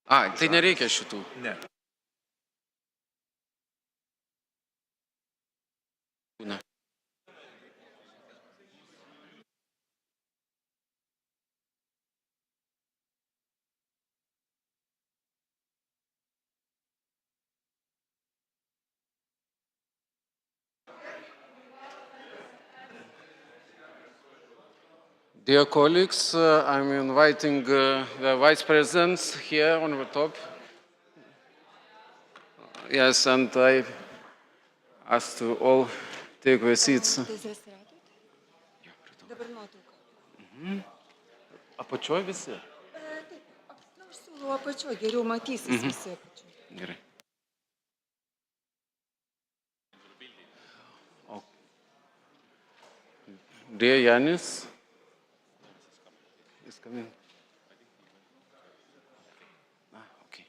Tai nereikia šitų. Ne. Ne. Dear colleagues, I'm inviting the vice presidents here on the top. Yes, and I ask to all take their seats. Dabar nuotrauka. Apačioj visi? Taip, aš siūlau apačioj, geriau matysis visi apačioj. Gerai. Dear Yanis, is coming. Okay.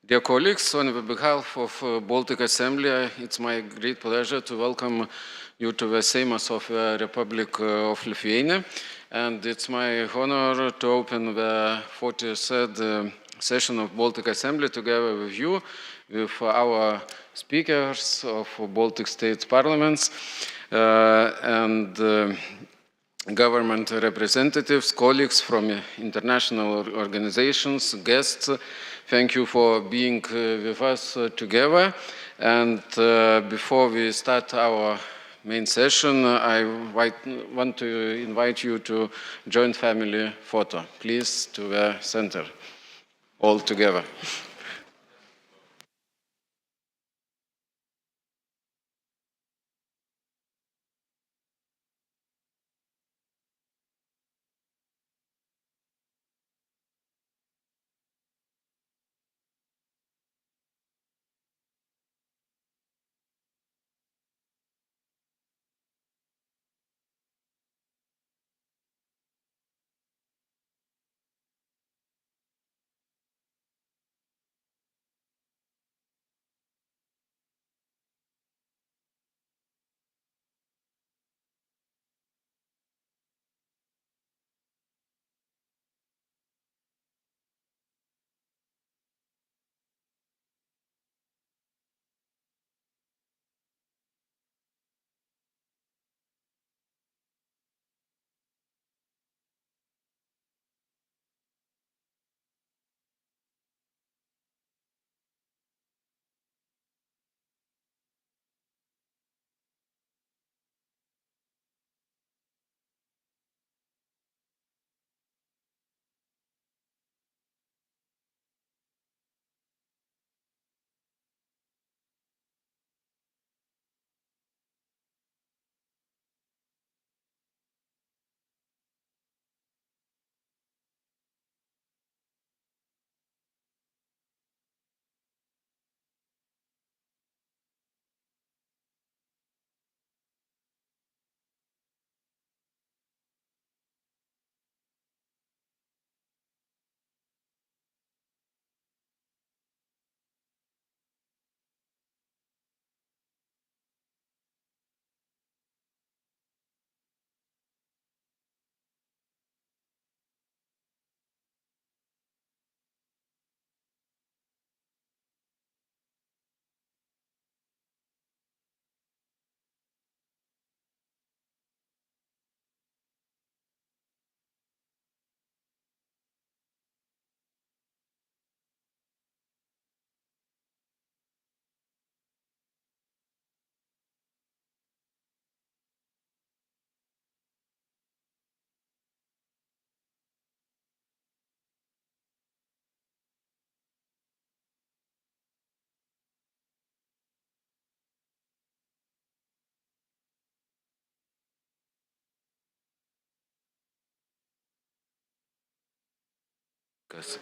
Dear colleagues, on behalf of Baltic Assembly, it's my great pleasure to welcome you to the Seimas of the Republic of Lithuania. And it's my honor to open the 43rd session of Baltic Assembly together with you, with our speakers of Baltic States parliaments and government representatives, colleagues from international organizations, guests. Thank you for being with us together. And before we start our main session, I want to invite you to joint family photo. Please, to the center, all together.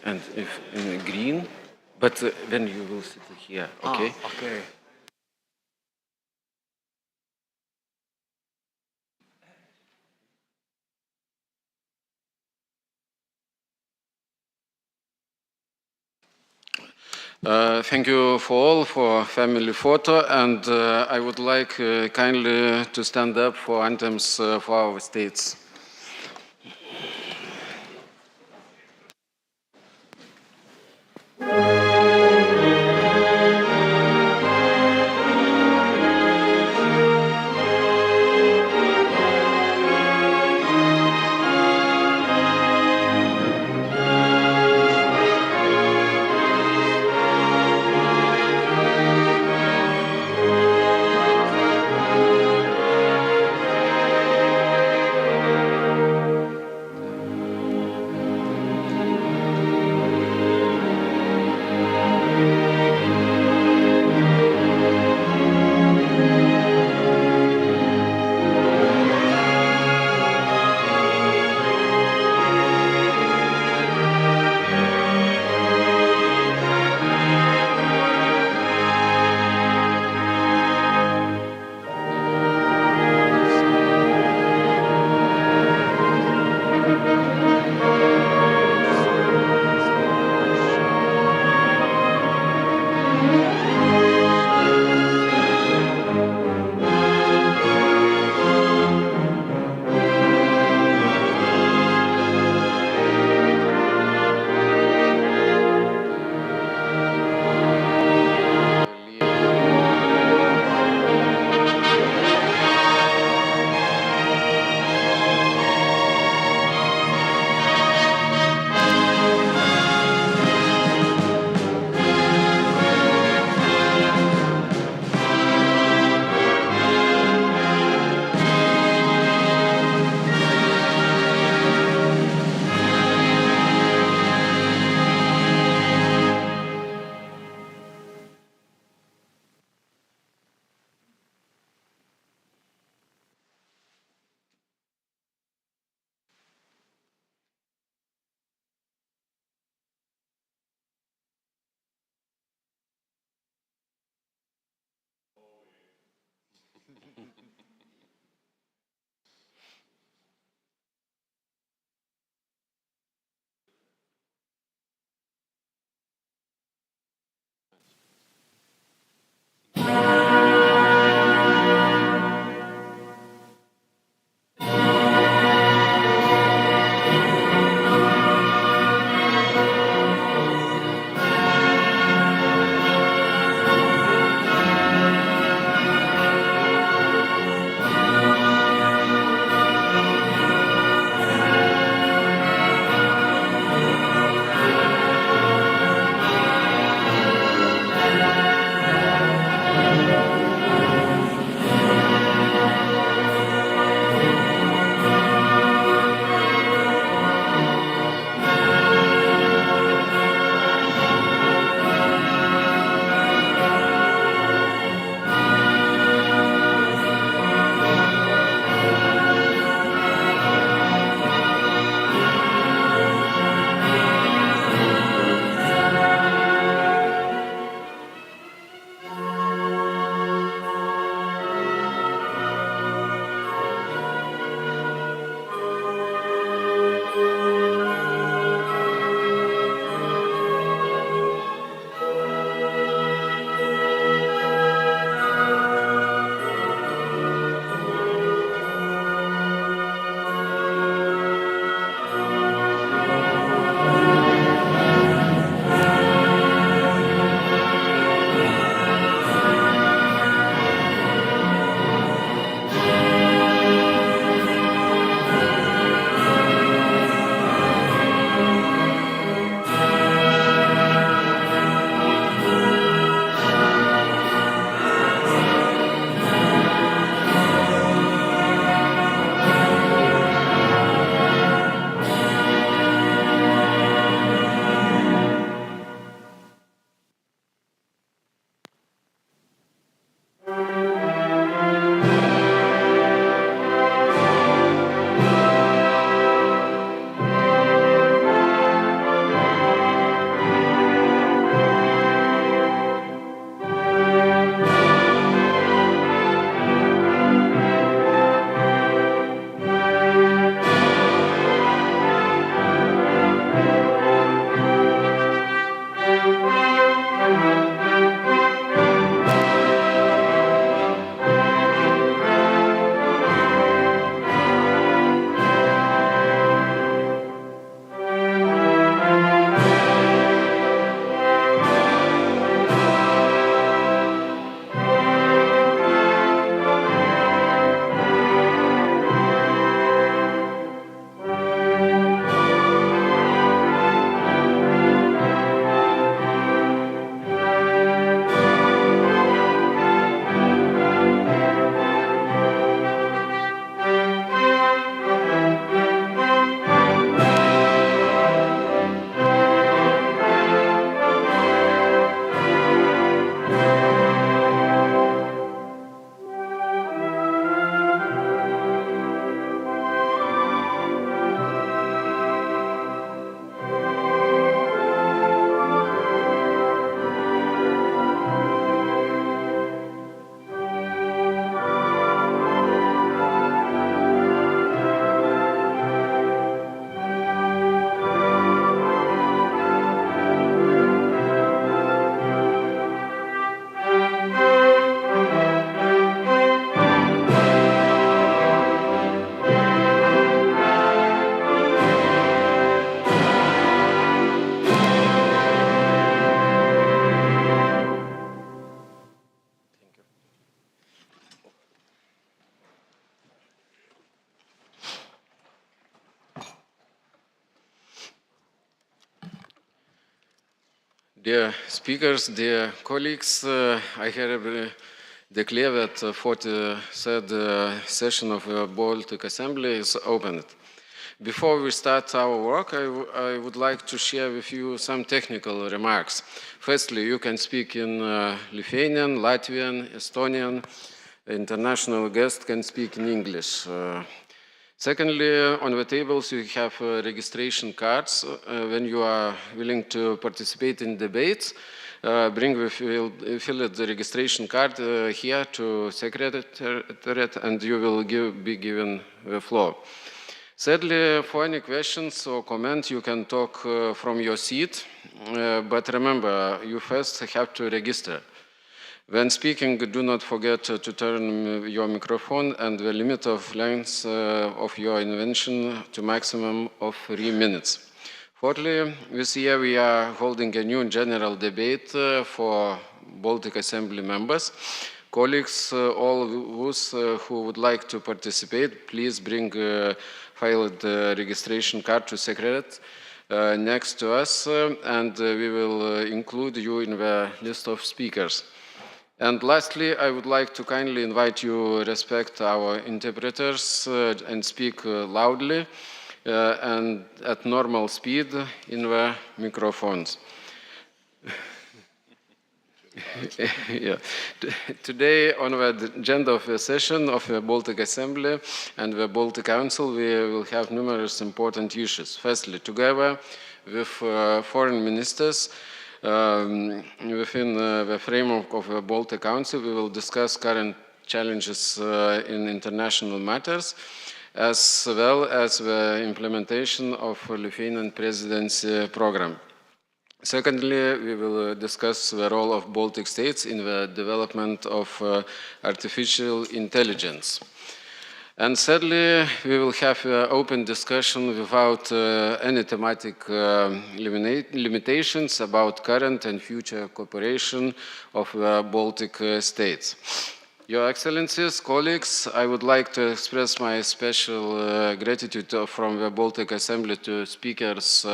And if in green, but then you will sit here, okay? Okay. Thank you for all for family photo, and I would like kindly to stand up for anthems for our states. Dear speakers, dear colleagues, I hereby declare that the 43rd session of the Baltic Assembly is opened. Before we start our work, I would like to share with you some technical remarks. Firstly, you can speak in Lithuanian, Latvian, Estonian. International guests can speak in English. Secondly, on the tables you have registration cards. When you are willing to participate in debates, fill the registration card here to Secretariat and you will be given the floor. Thirdly, for any questions or comments, you can talk from your seat, but remember, you first have to register. When speaking, do not forget to turn your microphone and the limit of length of your intervention to maximum of 3 minutes. Fourthly, this year we are holding a new general debate for Baltic Assembly members. Colleagues, all those who would like to participate, please bring filed registration card to Secretariat next to us, and we will include you in the list of speakers. And lastly, I would like to kindly invite you to respect our interpreters and speak loudly and at normal speed in the microphones. Yeah. Today, on the agenda of the session of the Baltic Assembly and the Baltic Council, we will have numerous important issues. Firstly, together with foreign ministers, within the framework of the Baltic Council, we will discuss current challenges in international matters, as well as the implementation of the Lithuanian presidency program. Secondly, we will discuss the role of Baltic states in the development of artificial intelligence. And thirdly, we will have an open discussion without any thematic limitations about current and future cooperation of the Baltic states. Your Excellencies, colleagues, I would like to express my special gratitude from the Baltic Assembly to speakers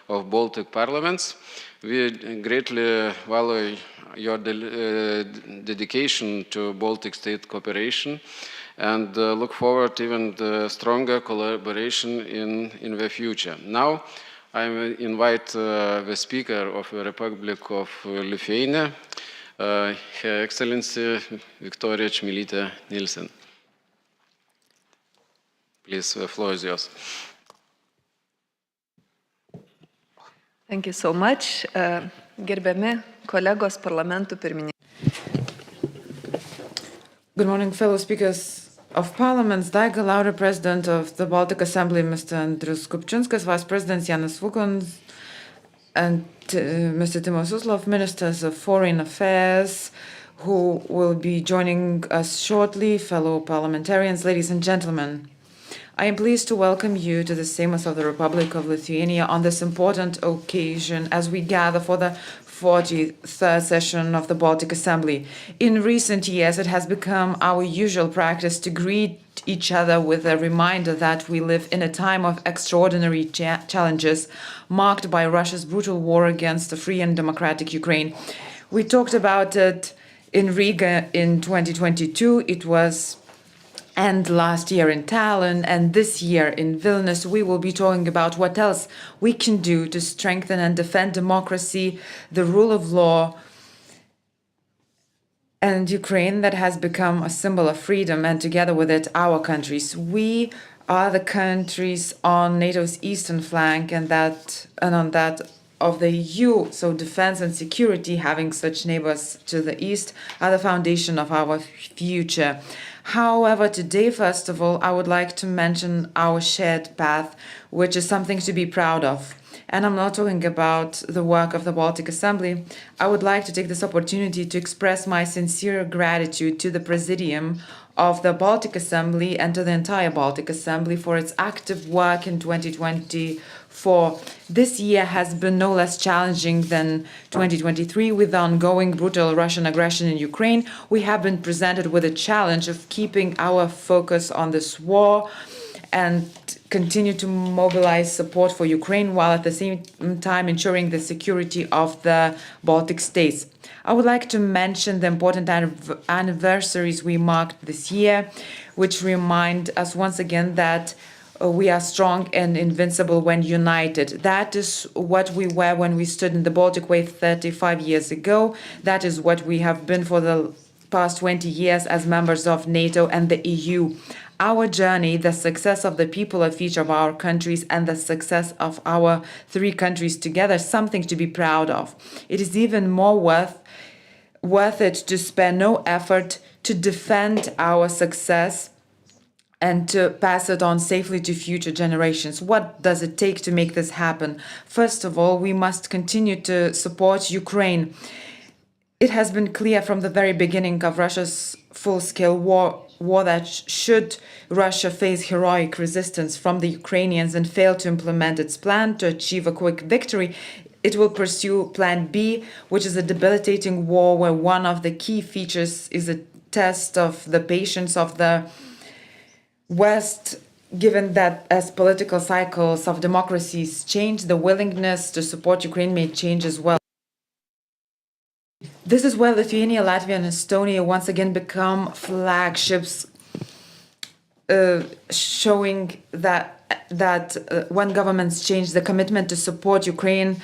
of Baltic parliaments. We greatly value your dedication to Baltic state cooperation and look forward to even stronger collaboration in the future. Now, I invite the Speaker of the Republic of Lithuania, Her Excellency Viktorija Čmilytė-Nilsen. Please, the floor is yours. Thank you so much. Gerbiami kolegos parlamentų pirmininkai. Good morning, fellow speakers of parliaments. Daiga Laura, President of the Baltic Assembly, Mr. Andrius Kupčinskas, Vice President Janis Vukons, and Mr. Timo Suslov, Ministers of Foreign Affairs, who will be joining us shortly, fellow parliamentarians, ladies and gentlemen. I am pleased to welcome you to the Seimas of the Republic of Lithuania on this important occasion as we gather for the 43rd session of the Baltic Assembly. In recent years, it has become our usual practice to greet each other with a reminder that we live in a time of extraordinary challenges marked by Russia's brutal war against the free and democratic Ukraine. We talked about it in Riga in 2022. It was and last year in Tallinn, and this year in Vilnius. We will be talking about what else we can do to strengthen and defend democracy, the rule of law, and Ukraine that has become a symbol of freedom, and together with it, our countries. We are the countries on NATO's eastern flank and on that of the EU, so defense and security, having such neighbors to the east, are the foundation of our future. However, today, first of all, I would like to mention our shared path, which is something to be proud of. And I'm not talking about the work of the Baltic Assembly. I would like to take this opportunity to express my sincere gratitude to the Presidium of the Baltic Assembly and to the entire Baltic Assembly for its active work in 2024. This year has been no less challenging than 2023. With the ongoing brutal Russian aggression in Ukraine, we have been presented with a challenge of keeping our focus on this war and continue to mobilize support for Ukraine while at the same time ensuring the security of the Baltic states. I would like to mention the important anniversaries we marked this year, which remind us once again that we are strong and invincible when united. That is what we were when we stood in the Baltic Way 35 years ago. That is what we have been for the past 20 years as members of NATO and the EU. Our journey, the success of the people of each of our countries and the success of our three countries together, is something to be proud of. It is even more worth it to spare no effort to defend our success and to pass it on safely to future generations. What does it take to make this happen? First of all, we must continue to support Ukraine. It has been clear from the very beginning of Russia's full-scale war that should Russia face heroic resistance from the Ukrainians and fail to implement its plan to achieve a quick victory, it will pursue Plan B, which is a debilitating war where one of the key features is a test of the patience of the West, given that as political cycles of democracies change, the willingness to support Ukraine may change as well. This is where Lithuania, Latvia, and Estonia once again become flagships, showing that when governments change, the commitment to support Ukraine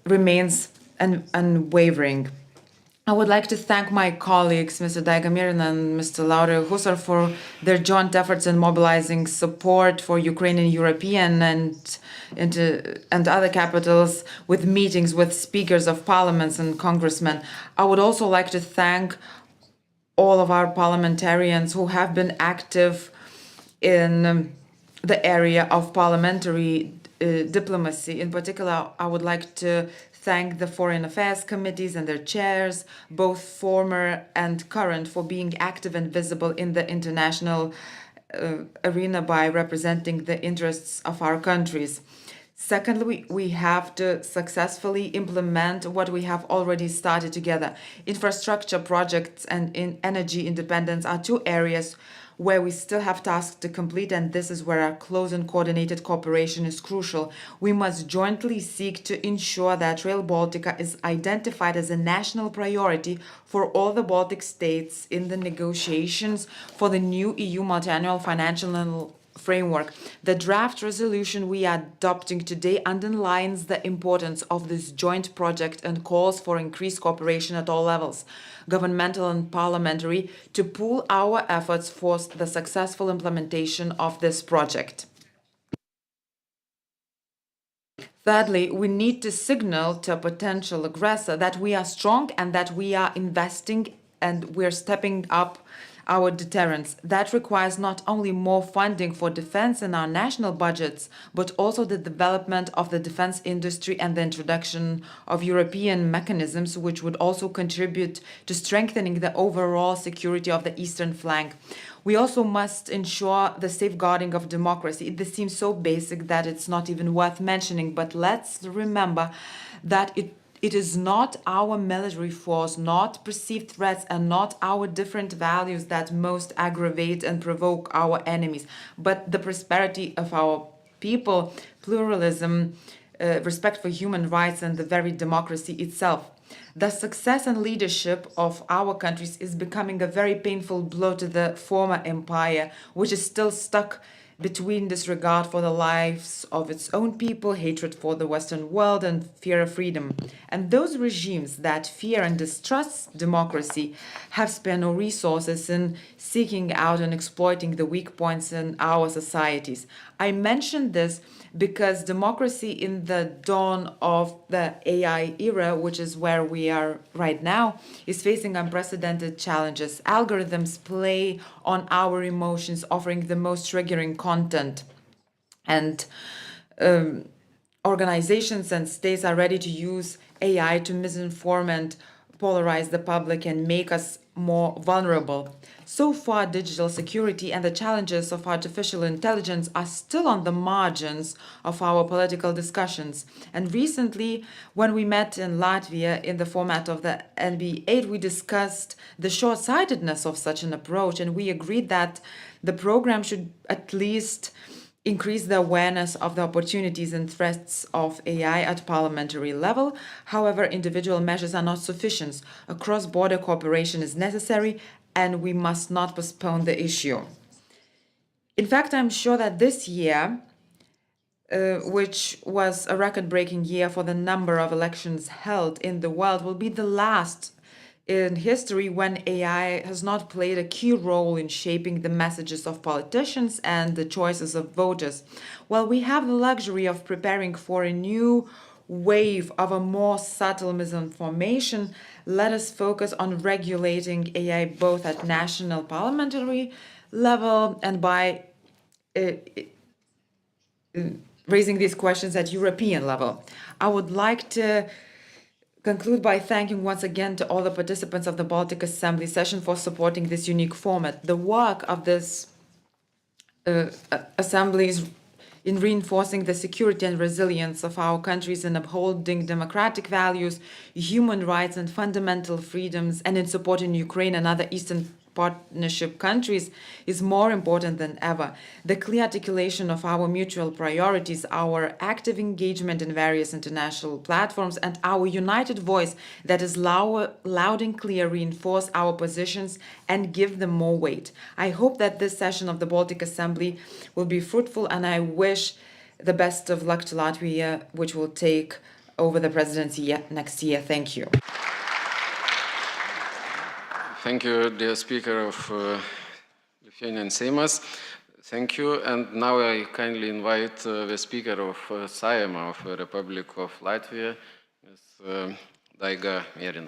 remains unwavering. I would like to thank my colleagues, Mr. Daigamirin and Mr. Laure Husar, for their joint efforts in mobilizing support for Ukrainian European and other capitals with meetings with speakers of parliaments and congressmen. I would also like to thank all of our parliamentarians who have been active in the area of parliamentary diplomacy. In particular, I would like to thank the Foreign Affairs Committees and their chairs, both former and current, for being active and visible in the international arena by representing the interests of our countries. Secondly, we have to successfully implement what we have already started together. Infrastructure projects and energy independence are two areas where we still have tasks to complete, and this is where our close and coordinated cooperation is crucial. We must jointly seek to ensure that Rail Baltica is identified as a national priority for all the Baltic states in the negotiations for the new EU multi-annual financial framework. The draft resolution we are adopting today underlines the importance of this joint project and calls for increased cooperation at all levels, governmental and parliamentary, to pool our efforts for the successful implementation of this project. Thirdly, we need to signal to a potential aggressor that we are strong and that we are investing and we're stepping up our deterrence. That requires not only more funding for defense in our national budgets, but also the development of the defense industry and the introduction of European mechanisms, which would also contribute to strengthening the overall security of the eastern flank. We also must ensure the safeguarding of democracy. This seems so basic that it's not even worth mentioning, but let's remember that it is not our military force, not perceived threats, and not our different values that most aggravate and provoke our enemies, but the prosperity of our people, pluralism, respect for human rights, and the very democracy itself. The success and leadership of our countries is becoming a very painful blow to the former empire, which is still stuck between disregard for the lives of its own people, hatred for the Western world, and fear of freedom. And those regimes that fear and distrust democracy have spared no resources in seeking out and exploiting the weak points in our societies. I mention this because democracy in the dawn of the AI era, which is where we are right now, is facing unprecedented challenges. Algorithms play on our emotions, offering the most triggering content. And organizations and states are ready to use AI to misinform and polarize the public and make us more vulnerable. So far, digital security and the challenges of artificial intelligence are still on the margins of our political discussions. And recently, when we met in Latvia in the format of the NB8, we discussed the short-sightedness of such an approach, and we agreed that the program should at least increase the awareness of the opportunities and threats of AI at parliamentary level. However, individual measures are not sufficient. A cross-border cooperation is necessary, and we must not postpone the issue. In fact, I'm sure that this year, which was a record-breaking year for the number of elections held in the world, will be the last in history when AI has not played a key role in shaping the messages of politicians and the choices of voters. While we have the luxury of preparing for a new wave of a more subtle misinformation, let us focus on regulating AI both at national parliamentary level and by raising these questions at European level. I would like to conclude by thanking once again to all the participants of the Baltic Assembly session for supporting this unique format. The work of this assembly is in reinforcing the security and resilience of our countries and upholding democratic values, human rights and fundamental freedoms, and in supporting Ukraine and other Eastern Partnership countries is more important than ever. The clear articulation of our mutual priorities, our active engagement in various international platforms, and our united voice that is loud and clear reinforce our positions and give them more weight. I hope that this session of the Baltic Assembly will be fruitful, and I wish the best of luck to Latvia, which will take over the presidency next year. Thank you. Thank you, dear Speaker of Lithuanian Seimas. Thank you. And now I kindly invite the Speaker of Sejm of the Republic of Latvia, Ms. Daiga Mierina.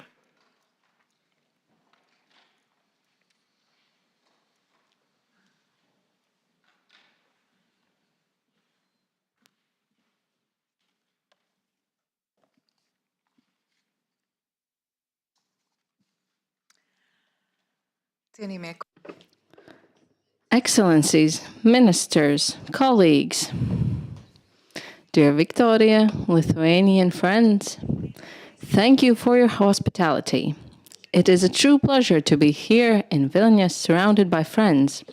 Excellencies, ministers, colleagues, dear Victoria, Lithuanian friends, thank you for your hospitality. It is a true pleasure to be here in Vilnius surrounded by friends.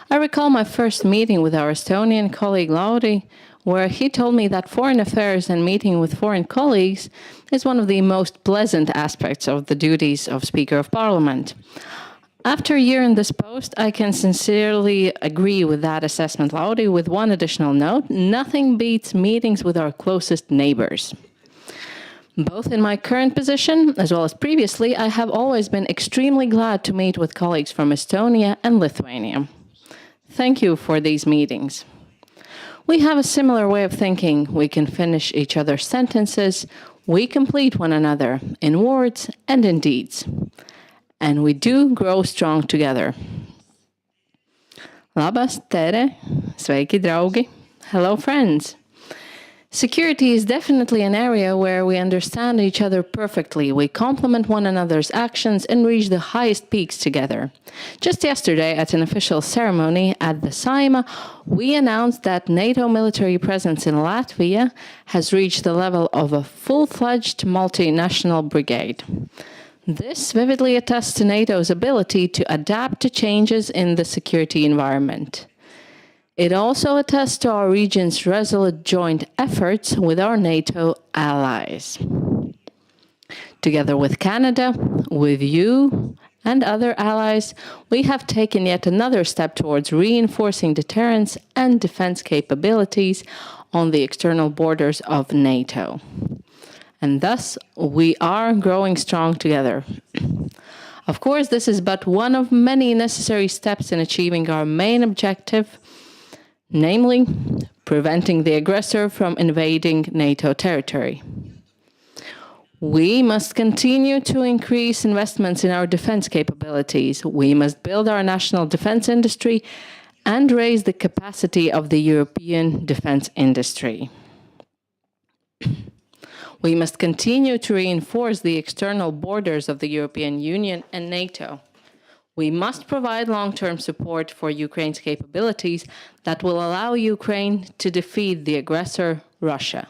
I recall my first meeting with our Estonian colleague Lauri, where he told me that foreign affairs and meeting with foreign colleagues is one of the most pleasant aspects of the duties of Speaker of Parliament. After a year in this post, I can sincerely agree with that assessment, Lauri, with one additional note: nothing beats meetings with our closest neighbors. Both in my current position, as well as previously, I have always been extremely glad to meet with colleagues from Estonia and Lithuania. Thank you for these meetings. We have a similar way of thinking. We can finish each other's sentences. We complete one another in words and in deeds. And we do grow strong together. Labas, Tere. Sveiki, draugi. Hello, friends. Security is definitely an area where we understand each other perfectly. We complement one another's actions and reach the highest peaks together. Just yesterday, at an official ceremony at the Sejm, we announced that NATO military presence in Latvia has reached the level of a full-fledged multinational brigade. This vividly attests to NATO's ability to adapt to changes in the security environment. It also attests to our region's resolute joint efforts with our NATO allies. Together with Canada, with you, and other allies, we have taken yet another step towards reinforcing deterrence and defense capabilities on the external borders of NATO. And thus, we are growing strong together. Of course, this is but one of many necessary steps in achieving our main objective, namely, preventing the aggressor from invading NATO territory. We must continue to increase investments in our defense capabilities. We must build our national defense industry and raise the capacity of the European defense industry. We must continue to reinforce the external borders of the European Union and NATO. We must provide long-term support for Ukraine's capabilities that will allow Ukraine to defeat the aggressor, Russia.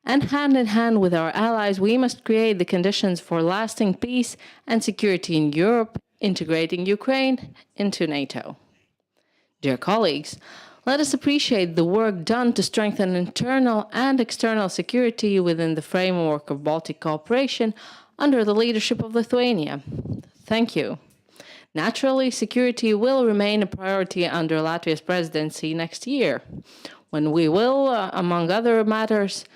And hand in hand with our allies, we must create the conditions for lasting peace and security in Europe, integrating Ukraine into NATO. Dear colleagues, let us appreciate the work done to strengthen internal and external security within the framework of Baltic cooperation under the leadership of Lithuania. Thank you. Naturally, security will remain a priority under Latvia's presidency next year, when we will, among other matters,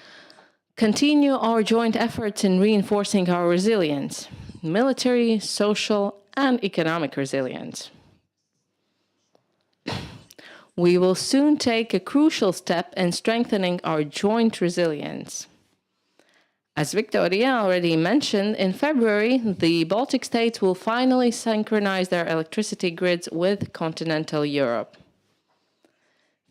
continue our joint efforts in reinforcing our resilience, military, social, and economic resilience. We will soon take a crucial step in strengthening our joint resilience. As Victoria already mentioned, in February, the Baltic states will finally synchronize their electricity grids with continental Europe.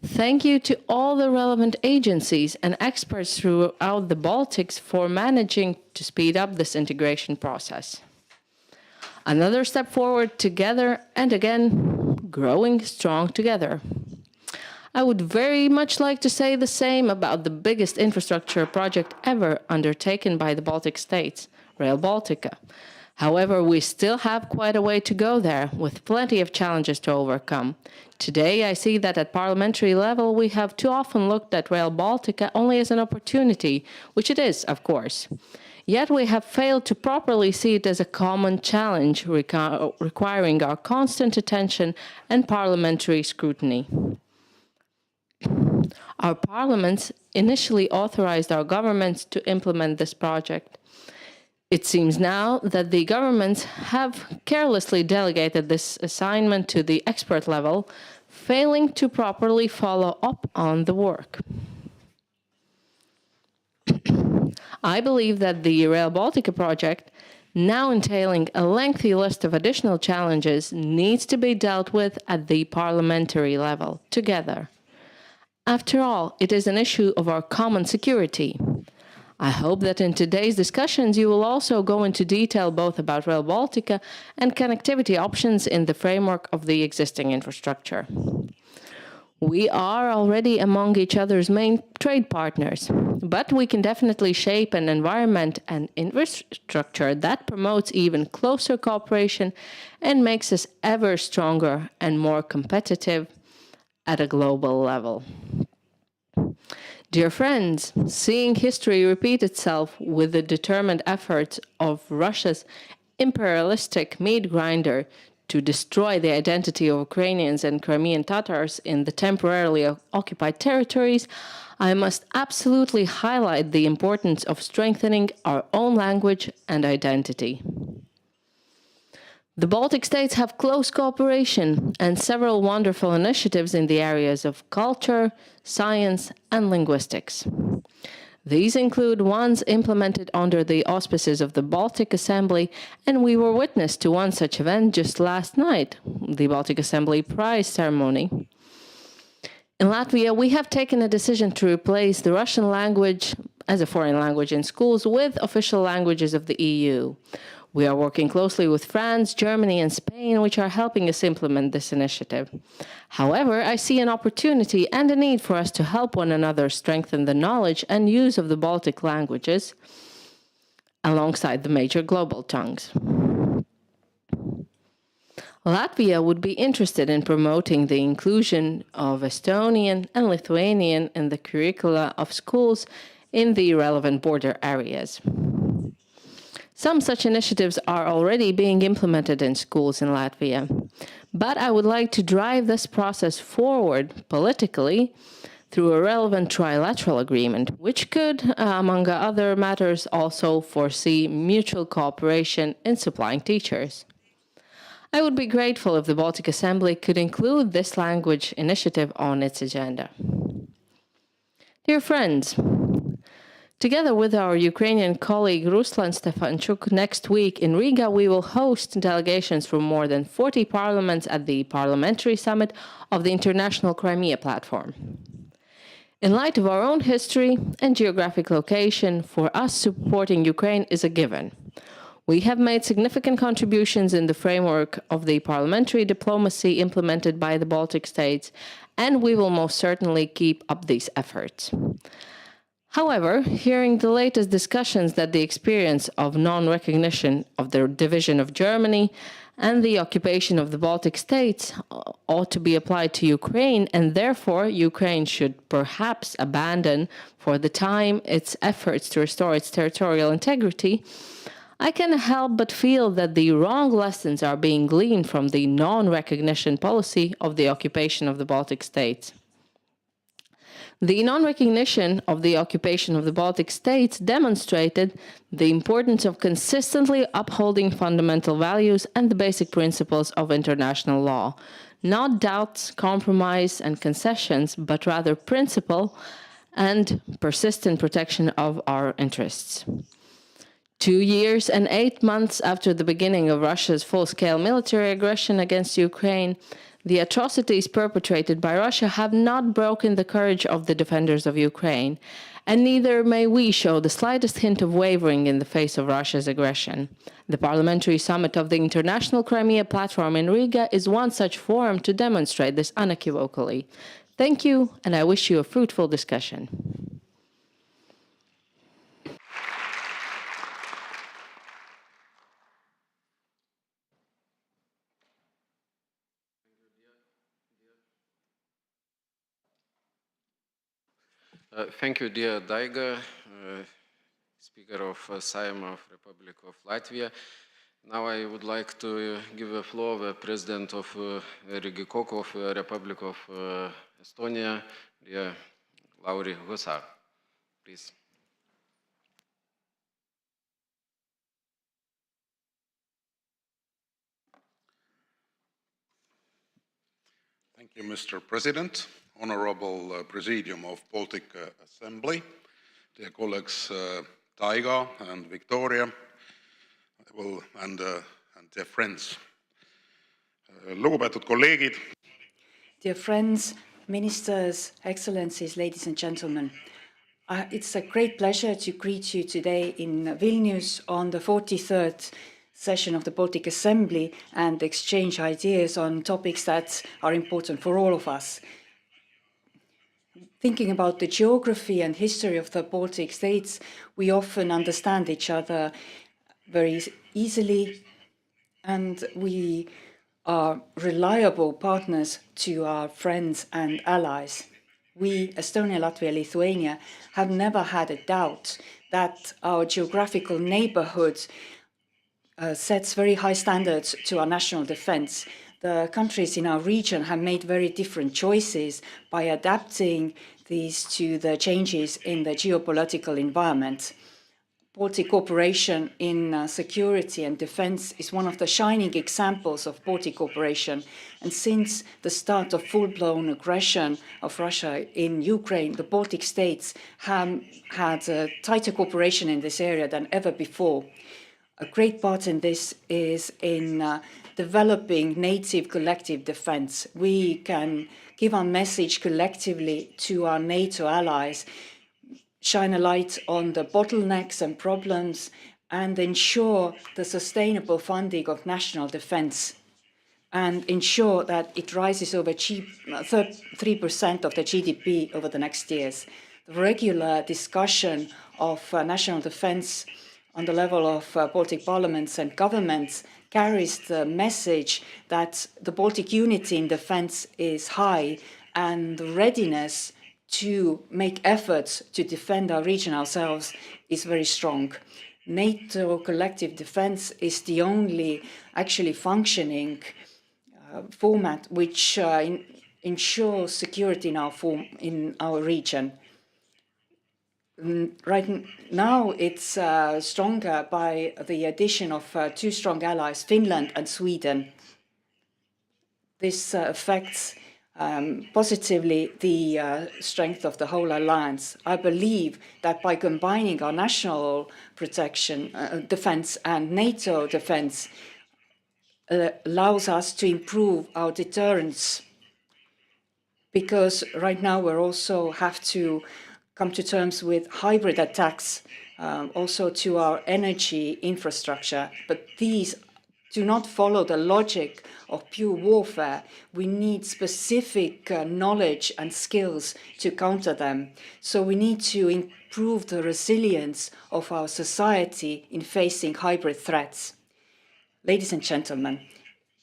Thank you to all the relevant agencies and experts throughout the Baltics for managing to speed up this integration process. Another step forward together and again, growing strong together. I would very much like to say the same about the biggest infrastructure project ever undertaken by the Baltic states, Rail Baltica. However, we still have quite a way to go there, with plenty of challenges to overcome. Today, I see that at parliamentary level, we have too often looked at Rail Baltica only as an opportunity, which it is, of course. Yet we have failed to properly see it as a common challenge requiring our constant attention and parliamentary scrutiny. Our parliaments initially authorized our governments to implement this project. It seems now that the governments have carelessly delegated this assignment to the expert level, failing to properly follow up on the work. I believe that the Rail Baltica project, now entailing a lengthy list of additional challenges, needs to be dealt with at the parliamentary level, together. After all, it is an issue of our common security. I hope that in today's discussions you will also go into detail both about Rail Baltica and connectivity options in the framework of the existing infrastructure. We are already among each other's main trade partners, but we can definitely shape an environment and infrastructure that promotes even closer cooperation and makes us ever stronger and more competitive at a global level. Dear friends, seeing history repeat itself with the determined efforts of Russia's imperialistic meat grinder to destroy the identity of Ukrainians and Crimean Tatars in the temporarily occupied territories, I must absolutely highlight the importance of strengthening our own language and identity. The Baltic states have close cooperation and several wonderful initiatives in the areas of culture, science, and linguistics. These include ones implemented under the auspices of the Baltic Assembly, and we were witness to one such event just last night, the Baltic Assembly Prize ceremony. In Latvia, we have taken a decision to replace the Russian language as a foreign language in schools with official languages of the EU. We are working closely with France, Germany, and Spain, which are helping us implement this initiative. However, I see an opportunity and a need for us to help one another strengthen the knowledge and use of the Baltic languages alongside the major global tongues. Latvia would be interested in promoting the inclusion of Estonian and Lithuanian in the curricula of schools in the relevant border areas. Some such initiatives are already being implemented in schools in Latvia, but I would like to drive this process forward politically through a relevant trilateral agreement, which could, among other matters, also foresee mutual cooperation in supplying teachers. I would be grateful if the Baltic Assembly could include this language initiative on its agenda. Dear friends, together with our Ukrainian colleague Ruslan Stefanchuk, next week in Riga, we will host delegations from more than 40 parliaments at the Parliamentary Summit of the International Crimea Platform. In light of our own history and geographic location, for us supporting Ukraine is a given. We have made significant contributions in the framework of the parliamentary diplomacy implemented by the Baltic states, and we will most certainly keep up these efforts. However, hearing the latest discussions that the experience of non-recognition of the division of Germany and the occupation of the Baltic states ought to be applied to Ukraine, and therefore Ukraine should perhaps abandon for the time its efforts to restore its territorial integrity, I cannot help but feel that the wrong lessons are being gleaned from the non-recognition policy of the occupation of the Baltic states. The non-recognition of the occupation of the Baltic states demonstrated the importance of consistently upholding fundamental values and the basic principles of international law. Not doubts, compromise, and concessions, but rather principle and persistent protection of our interests. 2 years and 8 months after the beginning of Russia's full-scale military aggression against Ukraine, the atrocities perpetrated by Russia have not broken the courage of the defenders of Ukraine, and neither may we show the slightest hint of wavering in the face of Russia's aggression. The Parliamentary Summit of the International Crimea Platform in Riga is one such forum to demonstrate this unequivocally. Thank you, and I wish you a fruitful discussion. Thank you, dear Daiga, Speaker of Sejm of Republic of Latvia. Now I would like to give the floor to the President of Riigikogu of Republic of Estonia, dear Lauri Hussar. Please. Thank you, Mr. President. Honorable Presidium of Baltic Assembly, dear colleagues Taiga and Victoria, and dear friends. Lugupeetud kolleegid. Dear friends, ministers, excellencies, ladies and gentlemen. It's a great pleasure to greet you today in Vilnius on the 43rd session of the Baltic Assembly and exchange ideas on topics that are important for all of us. Thinking about the geography and history of the Baltic states, we often understand each other very easily, and we are reliable partners to our friends and allies. We, Estonia, Latvia, Lithuania, have never had a doubt that our geographical neighborhood sets very high standards to our national defense. The countries in our region have made very different choices by adapting these to the changes in the geopolitical environment. Baltic cooperation in security and defense is one of the shining examples of Baltic cooperation. And since the start of full-blown aggression of Russia in Ukraine, the Baltic states have had a tighter cooperation in this area than ever before. A great part in this is in developing native collective defense. We can give our message collectively to our NATO allies, shine a light on the bottlenecks and problems, and ensure the sustainable funding of national defense, and ensure that it rises over 3% of the GDP over the next years. The regular discussion of national defense on the level of Baltic parliaments and governments carries the message that the Baltic unity in defense is high, and the readiness to make efforts to defend our region ourselves is very strong. NATO collective defense is the only actually functioning format which ensures security in our region. Right now, it's stronger by the addition of two strong allies, Finland and Sweden. This affects positively the strength of the whole alliance. I believe that by combining our national protection, defense and NATO defense allows us to improve our deterrence, because right now we also have to come to terms with hybrid attacks also to our energy infrastructure. But these do not follow the logic of pure warfare. We need specific knowledge and skills to counter them. So we need to improve the resilience of our society in facing hybrid threats. Ladies and gentlemen,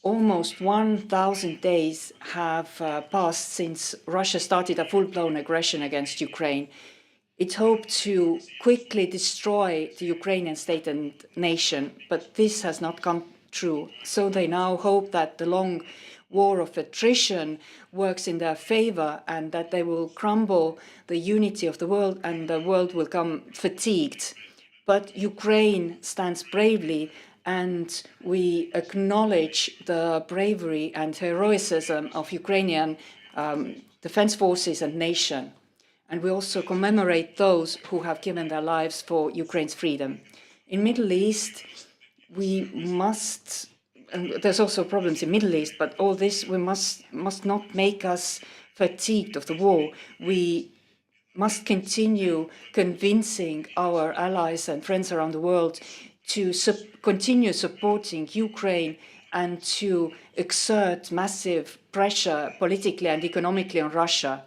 almost 1,000 days have passed since Russia started a full-blown aggression against Ukraine. It hoped to quickly destroy the Ukrainian state and nation, but this has not come true. So they now hope that the long war of attrition works in their favor and that they will crumble the unity of the world and the world will come fatigued. But Ukraine stands bravely, and we acknowledge the bravery and heroism of Ukrainian defense forces and nation. And we also commemorate those who have given their lives for Ukraine's freedom. In Middle East, we must, and there's also problems in Middle East, but all this we must not make us fatigued of the war. We must continue convincing our allies and friends around the world to continue supporting Ukraine and to exert massive pressure politically and economically on Russia.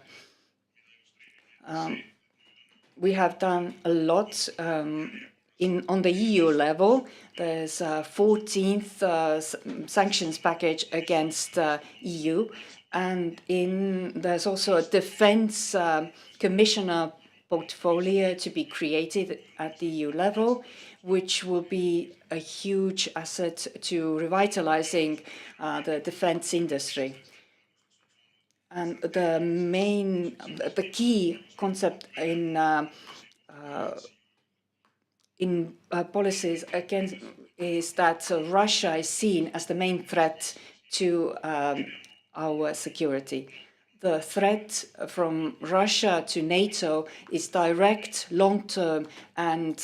We have done a lot on the EU level. There's a 14th sanctions package against EU, and there's also a defense commissioner portfolio to be created at the EU level, which will be a huge asset to revitalizing the defense industry. And the key concept in policies against is that Russia is seen as the main threat to our security. The threat from Russia to NATO is direct, long-term, and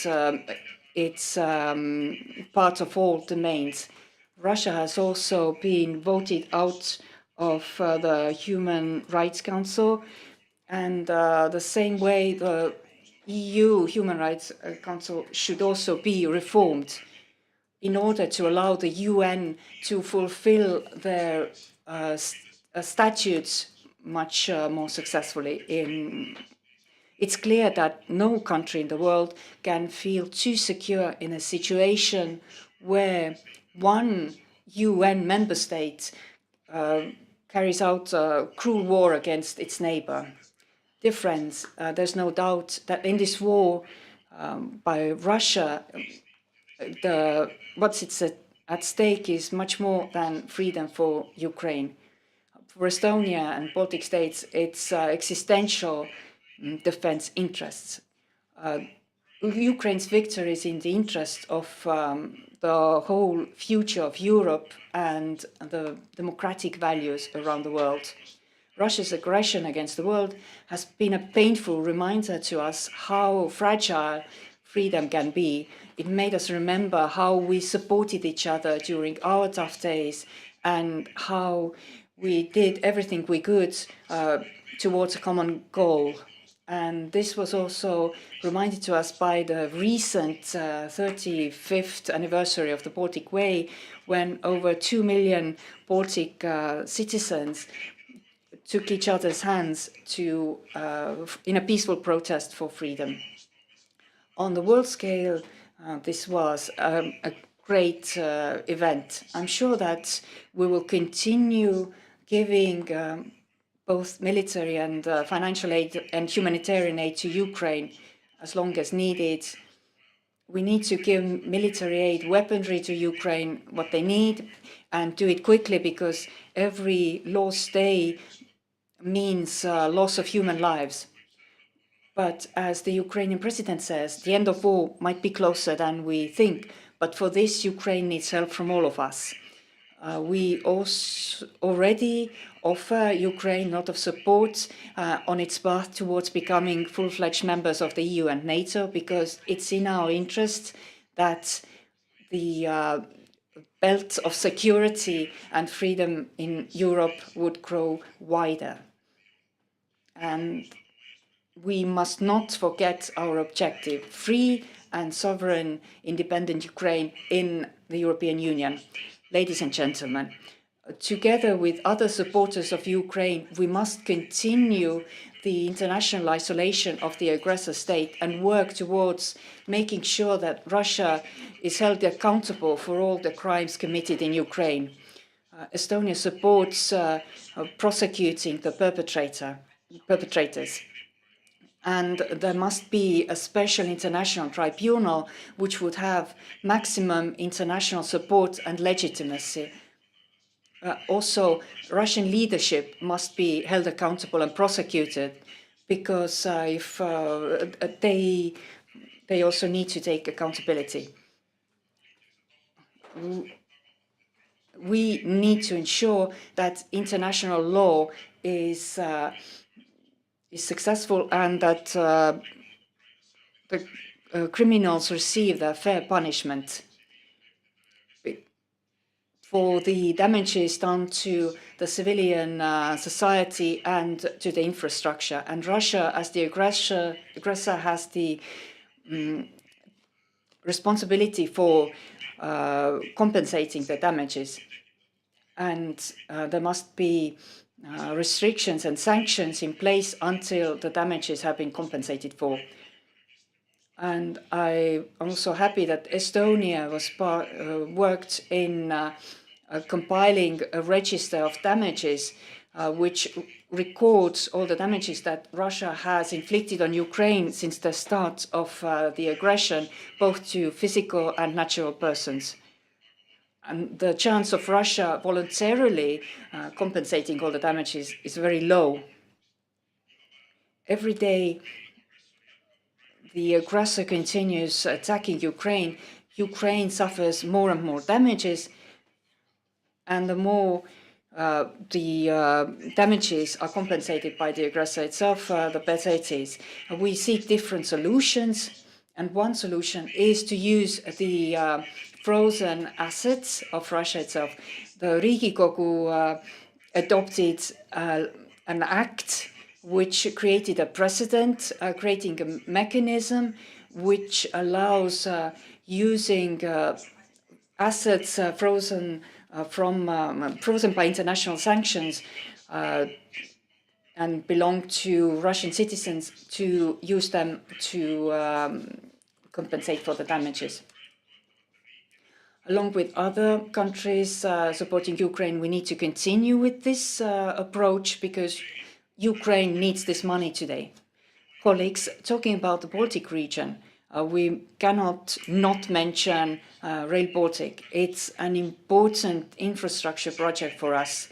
it's part of all domains. Russia has also been voted out of the Human Rights Council, and the same way the EU Human Rights Council should also be reformed in order to allow the UN to fulfill their statutes much more successfully. It's clear that no country in the world can feel too secure in a situation where one UN member state carries out a cruel war against its neighbor. Dear friends, there's no doubt that in this war by Russia, what's at stake is much more than freedom for Ukraine. For Estonia and Baltic states, it's existential defense interests. Ukraine's victory is in the interest of the whole future of Europe and the democratic values around the world. Russia's aggression against the world has been a painful reminder to us how fragile freedom can be. It made us remember how we supported each other during our tough days and how we did everything we could towards a common goal. And this was also reminded to us by the recent 35th anniversary of the Baltic Way, when over 2 million Baltic citizens took each other's hands in a peaceful protest for freedom. On the world scale, this was a great event. I'm sure that we will continue giving both military and financial aid and humanitarian aid to Ukraine as long as needed. We need to give military aid, weaponry to Ukraine, what they need, and do it quickly, because every lost day means loss of human lives. But as the Ukrainian president says, the end of war might be closer than we think, but for this, Ukraine needs help from all of us. We also already offer Ukraine a lot of support on its path towards becoming full-fledged members of the EU and NATO, because it's in our interest that the belt of security and freedom in Europe would grow wider. And we must not forget our objective, free and sovereign independent Ukraine in the European Union. Ladies and gentlemen, together with other supporters of Ukraine, we must continue the international isolation of the aggressor state and work towards making sure that Russia is held accountable for all the crimes committed in Ukraine. Estonia supports prosecuting the perpetrators. And there must be a special international tribunal which would have maximum international support and legitimacy. Also, Russian leadership must be held accountable and prosecuted, because if they also need to take accountability. We need to ensure that international law is successful and that the criminals receive their fair punishment for the damages done to the civilian society and to the infrastructure. And Russia, as the aggressor has the responsibility for compensating the damages. And there must be restrictions and sanctions in place until the damages have been compensated for. And I'm also happy that Estonia was worked in compiling a register of damages which records all the damages that Russia has inflicted on Ukraine since the start of the aggression, both to physical and natural persons. And the chance of Russia voluntarily compensating all the damages is very low. Every day, the aggressor continues attacking Ukraine. Ukraine suffers more and more damages, and the more the damages are compensated by the aggressor itself, the better it is. We seek different solutions, and one solution is to use the frozen assets of Russia itself. The Riigikogu adopted an act which created a precedent, creating a mechanism which allows using assets frozen by international sanctions and belong to Russian citizens, to use them to compensate for the damages. Along with other countries supporting Ukraine, we need to continue with this approach because Ukraine needs this money today. Colleagues, talking about the Baltic region, we cannot not mention Rail Baltic. It's an important infrastructure project for us,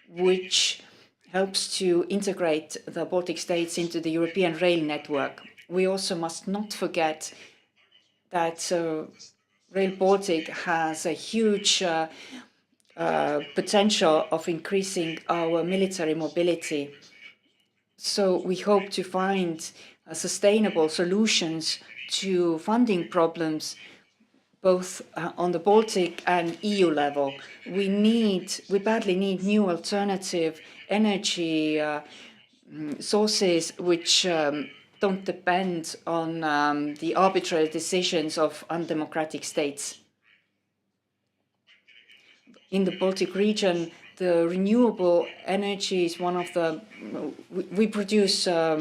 which helps to integrate the Baltic states into the European rail network. We also must not forget that Rail Baltic has a huge potential of increasing our military mobility. So we hope to find sustainable solutions to funding problems, both on the Baltic and EU level. We badly need new alternative energy sources which don't depend on the arbitrary decisions of undemocratic states. In the Baltic region, the renewable energy is one of the... We produce a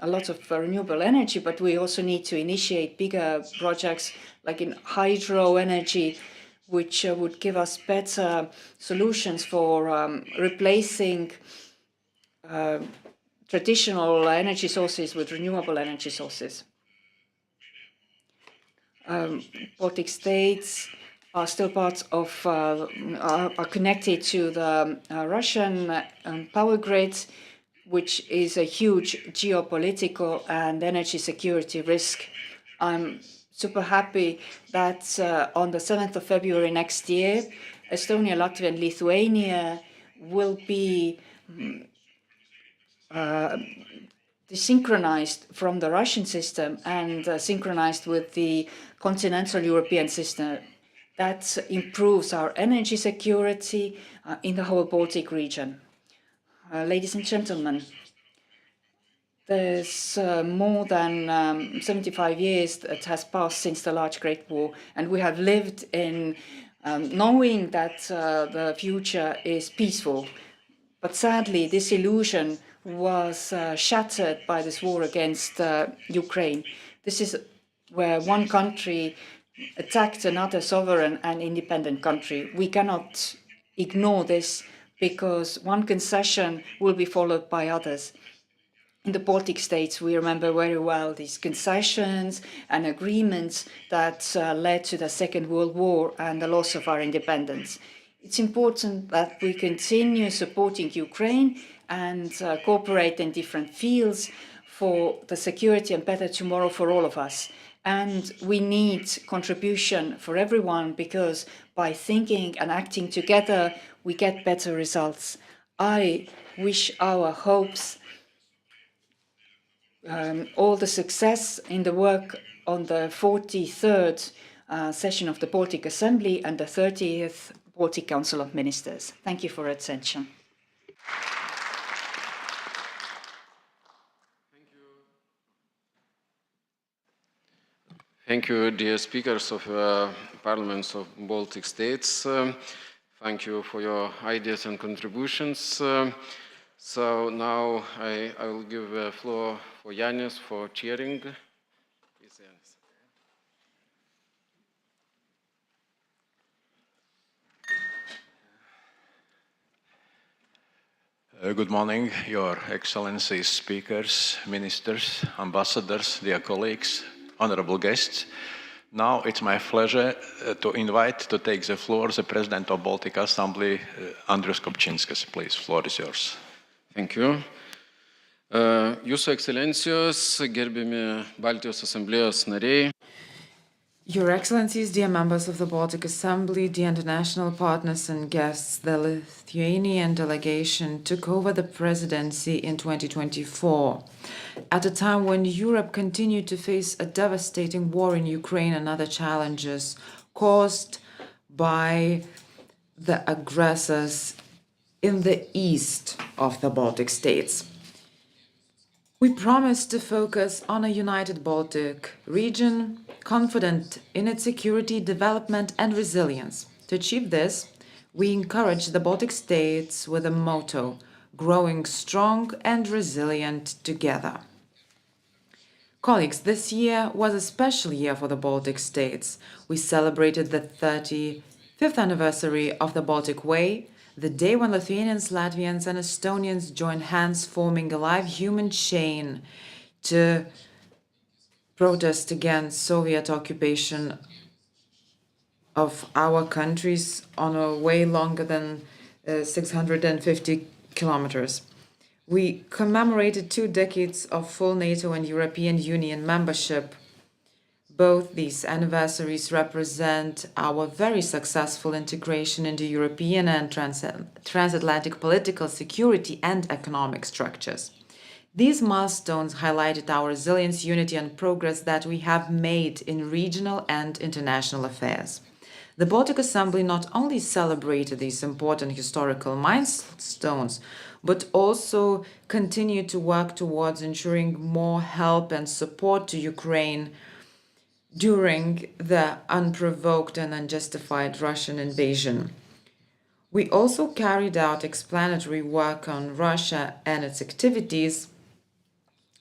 lot of renewable energy, but we also need to initiate bigger projects like in hydro energy, which would give us better solutions for replacing traditional energy sources with renewable energy sources. Baltic states are still part of, are connected to the Russian power grid, which is a huge geopolitical and energy security risk. I'm super happy that on the 7th of February next year, Estonia, Latvia, and Lithuania will be desynchronized from the Russian system and synchronized with the continental European system. That improves our energy security in the whole Baltic region. Ladies and gentlemen, There's more than 75 years that has passed since the last Great War, and we have lived in knowing that the future is peaceful. But sadly, this illusion was shattered by this war against Ukraine. This is where one country attacked another sovereign and independent country. We cannot ignore this because one concession will be followed by others. In the Baltic states, we remember very well these concessions and agreements that led to the Second World War and the loss of our independence. It's important that we continue supporting Ukraine and cooperate in different fields for the security and better tomorrow for all of us. And we need contribution for everyone because by thinking and acting together, we get better results. I wish our hopes all the success in the work on the 43rd session of the Baltic Assembly and the 30th Baltic Council of Ministers. Thank you for your attention. Thank you, dear speakers of parliaments of Baltic states. Thank you for your ideas and contributions. So now I will give the floor for Yanis for cheering. Please, Yanis. Good morning, Your Excellencies, speakers, ministers, ambassadors, dear colleagues, honorable guests. Now it's my pleasure to invite to take the floor the President of Baltic Assembly, Andrius Kupčinskas. Please, floor is yours. Thank you. Jūsų ekscelencijos, gerbiami Baltijos Asamblėjos nariai. Your Excellencies, dear members of the Baltic Assembly, dear international partners and guests, the Lithuanian delegation took over the presidency in 2024, at a time when Europe continued to face a devastating war in Ukraine and other challenges caused by the aggressors in the east of the Baltic states. We promised to focus on a united Baltic region, confident in its security, development, and resilience. To achieve this, we encourage the Baltic states with a motto, growing strong and resilient together. Colleagues, this year was a special year for the Baltic states. We celebrated the 35th anniversary of the Baltic Way, the day when Lithuanians, Latvians, and Estonians joined hands, forming a live human chain to protest against Soviet occupation of our countries on a way longer than 650 kilometers. We commemorated 2 decades of full NATO and European Union membership. Both these anniversaries represent our very successful integration into European and transatlantic political, security, and economic structures. These milestones highlighted our resilience, unity, and progress that we have made in regional and international affairs. The Baltic Assembly not only celebrated these important historical milestones, but also continued to work towards ensuring more help and support to Ukraine during the unprovoked and unjustified Russian invasion. We also carried out explanatory work on Russia and its activities.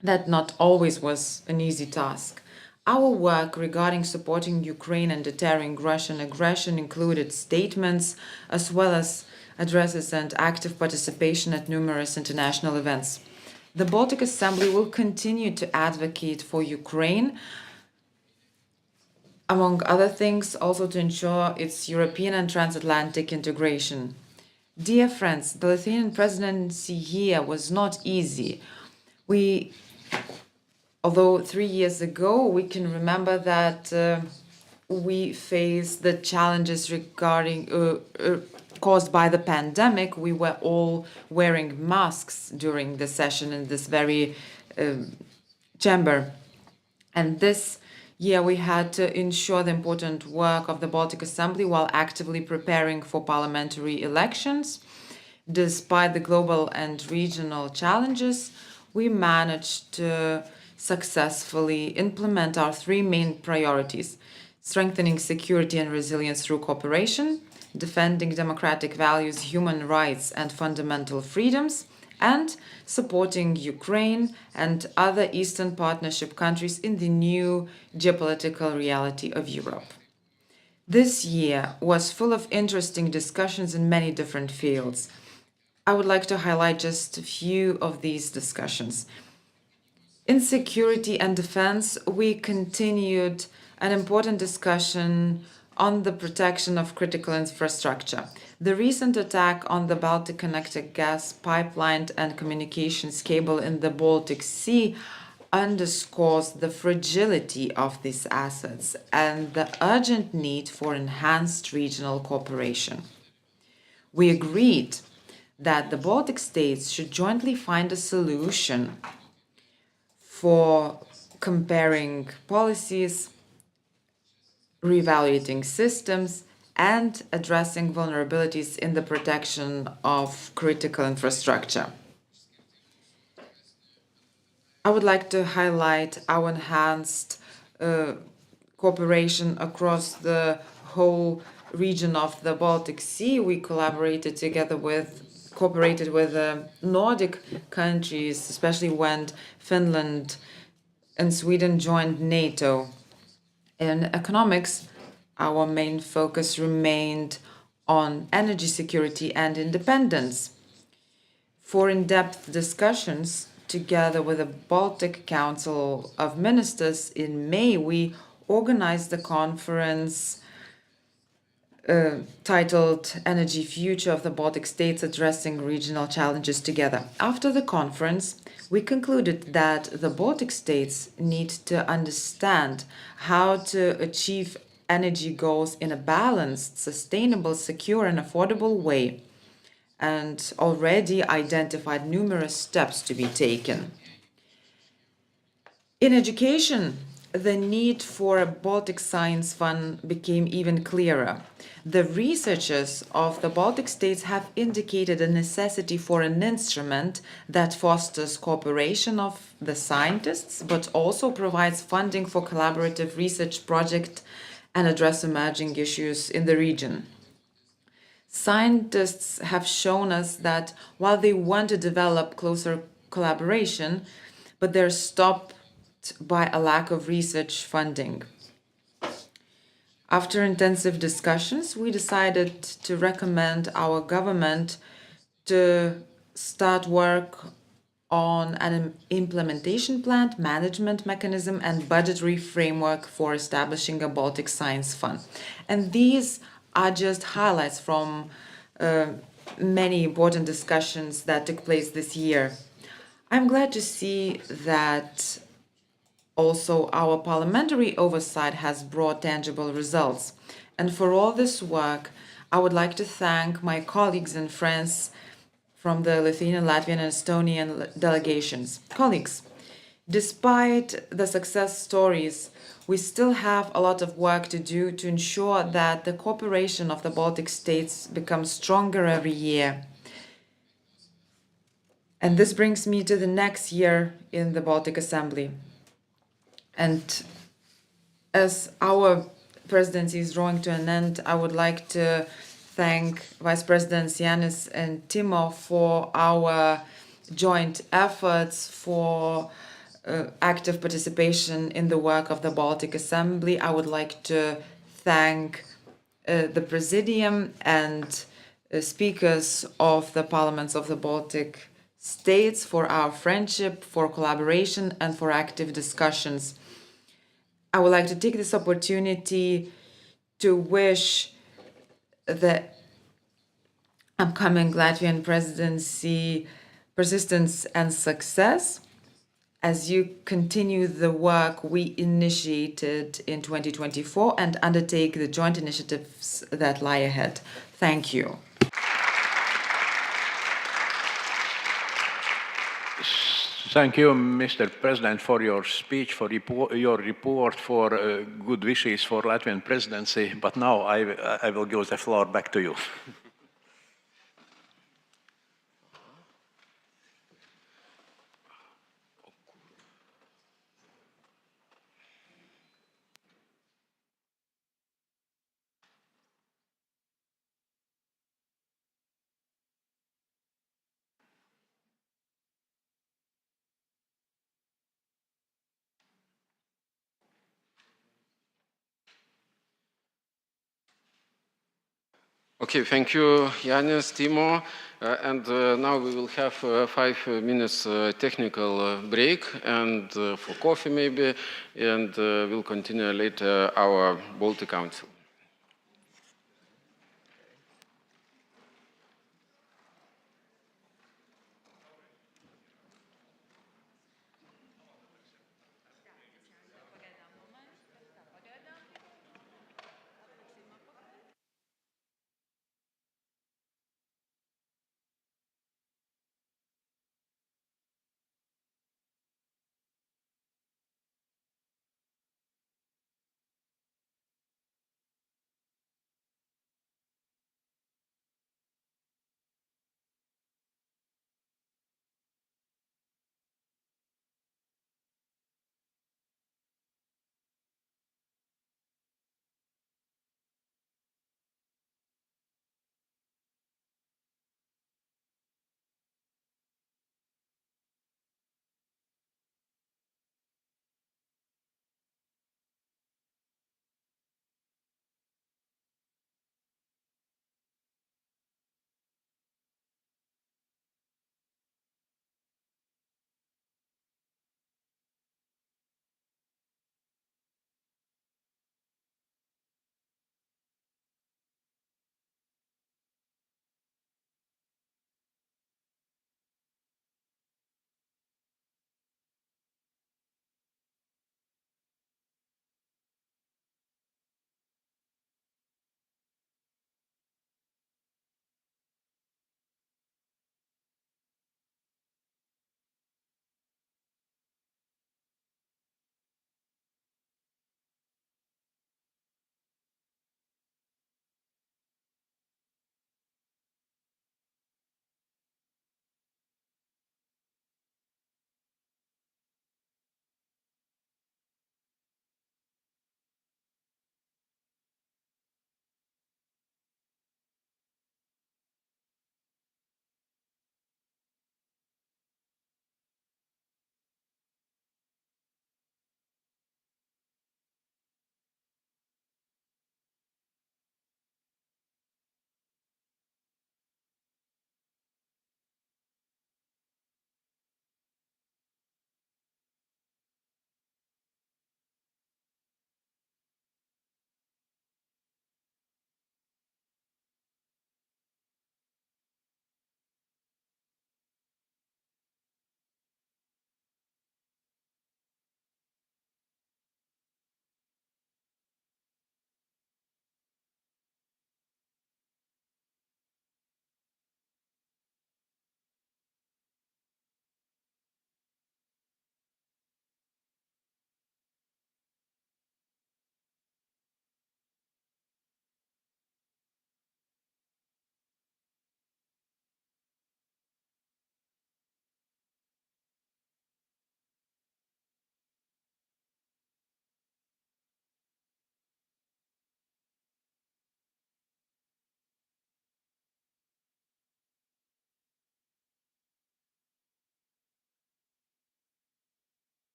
That not always was an easy task. Our work regarding supporting Ukraine and deterring Russian aggression included statements as well as addresses and active participation at numerous international events. The Baltic Assembly will continue to advocate for Ukraine, among other things, also to ensure its European and transatlantic integration. Dear friends, the Lithuanian presidency here was not easy. Although 3 years ago, we can remember that we faced the challenges regarding caused by the pandemic. We were all wearing masks during the session in this very chamber. And this year we had to ensure the important work of the Baltic Assembly while actively preparing for parliamentary elections. Despite the global and regional challenges, we managed to successfully implement our three main priorities: strengthening security and resilience through cooperation, defending democratic values, human rights, and fundamental freedoms, and supporting Ukraine and other Eastern Partnership countries in the new geopolitical reality of Europe. This year was full of interesting discussions in many different fields. I would like to highlight just a few of these discussions. In security and defense, we continued an important discussion on the protection of critical infrastructure. The recent attack on the Baltic Connector gas pipeline and communications cable in the Baltic Sea underscores the fragility of these assets and the urgent need for enhanced regional cooperation. We agreed that the Baltic states should jointly find a solution for comparing policies, reevaluating systems, and addressing vulnerabilities in the protection of critical infrastructure. I would like to highlight our enhanced cooperation across the whole region of the Baltic Sea. We cooperated with the Nordic countries, especially when Finland and Sweden joined NATO. In economics, our main focus remained on energy security and independence. For in-depth discussions, together with the Baltic Council of Ministers in May, we organized the conference titled Energy Future of the Baltic States Addressing Regional Challenges Together. After the conference, we concluded that the Baltic states need to understand how to achieve energy goals in a balanced, sustainable, secure, and affordable way, and already identified numerous steps to be taken. In education, the need for a Baltic Science Fund became even clearer. The researchers of the Baltic states have indicated a necessity for an instrument that fosters cooperation of the scientists, but also provides funding for collaborative research projects and address emerging issues in the region. Scientists have shown us that while they want to develop closer collaboration, but they're stopped by a lack of research funding. After intensive discussions, we decided to recommend our government to start work on an implementation plan, management mechanism, and budgetary framework for establishing a Baltic Science Fund. And these are just highlights from many important discussions that took place this year. I'm glad to see that also our parliamentary oversight has brought tangible results. And for all this work, I would like to thank my colleagues and friends from the Lithuanian, Latvian, and Estonian delegations. Colleagues, despite the success stories, we still have a lot of work to do to ensure that the cooperation of the Baltic states becomes stronger every year. And this brings me to the next year in the Baltic Assembly. And as our presidency is drawing to an end, I would like to thank Vice Presidents Yanis and Timo for our joint efforts, for active participation in the work of the Baltic Assembly. I would like to thank the Presidium and speakers of the parliaments of the Baltic states for our friendship, for collaboration, and for active discussions. I would like to take this opportunity to wish the upcoming Latvian presidency persistence and success as you continue the work we initiated in 2024 and undertake the joint initiatives that lie ahead. Thank you. Thank you, Mr. President, for your speech, for your report, for good wishes for Latvian presidency. But now I will give the floor back to you. Okay, thank you, Yanis, Timo. And now we will have 5 minutes technical break and for coffee maybe, and we'll continue later our Baltic Council.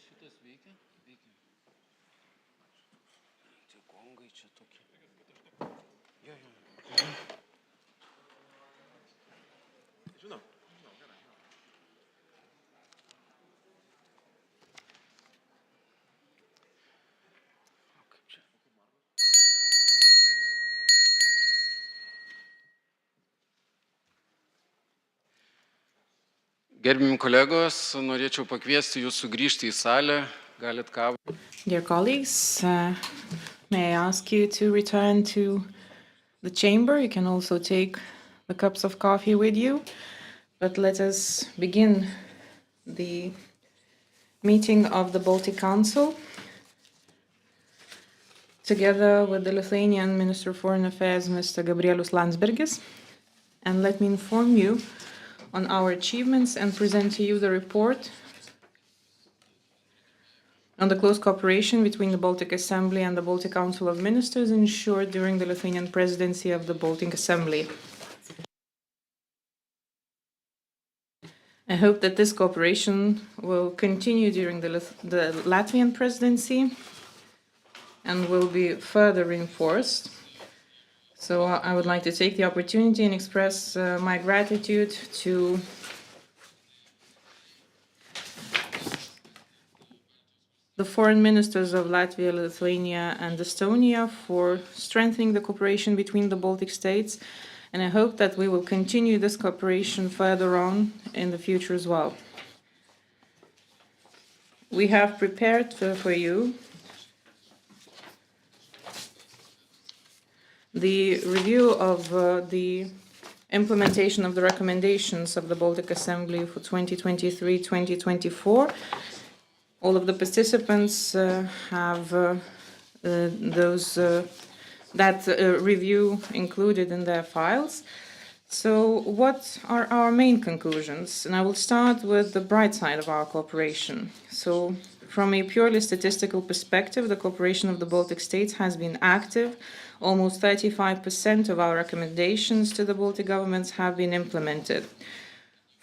Šitas veikia? Veikia. Tie gongai čia tokie. Jo. Žinau, gerai. O kaip čia? Gerbimi kolegos, norėčiau pakviesti jūs sugrįžti į salę. Galit kavą. Dear colleagues, may I ask you to return to the chamber? You can also take the cups of coffee with you. But let us begin the meeting of the Baltic Council together with the Lithuanian Minister of Foreign Affairs, Mr. Gabrielius Landsbergis. And let me inform you on our achievements and present to you the report on the close cooperation between the Baltic Assembly and the Baltic Council of Ministers ensured during the Lithuanian presidency of the Baltic Assembly. I hope that this cooperation will continue during the Latvian presidency and will be further reinforced. So I would like to take the opportunity and express my gratitude to the foreign ministers of Latvia, Lithuania, and Estonia for strengthening the cooperation between the Baltic states. And I hope that we will continue this cooperation further on in the future as well. We have prepared for you the review of the implementation of the recommendations of the Baltic Assembly for 2023-2024. All of the participants have that review included in their files. So what are our main conclusions? And I will start with the bright side of our cooperation. So from a purely statistical perspective, the cooperation of the Baltic states has been active. Almost 35% of our recommendations to the Baltic governments have been implemented.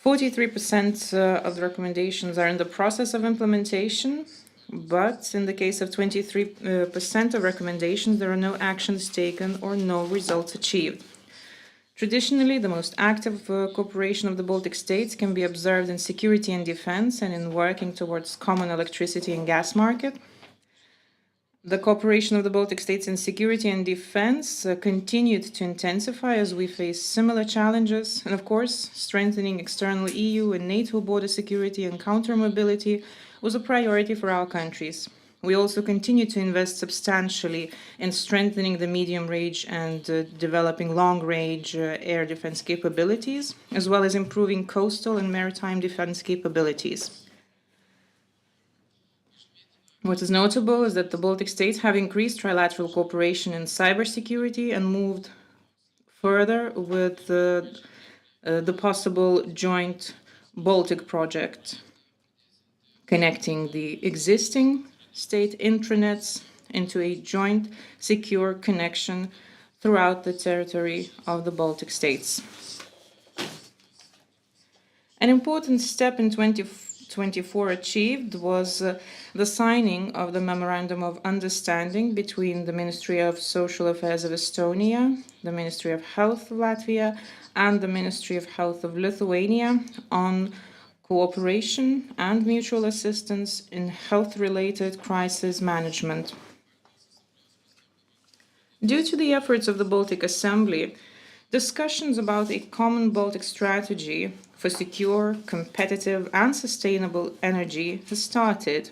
43% of the recommendations are in the process of implementation, but in the case of 23% of recommendations, there are no actions taken or no results achieved. Traditionally, the most active cooperation of the Baltic states can be observed in security and defense and in working towards common electricity and gas market. The cooperation of the Baltic states in security and defense continued to intensify as we face similar challenges. And of course, strengthening external EU and NATO border security and counter-mobility was a priority for our countries. We also continue to invest substantially in strengthening the medium-range and developing long-range air defense capabilities, as well as improving coastal and maritime defense capabilities. What is notable is that the Baltic states have increased trilateral cooperation in cybersecurity and moved further with the possible joint Baltic project, connecting the existing state intranets into a joint secure connection throughout the territory of the Baltic states. An important step in 2024 achieved was the signing of the Memorandum of Understanding between the Ministry of Social Affairs of Estonia, the Ministry of Health of Latvia, and the Ministry of Health of Lithuania on cooperation and mutual assistance in health-related crisis management. Due to the efforts of the Baltic Assembly, discussions about a common Baltic strategy for secure, competitive, and sustainable energy has started.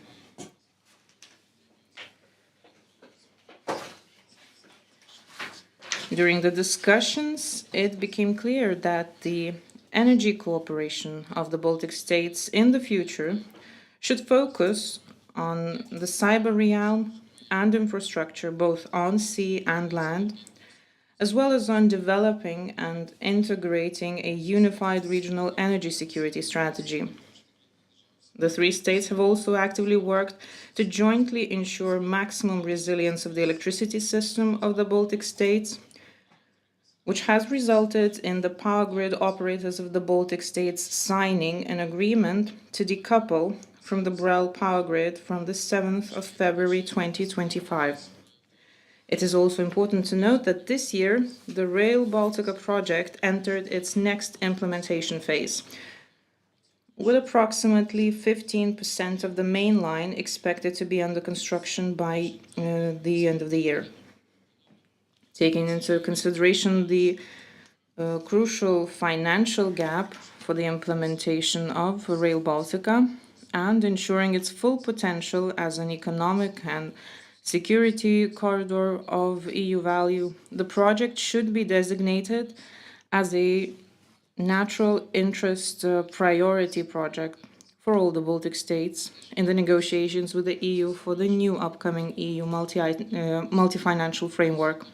During the discussions, it became clear that the energy cooperation of the Baltic states in the future should focus on the cyber realm and infrastructure, both on sea and land, as well as on developing and integrating a unified regional energy security strategy. The three states have also actively worked to jointly ensure maximum resilience of the electricity system of the Baltic states, which has resulted in the power grid operators of the Baltic states signing an agreement to decouple from the Brel power grid from the 7th of February 2025. It is also important to note that this year, the Rail Baltica project entered its next implementation phase, with approximately 15% of the main line expected to be under construction by the end of the year. Taking into consideration the crucial financial gap for the implementation of Rail Baltica and ensuring its full potential as an economic and security corridor of EU value, the project should be designated as a natural interest priority project for all the Baltic states in the negotiations with the EU for the new upcoming EU multi-financial framework.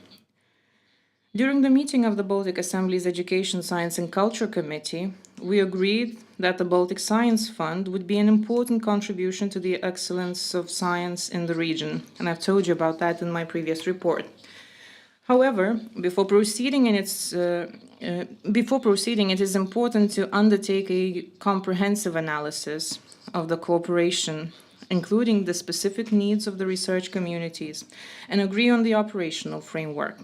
During the meeting of the Baltic Assembly's Education, Science and Culture Committee, we agreed that the Baltic Science Fund would be an important contribution to the excellence of science in the region, and I've told you about that in my previous report. However, before proceeding, it is important to undertake a comprehensive analysis of the cooperation, including the specific needs of the research communities, and agree on the operational framework.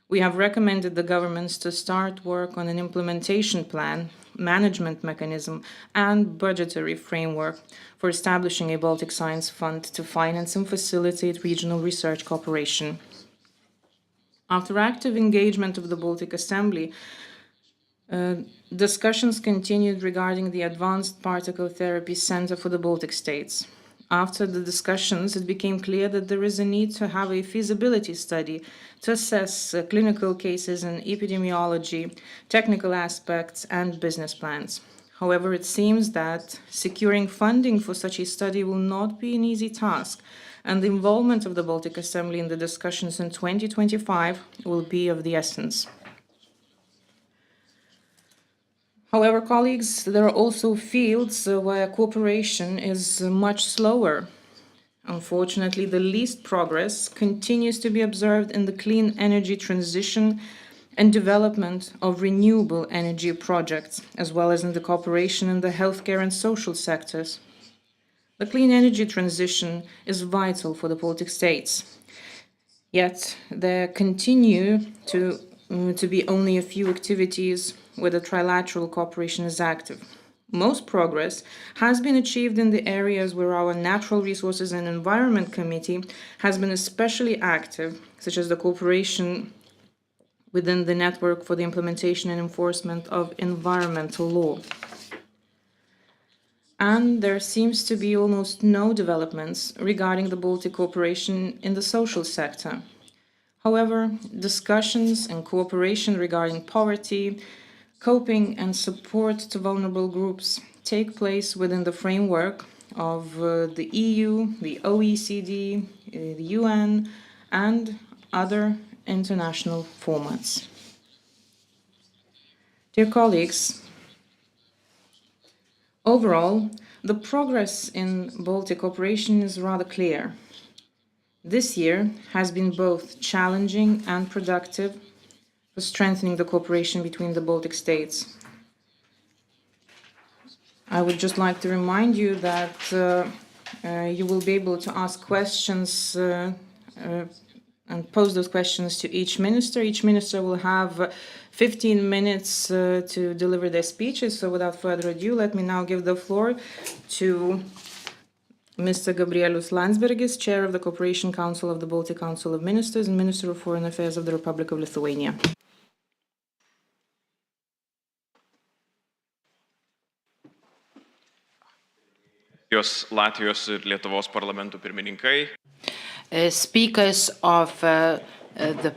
We have recommended the governments to start work on an implementation plan, management mechanism, and budgetary framework for establishing a Baltic Science Fund to finance and facilitate regional research cooperation. After active engagement of the Baltic Assembly, discussions continued regarding the Advanced Particle Therapy Center for the Baltic states. After the discussions, it became clear that there is a need to have a feasibility study to assess clinical cases in epidemiology, technical aspects, and business plans. However, it seems that securing funding for such a study will not be an easy task, and the involvement of the Baltic Assembly in the discussions in 2025 will be of the essence. However, colleagues, there are also fields where cooperation is much slower. Unfortunately, the least progress continues to be observed in the clean energy transition and development of renewable energy projects, as well as in the cooperation in the healthcare and social sectors. The clean energy transition is vital for the Baltic states. Yet, there continue to be only a few activities where the trilateral cooperation is active. Most progress has been achieved in the areas where our Natural Resources and Environment Committee has been especially active, such as the cooperation within the network for the implementation and enforcement of environmental law. And there seems to be almost no developments regarding the Baltic cooperation in the social sector. However, discussions and cooperation regarding poverty, coping and support to vulnerable groups take place within the framework of the EU, the OECD, the UN, and other international formats. Dear colleagues, overall, the progress in Baltic cooperation is rather clear. This year has been both challenging and productive for strengthening the cooperation between the Baltic states. I would just like to remind you that you will be able to ask questions and pose those questions to each minister. Each minister will have 15 minutes to deliver their speeches. So without further ado, let me now give the floor to Mr. Gabrielius Landsbergis, Chair of the Cooperation Council of the Baltic Council of Ministers and Minister of Foreign Affairs of the Republic of Lithuania. Latvijos ir Lietuvos parlamentų pirmininkai. Speakers of the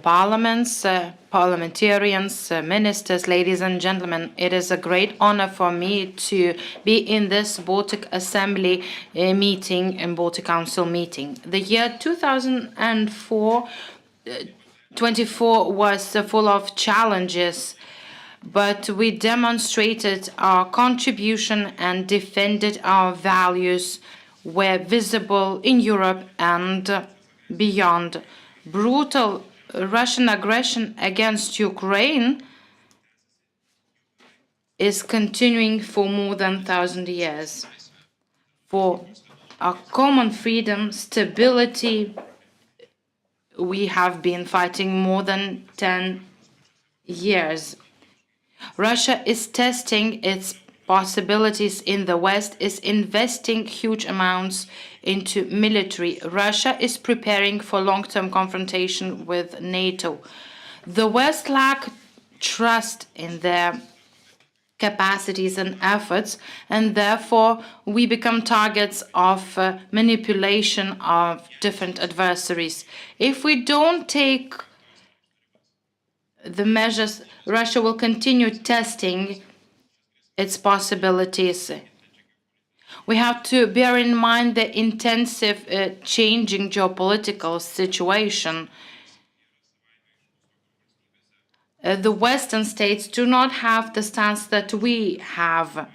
parliaments, parliamentarians, ministers, ladies and gentlemen, it is a great honor for me to be in this Baltic Assembly meeting and Baltic Council meeting. The year 2024 was full of challenges, but we demonstrated our contribution and defended our values were visible in Europe and beyond. Brutal Russian aggression against Ukraine is continuing for more than 1,000 years. For our common freedom, stability, we have been fighting more than 10 years. Russia is testing its possibilities in the West, is investing huge amounts into military. Russia is preparing for long-term confrontation with NATO. The West lacks trust in their capacities and efforts, and therefore we become targets of manipulation of different adversaries. If we don't take the measures, Russia will continue testing its possibilities. We have to bear in mind the intensive changing geopolitical situation. The Western states do not have the stance that we have.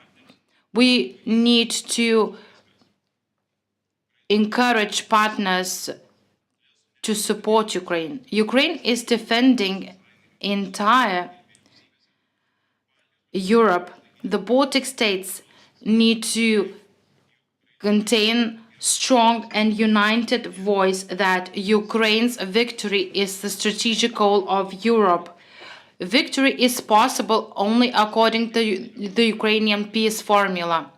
We need to encourage partners to support Ukraine. Ukraine is defending entire Europe. The Baltic states need to contain strong and united voice that Ukraine's victory is the strategic goal of Europe. Victory is possible only according to the Ukrainian peace formula.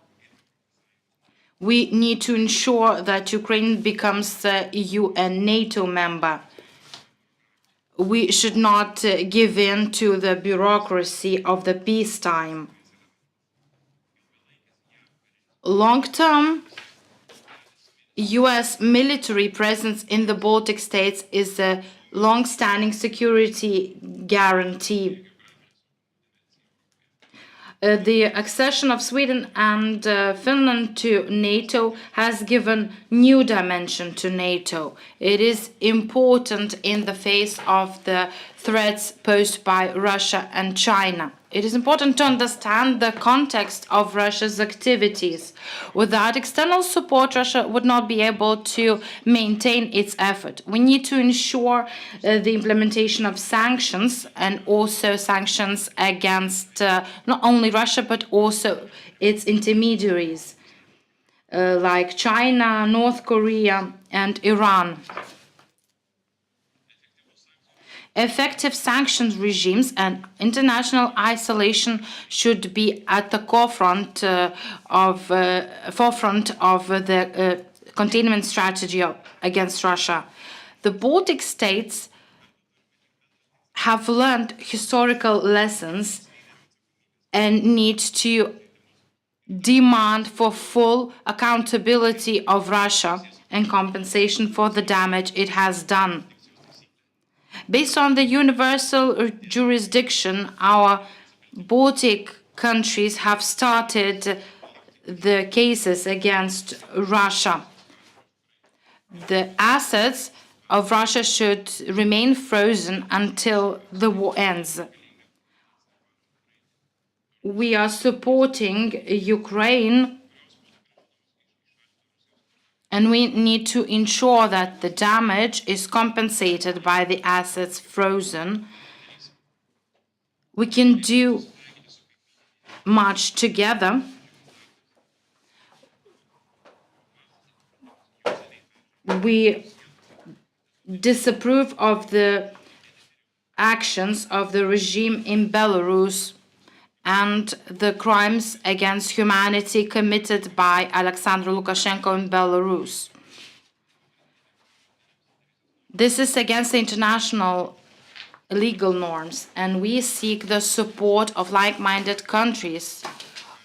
We need to ensure that Ukraine becomes a EU and NATO member. We should not give in to the bureaucracy of the peacetime. Long-term US military presence in the Baltic states is a long-standing security guarantee. The accession of Sweden and Finland to NATO has given new dimension to NATO. It is important in the face of the threats posed by Russia and China. It is important to understand the context of Russia's activities. Without external support, Russia would not be able to maintain its effort. We need to ensure the implementation of sanctions and also sanctions against not only Russia but also its intermediaries like China, North Korea, and Iran. Effective sanctions regimes and international isolation should be at the forefront of the containment strategy against Russia. The Baltic states have learned historical lessons and need to demand for full accountability of Russia and compensation for the damage it has done. Based on the universal jurisdiction, our Baltic countries have started the cases against Russia. The assets of Russia should remain frozen until the war ends. We are supporting Ukraine, and we need to ensure that the damage is compensated by the assets frozen. We can do much together. We disapprove of the actions of the regime in Belarus and the crimes against humanity committed by Alexander Lukashenko in Belarus. This is against the international legal norms, and we seek the support of like-minded countries.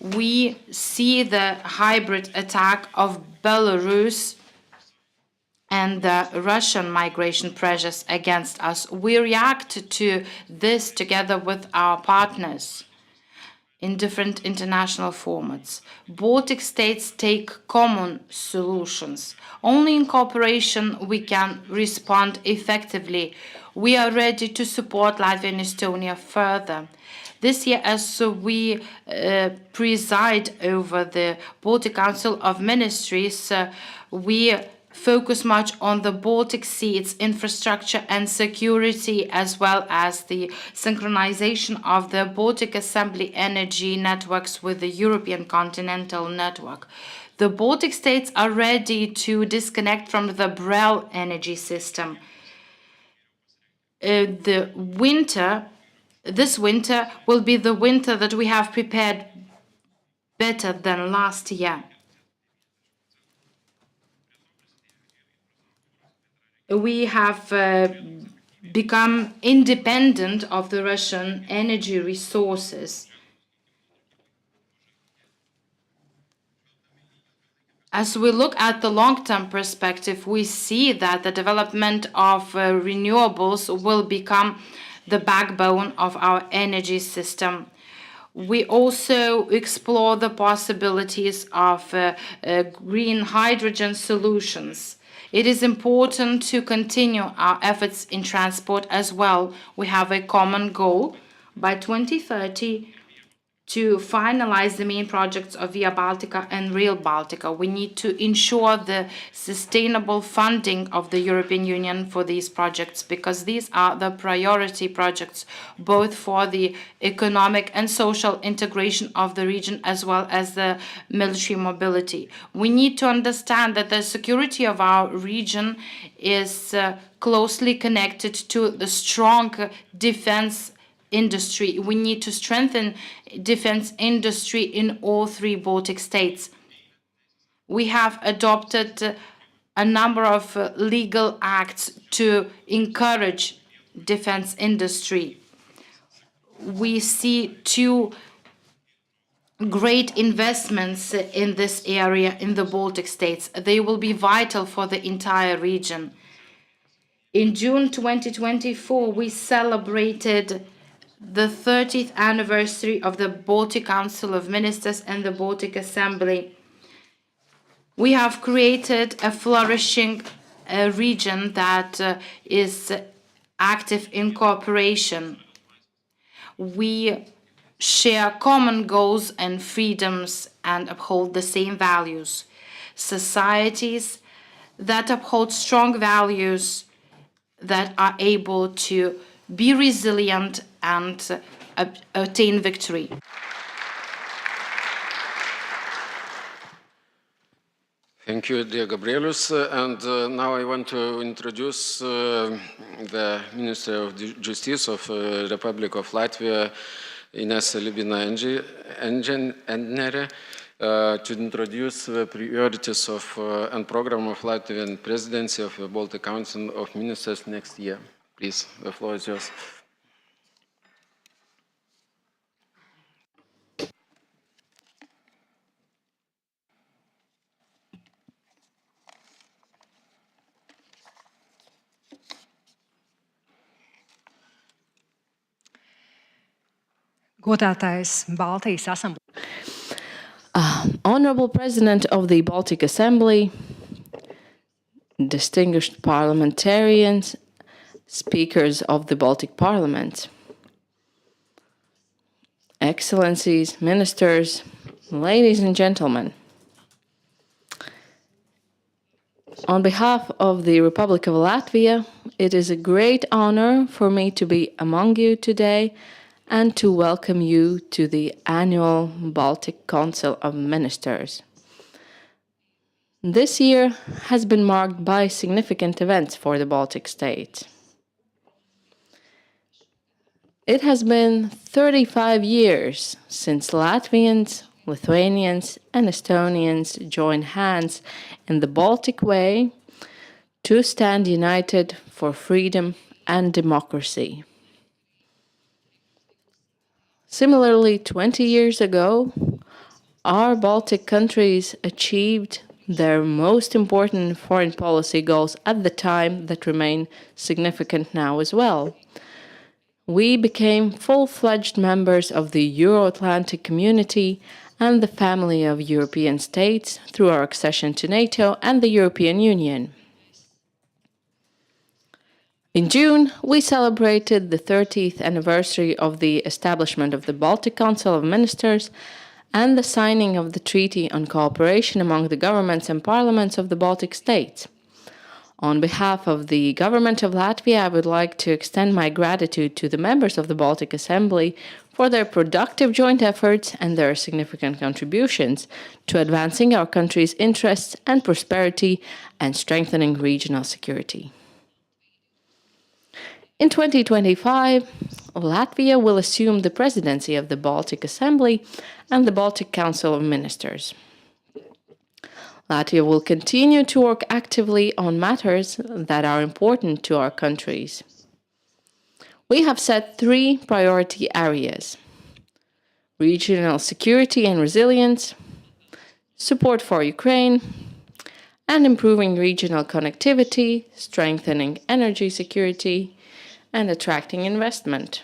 We see the hybrid attack of Belarus and the Russian migration pressures against us. We react to this together with our partners in different international formats. Baltic states take common solutions. Only in cooperation we can respond effectively. We are ready to support Latvia and Estonia further. This year, as we preside over the Baltic Council of Ministries, we focus much on the Baltic Sea, its infrastructure and security, as well as the synchronization of the Baltic Assembly energy networks with the European continental network. The Baltic states are ready to disconnect from the Brel energy system. This winter will be the winter that we have prepared better than last year. We have become independent of the Russian energy resources. As we look at the long-term perspective, we see that the development of renewables will become the backbone of our energy system. We also explore the possibilities of green hydrogen solutions. It is important to continue our efforts in transport as well. We have a common goal by 2030 to finalize the main projects of Via Baltica and Rail Baltica. We need to ensure the sustainable funding of the European Union for these projects, because these are the priority projects, both for the economic and social integration of the region, as well as the military mobility. We need to understand that the security of our region is closely connected to the strong defense industry. We need to strengthen defense industry in all three Baltic states. We have adopted a number of legal acts to encourage defense industry. We see two great investments in this area in the Baltic states. They will be vital for the entire region. In June 2024, we celebrated the 30th anniversary of the Baltic Council of Ministers and the Baltic Assembly. We have created a flourishing region that is active in cooperation. We share common goals and freedoms and uphold the same values. Societies that uphold strong values, that are able to be resilient and attain victory. Thank you, dear Gabrielius. And now I want to introduce the Minister of Justice of the Republic of Latvia, Ines Libina Endnere, to introduce the priorities of and program of Latvian presidency of the Baltic Council of Ministers next year. Please, the floor is yours. Godātais Baltijas Asamblējas. Honorable President of the Baltic Assembly, distinguished parliamentarians, speakers of the Baltic Parliament, Excellencies, ministers, ladies and gentlemen. On behalf of the Republic of Latvia, it is a great honor for me to be among you today and to welcome you to the annual Baltic Council of Ministers. This year has been marked by significant events for the Baltic states. It has been 35 years since Latvians, Lithuanians, and Estonians joined hands in the Baltic Way to stand united for freedom and democracy. Similarly, 20 years ago, our Baltic countries achieved their most important foreign policy goals at the time that remain significant now as well. We became full-fledged members of the Euro-Atlantic community and the family of European states through our accession to NATO and the European Union. In June, we celebrated the 30th anniversary of the establishment of the Baltic Council of Ministers and the signing of the Treaty on Cooperation among the governments and parliaments of the Baltic states. On behalf of the government of Latvia, I would like to extend my gratitude to the members of the Baltic Assembly for their productive joint efforts and their significant contributions to advancing our country's interests and prosperity and strengthening regional security. In 2025, Latvia will assume the presidency of the Baltic Assembly and the Baltic Council of Ministers. Latvia will continue to work actively on matters that are important to our countries. We have set 3 priority areas: regional security and resilience, support for Ukraine, and improving regional connectivity, strengthening energy security, and attracting investment.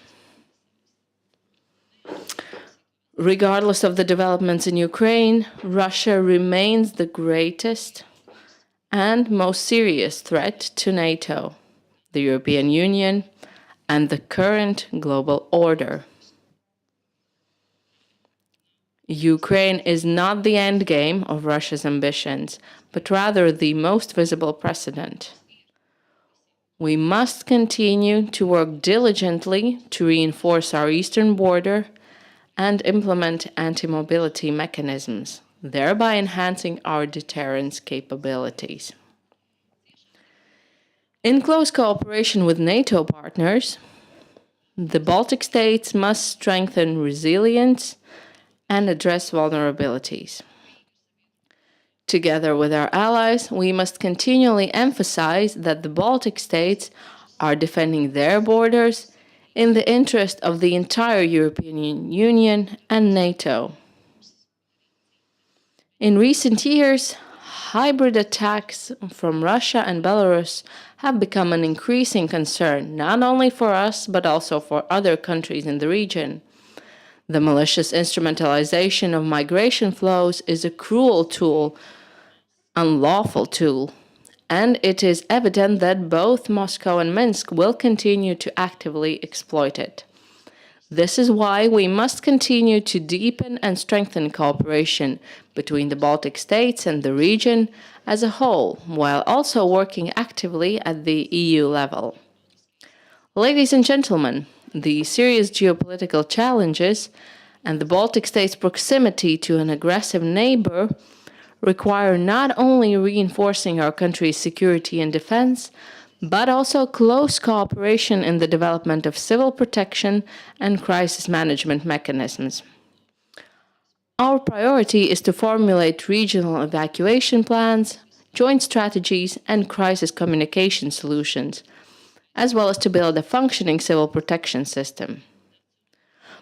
Regardless of the developments in Ukraine, Russia remains the greatest and most serious threat to NATO, the European Union, and the current global order. Ukraine is not the endgame of Russia's ambitions, but rather the most visible precedent. We must continue to work diligently to reinforce our eastern border and implement anti-mobility mechanisms, thereby enhancing our deterrence capabilities. In close cooperation with NATO partners, the Baltic states must strengthen resilience and address vulnerabilities. Together with our allies, we must continually emphasize that the Baltic states are defending their borders in the interest of the entire European Union and NATO. In recent years, hybrid attacks from Russia and Belarus have become an increasing concern, not only for us, but also for other countries in the region. The malicious instrumentalization of migration flows is a cruel tool, unlawful tool, and it is evident that both Moscow and Minsk will continue to actively exploit it. This is why we must continue to deepen and strengthen cooperation between the Baltic states and the region as a whole, while also working actively at the EU level. Ladies and gentlemen, the serious geopolitical challenges and the Baltic states' proximity to an aggressive neighbor require not only reinforcing our country's security and defense, but also close cooperation in the development of civil protection and crisis management mechanisms. Our priority is to formulate regional evacuation plans, joint strategies, and crisis communication solutions, as well as to build a functioning civil protection system.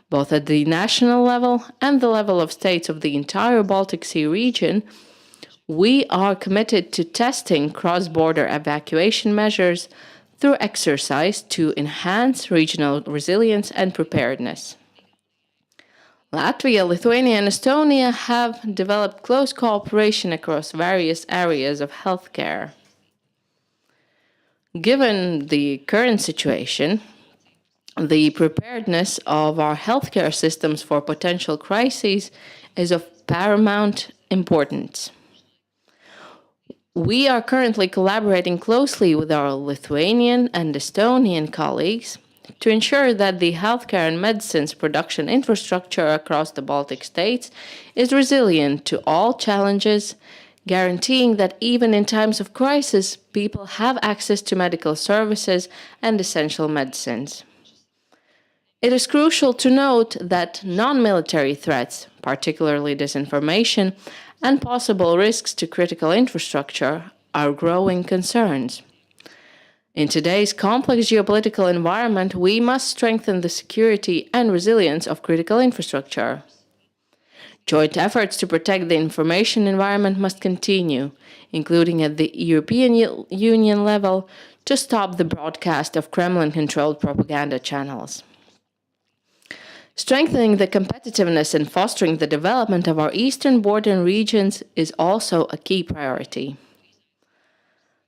Both at the national level and the level of states of the entire Baltic Sea region, we are committed to testing cross-border evacuation measures through exercise to enhance regional resilience and preparedness. Latvia, Lithuania, and Estonia have developed close cooperation across various areas of healthcare. Given the current situation, the preparedness of our healthcare systems for potential crises is of paramount importance. We are currently collaborating closely with our Lithuanian and Estonian colleagues to ensure that the healthcare and medicines production infrastructure across the Baltic states is resilient to all challenges, guaranteeing that even in times of crisis, people have access to medical services and essential medicines. It is crucial to note that non-military threats, particularly disinformation, and possible risks to critical infrastructure are growing concerns. In today's complex geopolitical environment, we must strengthen the security and resilience of critical infrastructure. Joint efforts to protect the information environment must continue, including at the European Union level, to stop the broadcast of Kremlin-controlled propaganda channels. Strengthening the competitiveness and fostering the development of our eastern border regions is also a key priority.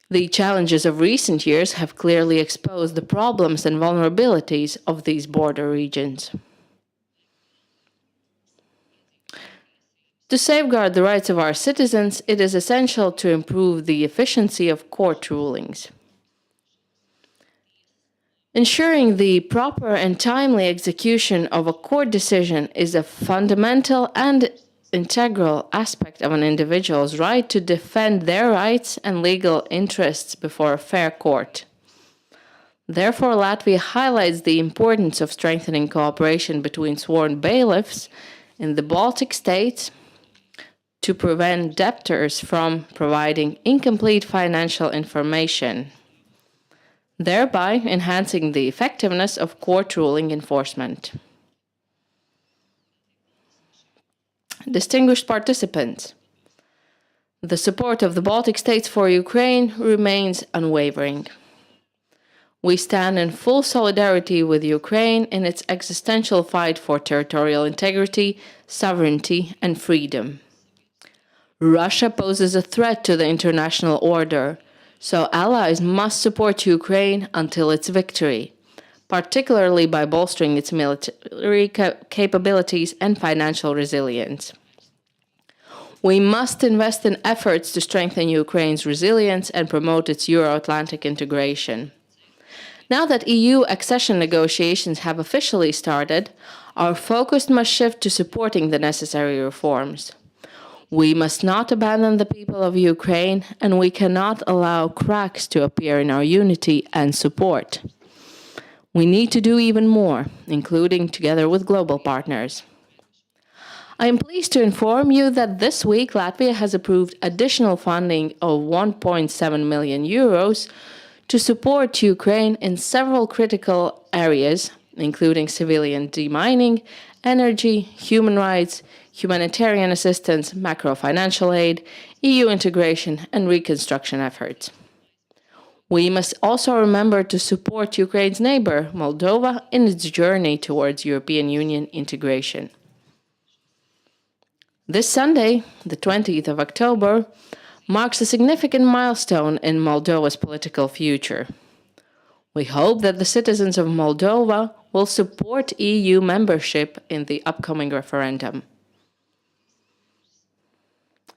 The challenges of recent years have clearly exposed the problems and vulnerabilities of these border regions. To safeguard the rights of our citizens, it is essential to improve the efficiency of court rulings. Ensuring the proper and timely execution of a court decision is a fundamental and integral aspect of an individual's right to defend their rights and legal interests before a fair court. Therefore, Latvia highlights the importance of strengthening cooperation between sworn bailiffs in the Baltic states to prevent debtors from providing incomplete financial information, thereby enhancing the effectiveness of court ruling enforcement. Distinguished participants, the support of the Baltic states for Ukraine remains unwavering. We stand in full solidarity with Ukraine in its existential fight for territorial integrity, sovereignty, and freedom. Russia poses a threat to the international order, so allies must support Ukraine until its victory, particularly by bolstering its military capabilities and financial resilience. We must invest in efforts to strengthen Ukraine's resilience and promote its Euro-Atlantic integration. Now that EU accession negotiations have officially started, our focus must shift to supporting the necessary reforms. We must not abandon the people of Ukraine, and we cannot allow cracks to appear in our unity and support. We need to do even more, including together with global partners. I am pleased to inform you that this week Latvia has approved additional funding of 1.7 million euros to support Ukraine in several critical areas, including civilian demining, energy, human rights, humanitarian assistance, macro-financial aid, EU integration, and reconstruction efforts. We must also remember to support Ukraine's neighbor, Moldova, in its journey towards European Union integration. This Sunday, the 20th of October, marks a significant milestone in Moldova's political future. We hope that the citizens of Moldova will support EU membership in the upcoming referendum.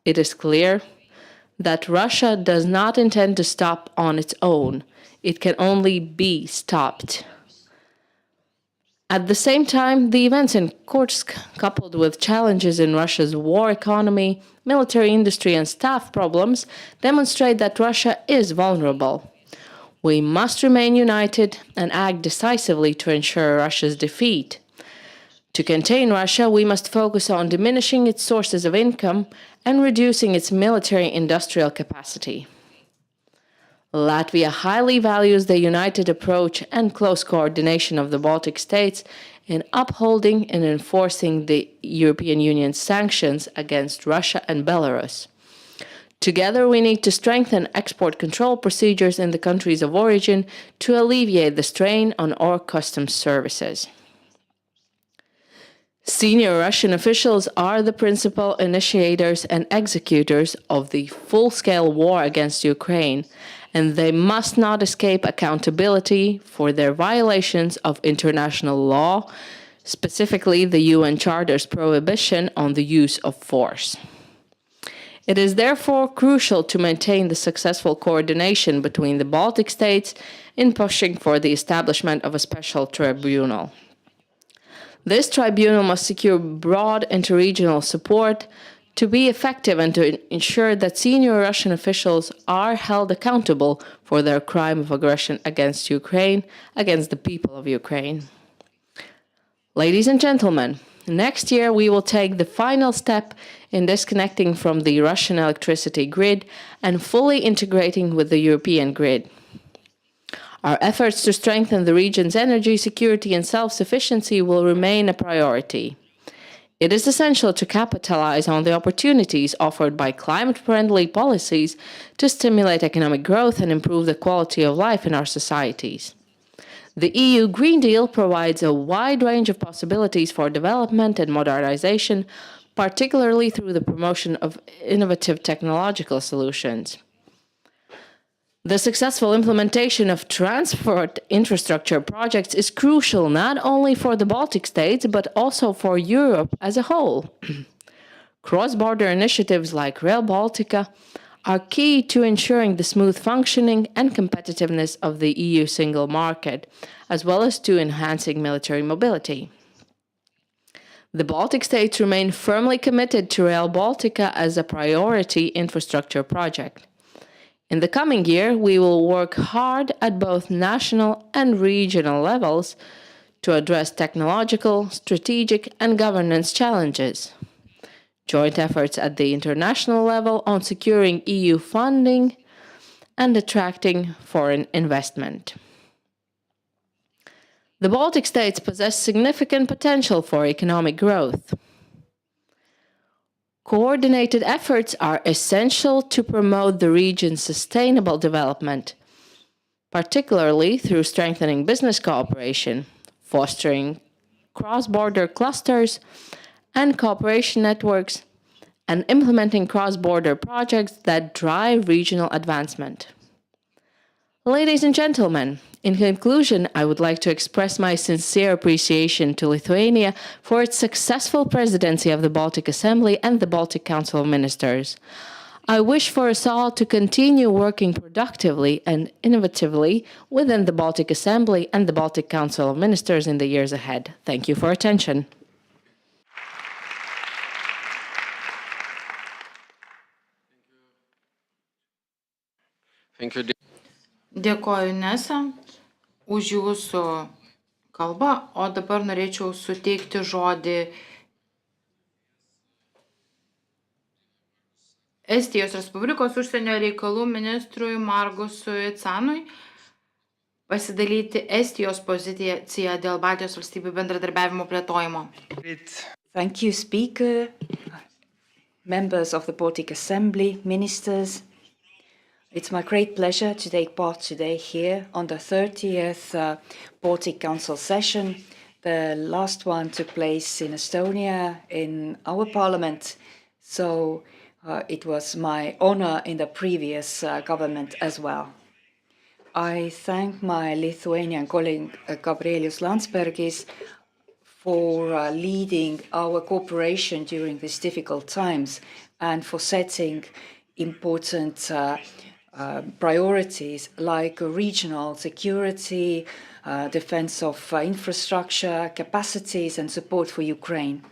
It is clear that Russia does not intend to stop on its own. It can only be stopped. At the same time, the events in Kursk, coupled with challenges in Russia's war economy, military industry, and staff problems, demonstrate that Russia is vulnerable. We must remain united and act decisively to ensure Russia's defeat. To contain Russia, we must focus on diminishing its sources of income and reducing its military-industrial capacity. Latvia highly values the united approach and close coordination of the Baltic states in upholding and enforcing the European Union's sanctions against Russia and Belarus. Together, we need to strengthen export control procedures in the countries of origin to alleviate the strain on our customs services. Senior Russian officials are the principal initiators and executors of the full-scale war against Ukraine, and they must not escape accountability for their violations of international law, specifically the UN Charter's prohibition on the use of force. It is therefore crucial to maintain the successful coordination between the Baltic states in pushing for the establishment of a special tribunal. This tribunal must secure broad interregional support to be effective and to ensure that senior Russian officials are held accountable for their crime of aggression against Ukraine, against the people of Ukraine. Ladies and gentlemen, next year we will take the final step in disconnecting from the Russian electricity grid and fully integrating with the European grid. Our efforts to strengthen the region's energy security and self-sufficiency will remain a priority. It is essential to capitalize on the opportunities offered by climate-friendly policies to stimulate economic growth and improve the quality of life in our societies. The EU Green Deal provides a wide range of possibilities for development and modernization, particularly through the promotion of innovative technological solutions. The successful implementation of transport infrastructure projects is crucial not only for the Baltic states, but also for Europe as a whole. Cross-border initiatives like Rail Baltica are key to ensuring the smooth functioning and competitiveness of the EU single market, as well as to enhancing military mobility. The Baltic states remain firmly committed to Rail Baltica as a priority infrastructure project. In the coming year, we will work hard at both national and regional levels to address technological, strategic, and governance challenges. Joint efforts at the international level on securing EU funding and attracting foreign investment. The Baltic states possess significant potential for economic growth. Coordinated efforts are essential to promote the region's sustainable development, particularly through strengthening business cooperation, fostering cross-border clusters and cooperation networks, and implementing cross-border projects that drive regional advancement. Ladies and gentlemen, in conclusion, I would like to express my sincere appreciation to Lithuania for its successful presidency of the Baltic Assembly and the Baltic Council of Ministers. I wish for us all to continue working productively and innovatively within the Baltic Assembly and the Baltic Council of Ministers in the years ahead. Thank you for attention. Thank you. Dėkoju, Nesa, už jūsų kalbą, o dabar norėčiau suteikti žodį Estijos Respublikos užsienio reikalų ministrui Margusui Canui pasidalyti Estijos poziciją dėl Baltijos valstybių bendradarbiavimo plėtojimo. Thank you, Speaker, members of the Baltic Assembly, ministers. It's my great pleasure to take part today here on the 30th Baltic Council session. The last one took place in Estonia in our parliament, so it was my honor in the previous government as well. I thank my Lithuanian colleague Gabrielius Landsbergis for leading our cooperation during these difficult times and for setting important priorities like regional security, defense of infrastructure, capacities, and support for Ukraine.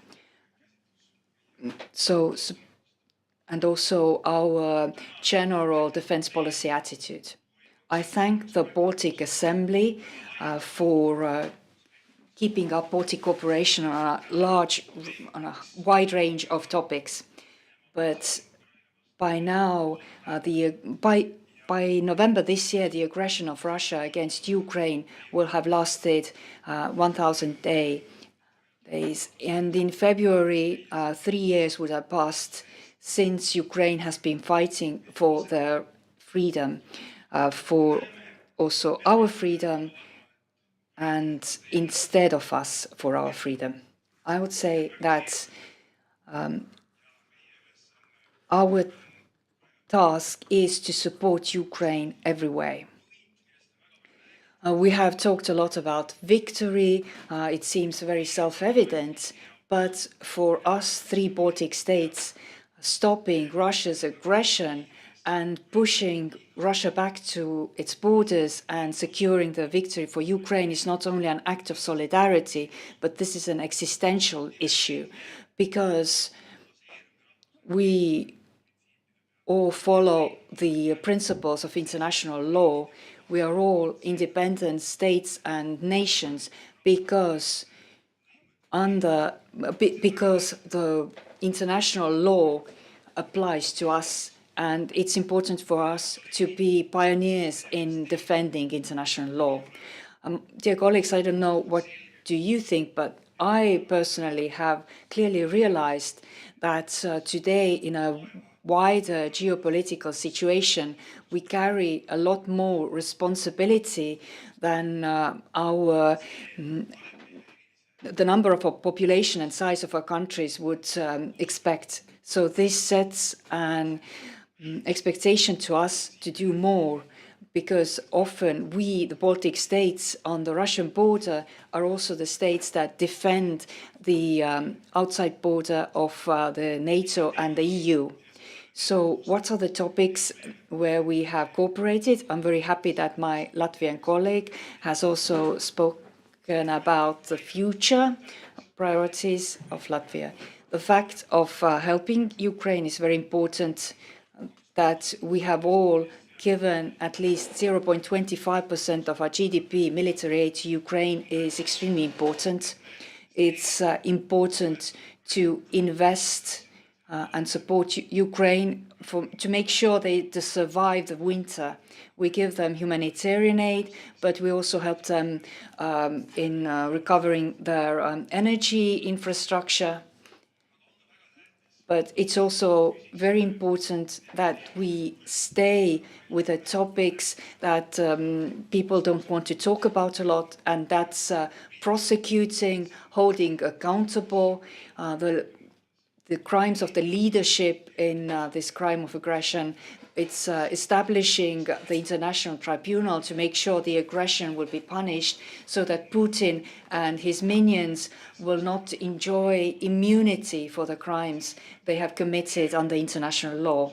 And also our general defense policy attitude. I thank the Baltic Assembly for keeping up Baltic cooperation on a wide range of topics. But by now, by November this year, the aggression of Russia against Ukraine will have lasted 1,000 days. And in February, 3 years would have passed since Ukraine has been fighting for their freedom, for also our freedom, and instead of us, for our freedom. I would say that our task is to support Ukraine every way. We have talked a lot about victory. It seems very self-evident, but for us three Baltic states, stopping Russia's aggression and pushing Russia back to its borders and securing the victory for Ukraine is not only an act of solidarity, but this is an existential issue, because we all follow the principles of international law. We are all independent states and nations because the international law applies to us, and it's important for us to be pioneers in defending international law. Dear colleagues, I don't know what do you think, but I personally have clearly realized that today, in a wider geopolitical situation, we carry a lot more responsibility than the number of our population and size of our countries would expect. So this sets an expectation to us to do more, because often we, the Baltic states on the Russian border, are also the states that defend the outside border of the NATO and the EU. So what are the topics where we have cooperated? I'm very happy that my Latvian colleague has also spoken about the future priorities of Latvia. The fact of helping Ukraine is very important, that we have all given at least 0.25% of our GDP military aid to Ukraine is extremely important. It's important to invest and support Ukraine to make sure they survive the winter. We give them humanitarian aid, but we also help them in recovering their energy infrastructure. But it's also very important that we stay with the topics that people don't want to talk about a lot, and that's prosecuting, holding accountable the crimes of the leadership in this crime of aggression. It's establishing the international tribunal to make sure the aggression will be punished, so that Putin and his minions will not enjoy immunity for the crimes they have committed under international law.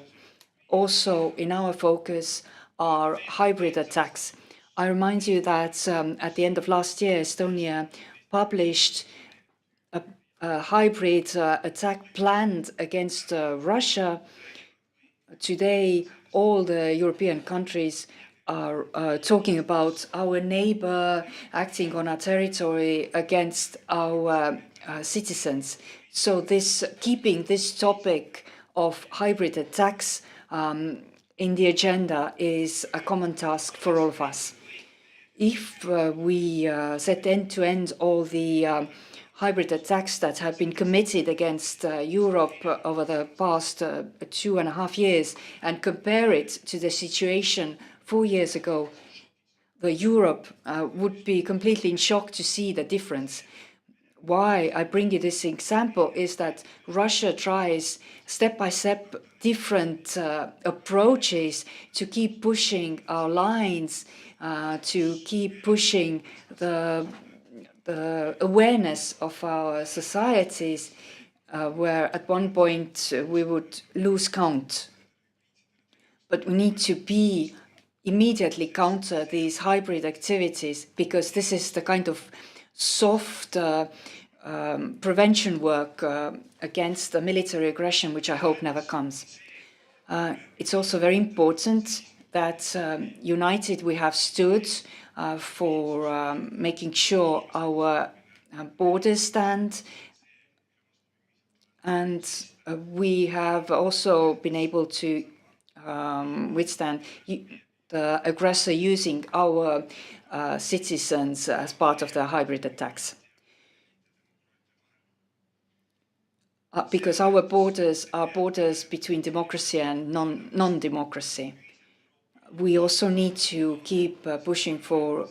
Also, in our focus are hybrid attacks. I remind you that at the end of last year, Estonia published a hybrid attack planned against Russia. Today, all the European countries are talking about our neighbor acting on our territory against our citizens. So keeping this topic of hybrid attacks in the agenda is a common task for all of us. If we set end-to-end all the hybrid attacks that have been committed against Europe over the past 2.5 years and compare it to the situation 4 years ago, the Europe would be completely in shock to see the difference. Why I bring you this example is that Russia tries step by step different approaches to keep pushing our lines, to keep pushing the awareness of our societies, where at one point we would lose count. But we need to immediately counter these hybrid activities, because this is the kind of soft prevention work against the military aggression, which I hope never comes. It's also very important that united we have stood for making sure our borders stand, and we have also been able to withstand the aggressor using our citizens as part of the hybrid attacks. Because our borders are borders between democracy and non-democracy. We also need to keep pushing for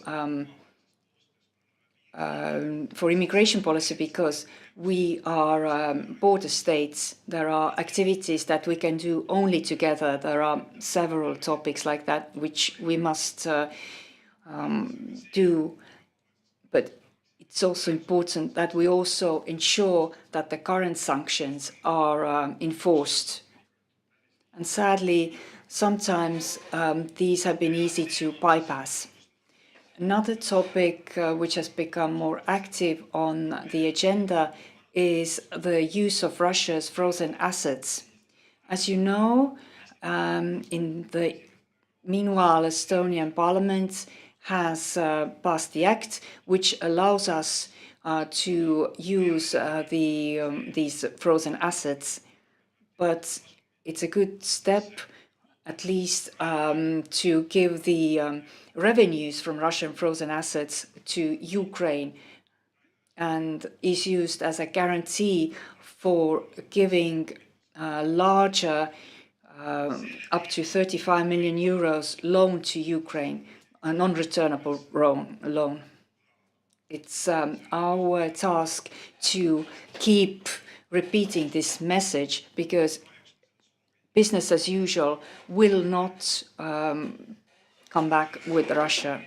for immigration policy, because we are border states. There are activities that we can do only together. There are several topics like that which we must do, but it's also important that we also ensure that the current sanctions are enforced. And sadly, sometimes these have been easy to bypass. Another topic which has become more active on the agenda is the use of Russia's frozen assets. As you know, meanwhile, Estonian Parliament has passed the act which allows us to use these frozen assets. But it's a good step, at least, to give the revenues from Russian frozen assets to Ukraine, and is used as a guarantee for giving larger, up to 35 million euros loan to Ukraine, a non-returnable loan. It's our task to keep repeating this message, because business as usual will not come back with Russia.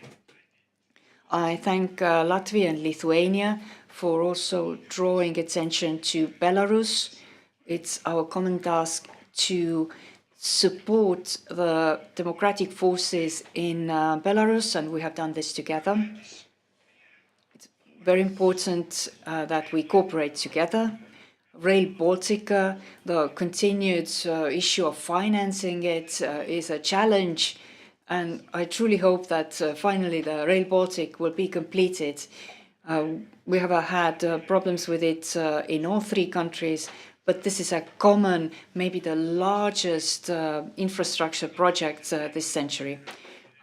I thank Latvia and Lithuania for also drawing attention to Belarus. It's our common task to support the democratic forces in Belarus, and we have done this together. It's very important that we cooperate together. Rail Baltica, the continued issue of financing it is a challenge, and I truly hope that finally the Rail Baltic will be completed. We have had problems with it in all three countries, but this is a common, maybe the largest infrastructure project this century.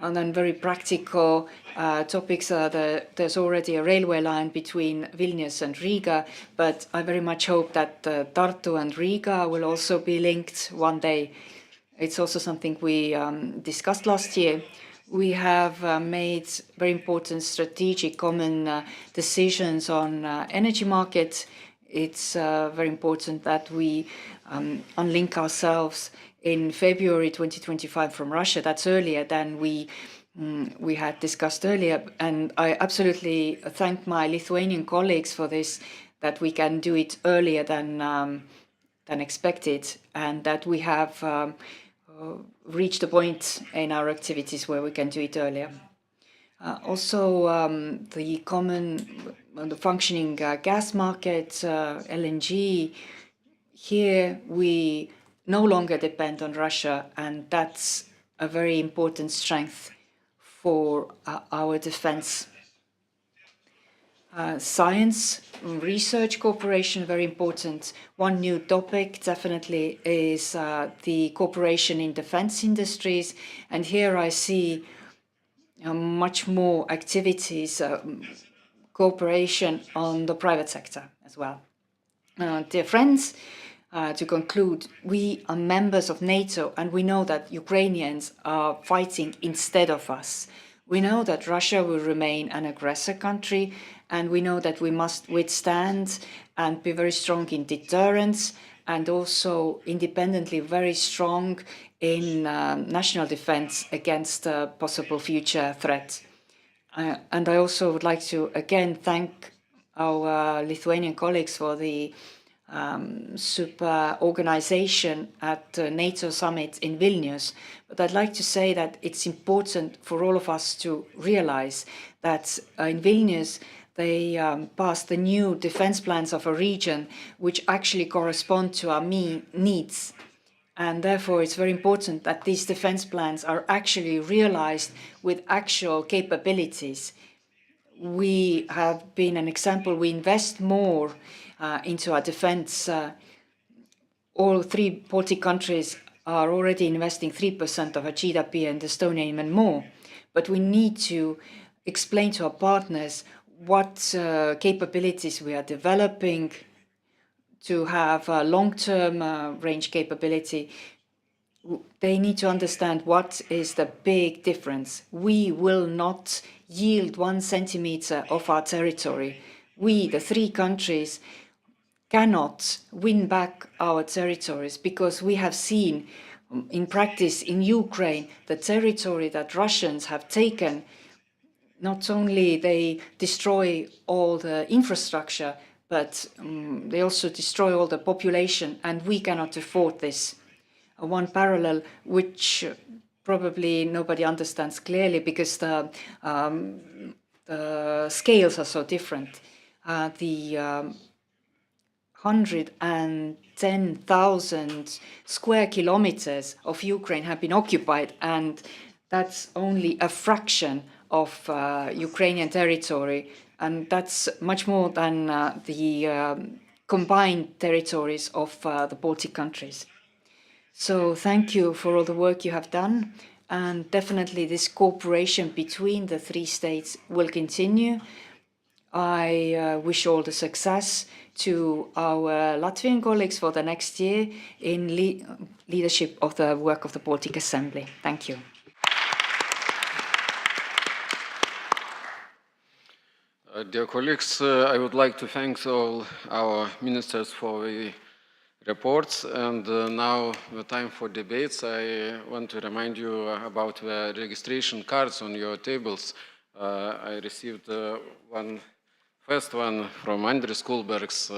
And then very practical topics. There's already a railway line between Vilnius and Riga, but I very much hope that Tartu and Riga will also be linked one day. It's also something we discussed last year. We have made very important strategic common decisions on energy market. It's very important that we unlink ourselves in February 2025 from Russia. That's earlier than we had discussed earlier. And I absolutely thank my Lithuanian colleagues for this, that we can do it earlier than expected, and that we have reached a point in our activities where we can do it earlier. Also, the functioning gas market, LNG, here we no longer depend on Russia, and that's a very important strength for our defense. Science, research cooperation, very important. One new topic definitely is the cooperation in defense industries, and here I see much more activities, cooperation on the private sector as well. Dear friends, to conclude, we are members of NATO, and we know that Ukrainians are fighting instead of us. We know that Russia will remain an aggressor country, and we know that we must withstand and be very strong in deterrence, and also independently very strong in national defense against a possible future threat. And I also would like to again thank our Lithuanian colleagues for the super organization at the NATO summit in Vilnius. But I'd like to say that it's important for all of us to realize that in Vilnius, they passed the new defense plans of a region which actually correspond to our needs. And therefore, it's very important that these defense plans are actually realized with actual capabilities. We have been an example. We invest more into our defense. All three Baltic countries are already investing 3% of our GDP, and Estonia even more. But we need to explain to our partners what capabilities we are developing to have a long-term range capability. They need to understand what is the big difference. We will not yield 1 centimeter of our territory. We, the 3 countries, cannot win back our territories because we have seen in practice in Ukraine the territory that Russians have taken. Not only they destroy all the infrastructure, but they also destroy all the population, and we cannot afford this. One parallel which probably nobody understands clearly because the scales are so different. The 110,000 square kilometers of Ukraine have been occupied, and that's only a fraction of Ukrainian territory, and that's much more than the combined territories of the Baltic countries. So thank you for all the work you have done, and definitely this cooperation between the 3 states will continue. I wish all the success to our Latvian colleagues for the next year in leadership of the work of the Baltic Assembly. Thank you. Dear colleagues, I would like to thank all our ministers for the reports, and now the time for debates. I want to remind you about the registration cards on your tables. I received first one from Andris Kulbergs,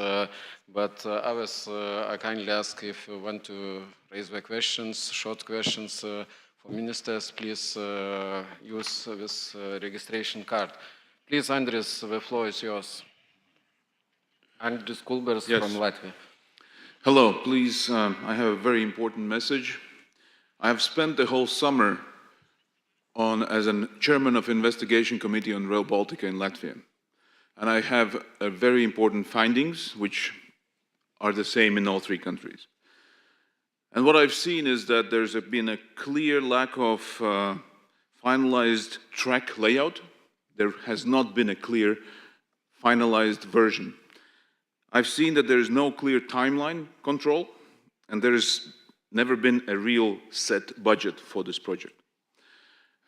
but others I kindly ask if you want to raise the questions, short questions for ministers, please use this registration card. Please, Andris, the floor is yours. Andris Kulbergs from Latvia. Hello, please, I have a very important message. I have spent the whole summer as a chairman of investigation committee on Rail Baltica in Latvia. And I have very important findings, which are the same in all 3 countries. And what I've seen is that there's been a clear lack of finalized track layout. There has not been a clear finalized version. I've seen that there is no clear timeline control, and there has never been a real set budget for this project.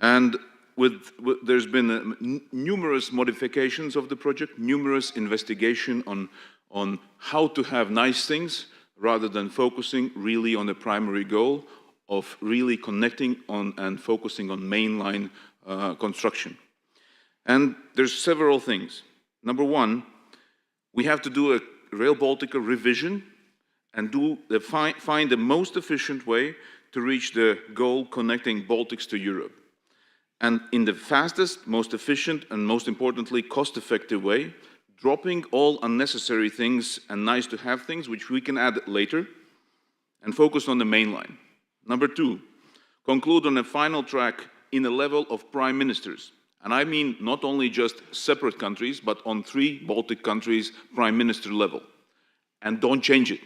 And there's been numerous modifications of the project, numerous investigation on how to have nice things rather than focusing really on the primary goal of really connecting on and focusing on mainline construction. And there's several things. Number 1, we have to do a Rail Baltica revision and find the most efficient way to reach the goal connecting Baltics to Europe. And in the fastest, most efficient, and most importantly, cost-effective way, dropping all unnecessary things and nice-to-have things, which we can add later, and focus on the main line. Number 2, conclude on a final track in a level of prime ministers. And I mean not only just separate countries, but on 3 Baltic countries' prime minister level. And don't change it.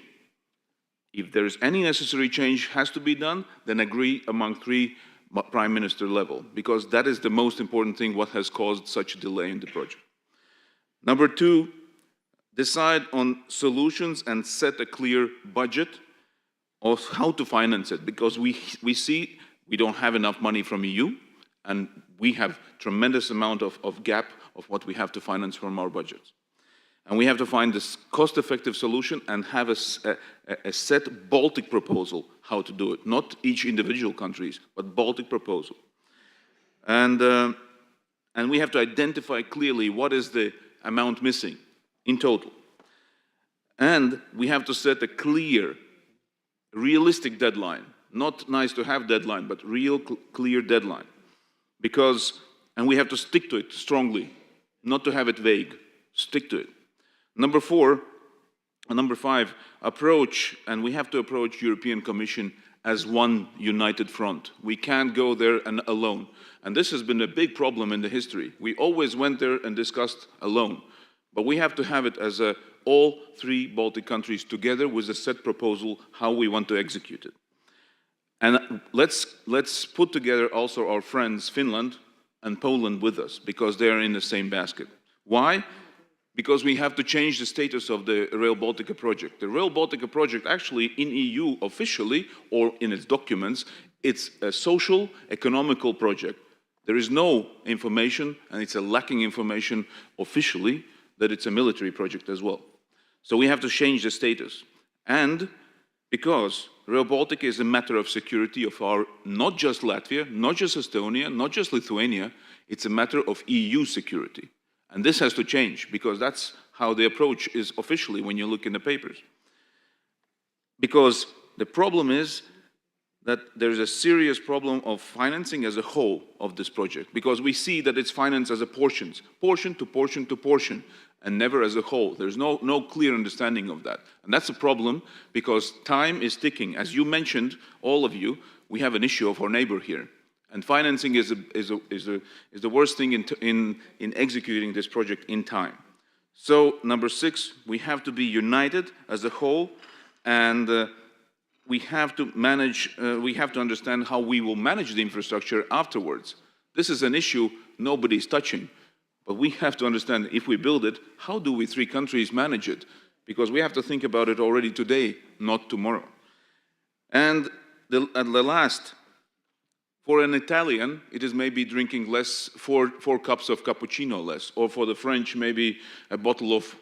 If there is any necessary change has to be done, then agree among 3 prime minister level, because that is the most important thing what has caused such a delay in the project. Number 2, decide on solutions and set a clear budget of how to finance it, because we see we don't have enough money from EU, and we have tremendous amount of gap of what we have to finance from our budgets. And we have to find this cost-effective solution and have a set Baltic proposal how to do it. Not each individual countries, but Baltic proposal. And we have to identify clearly what is the amount missing in total. And we have to set a clear, realistic deadline. Not nice to have deadline, but real clear deadline. And we have to stick to it strongly, not to have it vague. Stick to it. Number 5, approach, and we have to approach European Commission as one united front. We can't go there alone. And this has been a big problem in the history. We always went there and discussed alone. But we have to have it as all 3 Baltic countries together with a set proposal how we want to execute it. And let's put together also our friends Finland and Poland with us, because they are in the same basket. Why? Because we have to change the status of the Rail Baltica project. The Rail Baltica project actually in EU officially, or in its documents, it's a social, economical project. There is no information, and it's a lacking information officially, that it's a military project as well. So we have to change the status. And because Rail Baltica is a matter of security of our, not just Latvia, not just Estonia, not just Lithuania, it's a matter of EU security. And this has to change, because that's how the approach is officially when you look in the papers. Because the problem is that there's a serious problem of financing as a whole of this project, because we see that it's financed as a portion to portion to portion, and never as a whole. There's no clear understanding of that. And that's a problem, because time is ticking. As you mentioned, all of you, we have an issue of our neighbor here. And financing is the worst thing in executing this project in time. So, number 6, we have to be united as a whole, and we have to understand how we will manage the infrastructure afterwards. This is an issue nobody's touching, but we have to understand, if we build it, how do we 3 countries manage it? Because we have to think about it already today, not tomorrow. And the last, for an Italian, it is maybe drinking less, 4 cups of cappuccino less, or for the French, maybe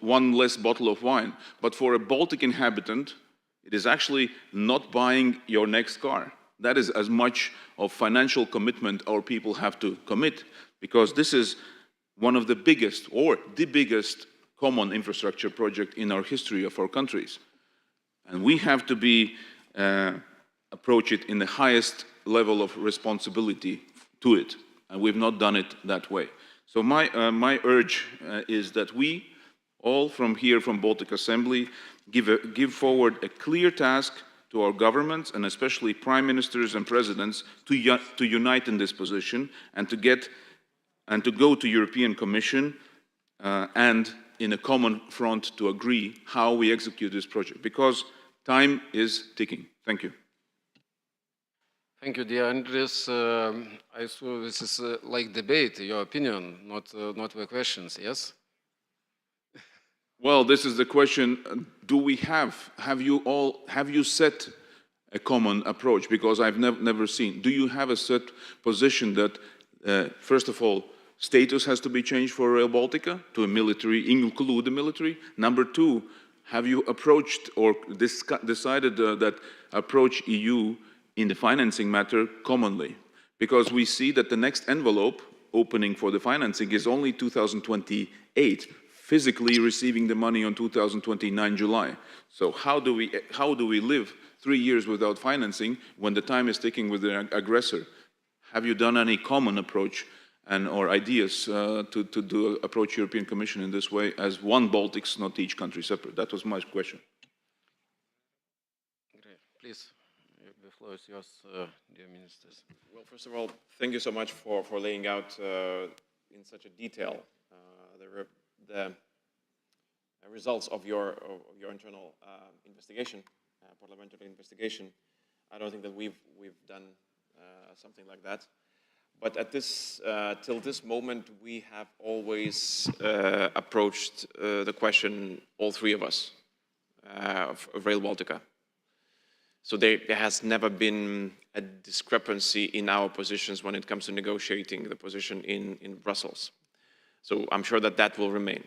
one less bottle of wine. But for a Baltic inhabitant, it is actually not buying your next car. That is as much of financial commitment our people have to commit, because this is one of the biggest, or the biggest, common infrastructure project in our history of our countries. And we have to approach it in the highest level of responsibility to it, and we've not done it that way. So my urge is that we all from here, from Baltic Assembly, give forward a clear task to our governments, and especially prime ministers and presidents, to unite in this position, and to go to European Commission and in a common front to agree how we execute this project, because time is ticking. Thank you. Thank you, dear Andres. I saw this is like debate, your opinion, not the questions, yes? Well, this is the question. Do we have you set a common approach? Because I've never seen. Do you have a set position that, first of all, status has to be changed for Rail Baltica to a military, include the military? Number 2, have you approached or decided that approach EU in the financing matter commonly? Because we see that the next envelope opening for the financing is only 2028, physically receiving the money on 2029 July. So how do we live 3 years without financing when the time is ticking with the aggressor? Have you done any common approach or ideas to approach European Commission in this way as one Baltics, not each country separate? That was my question. Great. Please. The floor is yours, dear ministers. Well, first of all, thank you so much for laying out in such a detail the results of your internal investigation, parliamentary investigation. I don't think that we've done something like that. But at till this moment, we have always approached the question, all 3 of us, of Rail Baltica. So there has never been a discrepancy in our positions when it comes to negotiating the position in Brussels. So I'm sure that will remain.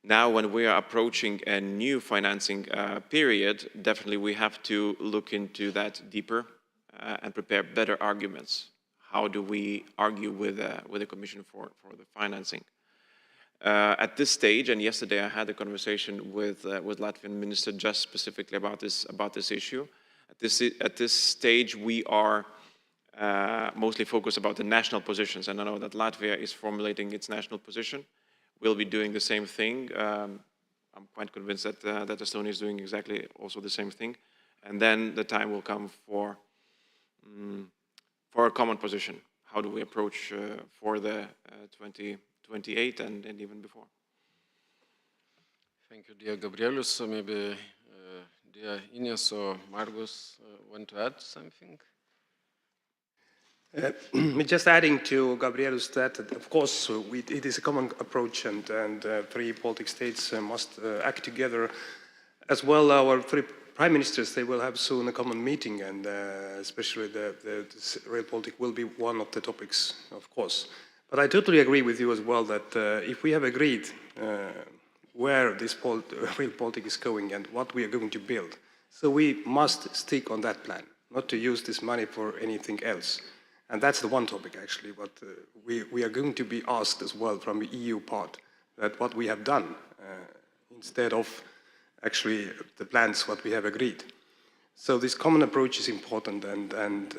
Now, when we are approaching a new financing period, definitely we have to look into that deeper and prepare better arguments. How do we argue with the Commission for the financing? At this stage, and yesterday I had a conversation with Latvian minister just specifically about this issue. At this stage, we are mostly focused about the national positions, and I know that Latvia is formulating its national position. We'll be doing the same thing. I'm quite convinced that Estonia is doing exactly also the same thing, and then the time will come for a common position. How do we approach for the 2028 and even before? Thank you, dear Gabrielius. So maybe dear Ines or Margus want to add something? Just adding to Gabrielius that, of course, it is a common approach, and 3 Baltic states must act together. As well, our 3 Prime Ministers, they will have soon a common meeting, and especially the realpolitik will be one of the topics, of course. But I totally agree with you as well that if we have agreed where this realpolitik is going and what we are going to build, so we must stick on that plan, not to use this money for anything else. And that's the one topic, actually, but we are going to be asked as well from the EU part that what we have done instead of actually the plans what we have agreed. So this common approach is important, and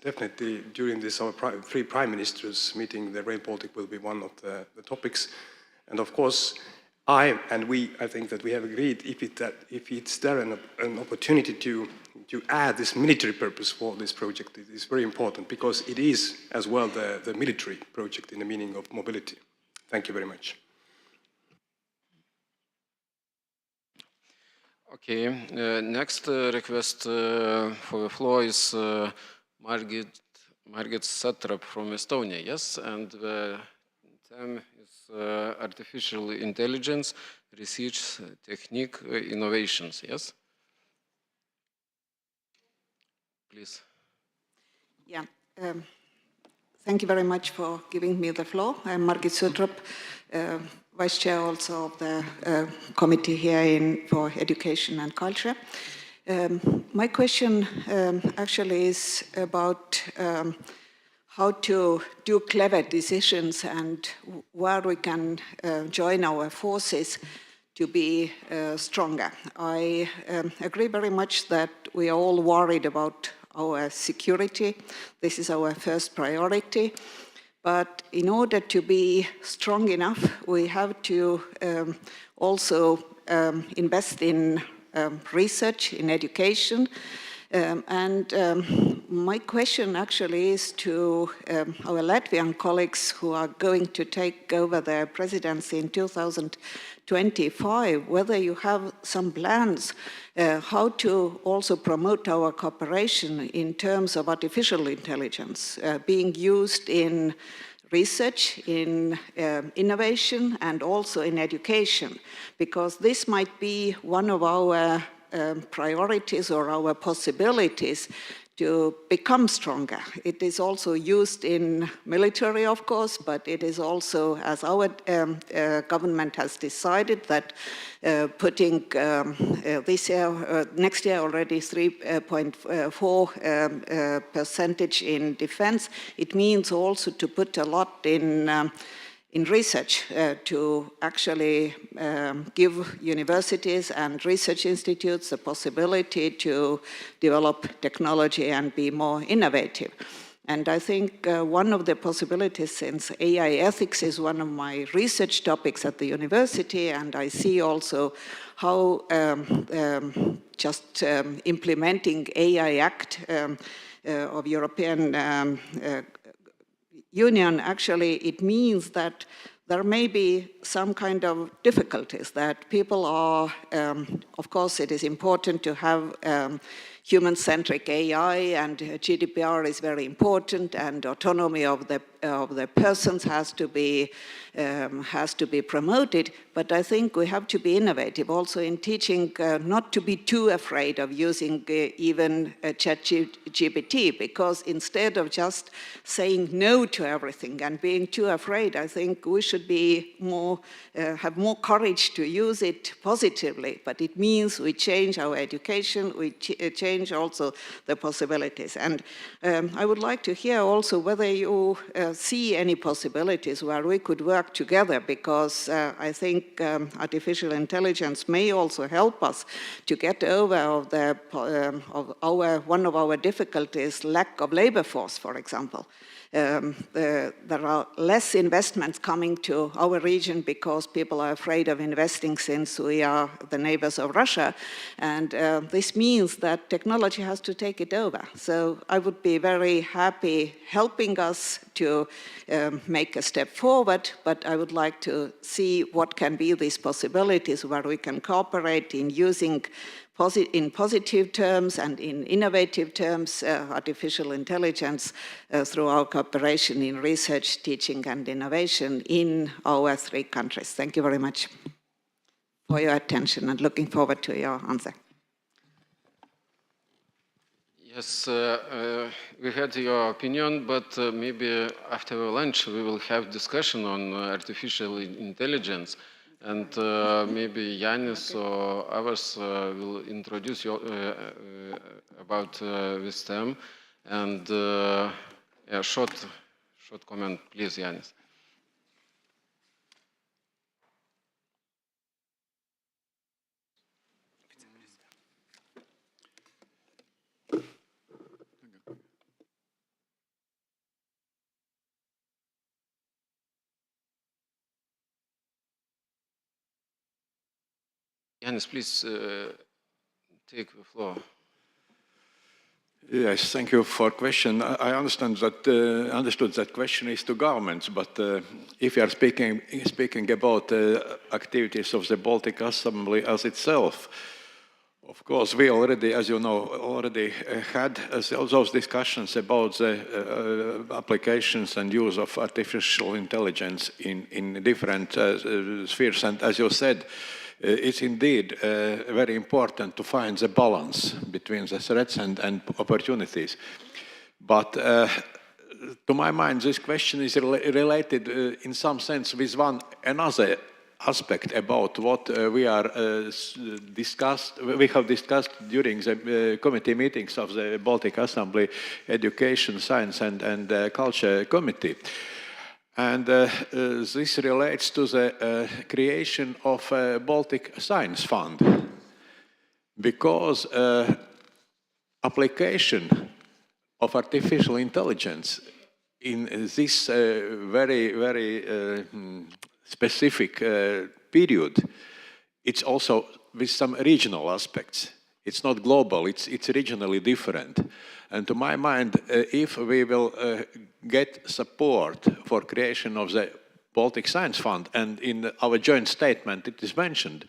definitely during this our three prime ministers meeting, the realpolitik will be one of the topics. And of course, I think that we have agreed if it's there an opportunity to add this military purpose for this project, it is very important because it is as well the military project in the meaning of mobility. Thank you very much. Okay, next request for the floor is Margit Satrap from Estonia, yes, and the theme is artificial intelligence, research, technique, innovations, yes? Please. Yeah, thank you very much for giving me the floor. I'm Margit Satrap, Vice Chair also of the committee here for education and culture. My question actually is about how to do clever decisions and where we can join our forces to be stronger. I agree very much that we are all worried about our security. This is our first priority. But in order to be strong enough, we have to also invest in research, in education. My question actually is to our Latvian colleagues who are going to take over the presidency in 2025, whether you have some plans how to also promote our cooperation in terms of artificial intelligence being used in research, in innovation, and also in education, because this might be one of our priorities or our possibilities to become stronger. It is also used in military, of course, but it is also, as our government has decided, that putting this year, next year already 3.4% in defense, it means also to put a lot in research to actually give universities and research institutes the possibility to develop technology and be more innovative. And I think one of the possibilities, since AI ethics is one of my research topics at the university, and I see also how just implementing AI Act of European Union, actually, it means that there may be some kind of difficulties that people are, of course, it is important to have human-centric AI, and GDPR is very important, and autonomy of the persons has to be promoted. But I think we have to be innovative also in teaching not to be too afraid of using even ChatGPT, because instead of just saying no to everything and being too afraid, I think we should be more have more courage to use it positively. But it means we change our education, we change also the possibilities. And I would like to hear also whether you see any possibilities where we could work together, because I think artificial intelligence may also help us to get over one of our difficulties, lack of labor force, for example. There are less investments coming to our region because people are afraid of investing since we are the neighbors of Russia. And this means that technology has to take it over. So I would be very happy helping us to make a step forward, but I would like to see what can be these possibilities where we can cooperate in using in positive terms and in innovative terms, artificial intelligence through our cooperation in research, teaching, and innovation in our 3 countries. Thank you very much for your attention and looking forward to your answer. Yes, we had your opinion, but maybe after lunch we will have discussion on artificial intelligence, and maybe Yanis or others will introduce you about this term. And a short comment, please, Yanis. Yanis, please take the floor. Yes, thank you for question. I understand that understood that question is to governments, but if you are speaking about activities of the Baltic Assembly as itself, of course, we already, as you know, already had those discussions about the applications and use of artificial intelligence in different spheres, and as you said, it's indeed very important to find the balance between the threats and opportunities. But to my mind, this question is related in some sense with another aspect about what we have discussed during the committee meetings of the Baltic Assembly Education, Science and Culture Committee. And this relates to the creation of a Baltic Science Fund, because application of artificial intelligence in this very specific period, it's also with some regional aspects. It's not global, it's regionally different. And to my mind, if we will get support for creation of the Baltic Science Fund, and in our joint statement it is mentioned,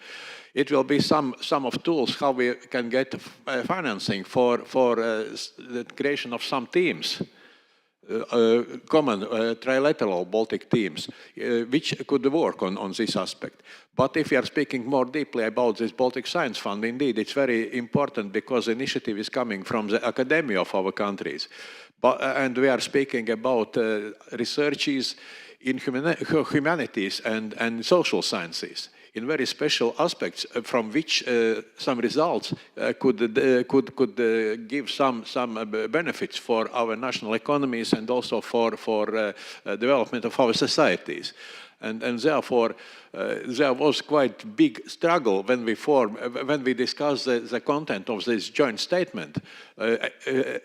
it will be some of tools how we can get financing for the creation of some teams, common trilateral Baltic teams, which could work on this aspect. But if we are speaking more deeply about this Baltic Science Fund, indeed it's very important because the initiative is coming from the academia of our countries. And we are speaking about researches in humanities and social sciences, in very special aspects from which some results could give some benefits for our national economies and also for development of our societies. And therefore, there was quite big struggle when we discussed the content of this joint statement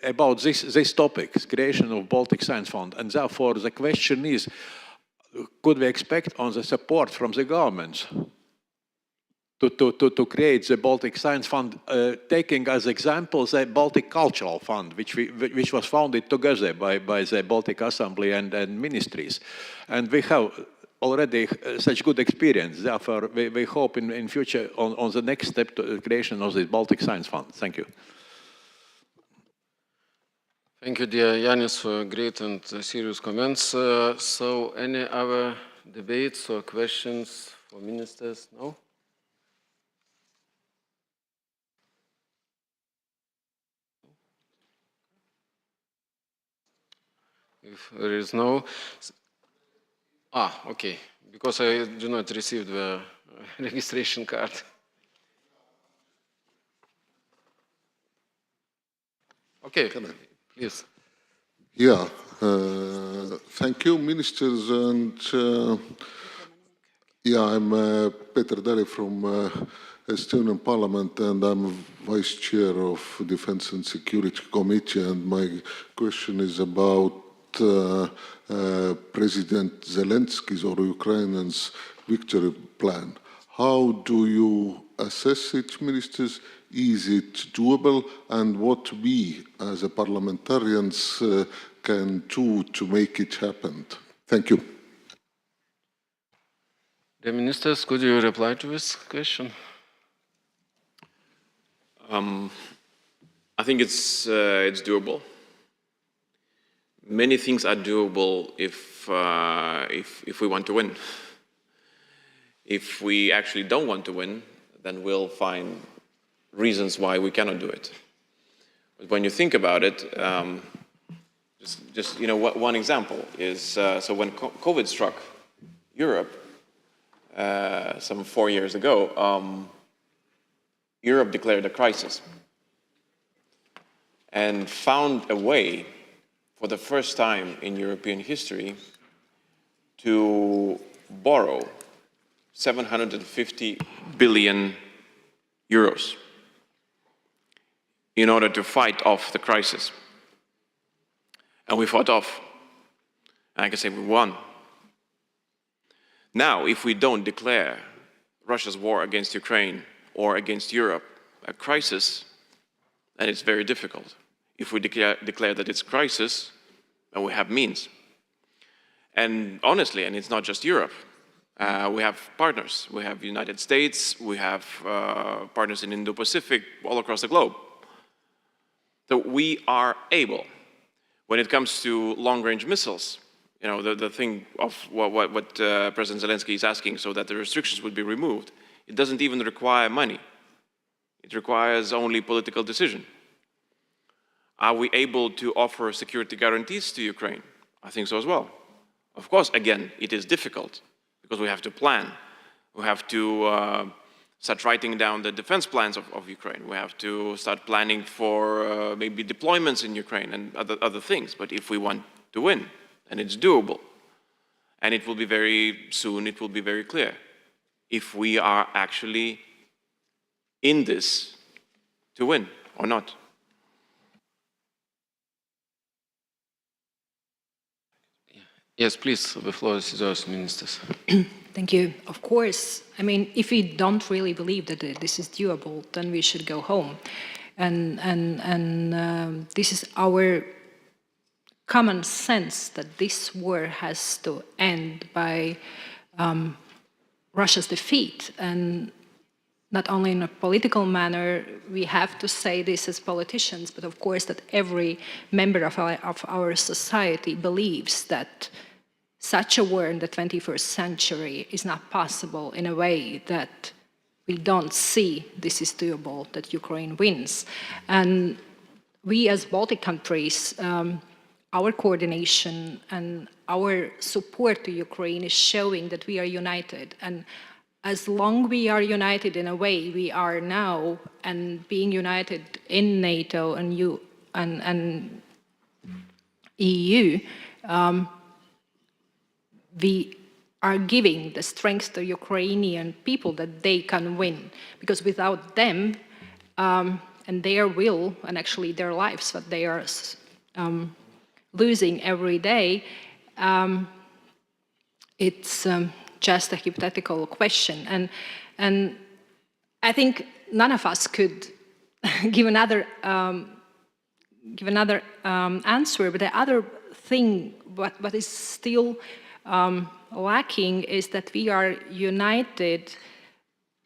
about this topic, creation of Baltic Science Fund. And therefore, the question is, could we expect on the support from the governments to create the Baltic Science Fund, taking as example the Baltic Cultural Fund, which was founded together by the Baltic Assembly and ministries. And we have already such good experience. Therefore, we hope in future on the next step to the creation of this Baltic Science Fund. Thank you. Thank you, dear Yanis, for great and serious comments. So, any other debates or questions for ministers? No? If there is no... okay, because I do not receive the registration card. Okay, please. Yeah, thank you, ministers. And yeah, I'm Peter Dali from Estonian Parliament, and I'm Vice Chair of Defense and Security Committee. And my question is about President Zelensky's or Ukrainians' victory plan. How do you assess it, ministers? Is it doable? And what we, as a parliamentarians, can do to make it happen? Thank you. The ministers, could you reply to this question? I think it's doable. Many things are doable if we want to win. If we actually don't want to win, then we'll find reasons why we cannot do it. But when you think about it, just you know, one example is so when COVID struck Europe some 4 years ago, Europe declared a crisis and found a way for the first time in European history to borrow 750 billion euros in order to fight off the crisis. And we fought off. And I can say we won. Now, if we don't declare Russia's war against Ukraine or against Europe a crisis, then it's very difficult. If we declare that it's a crisis, then we have means. And honestly, and it's not just Europe, we have partners. We have the United States, we have partners in Indo-Pacific, all across the globe. So we are able, when it comes to long-range missiles, you know, the thing of what President Zelensky is asking, so that the restrictions would be removed, it doesn't even require money. It requires only political decision. Are we able to offer security guarantees to Ukraine? I think so as well. Of course, again, it is difficult because we have to plan. We have to start writing down the defense plans of Ukraine. We have to start planning for maybe deployments in Ukraine and other things. But if we want to win, and it's doable, and it will be very soon, it will be very clear if we are actually in this to win or not. Yes, please, the floor is yours, ministers. Thank you. Of course, I mean, if we don't really believe that this is doable, then we should go home. And this is our common sense that this war has to end by Russia's defeat. And not only in a political manner, we have to say this as politicians, but of course that every member of our society believes that such a war in the 21st century is not possible in a way that we don't see this is doable, that Ukraine wins. And we as Baltic countries, our coordination and our support to Ukraine is showing that we are united. And as long we are united in a way we are now, and being united in NATO and EU, we are giving the strength to Ukrainian people that they can win. Because without them and their will, and actually their lives, what they are losing every day, it's just a hypothetical question. And I think none of us could give another answer, but the other thing, what is still lacking is that we are united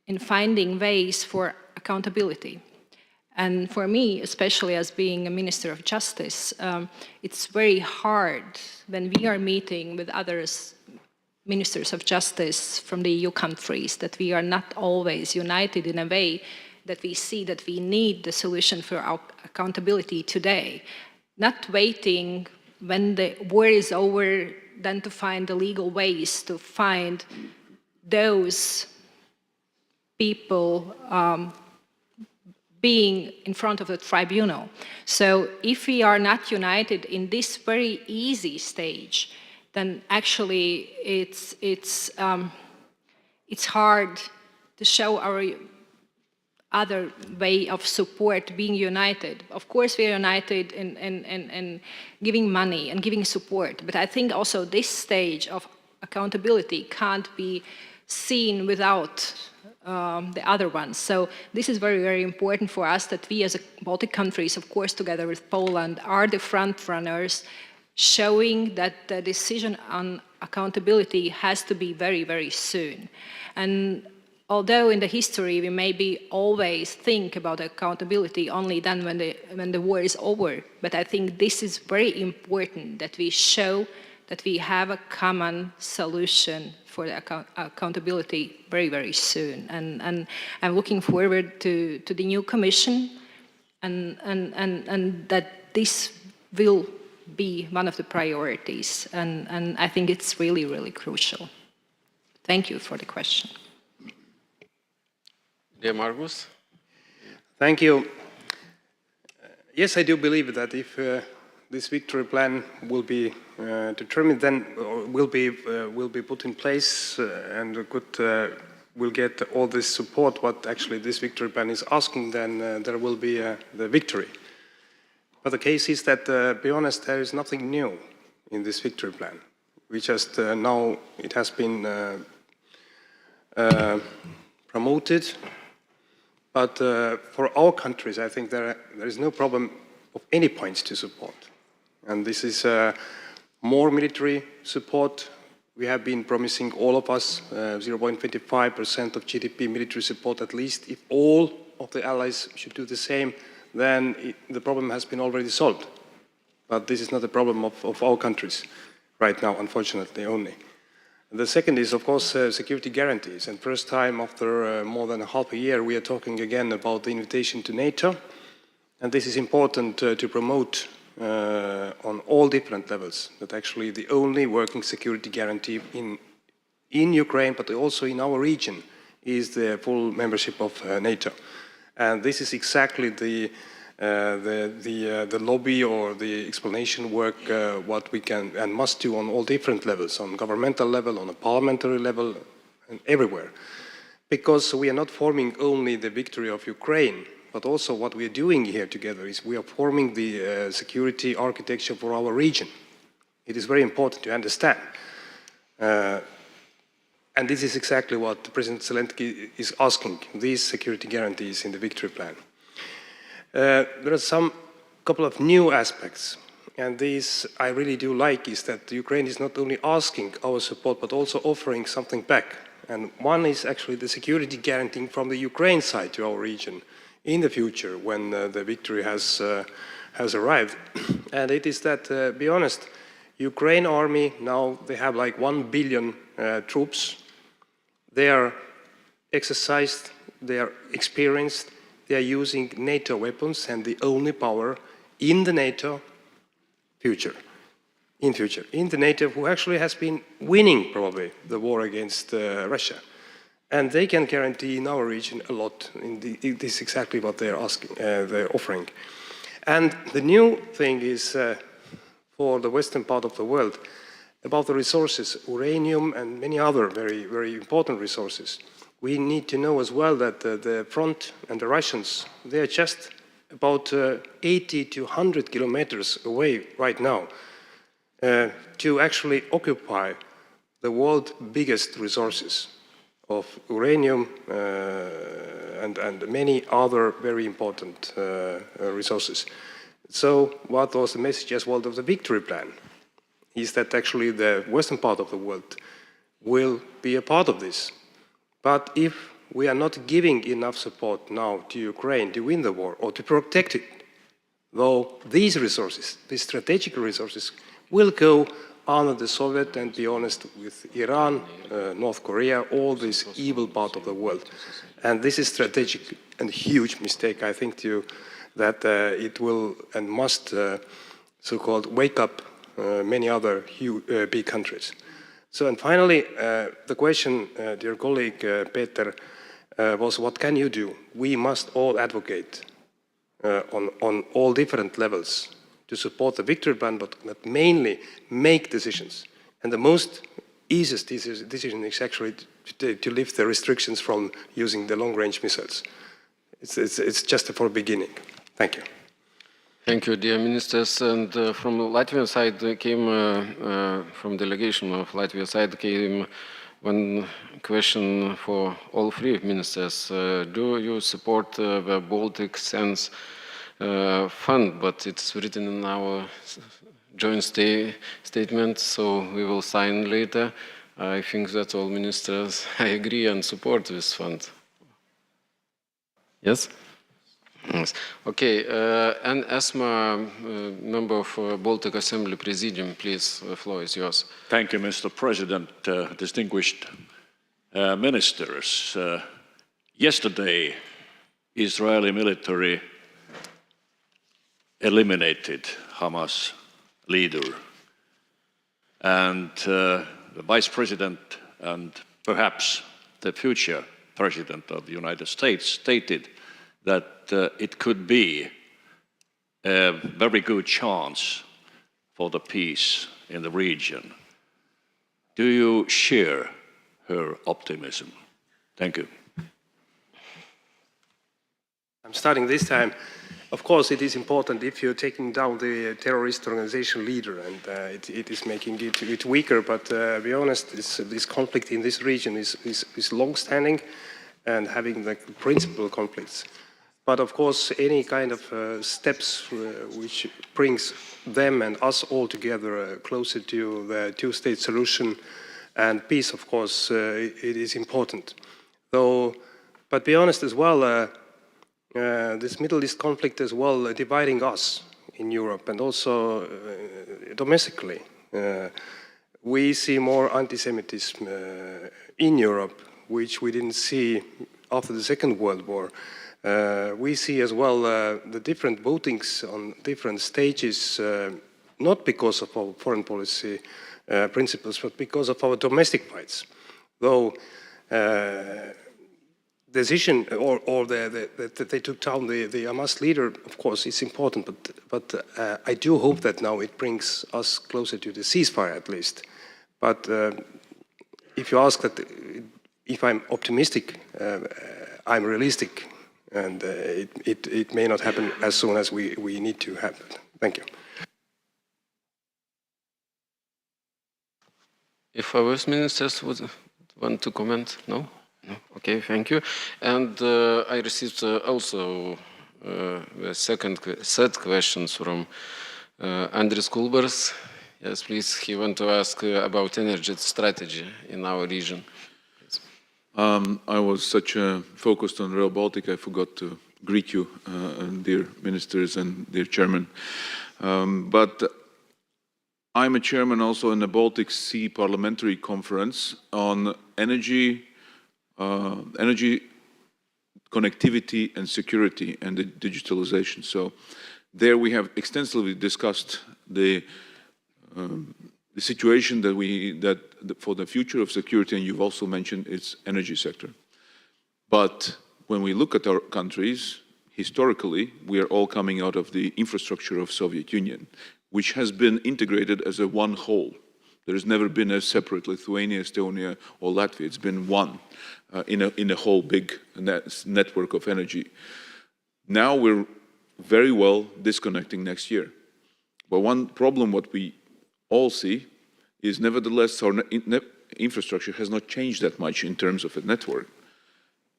in finding ways for accountability. And for me, especially as being a Minister of Justice, it's very hard when we are meeting with others, Ministers of Justice from the EU countries, that we are not always united in a way that we see that we need the solution for our accountability today. Not waiting when the war is over, then to find the legal ways to find those people being in front of the tribunal. So if we are not united in this very easy stage, then actually it's hard to show our other way of support, being united. Of course, we are united in giving money and giving support, but I think also this stage of accountability can't be seen without the other ones. So this is very, very important for us, that we as Baltic countries, of course, together with Poland, are the front runners, showing that the decision on accountability has to be very, very soon. And although in the history we maybe always think about accountability only then when the war is over, but I think this is very important, that we show that we have a common solution for the accountability very, very soon. And I'm looking forward to the new Commission and that this will be one of the priorities, and I think it's really, really crucial. Thank you for the question. Dear Margus? Thank you. Yes, I do believe that if this victory plan will be determined, then will be put in place and will get all this support what actually this victory plan is asking, then there will be the victory. But the case is that, to be honest, there is nothing new in this victory plan. We just now it has been promoted. But for our countries, I think there is no problem of any points to support. And this is more military support. We have been promising all of us 0.25% of GDP military support at least. If all of the allies should do the same, then the problem has been already solved. But this is not a problem of our countries right now, unfortunately, only. The second is, of course, security guarantees. And first time after more than half a year, we are talking again about the invitation to NATO. And this is important to promote on all different levels, that actually the only working security guarantee in Ukraine, but also in our region, is the full membership of NATO. And this is exactly the lobby or the explanation work what we can and must do on all different levels, on governmental level, on a parliamentary level, and everywhere. Because we are not forming only the victory of Ukraine, but also what we are doing here together is we are forming the security architecture for our region. It is very important to understand. And this is exactly what President Zelensky is asking, these security guarantees in the victory plan. There are some couple of new aspects, and these I really do like, is that Ukraine is not only asking our support, but also offering something back. And one is actually the security guarantee from the Ukraine side to our region in the future when the victory has arrived. And it is that, be honest, Ukraine army now, they have like 1 billion troops. They are exercised, they are experienced, they are using NATO weapons and the only power in the NATO in the NATO who actually has been winning probably the war against Russia. And they can guarantee in our region a lot. This is exactly what they're asking, they're offering. And the new thing is for the western part of the world about the resources, uranium and many other very, very important resources. We need to know as well that the front and the Russians, they are just about 80 to 100 kilometers away right now to actually occupy the world's biggest resources of uranium and many other very important resources. So what was the message as well of the victory plan? Is that actually the western part of the world will be a part of this. But if we are not giving enough support now to Ukraine to win the war or to protect it, though these resources, these strategic resources, will go under the Soviet and, be honest, with Iran, North Korea, all this evil part of the world. And this is strategic and huge mistake, I think, that it will and must so-called wake up many other big countries. So, and finally, the question, dear colleague Peter, was what can you do? We must all advocate on all different levels to support the victory plan, but mainly make decisions. And the most easiest decision is actually to lift the restrictions from using the long-range missiles. It's just for a beginning. Thank you. Thank you, dear ministers. And from the Latvian side came, from delegation of Latvia side came one question for all three ministers. Do you support the Baltic Sense Fund? But it's written in our joint statement, so we will sign later. I think that all ministers, I agree and support this fund. Yes? Yes. Okay, and ESMA, member of Baltic Assembly Presidium, please, the floor is yours. Thank you, Mr. President, distinguished ministers. Yesterday, Israeli military eliminated Hamas leader. And the Vice President and perhaps the future President of the United States stated that it could be a very good chance for the peace in the region. Do you share her optimism? Thank you. I'm starting this time. Of course, it is important if you're taking down the terrorist organization leader, and it is making it weaker. But to be honest, this conflict in this region is long-standing and having the principal conflicts. But of course, any kind of steps which brings them and us all together closer to the two-state solution and peace, of course, it is important. Though, but be honest as well, this Middle East conflict as well dividing us in Europe and also domestically. We see more anti-Semitism in Europe, which we didn't see after the Second World War. We see as well the different votings on different stages, not because of our foreign policy principles, but because of our domestic fights. Though decision or that they took down the Hamas leader, of course, it's important, but I do hope that now it brings us closer to the ceasefire at least. But if you ask that, if I'm optimistic, I'm realistic, and it may not happen as soon as we need to happen. Thank you. If our ministers would want to comment, no? No? Okay, thank you. And I received also the third questions from Andris Kulbers. Yes, please, he want to ask about energy strategy in our region. I was such focused on Rail Baltica, I forgot to greet you, dear ministers and dear chairman. But I'm a chairman also in the Baltic Sea Parliamentary Conference on energy connectivity and security and the digitalization. So there we have extensively discussed the situation that for the future of security, and you've also mentioned its energy sector. But when we look at our countries, historically, we are all coming out of the infrastructure of Soviet Union, which has been integrated as a one whole. There has never been a separate Lithuania, Estonia, or Latvia. It's been one in a whole big network of energy. Now we're very well disconnecting next year. But one problem what we all see is nevertheless our infrastructure has not changed that much in terms of a network.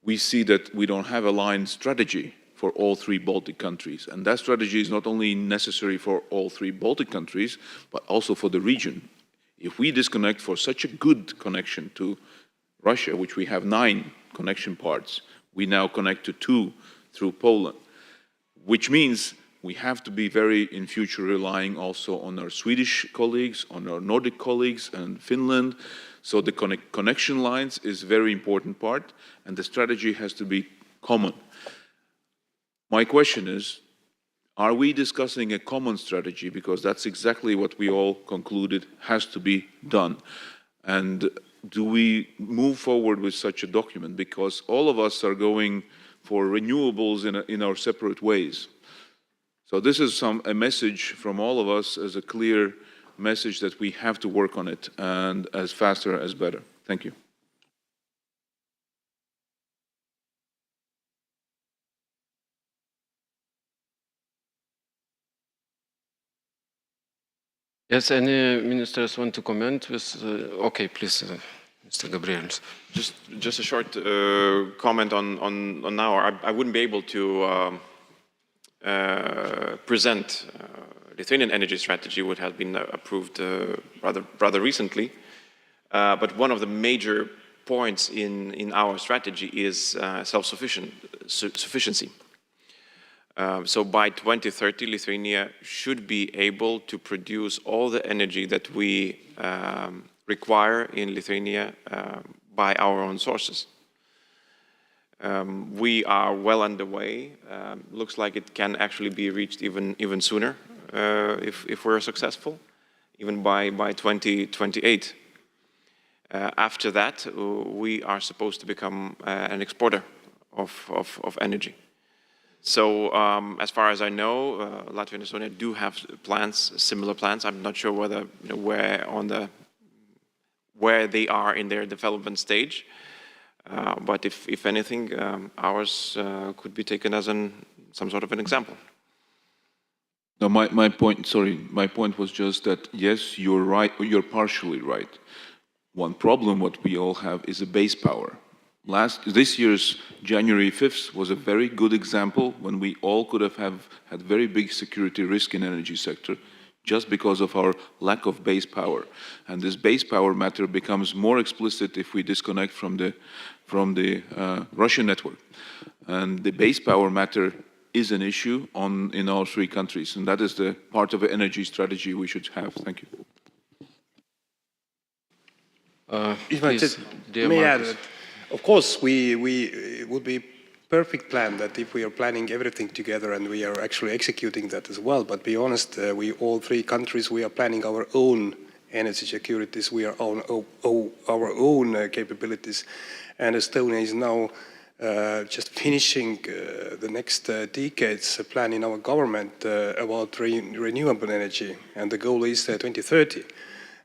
We see that we don't have a line strategy for all three Baltic countries. And that strategy is not only necessary for all three Baltic countries, but also for the region. If we disconnect for such a good connection to Russia, which we have 9 connection parts, we now connect to 2 through Poland, which means we have to be very, in future, relying also on our Swedish colleagues, on our Nordic colleagues, and Finland. So the connection lines is a very important part, and the strategy has to be common. My question is, are we discussing a common strategy? Because that's exactly what we all concluded has to be done. And do we move forward with such a document? Because all of us are going for renewables in our separate ways. So this is a message from all of us as a clear message that we have to work on it, and as faster as better. Thank you. Yes, any ministers want to comment with? Okay, please, Mr. Gabriels. Just a short comment on now. I wouldn't be able to present Lithuanian energy strategy, which has been approved rather recently. But one of the major points in our strategy is self-sufficiency. So by 2030, Lithuania should be able to produce all the energy that we require in Lithuania by our own sources. We are well underway. Looks like it can actually be reached even sooner if we're successful, even by 2028. After that, we are supposed to become an exporter of energy. So as far as I know, Latvia and Estonia do have plans, similar plans. I'm not sure whether where they are in their development stage. But if anything, ours could be taken as some sort of an example. No, my point was just that, yes, you're right, you're partially right. One problem what we all have is a base power. This year's January 5th was a very good example when we all could have had very big security risk in energy sector just because of our lack of base power. And this base power matter becomes more explicit if we disconnect from the Russian network. And the base power matter is an issue in all three countries, and that is the part of the energy strategy we should have. Thank you. If I just may add, of course, it would be perfect plan that if we are planning everything together and we are actually executing that as well. But be honest, we all three countries, we are planning our own energy securities, we are our own capabilities, and Estonia is now just finishing the next decades plan in our government about renewable energy, and the goal is 2030.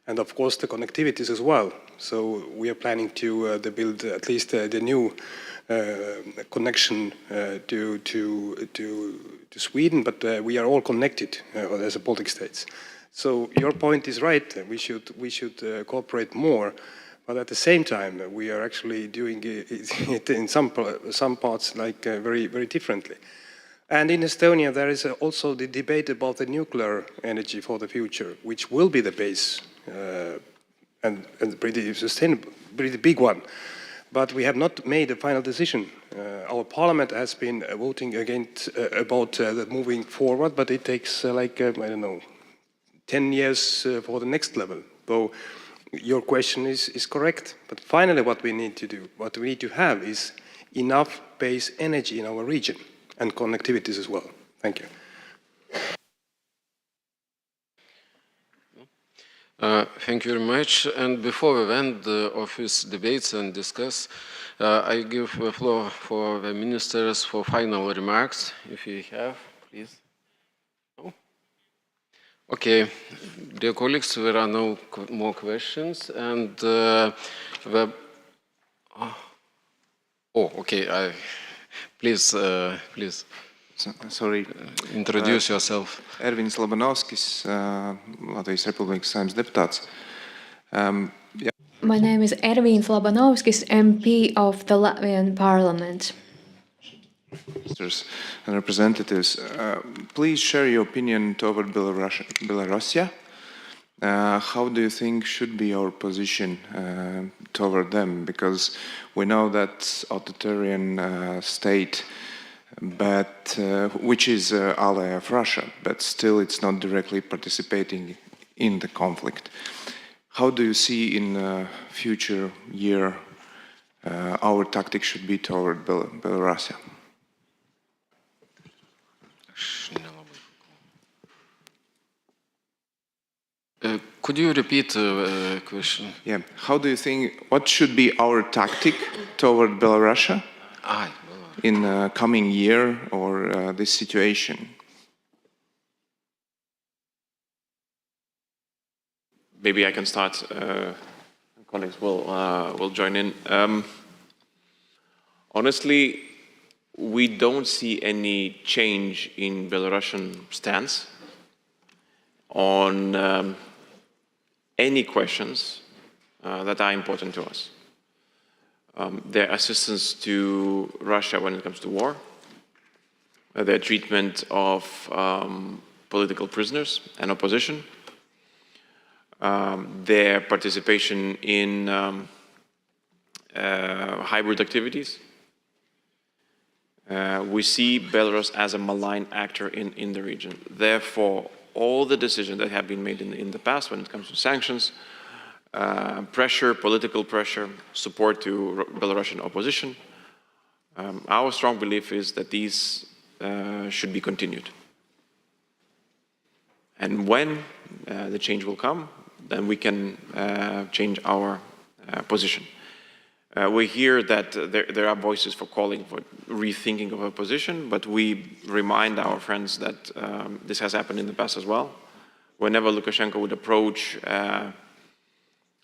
And of course the connectivities as well. So we are planning to build at least the new connection to Sweden, but we are all connected as a Baltic states. So your point is right. We should cooperate more, but at the same time we are actually doing it in some parts like very differently. And in Estonia there is also the debate about the nuclear energy for the future, which will be the base and pretty sustainable, pretty big one. But we have not made a final decision. Our parliament has been voting against about moving forward, but it takes I don't know, 10 years for the next level. So your question is correct. But finally what we need to do, what we need to have is enough base energy in our region and connectivities as well. Thank you. Thank you very much. And before we end the office debates and discuss, I give the floor for the ministers for final remarks, if you have, please. No? Okay, dear colleagues, there are no more questions, and okay, please. Sorry. Introduce yourself. Ervins Labanovskis, Latvijas Republikas Saeimas deputāts. My name is Ervins Labanovskis, MP of the Latvian Parliament. Ministers and representatives, please share your opinion toward Belarusia. How do you think should be our position toward them? Because we know that authoritarian state, but which is ally of Russia, but still it's not directly participating in the conflict. How do you see in the future year our tactics should be toward Belarus? Could you repeat the question? Yeah. How do you think, what should be our tactic toward Belarus in the coming year or this situation? Maybe I can start. Colleagues will join in. Honestly, we don't see any change in Belarusian stance on any questions that are important to us. Their assistance to Russia when it comes to war, their treatment of political prisoners and opposition, their participation in hybrid activities. We see Belarus as a malign actor in the region. Therefore, all the decisions that have been made in the past when it comes to sanctions, pressure, political pressure, support to Belarusian opposition, Our strong belief is that these should be continued. And when the change will come, then we can change our position. We hear that there are voices for calling for rethinking of our position, but we remind our friends that this has happened in the past as well. Whenever Lukashenko would approach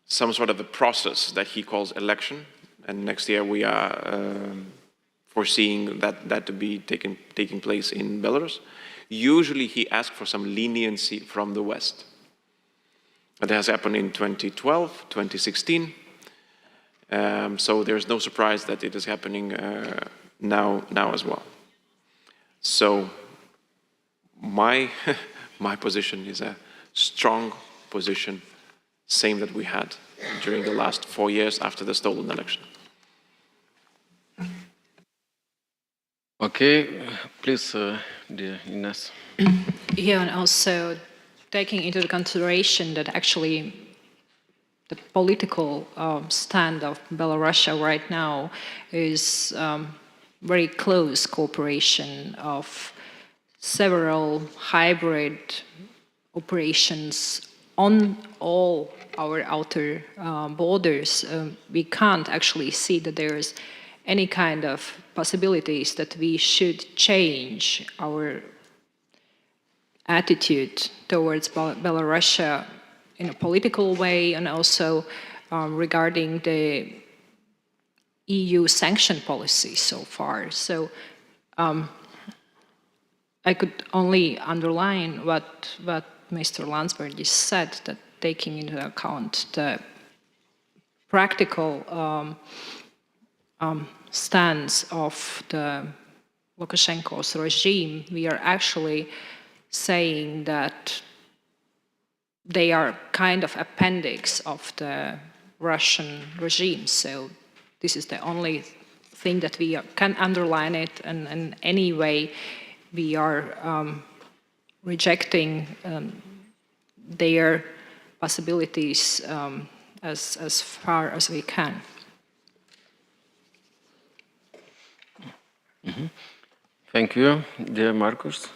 some sort of a process that he calls election, and next year we are foreseeing that to be taking place in Belarus, usually he asks for some leniency from the West. That has happened in 2012, 2016. So there's no surprise that it is happening now as well. So my position is a strong position, same that we had during the last 4 years after the stolen election. Okay, please, dear Ines. Yeah, and also taking into consideration that actually the political stand of Belarus right now is very close cooperation of several hybrid operations on all our outer borders. We can't actually see that there's any kind of possibilities that we should change our attitude towards Belarus in a political way, and also regarding the EU sanction policy so far. So I could only underline what Mr. Landsbergis said, that taking into account the practical stance of the Lukashenko's regime, we are actually saying that they are kind of appendix of the Russian regime. So this is the only thing that we can underline it, and in any way we are rejecting their possibilities as far as we can. Mm-hmm. Thank you, dear Markus.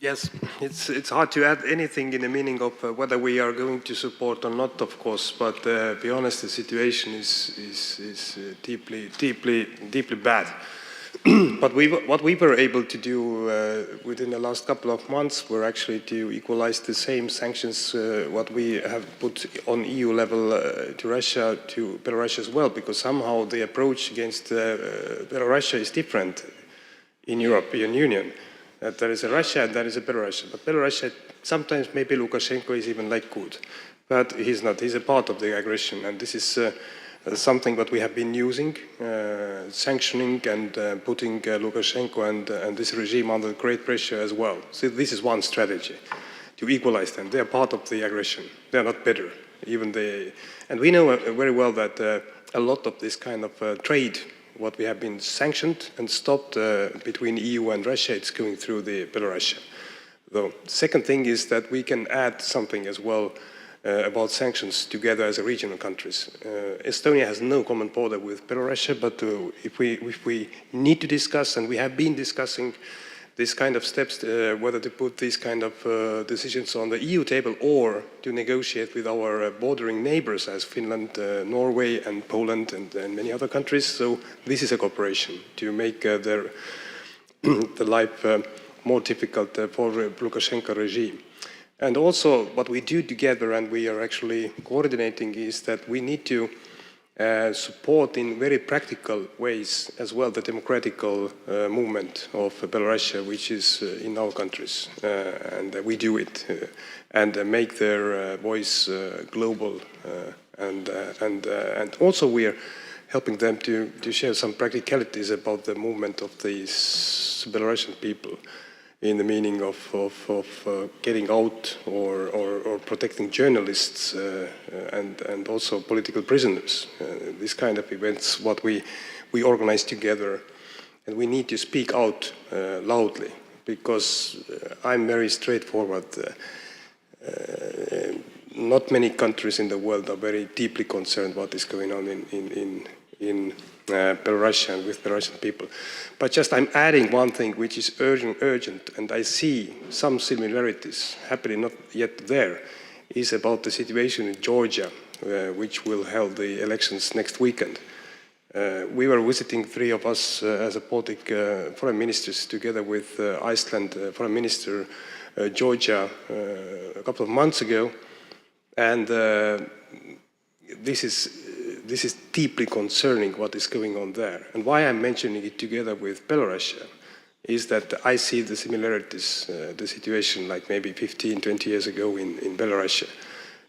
Yes, it's hard to add anything in the meaning of whether we are going to support or not, of course. But to be honest, the situation is deeply bad. But what we were able to do within the last couple of months were actually to equalize the same sanctions what we have put on EU level to Russia, to Belarus as well, because somehow the approach against Belarus is different in European Union. That there is a Russia and there is a Belarus. But Belarus, sometimes maybe Lukashenko is even like good, but he's not. He's a part of the aggression, and this is something that we have been using, sanctioning and putting Lukashenko and this regime under great pressure as well. So this is one strategy, to equalize them. They are part of the aggression. They are not better. And we know very well that a lot of this kind of trade, what we have been sanctioned and stopped between EU and Russia, it's going through the Belarus. The second thing is that we can add something as well about sanctions together as a regional countries. Estonia has no common border with Belarus, but if we need to discuss, and we have been discussing this kind of steps, whether to put these kind of decisions on the EU table or to negotiate with our bordering neighbors as Finland, Norway and Poland and many other countries. So this is a cooperation to make the life more difficult for the Lukashenko regime. And also what we do together, and we are actually coordinating, is that we need to support in very practical ways as well the democratical movement of Belarus, which is in our countries, and we do it and make their voice global, and also we are helping them to share some practicalities about the movement of these Belarusian people, in the meaning of getting out or protecting journalists and also political prisoners. These kind of events, what we organize together, and we need to speak out loudly, because I'm very straightforward. Not many countries in the world are very deeply concerned what is going on in Belarusian, with Belarusian people. But just I'm adding one thing which is urgent, and I see some similarities happening, not yet there, is about the situation in Georgia, which will hold the elections next weekend. We were visiting, three of us as a Baltic foreign ministers, together with Iceland foreign minister, Georgia, a couple of months ago, and this is deeply concerning what is going on there. And why I'm mentioning it together with Belarus is that I see the similarities, the situation like maybe 15, 20 years ago in Belarus.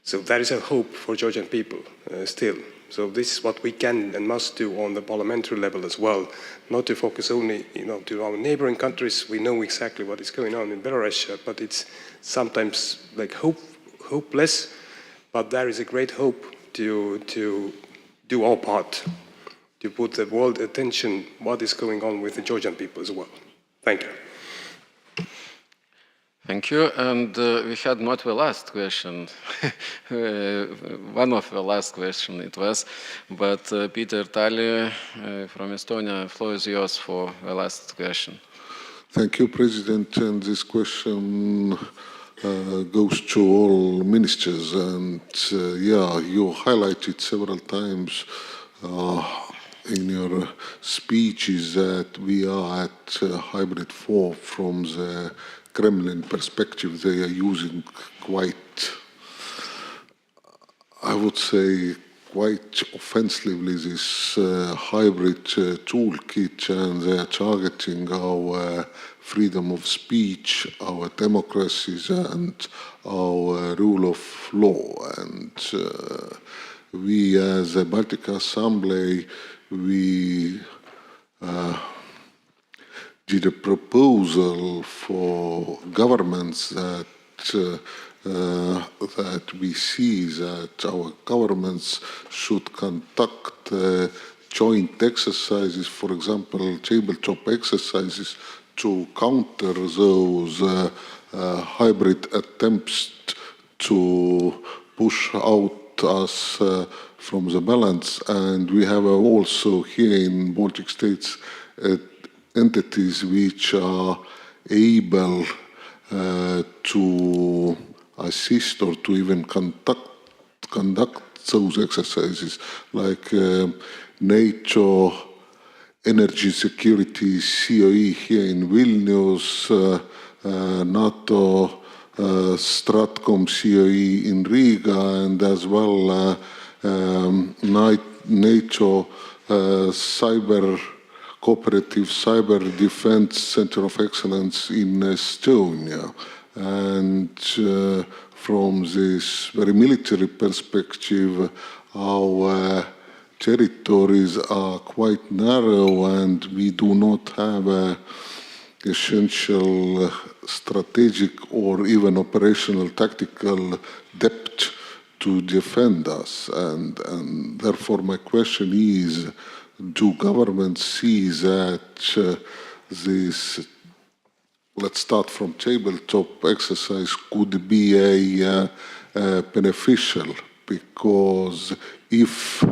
So there is a hope for Georgian people still. So this is what we can and must do on the parliamentary level as well, not to focus only, to our neighboring countries. We know exactly what is going on in Belarus, but it's sometimes like hopeless. But there is a great hope to do our part, to put the world attention what is going on with the Georgian people as well. Thank you. Thank you. And we had not the last question. One of the last question it was, but Peter Tali from Estonia, floor is yours for the last question. Thank you, President. And this question goes to all ministers. And yeah, you highlighted several times in your speeches that we are at a hybrid war from the Kremlin perspective. They are using quite, I would say, quite offensively this hybrid toolkit, and they are targeting our freedom of speech, our democracies, and our rule of law. And we, as a Baltijos Asamblėjos, we did a proposal for governments that that we see that our governments should conduct joint exercises, for example, tabletop exercises, to counter those hybrid attempts to push out us from the balance. And we have also here in Baltic states entities which are able to assist or to even conduct those exercises, like NATO Energy Security COE here in Vilnius, NATO Stratcom COE in Riga, and as well NATO Cooperative Cyber Defense Center of Excellence in Estonia. And from this very military perspective, our territories are quite narrow, and we do not have a essential strategic or even operational tactical depth to defend us. And therefore my question is, do governments see that this, let's start from tabletop exercise, could be a beneficial? Because if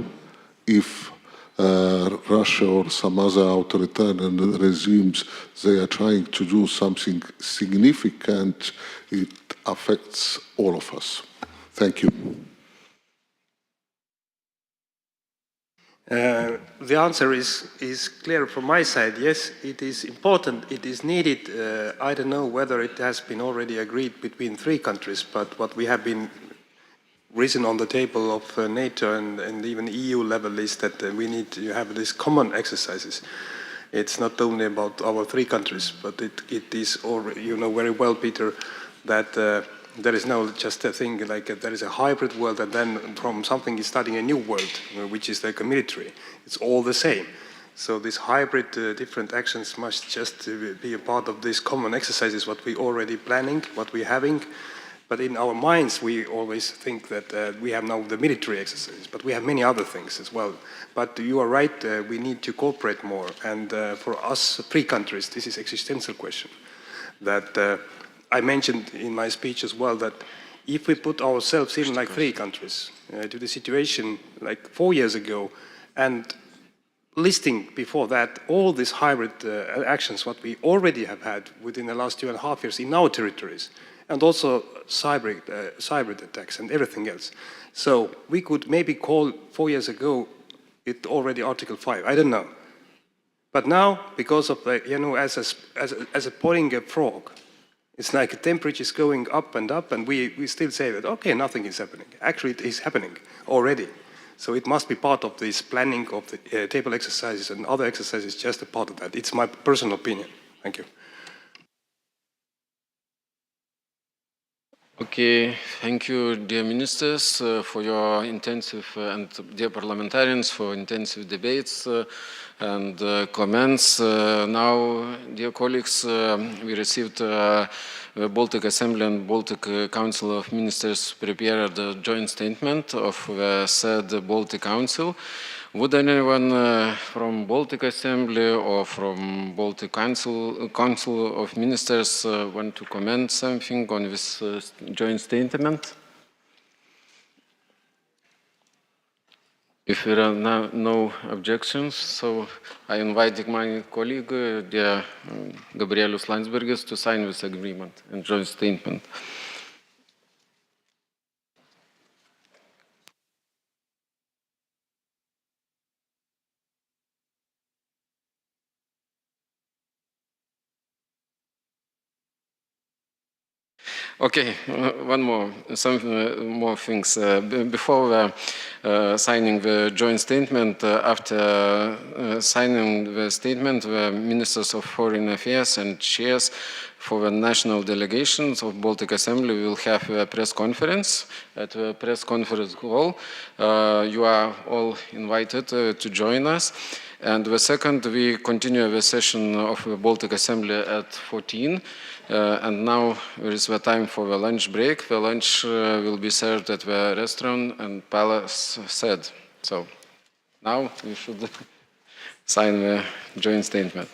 Russia or some other authoritarian regimes, they are trying to do something significant, it affects all of us. Thank you. The answer is clear from my side. Yes, it is important, it is needed. I don't know whether it has been already agreed between three countries, but what we have been risen on the table of NATO and even EU level is that we need to have these common exercises. It's not only about our three countries, but it is, or you know very well, Peter, that there is no just a thing like there is a hybrid world, and then from something is starting a new world, which is like a military. It's all the same. So these hybrid different actions must just be a part of these common exercises, what we already planning, what we're having. But in our minds, we always think that we have now the military exercises, but we have many other things as well. But you are right, we need to cooperate more. And for us, three countries, this is existential question. That I mentioned in my speech as well, that if we put ourselves in like three countries to the situation like 4 years ago, and listing before that all these hybrid actions, what we already have had within the last 2.5 years in our territories, and also cyber attacks and everything else. So we could maybe call 4 years ago it already Article 5, I don't know. But now, because of the, as a boiling a frog, it's like the temperature is going up, and we still say that, okay, nothing is happening. Actually, it is happening already. So it must be part of this planning of the table exercises and other exercises, just a part of that. It's my personal opinion. Thank you. Okay, thank you, dear ministers, for your intensive, and dear parliamentarians, for intensive debates and comments. Now, dear colleagues, we received the Baltic Assembly and Baltic Council of Ministers prepared a joint statement of the said Baltic Council. Would anyone from Baltic Assembly or from Baltic Council of Ministers want to comment something on this joint statement? If there are no objections, so I invite my colleague, dear Gabrielius Landsbergis, to sign this agreement and joint statement. Okay, some more things. Before signing the joint statement, after signing the statement, the Ministers of Foreign Affairs and chairs for the national delegations of Baltic Assembly will have a press conference at the press conference hall. You are all invited to join us. And the second, we continue the session of the Baltic Assembly at 14. And now there is the time for the lunch break. The lunch will be served at the restaurant and palace said. So now we should sign the joint statement.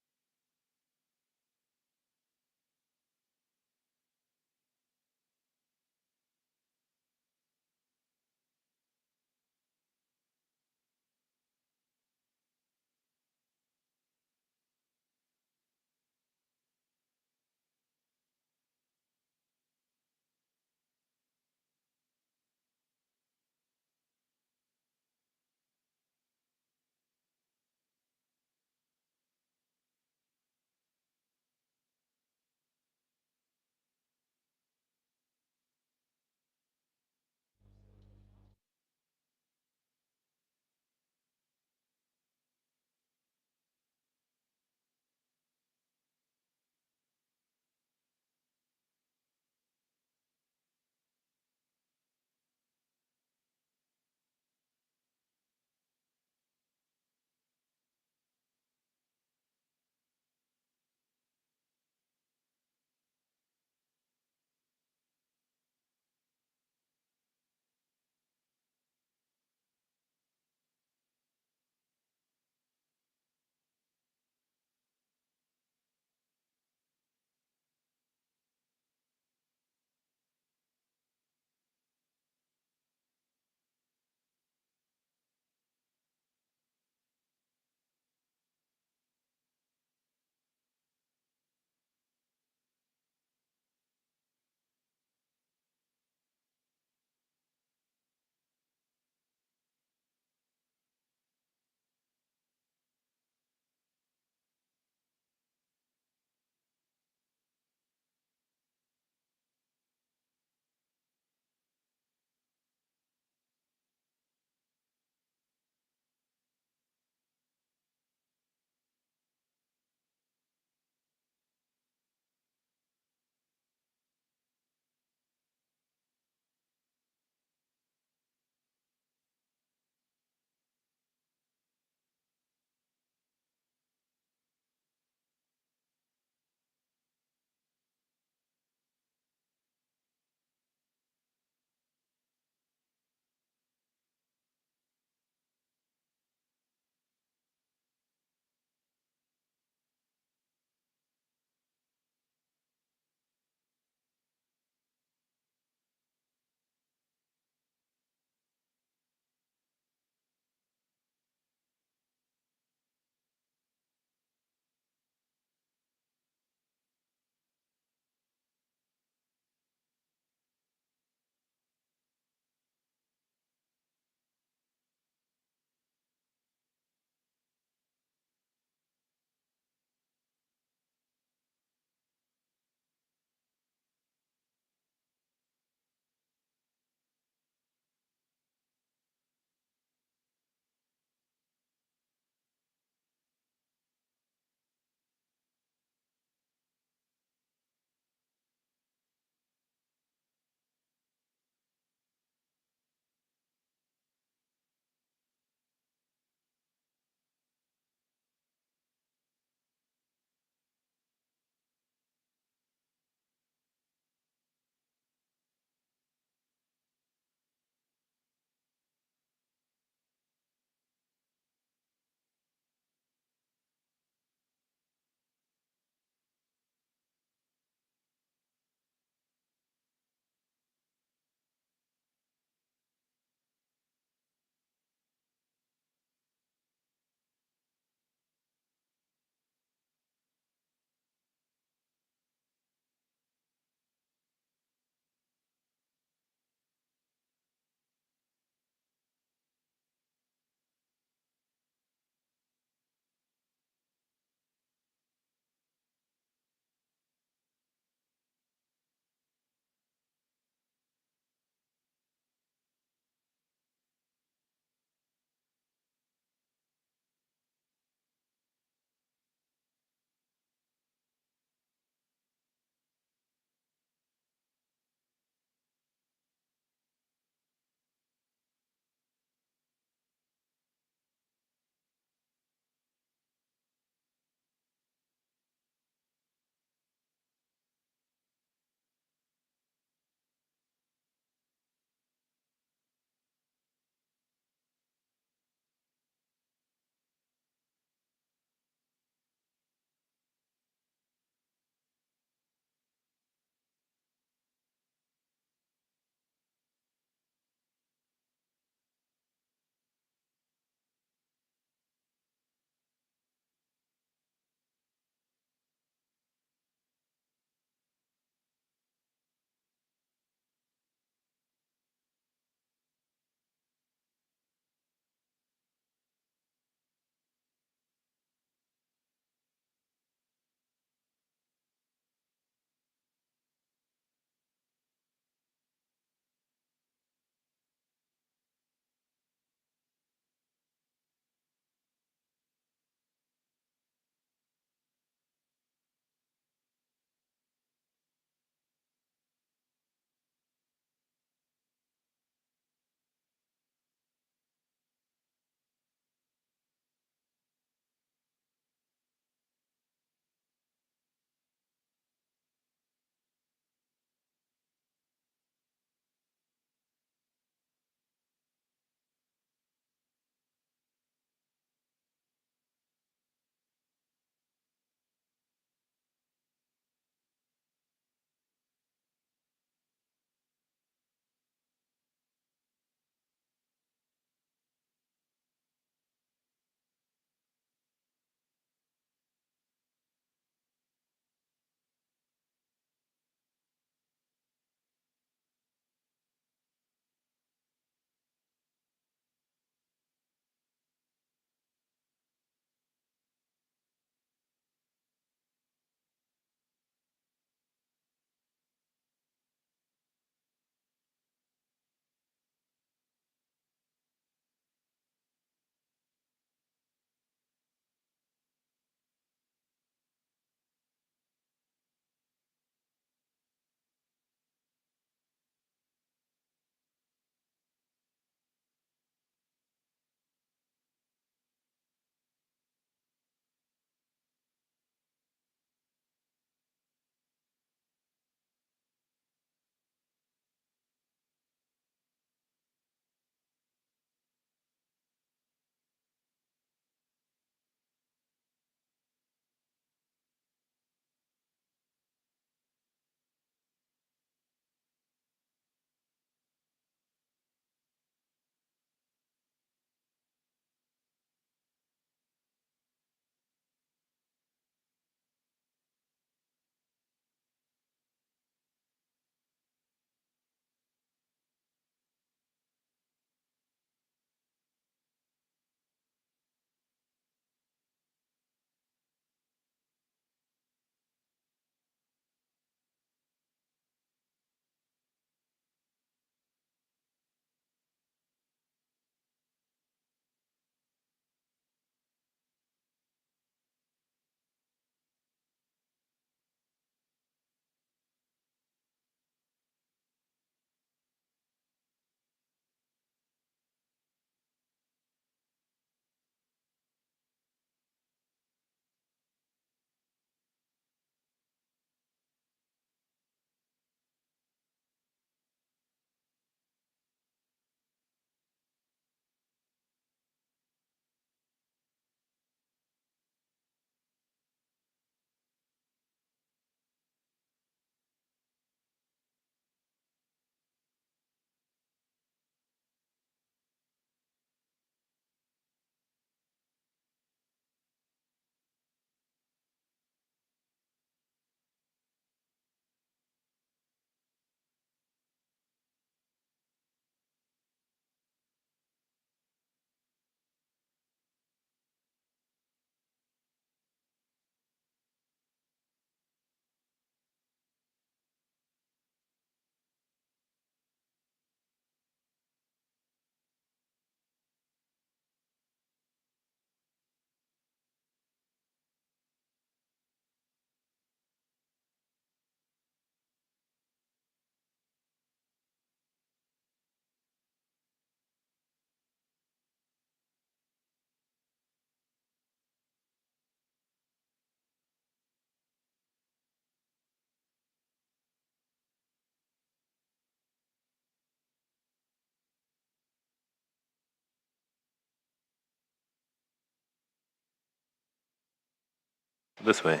This way.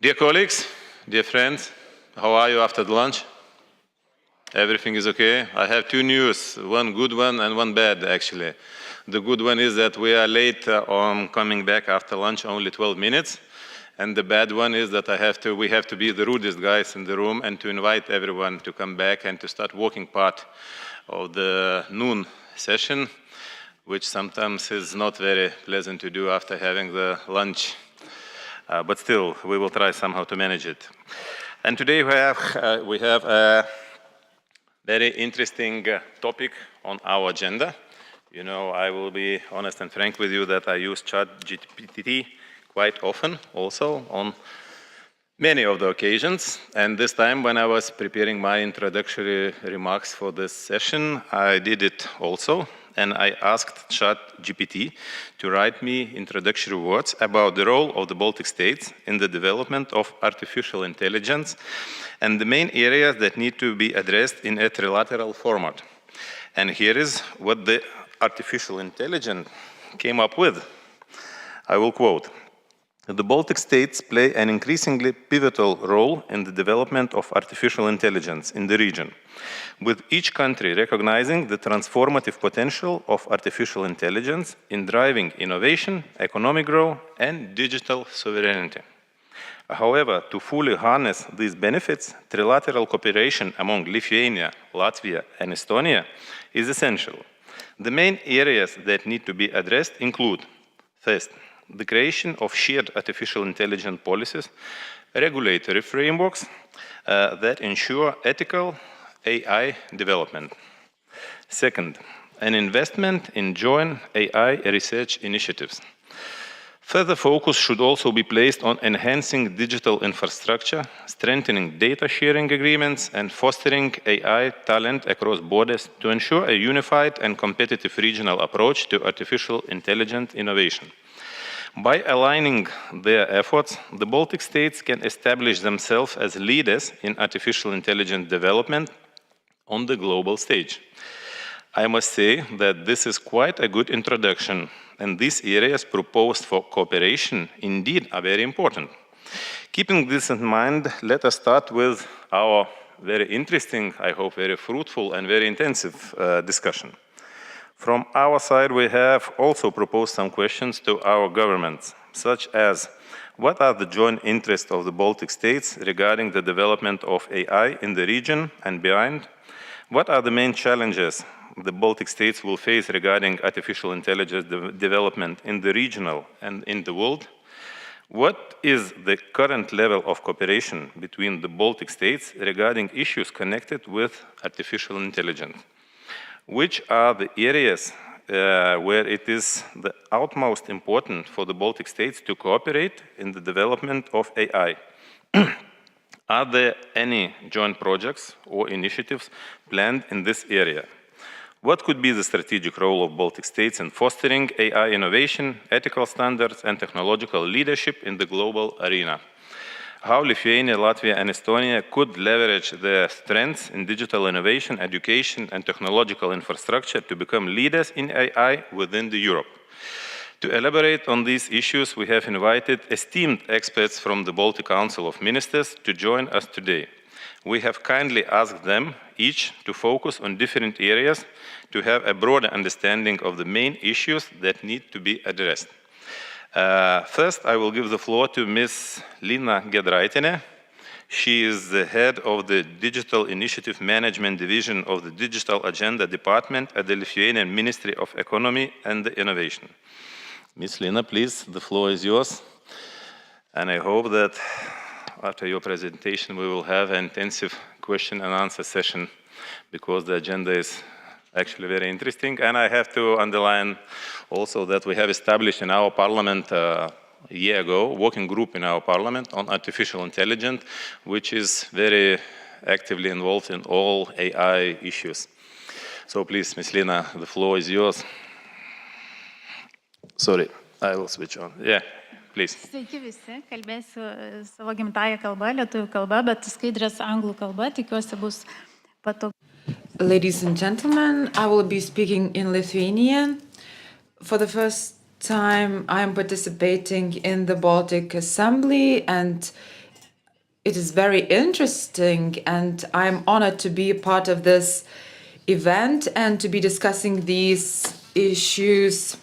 Dear colleagues, dear friends, how are you after the lunch? Everything is okay? I have two news, one good one and one bad, actually. The good one is that we are late on coming back after lunch, only 12 minutes. And the bad one is that we have to be the rudest guys in the room and to invite everyone to come back and to start working part of the noon session, which sometimes is not very pleasant to do after having the lunch. But still, we will try somehow to manage it. And today we have a very interesting topic on our agenda. You know, I will be honest and frank with you that I use ChatGPT quite often, also on many of the occasions. And this time, when I was preparing my introductory remarks for this session, I did it also. And I asked ChatGPT to write me introductory words about the role of the Baltic states in the development of artificial intelligence and the main areas that need to be addressed in a trilateral format. And here is what the artificial intelligence came up with. I will quote. The Baltic states play an increasingly pivotal role in the development of artificial intelligence in the region, with each country recognizing the transformative potential of artificial intelligence in driving innovation, economic growth, and digital sovereignty. However, to fully harness these benefits, trilateral cooperation among Lithuania, Latvia, and Estonia is essential. The main areas that need to be addressed include, first, the creation of shared artificial intelligence policies, regulatory frameworks that ensure ethical AI development. Second, an investment in joint AI research initiatives. Further focus should also be placed on enhancing digital infrastructure, strengthening data sharing agreements, and fostering AI talent across borders to ensure a unified and competitive regional approach to artificial intelligence innovation. By aligning their efforts, the Baltic states can establish themselves as leaders in artificial intelligence development on the global stage. I must say that this is quite a good introduction, and these areas proposed for cooperation indeed are very important. Keeping this in mind, let us start with our very interesting, I hope very fruitful and very intensive discussion. From our side, we have also proposed some questions to our governments, such as, what are the joint interests of the Baltic states regarding the development of AI in the region and beyond? What are the main challenges the Baltic states will face regarding artificial intelligence development in the regional and in the world? What is the current level of cooperation between the Baltic states regarding issues connected with artificial intelligence? Which are the areas where it is the utmost important for the Baltic states to cooperate in the development of AI? Are there any joint projects or initiatives planned in this area? What could be the strategic role of Baltic states in fostering AI innovation, ethical standards, and technological leadership in the global arena? How Lithuania, Latvia, and Estonia could leverage their strengths in digital innovation, education, and technological infrastructure to become leaders in AI within Europe. To elaborate on these issues, we have invited esteemed experts from the Baltic Council of Ministers to join us today. We have kindly asked them each to focus on different areas to have a broader understanding of the main issues that need to be addressed. First, I will give the floor to Ms. Lina Gedraitene. She is the head of the Digital Initiative Management Division of the Digital Agenda Department at the Lithuanian Ministry of Economy and Innovation. Ms. Lina, please, the floor is yours. And I hope that after your presentation, we will have an intensive question and answer session because the agenda is actually very interesting. And I have to underline also that we have established in our parliament a year ago, a working group in our parliament on artificial intelligence, which is very actively involved in all AI issues. So please, Ms. Lina, the floor is yours. Sorry, I will switch on. Yeah, please. Sveiki visi, kalbėsiu savo gimtąją kalbą, lietuvių kalbą, bet skaidrės anglų kalba, tikiuosi bus patogu. Ladies and gentlemen, I will be speaking in Lithuanian. For the first time I'm participating in the Baltic Assembly, and it is very interesting, and I'm honored to be a part of this event and to be discussing these issues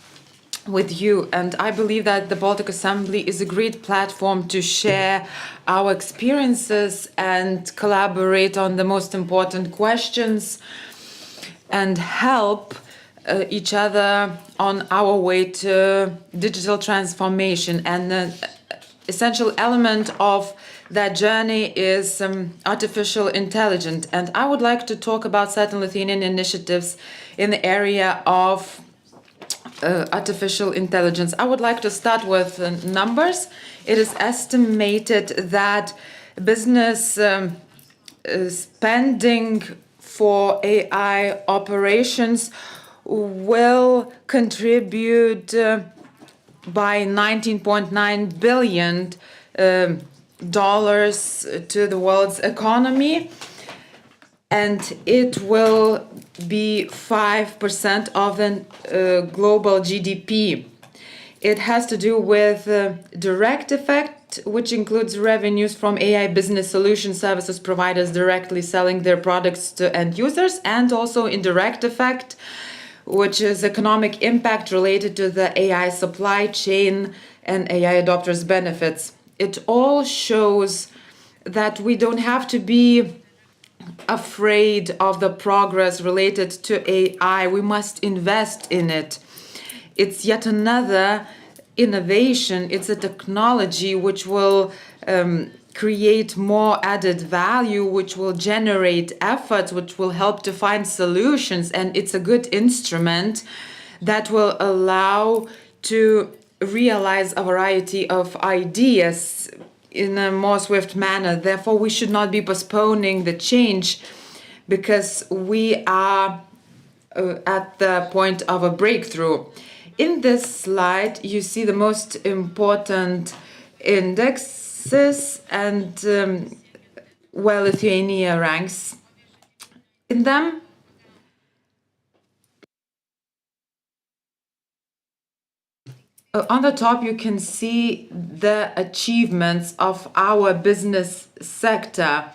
with you. And I believe that the Baltic Assembly is a great platform to share our experiences and collaborate on the most important questions and help each other on our way to digital transformation. And an essential element of that journey is artificial intelligence. And I would like to talk about certain Lithuanian initiatives in the area of artificial intelligence. I would like to start with numbers. It is estimated that business spending for AI operations will contribute by $19.9 billion to the world's economy, and it will be 5% of the global GDP. It has to do with direct effect, which includes revenues from AI business solution services providers directly selling their products to end users, and also indirect effect, which is economic impact related to the AI supply chain and AI adopters' benefits. It all shows that we don't have to be afraid of the progress related to AI. We must invest in it. It's yet another innovation. It's a technology which will create more added value, which will generate efforts, which will help to find solutions. And it's a good instrument that will allow to realize a variety of ideas in a more swift manner. Therefore, we should not be postponing the change, because we are at the point of a breakthrough. In this slide, you see the most important indexes and where Lithuania ranks in them. On the top, you can see the achievements of our business sector.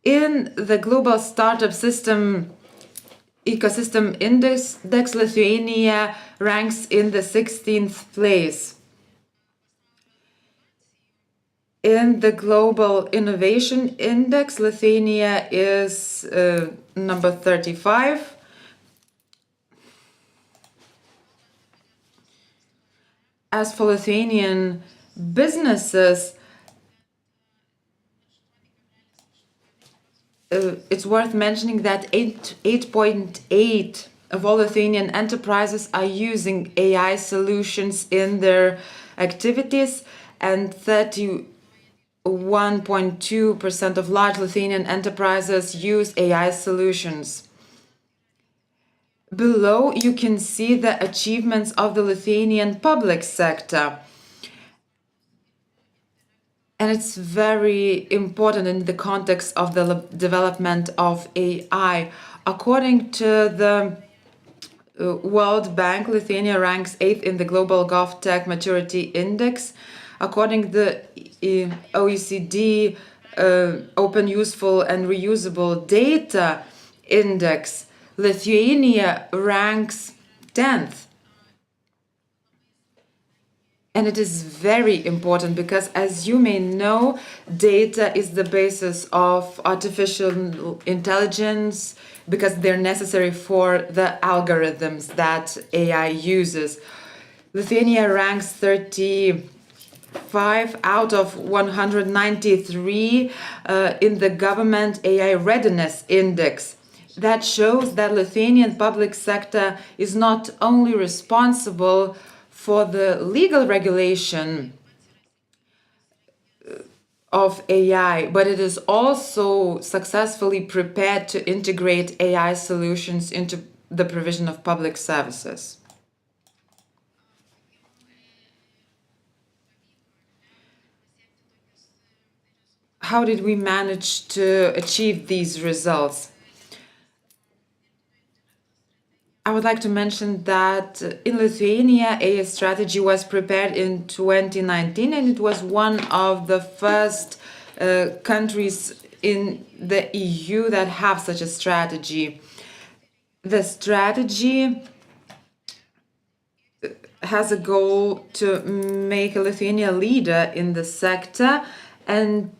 In the global startup ecosystem index, Lithuania ranks in the 16th place. In the global innovation index, Lithuania is number 35. As for Lithuanian businesses, it's worth mentioning that 8.8 of all Lithuanian enterprises are using AI solutions in their activities, and 31.2% of large Lithuanian enterprises use AI solutions. Below, you can see the achievements of the Lithuanian public sector. And it's very important in the context of the development of AI. According to the World Bank, Lithuania ranks 8th in the Global GovTech Maturity Index. According to the OECD Open Useful and Reusable Data Index, Lithuania ranks 10th. And it is very important because, as you may know, data is the basis of artificial intelligence, because they're necessary for the algorithms that AI uses. Lithuania ranks 35 out of 193 in the Government AI Readiness Index. That shows that Lithuanian public sector is not only responsible for the legal regulation of AI, but it is also successfully prepared to integrate AI solutions into the provision of public services. How did we manage to achieve these results? I would like to mention that in Lithuania, a strategy was prepared in 2019, and it was one of the first countries in the EU that have such a strategy. The strategy has a goal to make Lithuania a leader in the sector and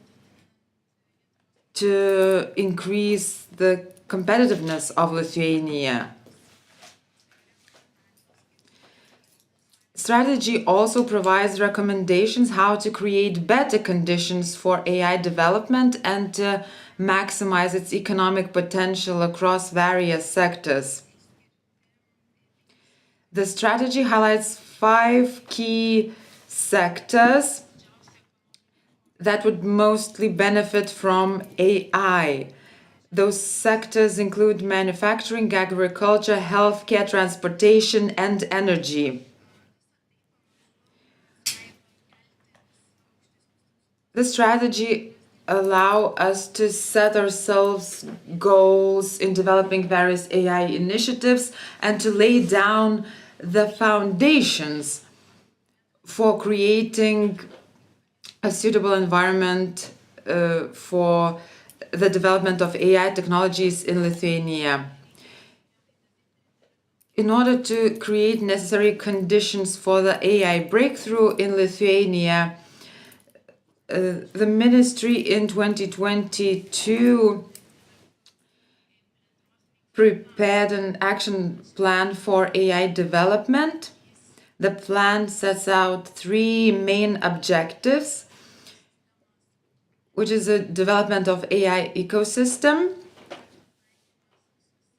to increase the competitiveness of Lithuania. Strategy also provides recommendations how to create better conditions for AI development and to maximize its economic potential across various sectors. The strategy highlights 5 key sectors that would mostly benefit from AI. Those sectors include manufacturing, agriculture, healthcare, transportation, and energy. The strategy allows us to set ourselves goals in developing various AI initiatives and to lay down the foundations for creating a suitable environment for the development of AI technologies in Lithuania. In order to create necessary conditions for the AI breakthrough in Lithuania, the ministry in 2022 prepared an action plan for AI development. The plan sets out 3 main objectives, which is a development of AI ecosystem,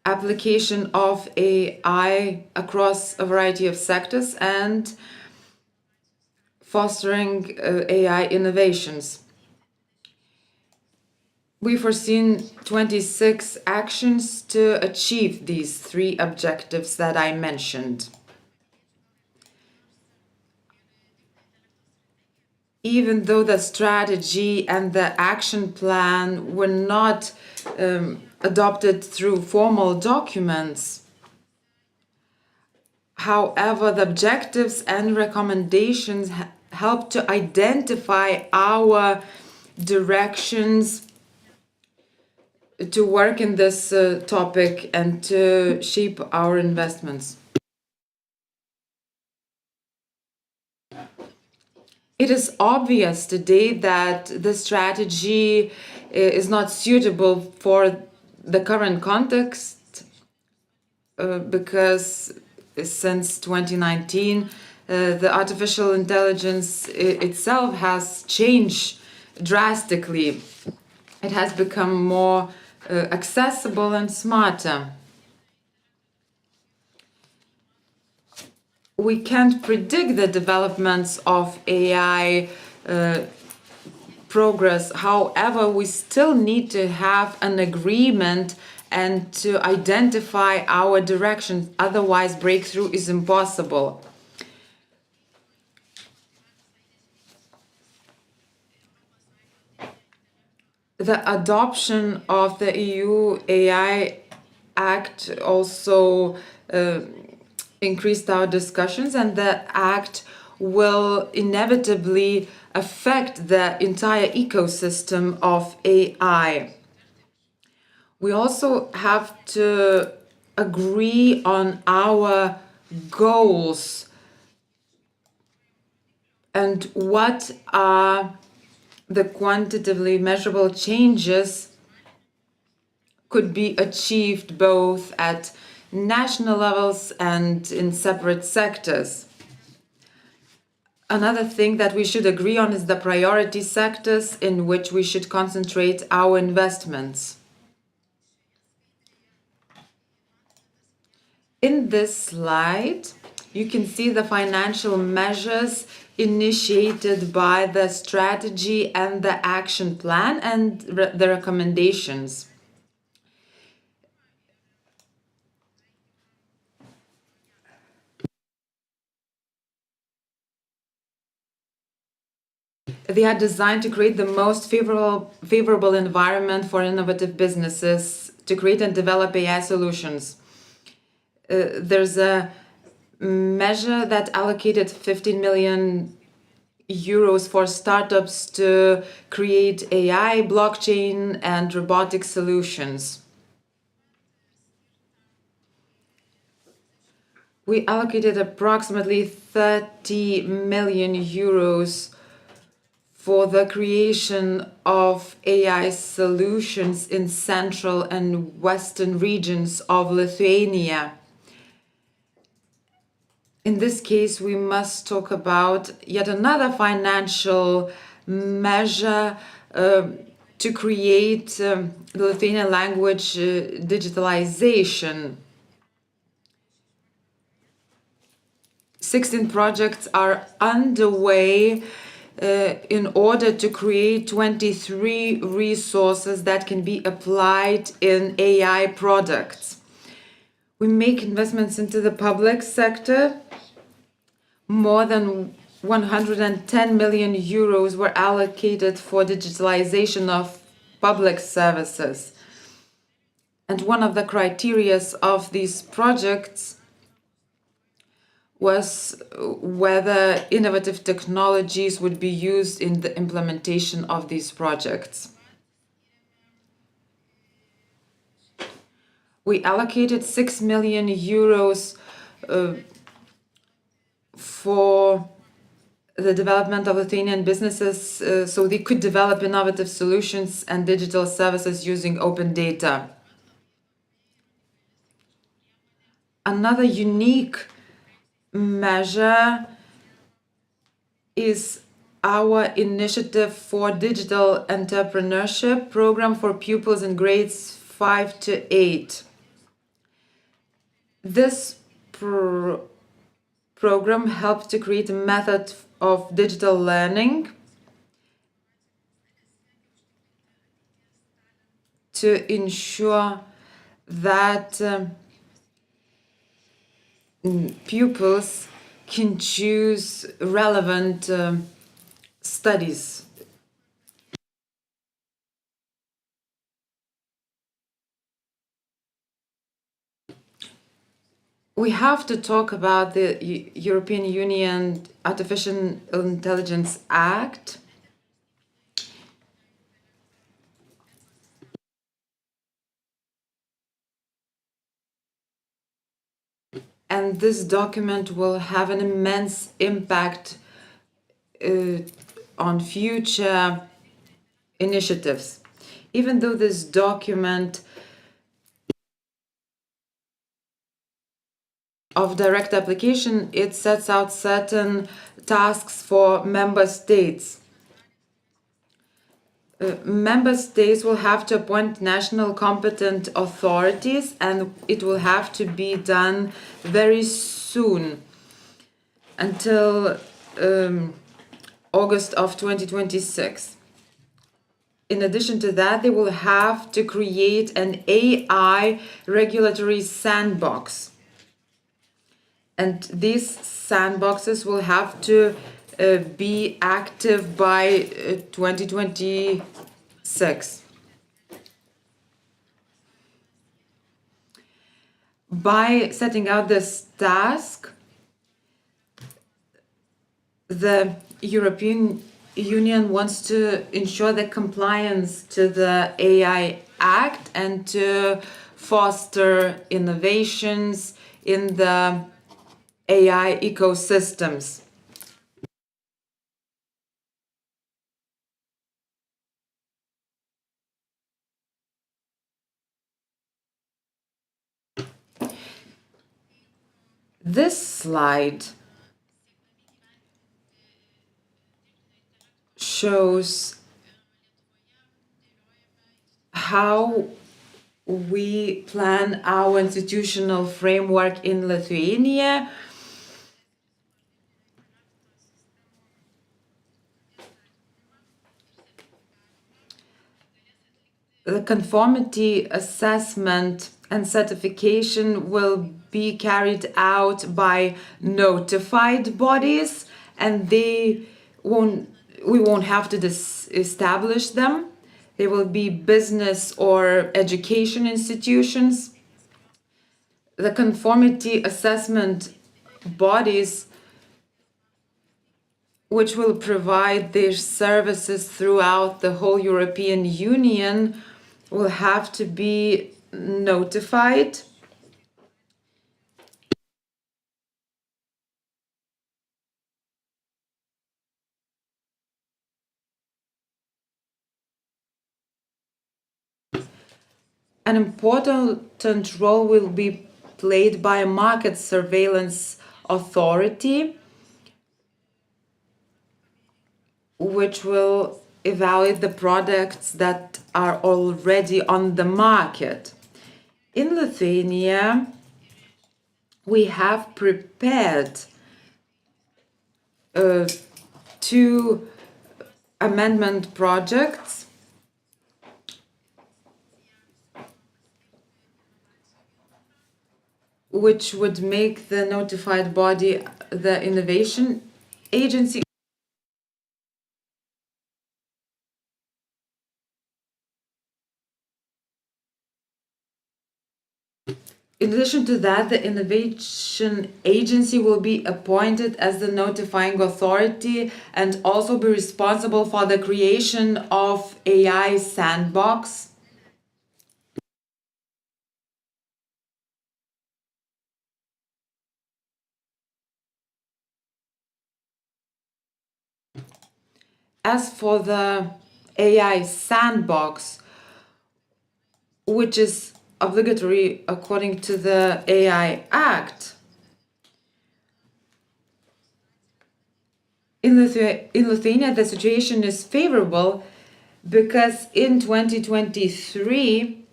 application of AI across a variety of sectors, and fostering AI innovations. We foreseen 26 actions to achieve these 3 objectives that I mentioned. Even though the strategy and the action plan were not adopted through formal documents, however, the objectives and recommendations help to identify our directions to work in this topic and to shape our investments. It is obvious today that the strategy is not suitable for the current context because since 2019, the artificial intelligence itself has changed drastically. It has become more accessible and smarter. We can't predict the developments of AI progress. However, we still need to have an agreement and to identify our direction. Otherwise, breakthrough is impossible. The adoption of the EU AI Act also increased our discussions, and the Act will inevitably affect the entire ecosystem of AI. We also have to agree on our goals and what are the quantitatively measurable changes could be achieved both at national levels and in separate sectors. Another thing that we should agree on is the priority sectors in which we should concentrate our investments. In this slide, you can see the financial measures initiated by the strategy and the action plan and the recommendations. They are designed to create the most favorable environment for innovative businesses to create and develop AI solutions. there's a measure that allocated 15 million euros for startups to create AI, blockchain, and robotic solutions. We allocated approximately 30 million euros for the creation of AI solutions in central and western regions of Lithuania. In this case, we must talk about yet another financial measure to create the Lithuanian language digitalization. 16 projects are underway in order to create 23 resources that can be applied in AI products. We make investments into the public sector. More than 110 million euros were allocated for digitalization of public services. And one of the criteria of these projects was whether innovative technologies would be used in the implementation of these projects. We allocated 6 million euros for the development of Lithuanian businesses so they could develop innovative solutions and digital services using open data. Another unique measure is our initiative for digital entrepreneurship program for pupils in grades 5 to 8. This program helps to create a method of digital learning to ensure that pupils can choose relevant studies. We have to talk about the European Union Artificial Intelligence Act. And this document will have an immense impact on future initiatives. Even though this document of direct application, it sets out certain tasks for member states. Member states will have to appoint national competent authorities, and it will have to be done very soon, until August of 2026. In addition to that, they will have to create an AI regulatory sandbox. And these sandboxes will have to be active by 2026. By setting out this task, the European Union wants to ensure the compliance to the AI Act and to foster innovations in the AI ecosystems. This slide shows how we plan our institutional framework in Lithuania. The conformity assessment and certification will be carried out by notified bodies, and we won't have to establish them. They will be business or education institutions. the conformity assessment bodies which will provide their services throughout the whole European Union will have to be notified. An important role will be played by a market surveillance authority, which will evaluate the products that are already on the market. In Lithuania, we have prepared 2 amendment projects which would make the notified body the innovation agency. In addition to that, the innovation agency will be appointed as the notifying authority and also be responsible for the creation of AI sandbox. As for the AI sandbox, which is obligatory according to the AI Act, in Lithuania the situation is favorable because in 2023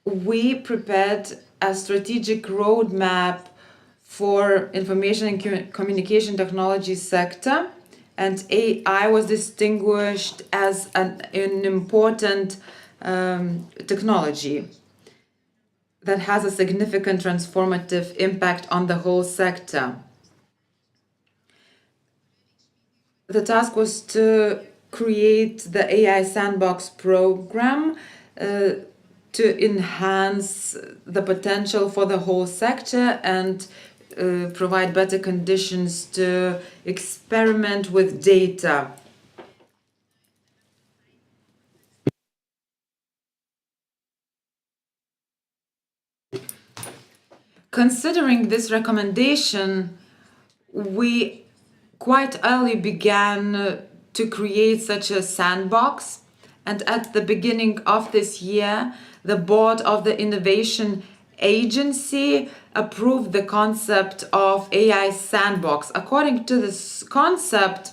we prepared a strategic roadmap for information and communication technology sector, and AI was distinguished as an important technology that has a significant transformative impact on the whole sector. The task was to create the AI sandbox program to enhance the potential for the whole sector and provide better conditions to experiment with data. Considering this recommendation, we quite early began to create such a sandbox, and at the beginning of this year, the board of the Innovation Agency approved the concept of AI sandbox. According to this concept,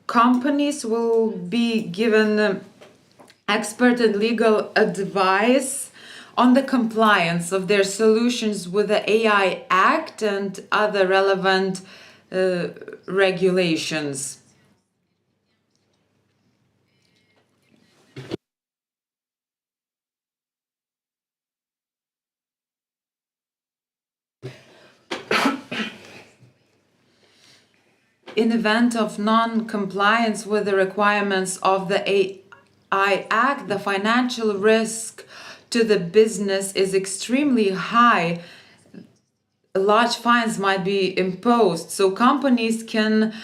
companies will be given expert and legal advice on the compliance of their solutions with the AI Act and other relevant regulations. In event of non-compliance with the requirements of the AI Act, the financial risk to the business is extremely high. Large fines might be imposed, so companies can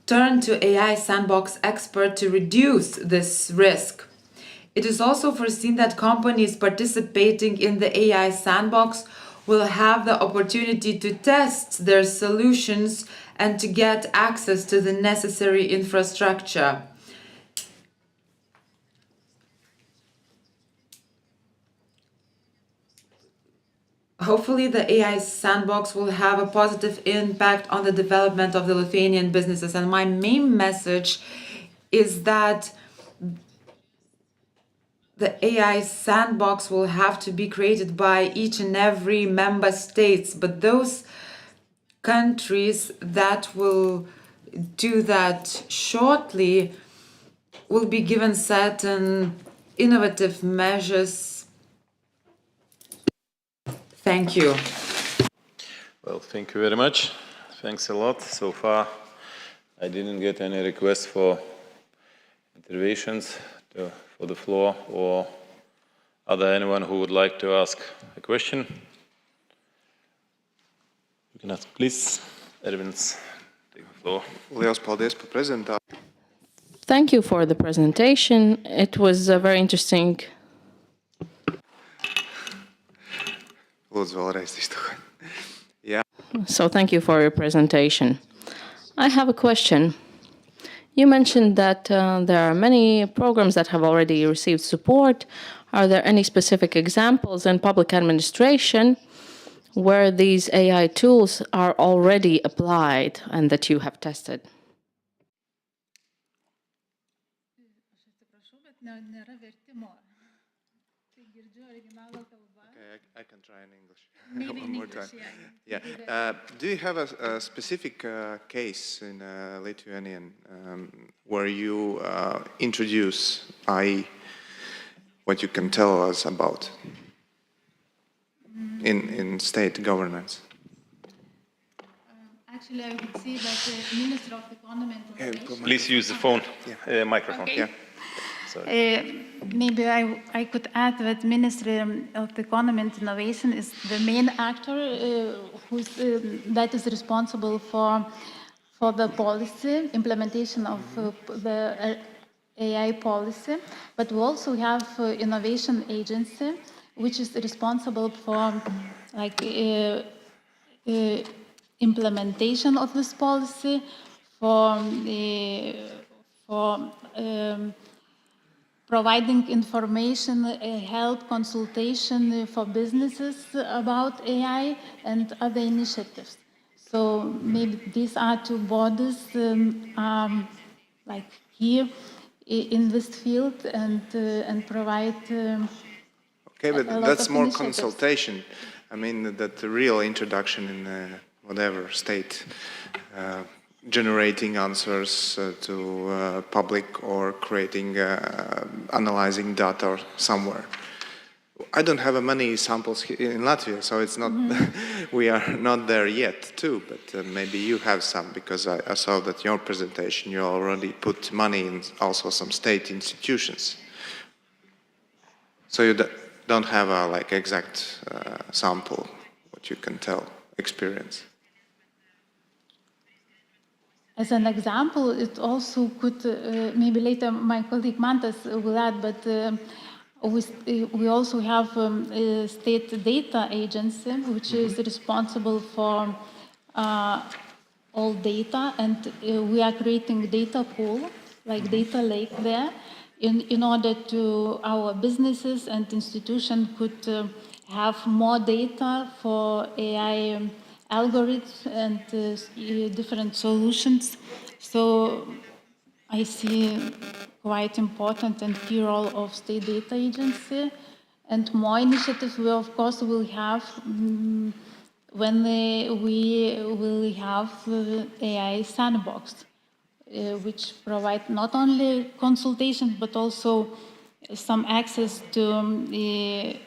turn to AI sandbox expert to reduce this risk. It is also foreseen that companies participating in the AI sandbox will have the opportunity to test their solutions and to get access to the necessary infrastructure. Hopefully, the AI sandbox will have a positive impact on the development of the Lithuanian businesses. And my main message is that the AI sandbox will have to be created by each and every member states, but those countries that will do that shortly will be given certain innovative measures. Thank you. Well, thank you very much. Thanks a lot. So far, I didn't get any requests for interventions for the floor, or are there anyone who would like to ask a question? You can ask, please. Ervins, take the floor. Liels paldies par prezentāciju. Thank you for the presentation. It was very interesting. Lūdzu, vēlreiz iztukoju. Yeah. So thank you for your presentation. I have a question. You mentioned that there are many programs that have already received support. Are there any specific examples in public administration where these AI tools are already applied and that you have tested? I can try in English. One more time. Yeah. Do you have a specific case in Lithuanian where you introduce AI, what you can tell us about in state governance? Actually, I would say that the Minister of Economy and Innovation... Please use the phone, microphone. Okay. Yeah. Maybe I could add that Ministry of Economy and Innovation is the main actor that is responsible for the policy, implementation of the AI policy, but we also have Innovation Agency, which is responsible for implementation of this policy, for providing information, help, consultation for businesses about AI and other initiatives. So maybe these are two bodies like here in this field and provide. Okay, but that's more consultation. I mean, that the real introduction in whatever state, generating answers to public or creating, analyzing data somewhere. I don't have many samples in Latvia, so it's not, we are not there yet too, but maybe you have some, because I saw that your presentation, you already put money in also some state institutions. So you don't have a exact sample, what you can tell, experience. As an example, it also could, maybe later my colleague Mantas will add, but we also have a state data agency, which is responsible for all data, and we are creating data pool, like data lake there, in order to our businesses and institutions could have more data for AI algorithms and different solutions. So I see quite important and key role of state data agency, and more initiatives we of course will have when we will have AI sandbox, which provide not only consultations but also some access to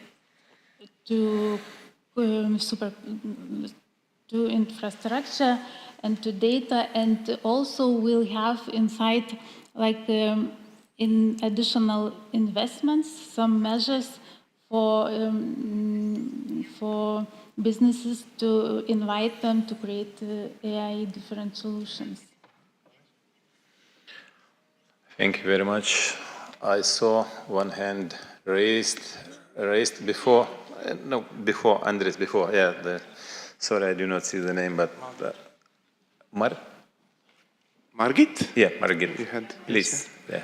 infrastructure and to data, and also we'll have inside, like in additional investments, some measures for businesses to invite them to create AI different solutions. Thank you very much. I saw one hand raised before. No, before Andres. Before, yeah. Sorry, I do not see the name, but Margit? Yeah, Margit. You had, please. Yeah.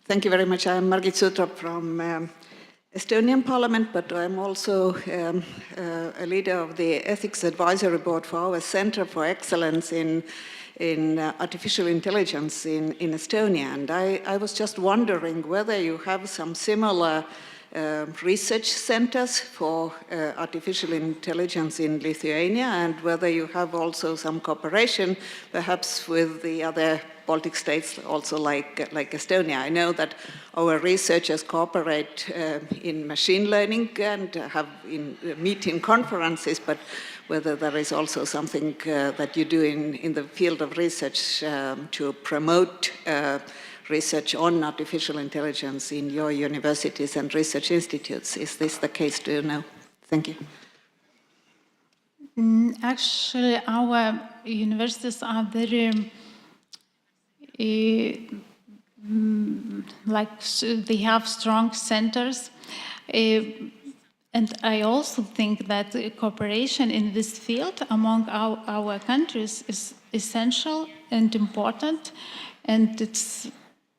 Thank you very much. I'm Margit Sutrop from Estonian Parliament, but I'm also a leader of the Ethics Advisory Board for our Center for Excellence in Artificial Intelligence in Estonia. And I was just wondering whether you have some similar research centers for artificial intelligence in Lithuania, and whether you have also some cooperation perhaps with the other Baltic states, also like Estonia. I know that our researchers cooperate in machine learning and have meet in conferences, but whether there is also something that you do in the field of research to promote research on artificial intelligence in your universities and research institutes. Is this the case? Do you know? Thank you. Actually, our universities are very, they have strong centers. And I also think that cooperation in this field among our countries is essential and important. And it's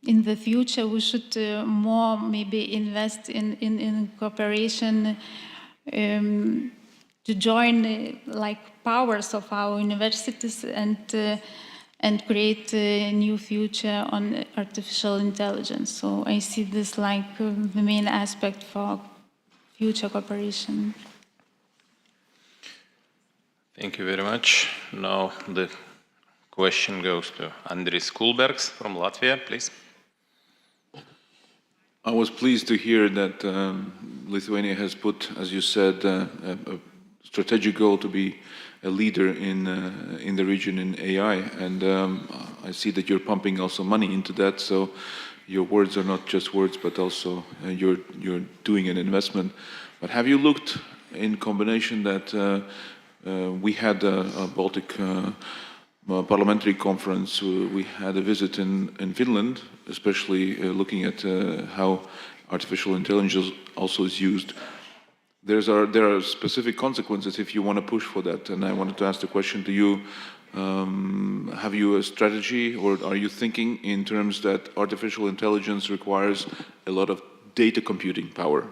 in the future we should more maybe invest in cooperation to join like powers of our universities and create a new future on artificial intelligence. So I see this like the main aspect for future cooperation. Thank you very much. Now the question goes to Andris Kulbergs from Latvia, please. I was pleased to hear that Lithuania has put, as you said, a strategic goal to be a leader in the region in AI, and I see that you're pumping also money into that. So your words are not just words, but also you're doing an investment. But have you looked in combination that we had a Baltic parliamentary conference, we had a visit in Finland, especially looking at how artificial intelligence also is used. There are specific consequences if you want to push for that, and I wanted to ask the question to you. Have you a strategy, or are you thinking in terms that artificial intelligence requires a lot of data computing power,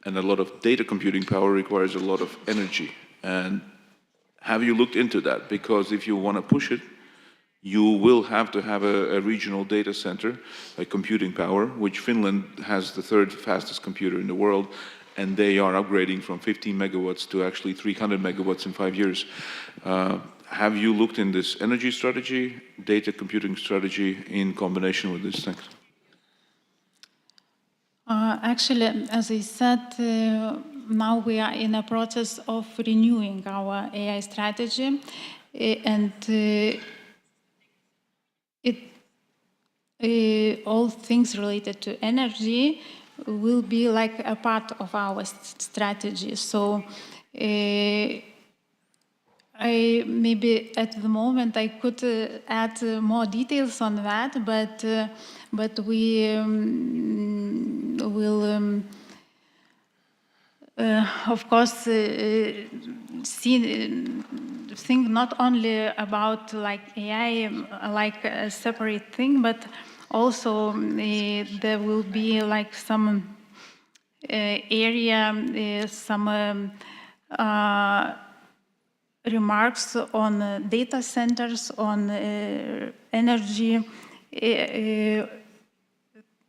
and a lot of data computing power requires a lot of energy? And have you looked into that? Because if you want to push it, you will have to have a regional data center, a computing power, which Finland has the third fastest computer in the world, and they are upgrading from 15 megawatts to actually 300 megawatts in 5 years. Have you looked in this energy strategy, data computing strategy in combination with this? Thanks. Actually, as I said, now we are in a process of renewing our AI strategy, and all things related to energy will be like a part of our strategy. So maybe at the moment I could add more details on that, but we will of course think not only about like AI like a separate thing, but also there will be like some area, some remarks on data centers, on energy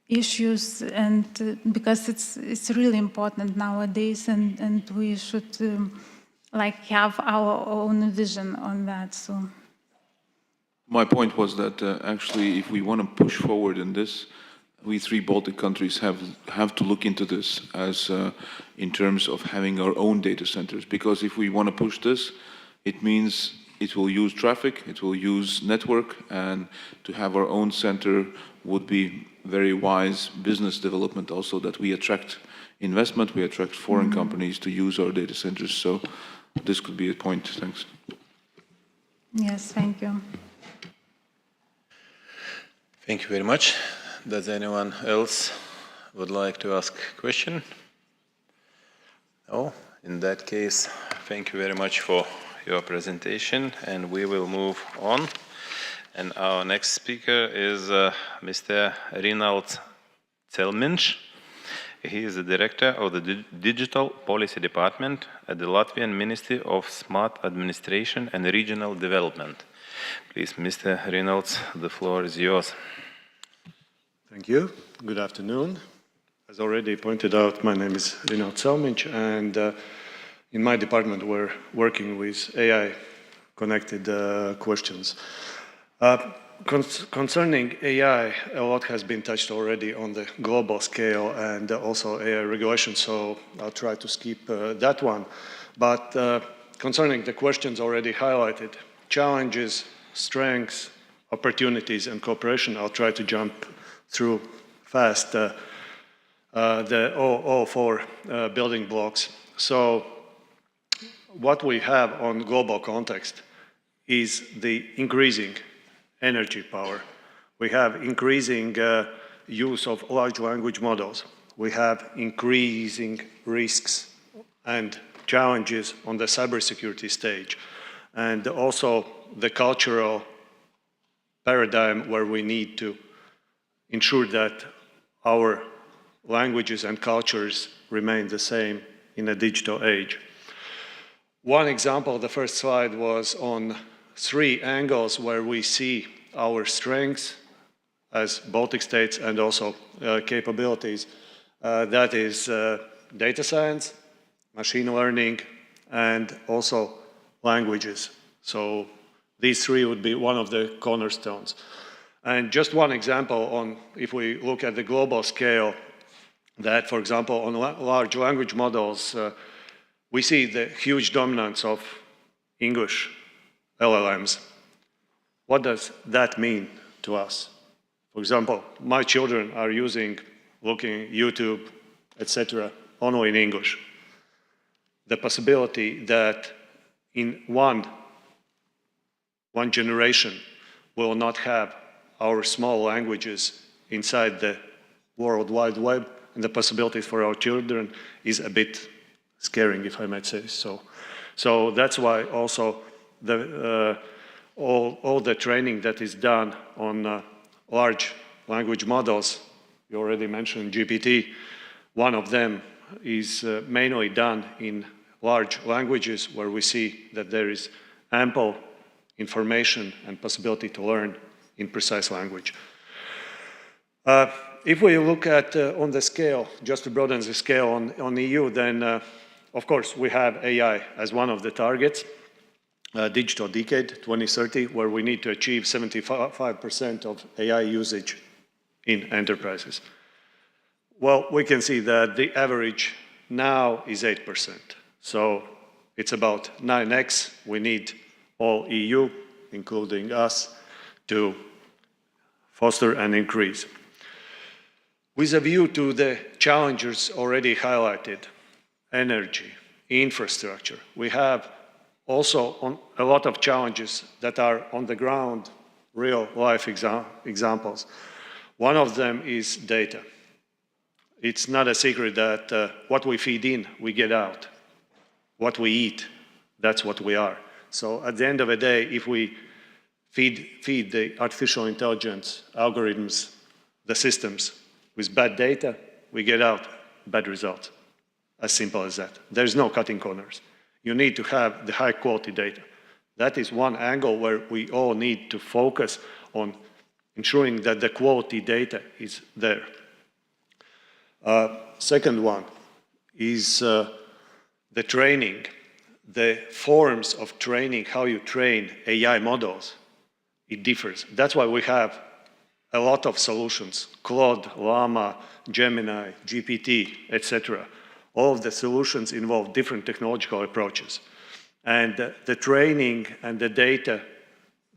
issues, and because it's really important nowadays, and we should like have our own vision on that. So my point was that actually, if we want to push forward in this, we three Baltic countries have to look into this as in terms of having our own data centers. Because if we want to push this, it means it will use traffic, it will use network, and to have our own center would be very wise business development also, that we attract investment, we attract foreign companies to use our data centers. So this could be a point. Thanks. yes, thank you. Thank you very much. Does anyone else would like to ask a question? No? In that case, thank you very much for your presentation, and we will move on. And our next speaker is Mr. Rinalds Celmiņš. He is the director of the Digital Policy Department at the Latvian Ministry of Smart Administration and Regional Development. Please, Mr. Rinalds, the floor is yours. Thank you. Good afternoon. As already pointed out, my name is Rinalds Celmiņš, and in my department we're working with AI-connected questions. Concerning AI, a lot has been touched already on the global scale and also AI regulation, so I'll try to skip that one. But concerning the questions already highlighted, challenges, strengths, opportunities, and cooperation, I'll try to jump through fast all four building blocks. So what we have on global context is the increasing energy power. We have increasing use of large language models. We have increasing risks and challenges on the cybersecurity stage, and also the cultural paradigm where we need to ensure that our languages and cultures remain the same in a digital age. One example, the first slide, was on 3 angles where we see our strengths as Baltic states and also capabilities. That is data science, machine learning, and also languages. So these 3 would be one of the cornerstones. And just one example on, if we look at the global scale, that, for example, on large language models, we see the huge dominance of English LLMs. What does that mean to us? For example, my children are looking YouTube, etc., only in English. The possibility that in one generation we'll not have our small languages inside the World Wide Web, and the possibilities for our children is a bit scaring, if I might say so. So that's why also all the training that is done on large language models, you already mentioned GPT, one of them is mainly done in large languages where we see that there is ample information and possibility to learn in precise language. If we look at on the scale, just to broaden the scale on EU, then of course we have AI as one of the targets, digital decade 2030, where we need to achieve 75% of AI usage in enterprises. Well, we can see that the average now is 8%. So it's about 9x. We need all EU, including us, to foster and increase. With a view to the challenges already highlighted, energy, infrastructure, we have also a lot of challenges that are on the ground, real life examples. One of them is data. It's not a secret that what we feed in, we get out. What we eat, that's what we are. So at the end of the day, if we feed the artificial intelligence algorithms, the systems, with bad data, we get out bad results. As simple as that. There's no cutting corners. You need to have the high quality data. That is one angle where we all need to focus on ensuring that the quality data is there. Second one is the training, the forms of training, how you train AI models, it differs. That's why we have a lot of solutions, Claude, Llama, Gemini, GPT, etc. All of the solutions involve different technological approaches. And the training and the data,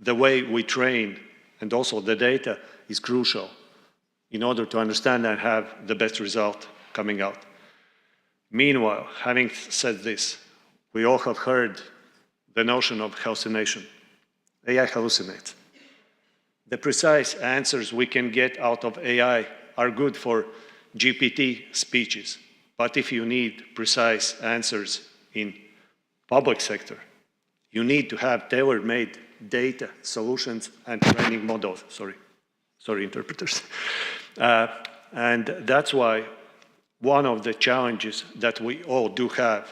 the way we train, and also the data is crucial in order to understand and have the best result coming out. Meanwhile, having said this, we all have heard the notion of hallucination. AI hallucinates. The precise answers we can get out of AI are good for GPT speeches. But if you need precise answers in public sector, you need to have tailor-made data, solutions, and training models. Sorry, interpreters. And that's why one of the challenges that we all do have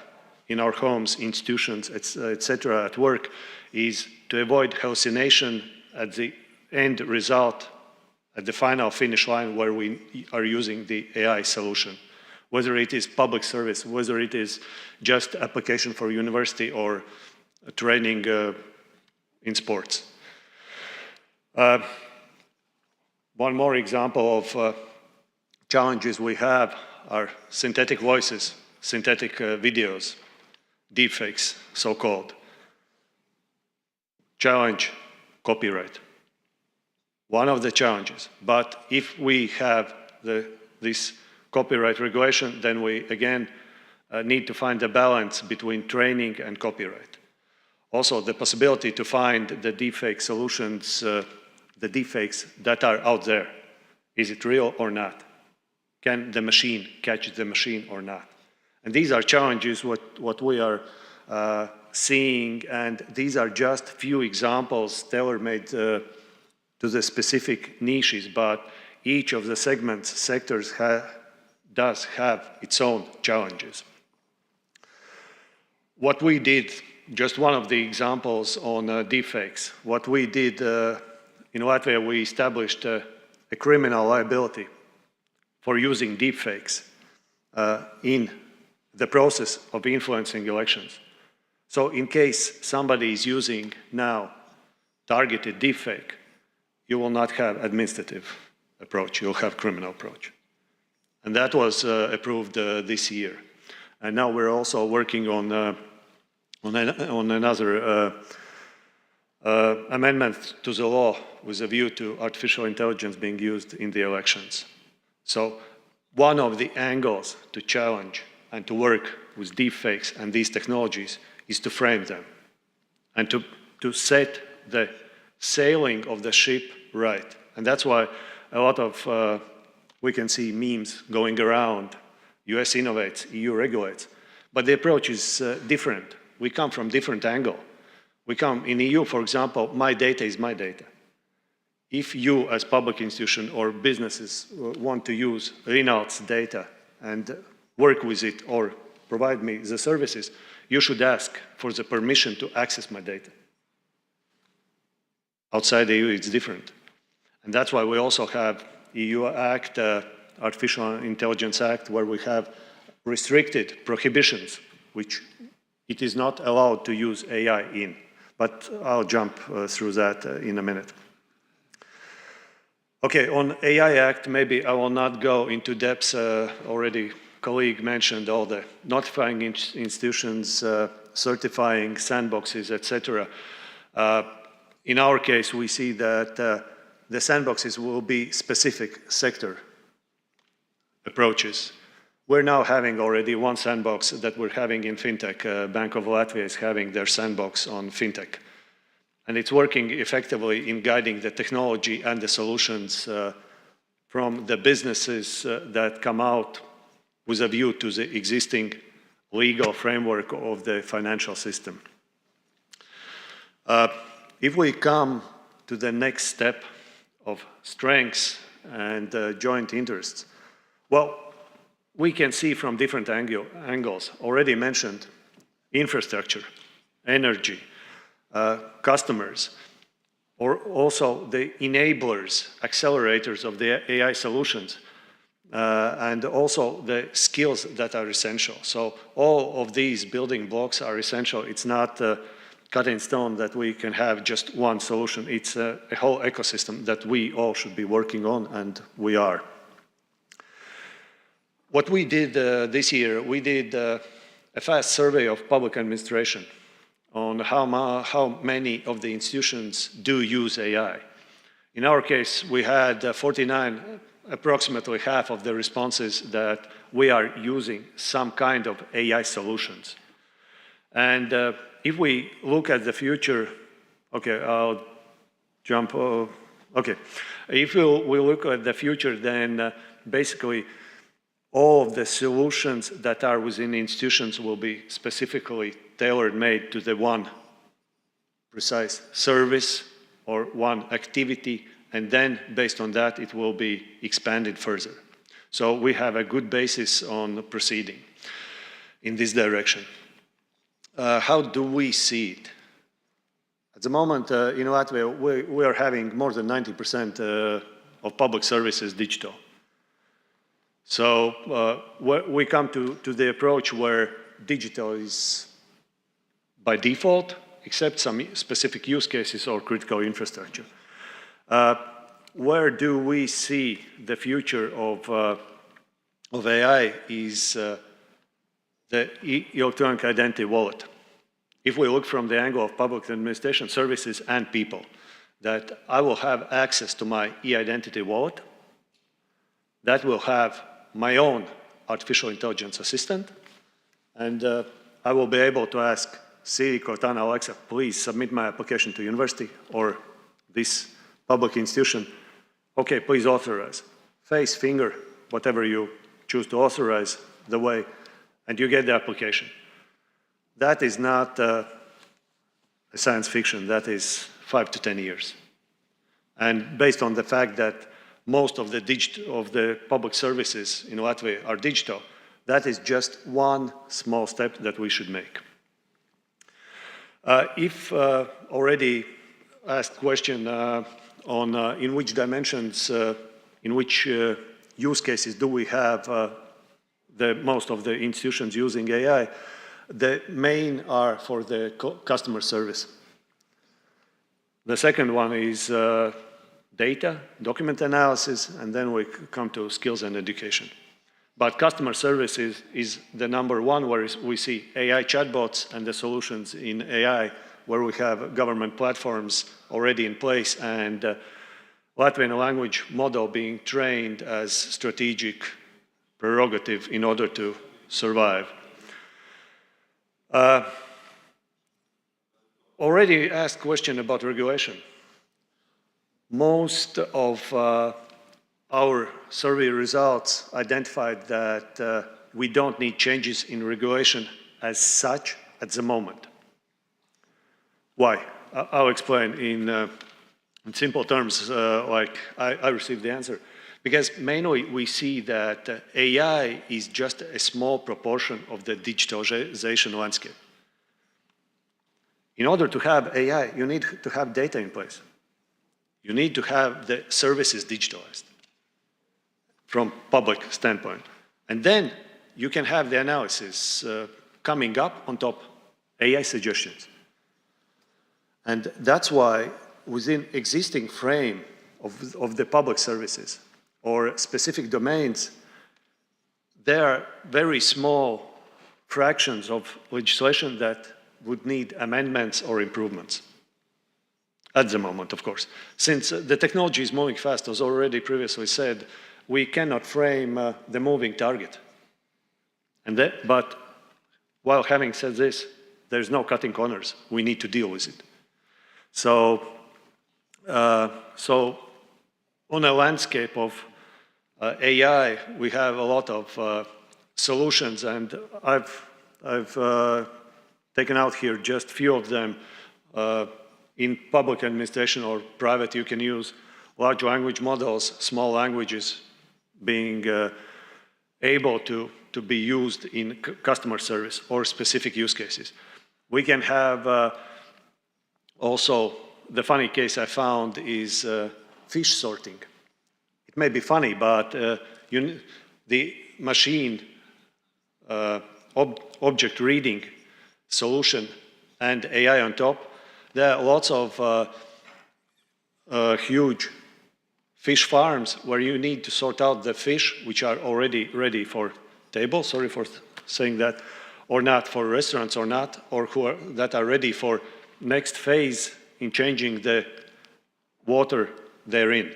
in our homes, institutions, etc., at work, is to avoid hallucination at the end result, at the final finish line where we are using the AI solution. Whether it is public service, whether it is just application for university or training in sports. One more example of challenges we have are synthetic voices, synthetic videos, deepfakes, so-called. Challenge, copyright. one of the challenges. But if we have this copyright regulation, then we again need to find a balance between training and copyright. Also, the possibility to find the deepfake solutions, the deepfakes that are out there. Is it real or not? Can the machine catch the machine or not? And these are challenges what we are seeing, and these are just few examples tailor-made to the specific niches, but each of the sectors does have its own challenges. What we did, just one of the examples on deepfakes, what we did in Latvia, we established a criminal liability for using deepfakes in the process of influencing elections. So in case somebody is using now targeted deepfake, you will not have administrative approach, you'll have criminal approach. And that was approved this year. And now we're also working on another amendment to the law with a view to artificial intelligence being used in the elections. So one of the angles to challenge and to work with deepfakes and these technologies is to frame them and to set the sailing of the ship right. And that's why a lot of, we can see memes going around, US innovates, EU regulates, but the approach is different. We come from different angle. We come in EU, for example, my data is my data. If you as public institution or businesses want to use Rinald's data and work with it or provide me the services, you should ask for the permission to access my data. Outside the EU, it's different. And that's why we also have EU Act, Artificial Intelligence Act, where we have restricted prohibitions, which it is not allowed to use AI in. But I'll jump through that in a minute. Okay, on AI Act, maybe I will not go into depth. Already colleague mentioned all the notifying institutions, certifying sandboxes, etc. In our case, we see that the sandboxes will be specific sector approaches. We're now having already one sandbox that we're having in fintech. Bank of Latvia is having their sandbox on fintech. And it's working effectively in guiding the technology and the solutions from the businesses that come out with a view to the existing legal framework of the financial system. If we come to the next step of strengths and joint interests, well, we can see from different angles, already mentioned, infrastructure, energy, customers, or also the enablers, accelerators of the AI solutions, and also the skills that are essential. So all of these building blocks are essential. It's not cut in stone that we can have just one solution. It's a whole ecosystem that we all should be working on, and we are. What we did this year, we did a fast survey of public administration on how many of the institutions do use AI. In our case, we had 49, approximately half of the responses that we are using some kind of AI solutions. And if we look at the future, okay, I'll jump, okay. If we look at the future, then basically all of the solutions that are within institutions will be specifically tailor-made to the one precise service or one activity, and then based on that it will be expanded further. So we have a good basis on proceeding in this direction. How do we see it? At the moment in Latvia we are having more than 90% of public services digital. So we come to the approach where digital is by default, except some specific use cases or critical infrastructure. Where do we see the future of AI is the electronic identity wallet. If we look from the angle of public administration services and people, that I will have access to my e-identity wallet, that will have my own artificial intelligence assistant, and I will be able to ask Siri, Cortana, Alexa, please submit my application to university or this public institution. Okay, please authorize. Face, finger, whatever you choose to authorize the way, and you get the application. That is not a science fiction, that is 5 to 10 years. And based on the fact that most of the public services in Latvia are digital, that is just one small step that we should make. If already asked question on in which dimensions, in which use cases do we have most of the institutions using AI, the main are for the customer service. The second one is data, document analysis, and then we come to skills and education. But customer service is the number one, where we see AI chatbots and the solutions in AI, where we have government platforms already in place, and Latvian language model being trained as strategic prerogative in order to survive. Already asked question about regulation. Most of our survey results identified that we don't need changes in regulation as such at the moment. Why? I'll explain in simple terms, like I received the answer. Because mainly we see that AI is just a small proportion of the digitalization landscape. In order to have AI, you need to have data in place. You need to have the services digitalized from public standpoint. And then you can have the analysis coming up on top, AI suggestions. And that's why within existing frame of the public services or specific domains, there are very small fractions of legislation that would need amendments or improvements. At the moment, of course. Since the technology is moving fast, as already previously said, we cannot frame the moving target. But while having said this, there's no cutting corners. We need to deal with it. So on a landscape of AI, we have a lot of solutions, and I've taken out here just a few of them. In public administration or private, you can use large language models, small languages being able to be used in customer service or specific use cases. We can have also, the funny case I found is fish sorting. It may be funny, but the machine object reading solution and AI on top, there are lots of huge fish farms where you need to sort out the fish which are already ready for table, sorry for saying that, or not, for restaurants or not, or that are ready for next phase in changing the water they're in.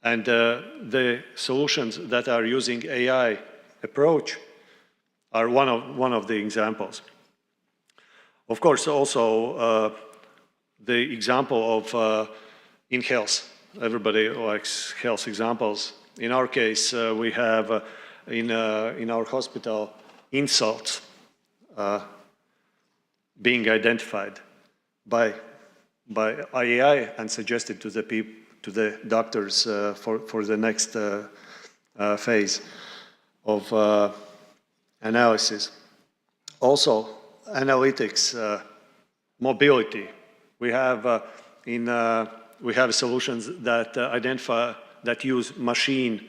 And the solutions that are using AI approach are one of the examples. Of course, also the example of in health. Everybody likes health examples. In our case, we have in our hospital insults being identified by AI and suggested to the doctors for the next phase of analysis. Also, analytics, mobility. We have solutions that use machine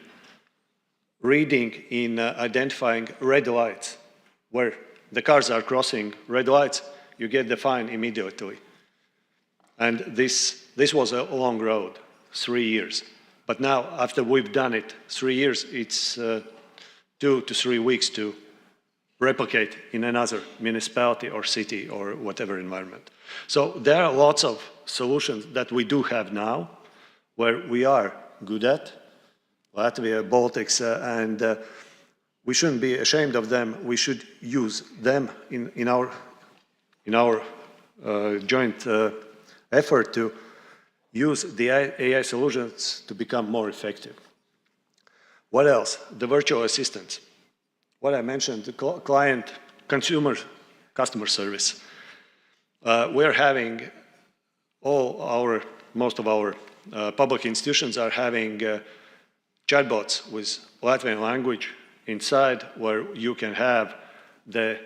reading in identifying red lights. Where the cars are crossing red lights, you get the fine immediately. And this was a long road, 3 years. But now, after we've done it 3 years, it's 2 to 3 weeks to replicate in another municipality or city or whatever environment. So there are lots of solutions that we do have now, where we are good at, Latvia, Baltics, and we shouldn't be ashamed of them. We should use them in our joint effort to use the AI solutions to become more effective. What else? The virtual assistants. What I mentioned, the client, consumer, customer service. We're having most of our public institutions are having chatbots with Latvian language inside, where you can have the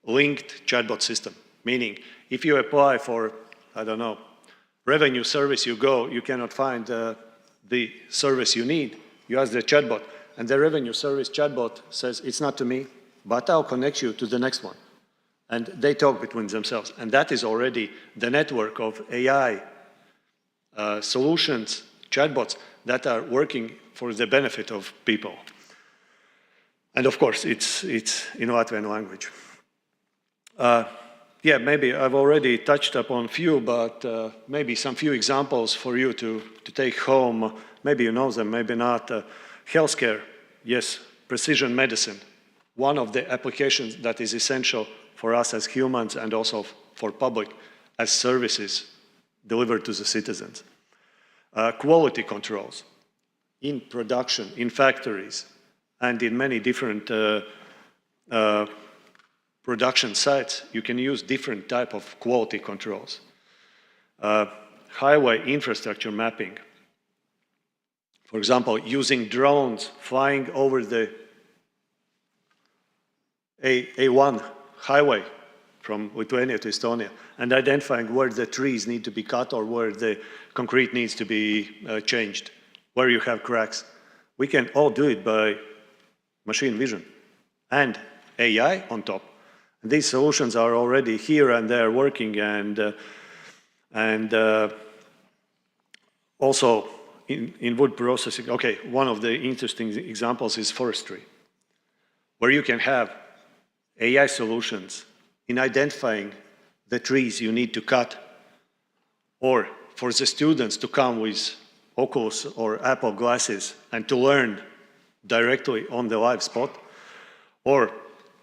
linked chatbot system. Meaning, if you apply for, I don't know, revenue service, you cannot find the service you need, you ask the chatbot, and the revenue service chatbot says, it's not to me, but I'll connect you to the next one. And they talk between themselves. And that is already the network of AI solutions, chatbots, that are working for the benefit of people. And of course, it's in Latvian language. Yeah, maybe I've already touched upon a few, but maybe some few examples for you to take home. Maybe you know them, maybe not. Healthcare, yes, precision medicine. One of the applications that is essential for us as humans and also for public as services delivered to the citizens. Quality controls in production, in factories, and in many different production sites, you can use different type of quality controls. Highway infrastructure mapping. For example, using drones flying over the A1 highway from Lithuania to Estonia and identifying where the trees need to be cut or where the concrete needs to be changed, where you have cracks. We can all do it by machine vision and AI on top. And these solutions are already here and they're working, and also in wood processing. Okay, one of the interesting examples is forestry, where you can have AI solutions in identifying the trees you need to cut, or for the students to come with Oculus or Apple glasses and to learn directly on the live spot, or,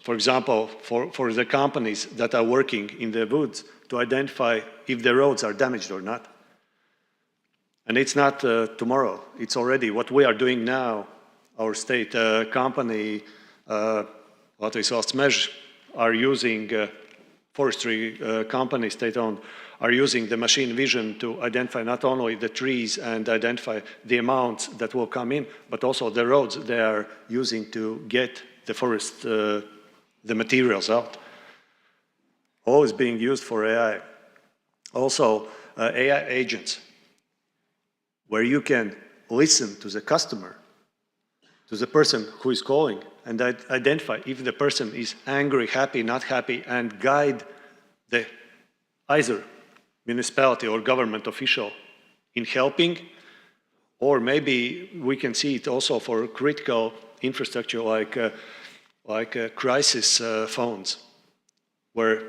for example, for the companies that are working in the woods to identify if the roads are damaged or not. And it's not tomorrow, it's already what we are doing now. Our state company, Latvijas valsts meži, are using, forestry company, state-owned, are using the machine vision to identify not only the trees and identify the amounts that will come in, but also the roads they are using to get the forest, the materials out. All is being used for AI. Also, AI agents, where you can listen to the customer, to the person who is calling, and identify if the person is angry, happy, not happy, and guide the either municipality or government official in helping, or maybe we can see it also for critical infrastructure like crisis phones, where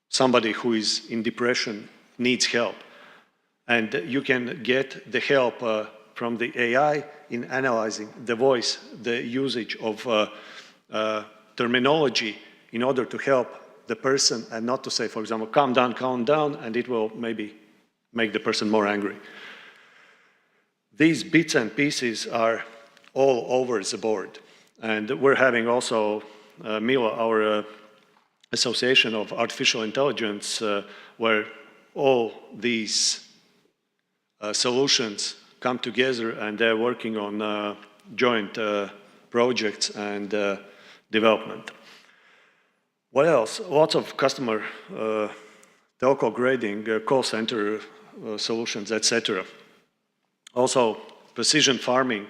somebody who is in depression needs help. And you can get the help from the AI in analyzing the voice, the usage of terminology in order to help the person and not to say, for example, calm down, and it will maybe make the person more angry. These bits and pieces are all over the board. And we're having also, MILA, our Association of Artificial Intelligence, where all these solutions come together and they're working on joint projects and development. What else? Lots of customer telco grading, call center solutions, etc. Also, precision farming.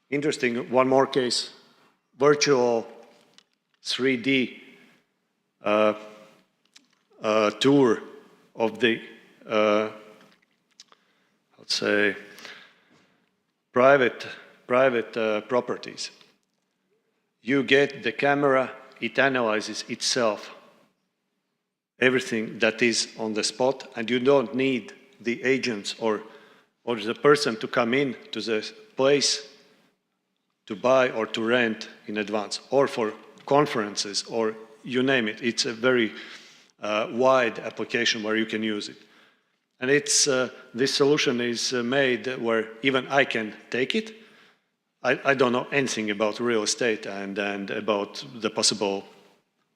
Interesting, one more case, virtual 3D tour of the, let's say, private properties. you get the camera, it analyzes itself, everything that is on the spot, and you don't need the agents or the person to come in to the place to buy or to rent in advance, or for conferences, or you name it. It's a very wide application where you can use it. And it's, this solution is made where even I can take it. I don't know anything about real estate and about the possible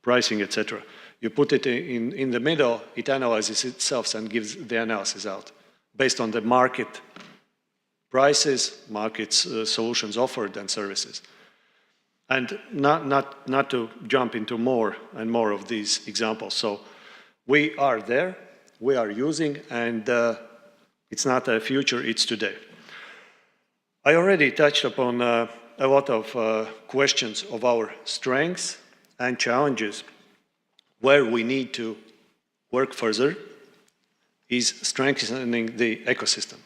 pricing, etc. You put it in the middle, it analyzes itself and gives the analysis out based on the market prices, market solutions offered and services. And not to jump into more and more of these examples. So we are there, we are using, and it's not a future, it's today. I already touched upon a lot of questions of our strengths and challenges. Where we need to work further is strengthening the ecosystem.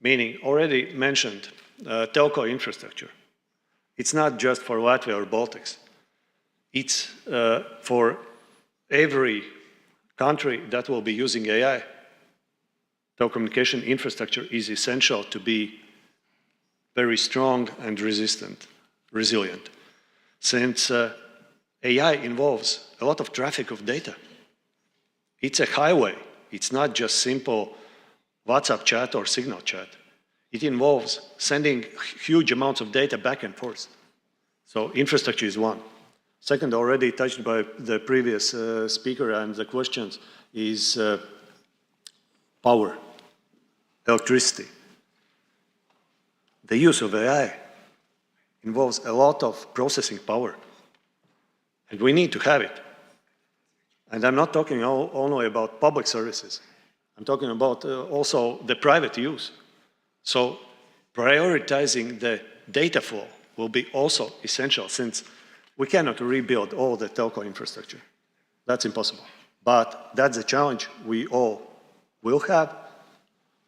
Meaning, already mentioned, telco infrastructure. It's not just for Latvia or Baltics. It's for every country that will be using AI. Telecommunication infrastructure is essential to be very strong and resilient. Since AI involves a lot of traffic of data. It's a highway. It's not just simple WhatsApp chat or Signal chat. It involves sending huge amounts of data back and forth. So infrastructure is one. Second, already touched by the previous speaker and the questions, is power, electricity. The use of AI involves a lot of processing power, and we need to have it. And I'm not talking only about public services. I'm talking about also the private use. So prioritizing the data flow will be also essential, since we cannot rebuild all the telco infrastructure. That's impossible. But that's a challenge we all will have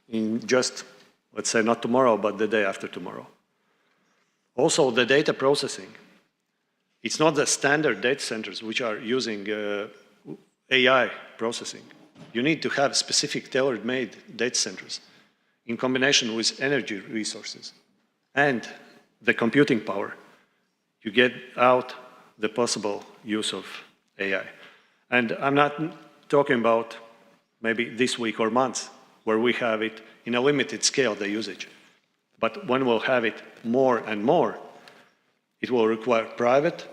in just, let's say, not tomorrow, but the day after tomorrow. Also, the data processing. It's not the standard data centers which are using AI processing. You need to have specific tailor-made data centers in combination with energy resources and the computing power. You get out the possible use of AI. And I'm not talking about maybe this week or months where we have it in a limited scale, the usage. But when we'll have it more and more, it will require private,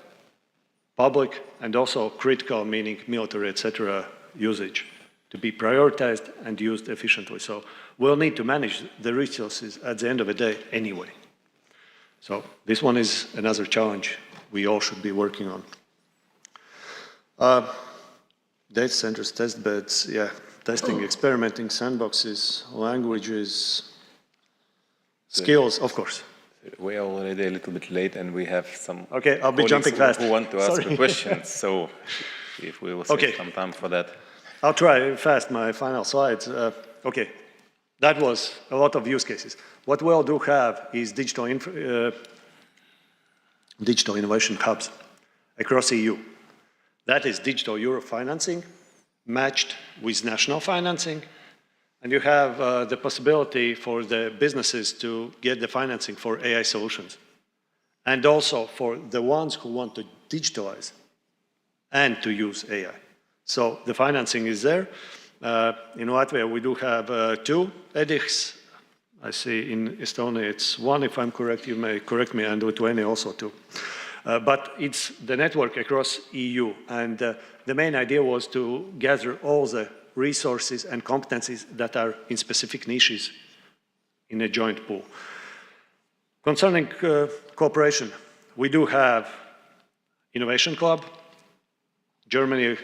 public, and also critical, meaning military, etc., usage to be prioritized and used efficiently. So we'll need to manage the resources at the end of the day anyway. So this one is another challenge we all should be working on. Data centers, test beds, yeah, testing, experimenting, sandboxes, languages, skills, of course. We are already a little bit late, and we have some okay, I'll be jumping fast. Who want to ask a question, so if we will save some time for that. I'll try fast, my final slides. Okay, that was a lot of use cases. What we all do have is digital innovation hubs across EU. That is digital euro financing matched with national financing. And you have the possibility for the businesses to get the financing for AI solutions. And also for the ones who want to digitalize and to use AI. So the financing is there. In Latvia, we do have 2 EDIHs. I see in Estonia it's 1, if I'm correct, you may correct me, and Lithuania also 2. But it's the network across EU. And the main idea was to gather all the resources and competencies that are in specific niches in a joint pool. Concerning cooperation, we do have Innovation Club, Germany,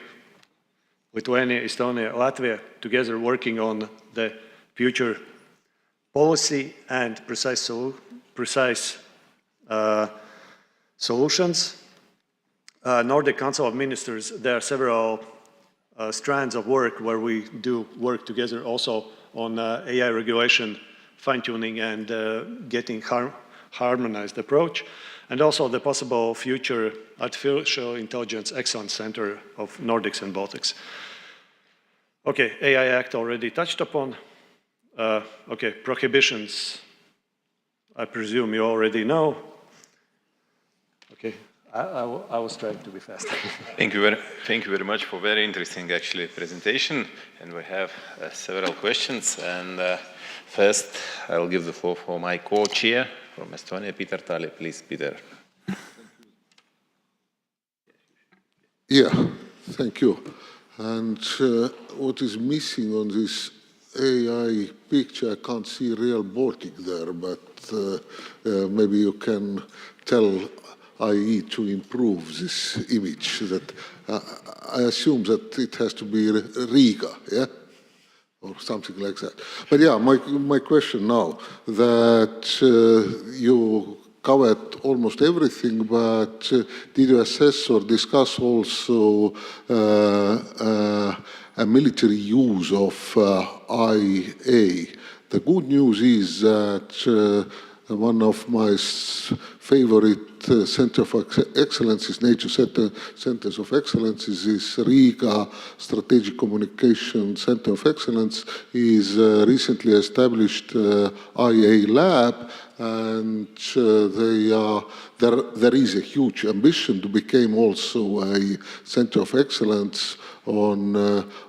Lithuania, Estonia, Latvia, together working on the future policy and precise solutions. Nordic Council of Ministers, there are several strands of work where we do work together also on AI regulation, fine-tuning, and getting harmonized approach. and also the possible future Artificial Intelligence Excellence Center of Nordics and Baltics. Okay, AI Act already touched upon. Okay, prohibitions, I presume you already know. Okay, I was trying to be fast. Thank you very much for very interesting, actually, presentation. And we have several questions. And first, I'll give the floor for my co-chair from Estonia, Peter Tali. Please, Peter. Yeah, thank you. And what is missing on this AI picture, I can't see real Baltic there, but maybe you can tell IE to improve this image. That I assume that it has to be Riga, yeah? Or something like that. But yeah, my question now, that you covered almost everything, but did you assess or discuss also a military use of IA? The good news is that one of my favorite Center of Excellences, nature centers of excellence, is Riga Strategic Communication Center of Excellence, is recently established IA lab, and there is a huge ambition to become also a Center of Excellence on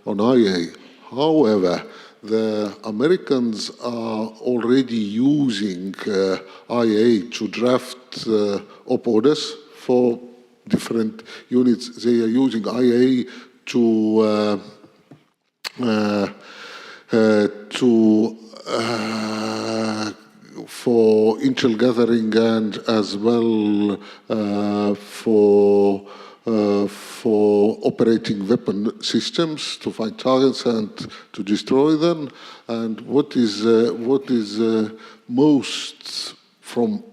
IA. However, the Americans are already using IA to draft op orders for different units. They are using IA for intel gathering and as well for operating weapon systems to find targets and to destroy them. And what is most from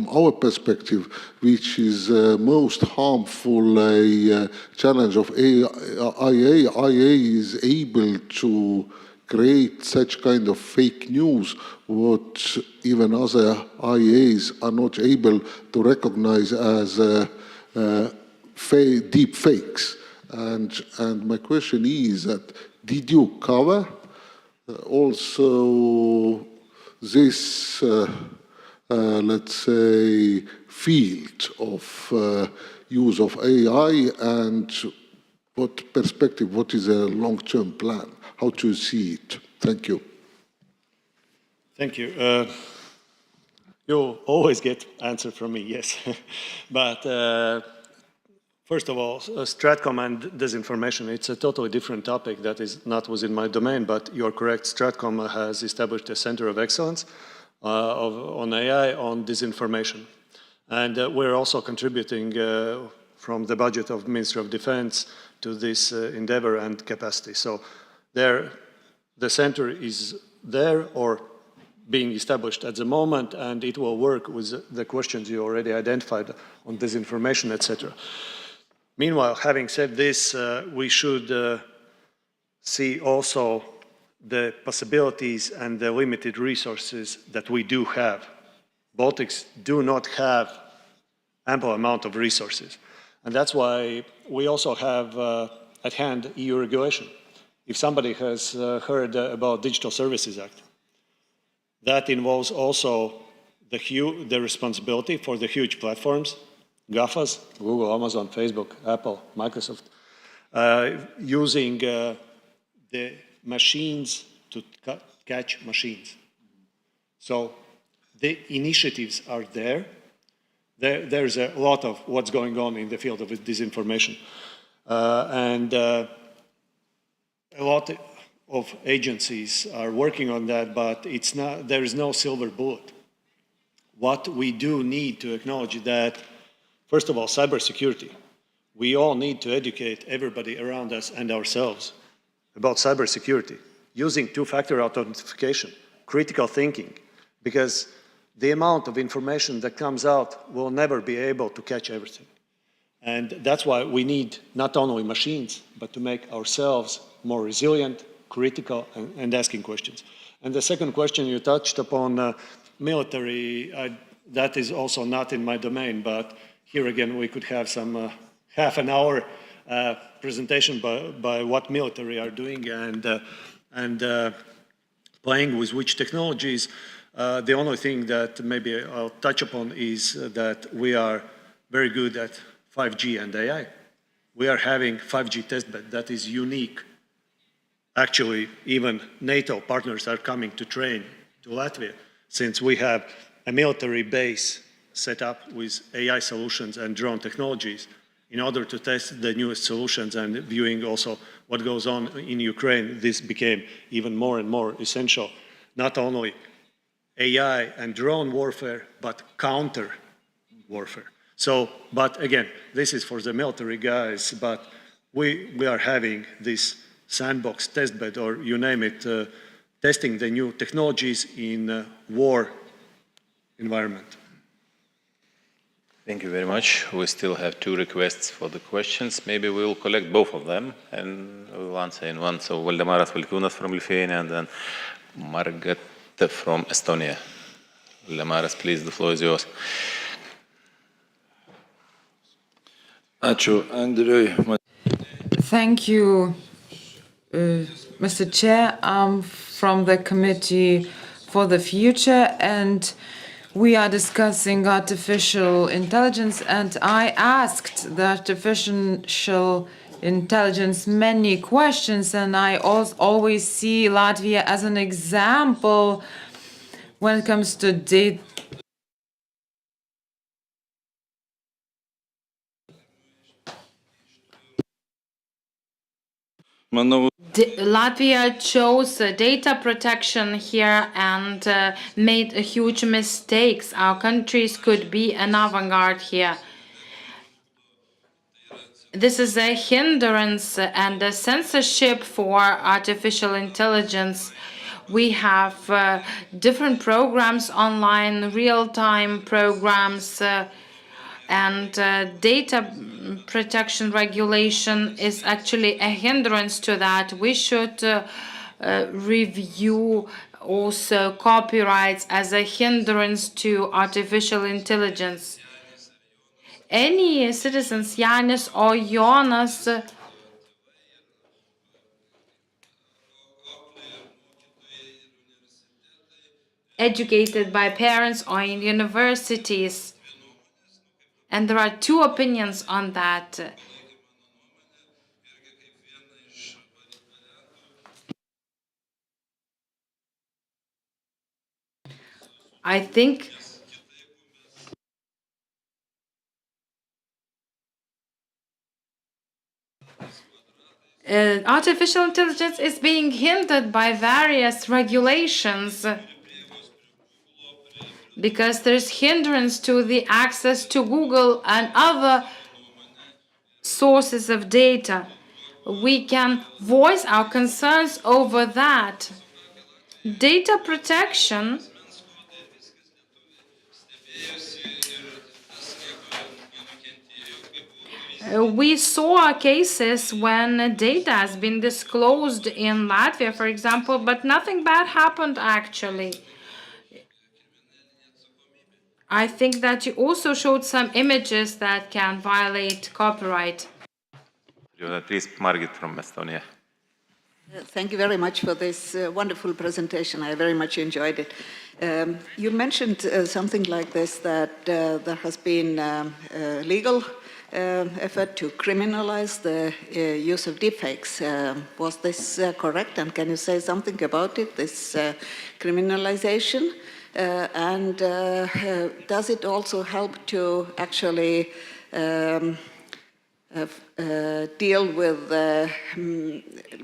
our perspective, which is most harmful a challenge of IA? IA is able to create such kind of fake news what even other IAs are not able to recognize as deep fakes. And my question is that did you cover also this, let's say, field of use of AI, and what perspective, what is a long-term plan? How to see it? Thank you. Thank you. You always get answer from me, yes. But first of all, Stratcom and disinformation, it's a totally different topic that is not within my domain, but you're correct. Stratcom has established a center of excellence on AI, on disinformation. And we're also contributing from the budget of Ministry of Defense to this endeavor and capacity. So there, the center is there or being established at the moment, and it will work with the questions you already identified on disinformation, etc. Meanwhile, having said this, we should see also the possibilities and the limited resources that we do have. Baltics do not have ample amount of resources. And that's why we also have at hand EU regulation. If somebody has heard about Digital Services Act, that involves also the responsibility for the huge platforms, GAFAs, Google, Amazon, Facebook, Apple, Microsoft, using the machines to catch machines. So the initiatives are there. There's a lot of what's going on in the field of disinformation. And a lot of agencies are working on that, but it's not, there is no silver bullet. What we do need to acknowledge that, first of all, cybersecurity. We all need to educate everybody around us and ourselves about cybersecurity, using two-factor authentication, critical thinking, because the amount of information that comes out will never be able to catch everything. And that's why we need not only machines, but to make ourselves more resilient, critical, and asking questions. And the second question you touched upon, military, that is also not in my domain, but here again we could have some half an hour presentation by what military are doing and playing with which technologies. The only thing that maybe I'll touch upon is that we are very good at 5G and AI. We are having 5G testbed that is unique. Actually, even NATO partners are coming to train to Latvia, since we have a military base set up with AI solutions and drone technologies in order to test the newest solutions and viewing also what goes on in Ukraine. This became even more and more essential, not only AI and drone warfare, but counter warfare. So, but again, this is for the military guys, but we are having this sandbox testbed, or you name it, testing the new technologies in war environment. Thank you very much. We still have 2 requests for the questions. Maybe we'll collect both of them and we'll answer in one. So Valdemaras Valkiūnas from Lithuania and then Margaret from Estonia. Valdemaras, please, the floor is yours. Thank you, Mr. Chair. I'm from the Committee for the Future, and we are discussing artificial intelligence, and I asked the artificial intelligence many questions, and I always see Latvia as an example when it comes to data. Latvia chose data protection here and made huge mistakes. Our countries could be an avant-garde here. This is a hindrance and a censorship for artificial intelligence. We have different programs online, real-time programs, and data protection regulation is actually a hindrance to that. We should review also copyrights as a hindrance to artificial intelligence. Any citizens, Janis or Jonas, educated by parents or in universities, and there are 2 opinions on that. I think artificial intelligence is being hindered by various regulations, because there's hindrance to the access to Google and other sources of data. We can voice our concerns over that. Data protection we saw cases when data has been disclosed in Latvia, for example, but nothing bad happened actually. I think that you also showed some images that can violate copyright. Please, Margit from Estonia. Thank you very much for this wonderful presentation. I very much enjoyed it. You mentioned something like this, that there has been a legal effort to criminalize the use of deepfakes. Was this correct? And can you say something about it, this criminalization? And does it also help to actually deal with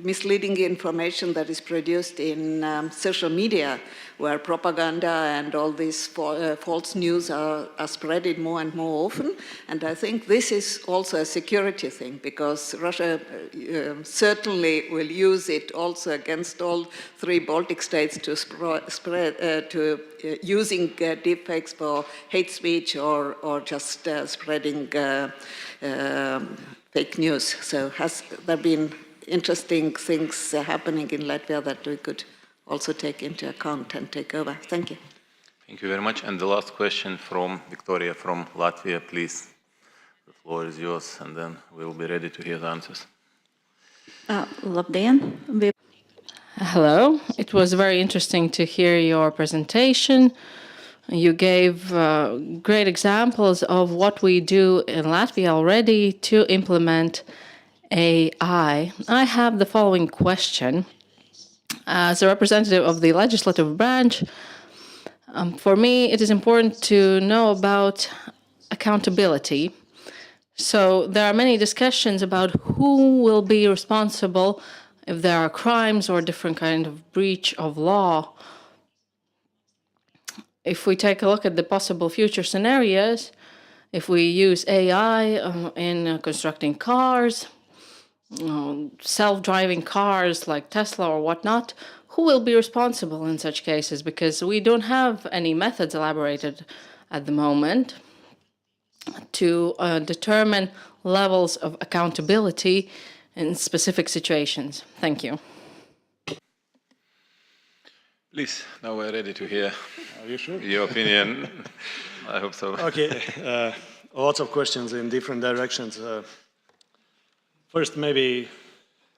misleading information that is produced in social media, where propaganda and all these false news are spreaded more and more often? And I think this is also a security thing, because Russia certainly will use it also against all 3 Baltic states to using deepfakes for hate speech or just spreading fake news. So has there been interesting things happening in Latvia that we could also take into account and take over? Thank you. Thank you very much. And the last question from Victoria from Latvia, please. The floor is yours, and then we'll be ready to hear the answers. Labdien! Hello. It was very interesting to hear your presentation. You gave great examples of what we do in Latvia already to implement AI. I have the following question. As a representative of the legislative branch, for me, it is important to know about accountability. So there are many discussions about who will be responsible if there are crimes or different kind of breach of law. If we take a look at the possible future scenarios, if we use AI in constructing cars, self-driving cars like Tesla or whatnot, who will be responsible in such cases? Because we don't have any methods elaborated at the moment to determine levels of accountability in specific situations. Thank you. Please, now we're ready to hear sure? your opinion. I hope so. Okay, lots of questions in different directions. First, maybe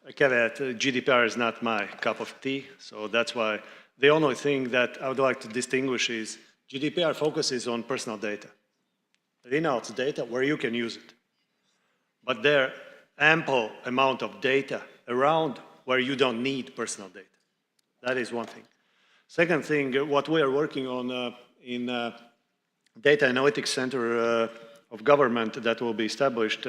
a caveat, GDPR is not my cup of tea, so that's why the only thing that I would like to distinguish is GDPR focuses on personal data. In-house data where you can use it. But there are ample amount of data around where you don't need personal data. That is one thing. Second thing, what we are working on in Data Analytics Center of Government that will be established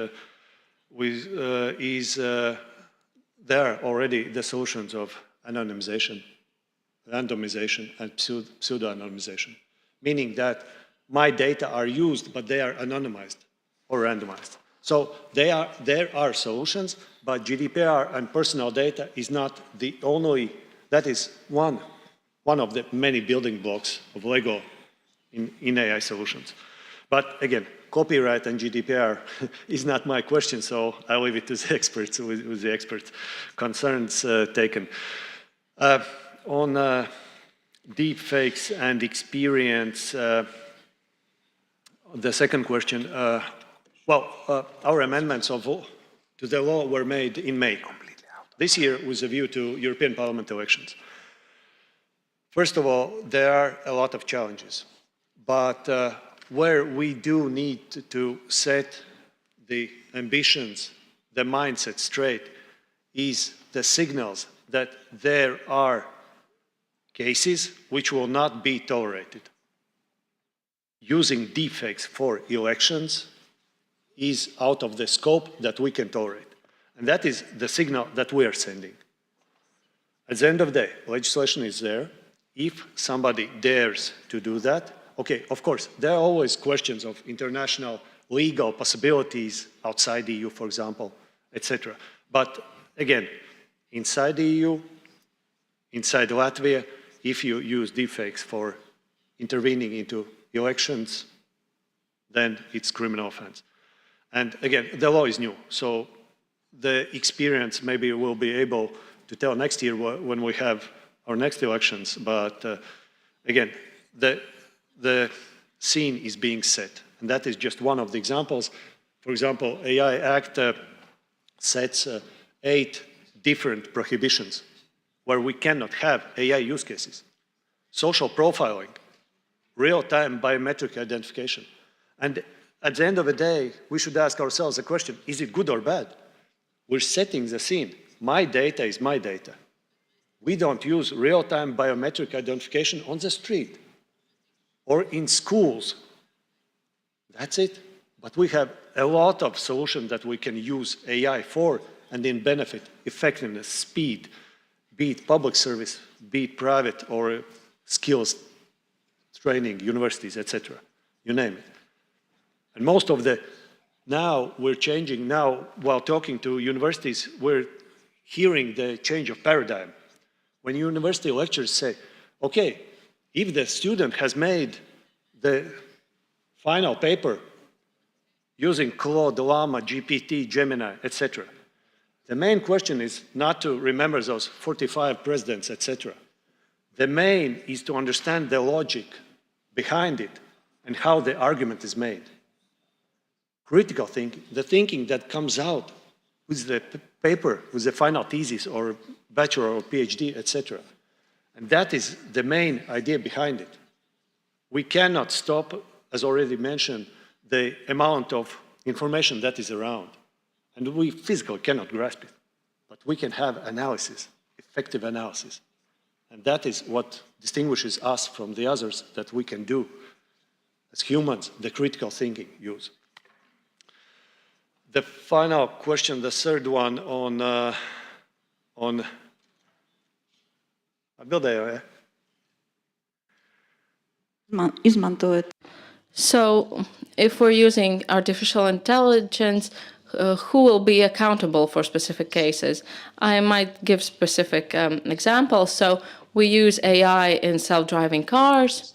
is there are already the solutions of anonymization, randomization, and pseudo-anonymization, meaning that my data are used, but they are anonymized or randomized. So there are solutions, but GDPR and personal data is not the only, that is one of the many building blocks of Lego in AI solutions. But again, copyright and GDPR is not my question, so I leave it to the experts, with the expert concerns taken. On deep fakes and experience, the second question, our amendments to the law were made in May this year with a view to European Parliament elections. First of all, there are a lot of challenges, but where we do need to set the ambitions, the mindset straight, is the signals that there are cases which will not be tolerated. Using deepfakes for elections is out of the scope that we can tolerate. And that is the signal that we are sending. At the end of the day, legislation is there. If somebody dares to do that, okay, of course, there are always questions of international legal possibilities outside the EU, for example, etc. But again, inside the EU, inside Latvia, if you use deepfakes for intervening into elections, then it's criminal offense. And again, the law is new, so the experience maybe we'll be able to tell next year when we have our next elections, but again, the scene is being set, and that is just one of the examples. For example, AI Act sets 8 different prohibitions where we cannot have AI use cases. Social profiling, real-time biometric identification. And at the end of the day, we should ask ourselves the question, is it good or bad? We're setting the scene. My data is my data. We don't use real-time biometric identification on the street or in schools. That's it. But we have a lot of solutions that we can use AI for and then benefit effectiveness, speed, be it public service, be it private or skills training, universities, etc. You name it. And most of the, now we're changing, now while talking to universities, we're hearing the change of paradigm. When university lecturers say, okay, if the student has made the final paper using Claude, Llama, GPT, Gemini, etc., the main question is not to remember those 45 presidents, etc. The main is to understand the logic behind it and how the argument is made. Critical thinking, the thinking that comes out with the paper, with the final thesis or bachelor or PhD, etc. And that is the main idea behind it. We cannot stop, as already mentioned, the amount of information that is around. And we physically cannot grasp it. But we can have analysis, effective analysis. And that is what distinguishes us from the others that we can do as humans, the critical thinking use. The final question, the third one on So, if we're using artificial intelligence, who will be accountable for specific cases? I might give specific examples. So, we use AI in self-driving cars,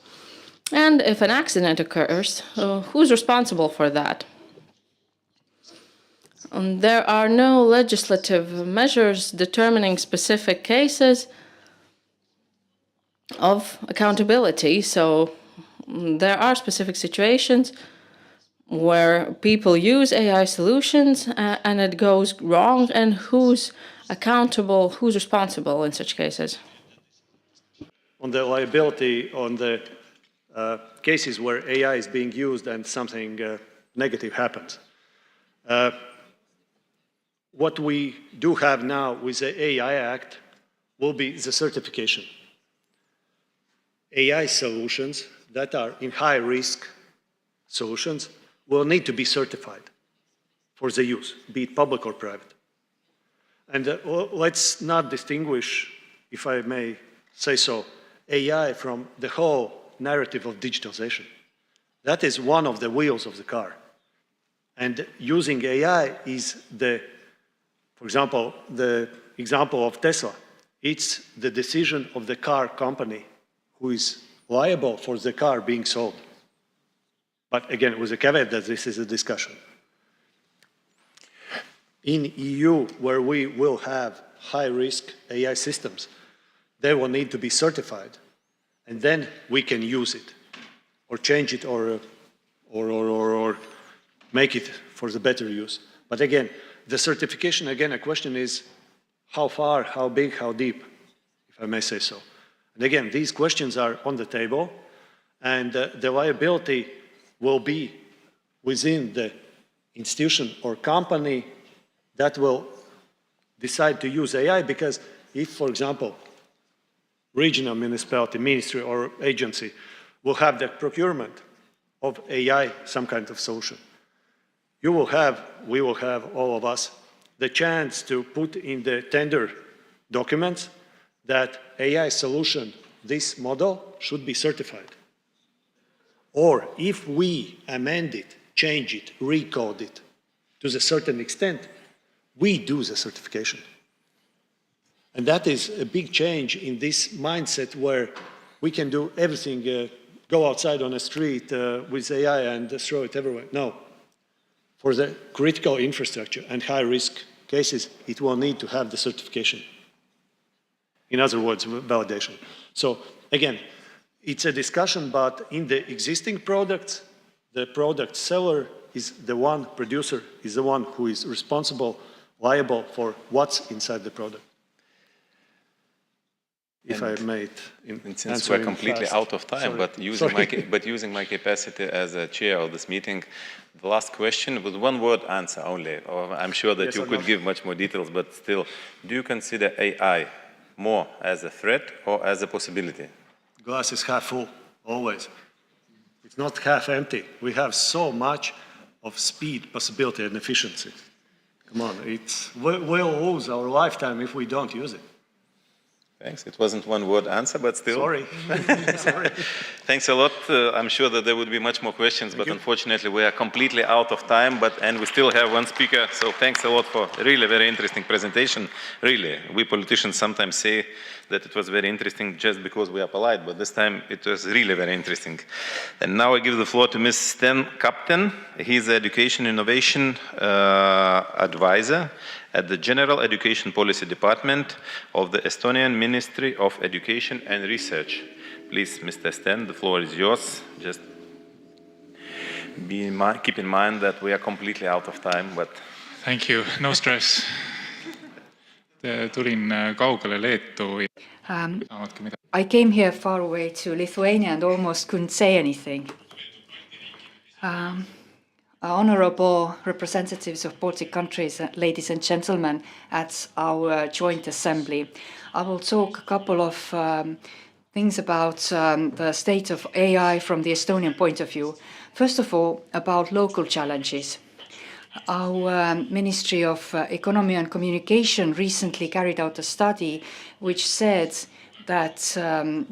and if an accident occurs, who's responsible for that? There are no legislative measures determining specific cases of accountability, so there are specific situations where people use AI solutions and it goes wrong, and who's accountable, who's responsible in such cases? On the liability, on the cases where AI is being used and something negative happens. What we do have now with the AI Act will be the certification. AI solutions that are in high-risk solutions will need to be certified for the use, be it public or private. And let's not distinguish, if I may say so, AI from the whole narrative of digitalization. That is one of the wheels of the car. And using AI is for example, the example of Tesla. It's the decision of the car company who is liable for the car being sold. But again, with a caveat that this is a discussion. In EU, where we will have high-risk AI systems, they will need to be certified, and then we can use it, or change it, or make it for the better use. But again, the certification, again, a question is how far, how big, how deep, if I may say so. And again, these questions are on the table, and the liability will be within the institution or company that will decide to use AI, because if, for example, regional municipality, ministry, or agency will have the procurement of AI, some kind of solution, we will have, all of us, the chance to put in the tender documents that AI solution, this model, should be certified. Or if we amend it, change it, recode it to a certain extent, we do the certification. And that is a big change in this mindset where we can do everything, go outside on the street with AI and throw it everywhere. No. For the critical infrastructure and high-risk cases, it will need to have the certification. In other words, validation. So again, it's a discussion, but in the existing products, the product seller is the one, producer is the one who is responsible, liable for what's inside the product. If I made and since we're completely out of time, but using my capacity as a chair of this meeting, the last question with one word answer only. I'm sure that you could give much more details, but still, do you consider AI more as a threat or as a possibility? Glass is half full, always. It's not half empty. We have so much of speed, possibility, and efficiency. Come on, we'll lose our lifetime if we don't use it. Thanks. It wasn't one word answer, but still. Sorry. Sorry. Thanks a lot. I'm sure that there would be much more questions, but unfortunately we are completely out of time, and we still have one speaker. So thanks a lot for really very interesting presentation. Really, we politicians sometimes say that it was very interesting just because we are polite, but this time it was really very interesting. And now I give the floor to Ms. Sten Kapten. He's the Education Innovation Advisor at the General Education Policy Department of the Estonian Ministry of Education and Research. Please, Mr. Sten, the floor is yours. Just keep in mind that we are completely out of time, but... Thank you, no stress. Tulin kaugele Leetu. I came here far away to Lithuania and almost couldn't say anything. Honorable representatives of Baltic countries, ladies and gentlemen, at our joint assembly, I will talk a couple of things about the state of AI from the Estonian point of view. First of all, about local challenges. Our Ministry of Economy and Communication recently carried out a study which said that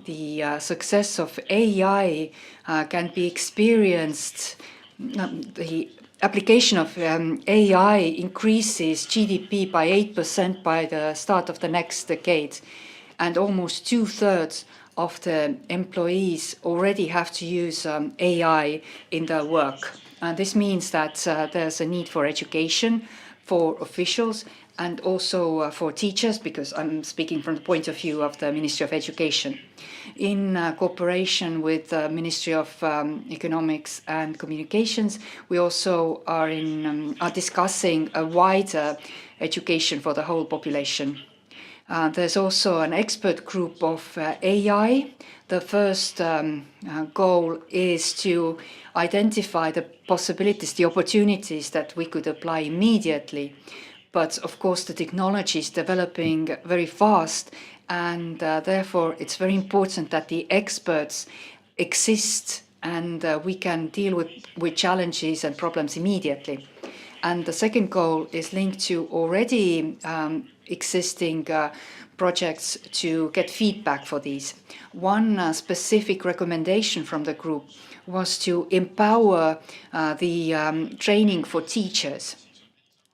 the success of AI can be experienced, the application of AI increases GDP by 8% by the start of the next decade, and almost 2/3 of the employees already have to use AI in their work. And this means that there's a need for education, for officials, and also for teachers, because I'm speaking from the point of view of the Ministry of Education. In cooperation with the Ministry of Economics and Communications, we also are discussing a wider education for the whole population. There's also an expert group of AI. The first goal is to identify the possibilities, the opportunities that we could apply immediately. But of course, the technology is developing very fast, and therefore it's very important that the experts exist and we can deal with challenges and problems immediately. And the second goal is linked to already existing projects to get feedback for these. One specific recommendation from the group was to empower the training for teachers.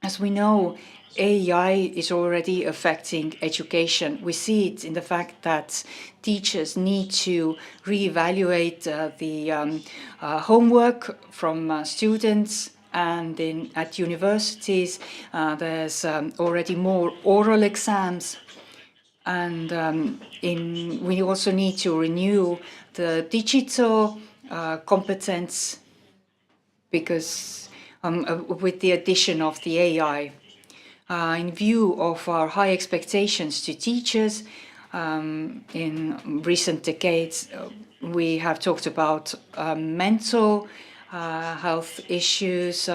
As we know, AI is already affecting education. We see it in the fact that teachers need to reevaluate the homework from students, and at universities there's already more oral exams, and we also need to renew the digital competence because with the addition of the AI. In view of our high expectations to teachers, in recent decades, we have talked about mental health issues,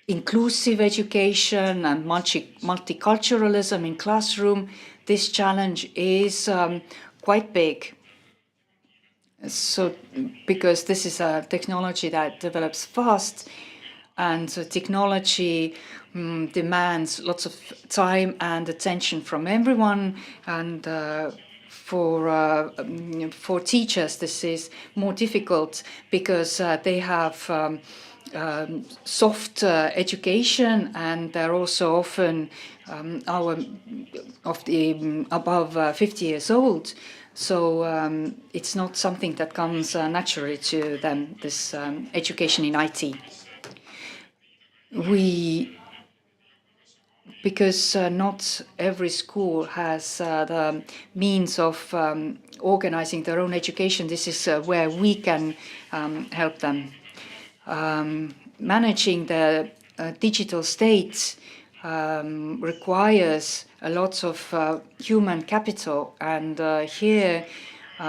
inclusive education and multiculturalism in classroom. This challenge is quite big. So, because this is a technology that develops fast, and so technology demands lots of time and attention from everyone, and for teachers this is more difficult because they have soft education, and they're also often above 50 years old. So it's not something that comes naturally to them, this education in IT. Because not every school has the means of organizing their own education, this is where we can help them. Managing the digital state requires a lot of human capital, and here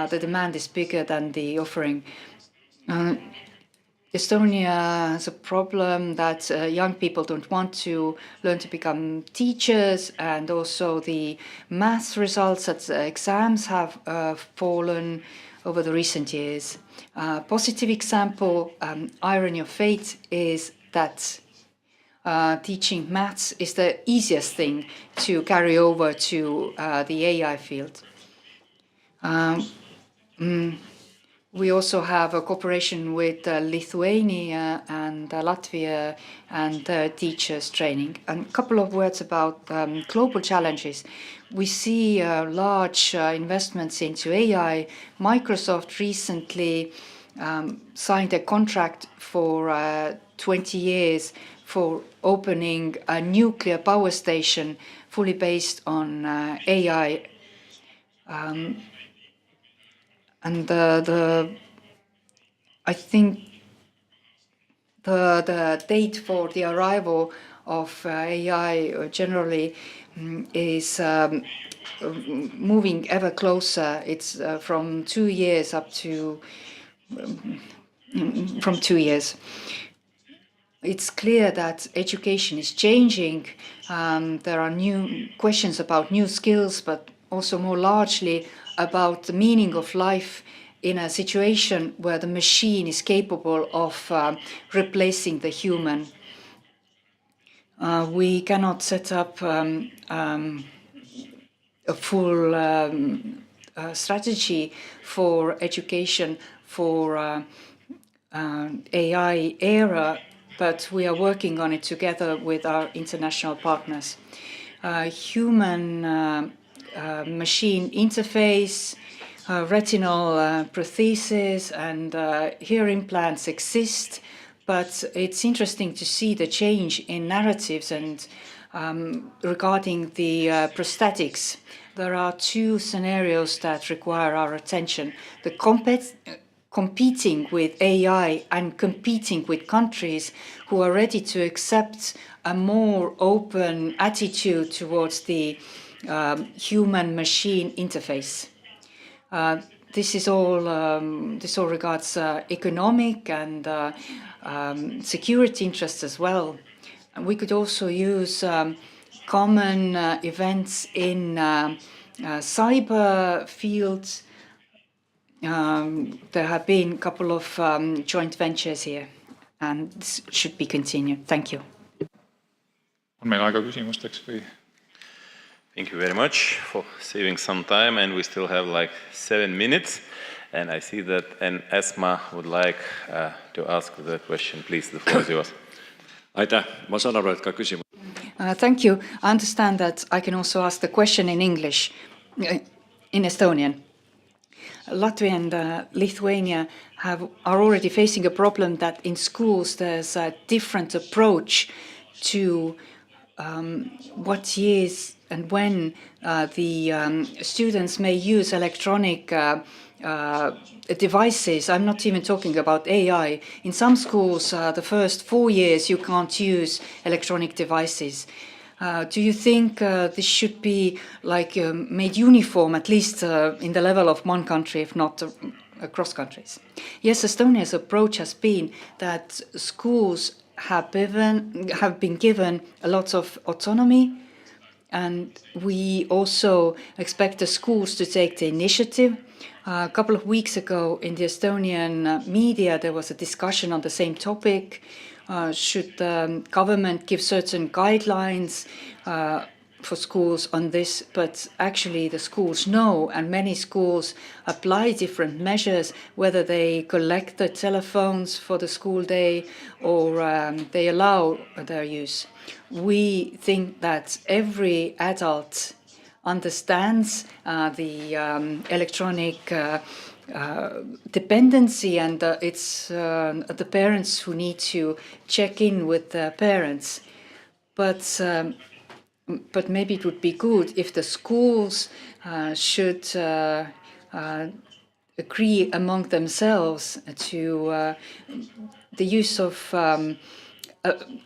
the demand is bigger than the offering. Estonia has a problem that young people don't want to learn to become teachers, and also the math results at exams have fallen over the recent years. Positive example, irony of fate, is that teaching maths is the easiest thing to carry over to the AI field. We also have a cooperation with Lithuania and Latvia and teachers training. And a couple of words about global challenges. We see large investments into AI. Microsoft recently signed a contract for 20 years for opening a nuclear power station fully based on AI. And I think the date for the arrival of AI generally is moving ever closer. It's from 2 years up to from 2 years. It's clear that education is changing. There are new questions about new skills, but also more largely about the meaning of life in a situation where the machine is capable of replacing the human. We cannot set up a full strategy for education for AI era, but we are working on it together with our international partners. Human machine interface, retinal prosthesis and hair implants exist, but it's interesting to see the change in narratives and regarding the prosthetics. There are two scenarios that require our attention. The competing with AI and competing with countries who are ready to accept a more open attitude towards the human-machine interface. This all regards economic and security interests as well. And we could also use common events in cyber fields. There have been a couple of joint ventures here, and this should be continued. Thank you. On meil aega küsimusteks või? Thank you very much for saving some time, and we still have like 7 minutes. And I see that Esma would like to ask the question. Please, the floor is yours. Aitäh, ma saan aru, et ka küsimus. Thank you. I understand that I can also ask the question in English, in Estonian. Latvia and Lithuania are already facing a problem that in schools there's a different approach to what years and when the students may use electronic devices. I'm not even talking about AI. In some schools, the first 4 years, you can't use electronic devices. Do you think this should be like made uniform, at least in the level of one country, if not across countries? Yes, Estonia's approach has been that schools have been given a lot of autonomy, and we also expect the schools to take the initiative. A couple of weeks ago in the Estonian media, there was a discussion on the same topic. Should the government give certain guidelines for schools on this? But actually the schools know, and many schools apply different measures, whether they collect the telephones for the school day or they allow their use. We think that every adult understands the electronic dependency, and it's the parents who need to check in with their parents. But maybe it would be good if the schools should agree among themselves to the use of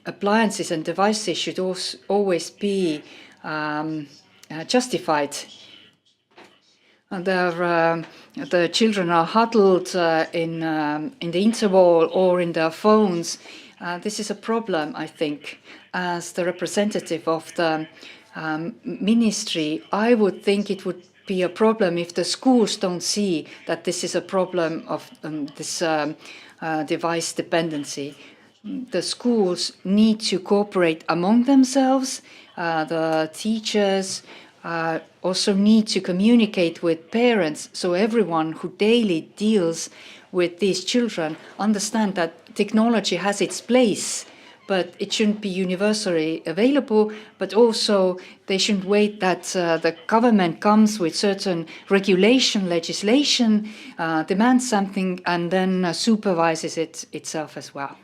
appliances and devices should always be justified. The children are huddled in the interval or in their phones. This is a problem, I think. As the representative of the ministry, I would think it would be a problem if the schools don't see that this is a problem of this device dependency. The schools need to cooperate among themselves. The teachers also need to communicate with parents, so everyone who daily deals with these children understand that technology has its place, but it shouldn't be universally available, but also they shouldn't wait that the government comes with certain legislation, demands something, and then supervises it itself as well.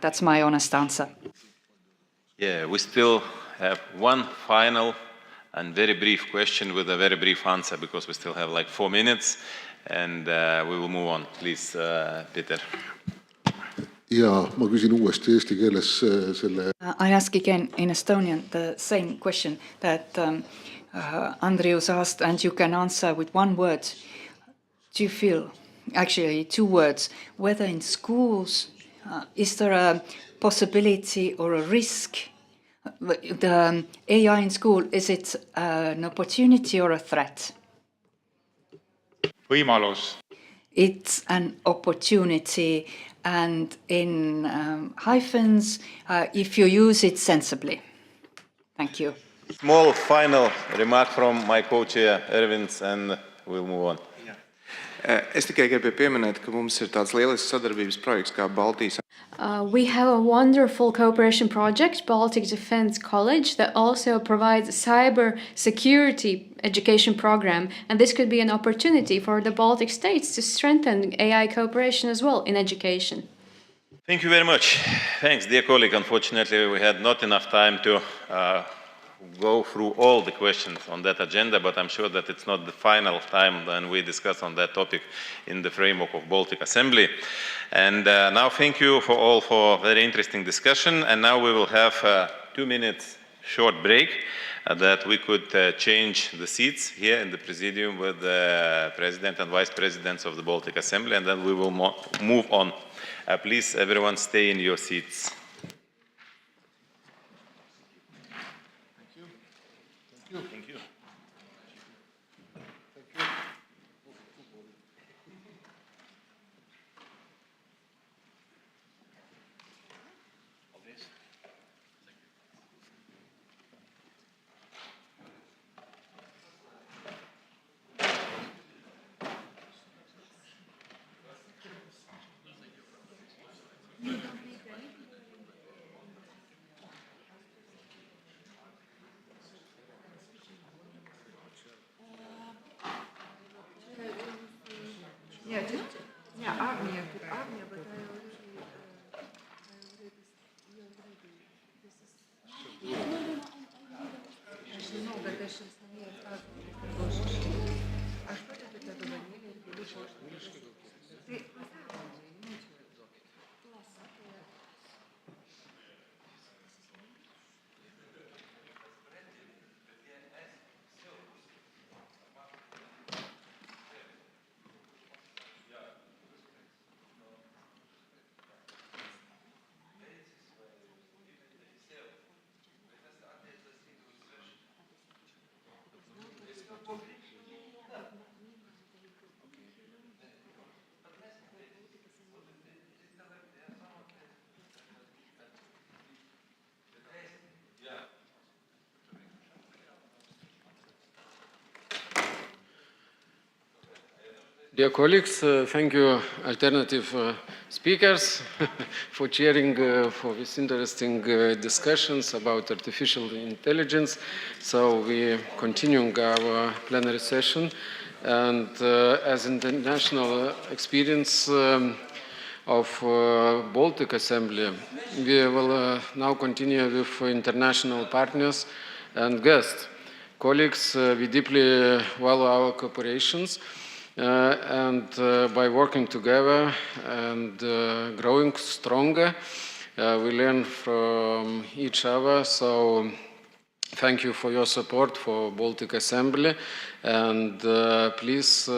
That's my honest answer. Yeah, we still have one final and very brief question with a very brief answer, because we still have like 4 minutes, and we will move on. Please, Peter. Ja ma küsin uuesti eesti keeles selle. I ask again in Estonian the same question that Andrius asked, and you can answer with one word. Do you feel, actually 2 words, whether in schools, is there a possibility or a risk? The AI in school, is it an opportunity or a threat? Võimalus. It's an opportunity, and in hyphens, if you use it sensibly. Thank you. Small final remark from my co-chair, Ervins, and we'll move on. Es tikai gribēju pieminēt, ka mums ir tāds lielisks sadarbības projekts kā Baltijas. We have a wonderful cooperation project, Baltic Defense College, that also provides a cyber security education program, and this could be an opportunity for the Baltic states to strengthen AI cooperation as well in education. Thank you very much. Thanks, dear colleague. Unfortunately, we had not enough time to go through all the questions on that agenda, but I'm sure that it's not the final time when we discuss on that topic in the framework of Baltic Assembly. And now thank you for all for very interesting discussion. And now we will have 2 minutes short break that we could change the seats here in the Presidium with the President and Vice Presidents of the Baltic Assembly, and then we will move on. Please, everyone, stay in your seats. Dear colleagues, thank you, alternative speakers, for chairing for this interesting discussions about artificial intelligence. So we're continuing our plenary session, and as international experience of Baltic Assembly, we will now continue with international partners and guests. Colleagues, we deeply value our cooperations. And by working together and growing stronger, we learn from each other. So thank you for your support for Baltic Assembly, and please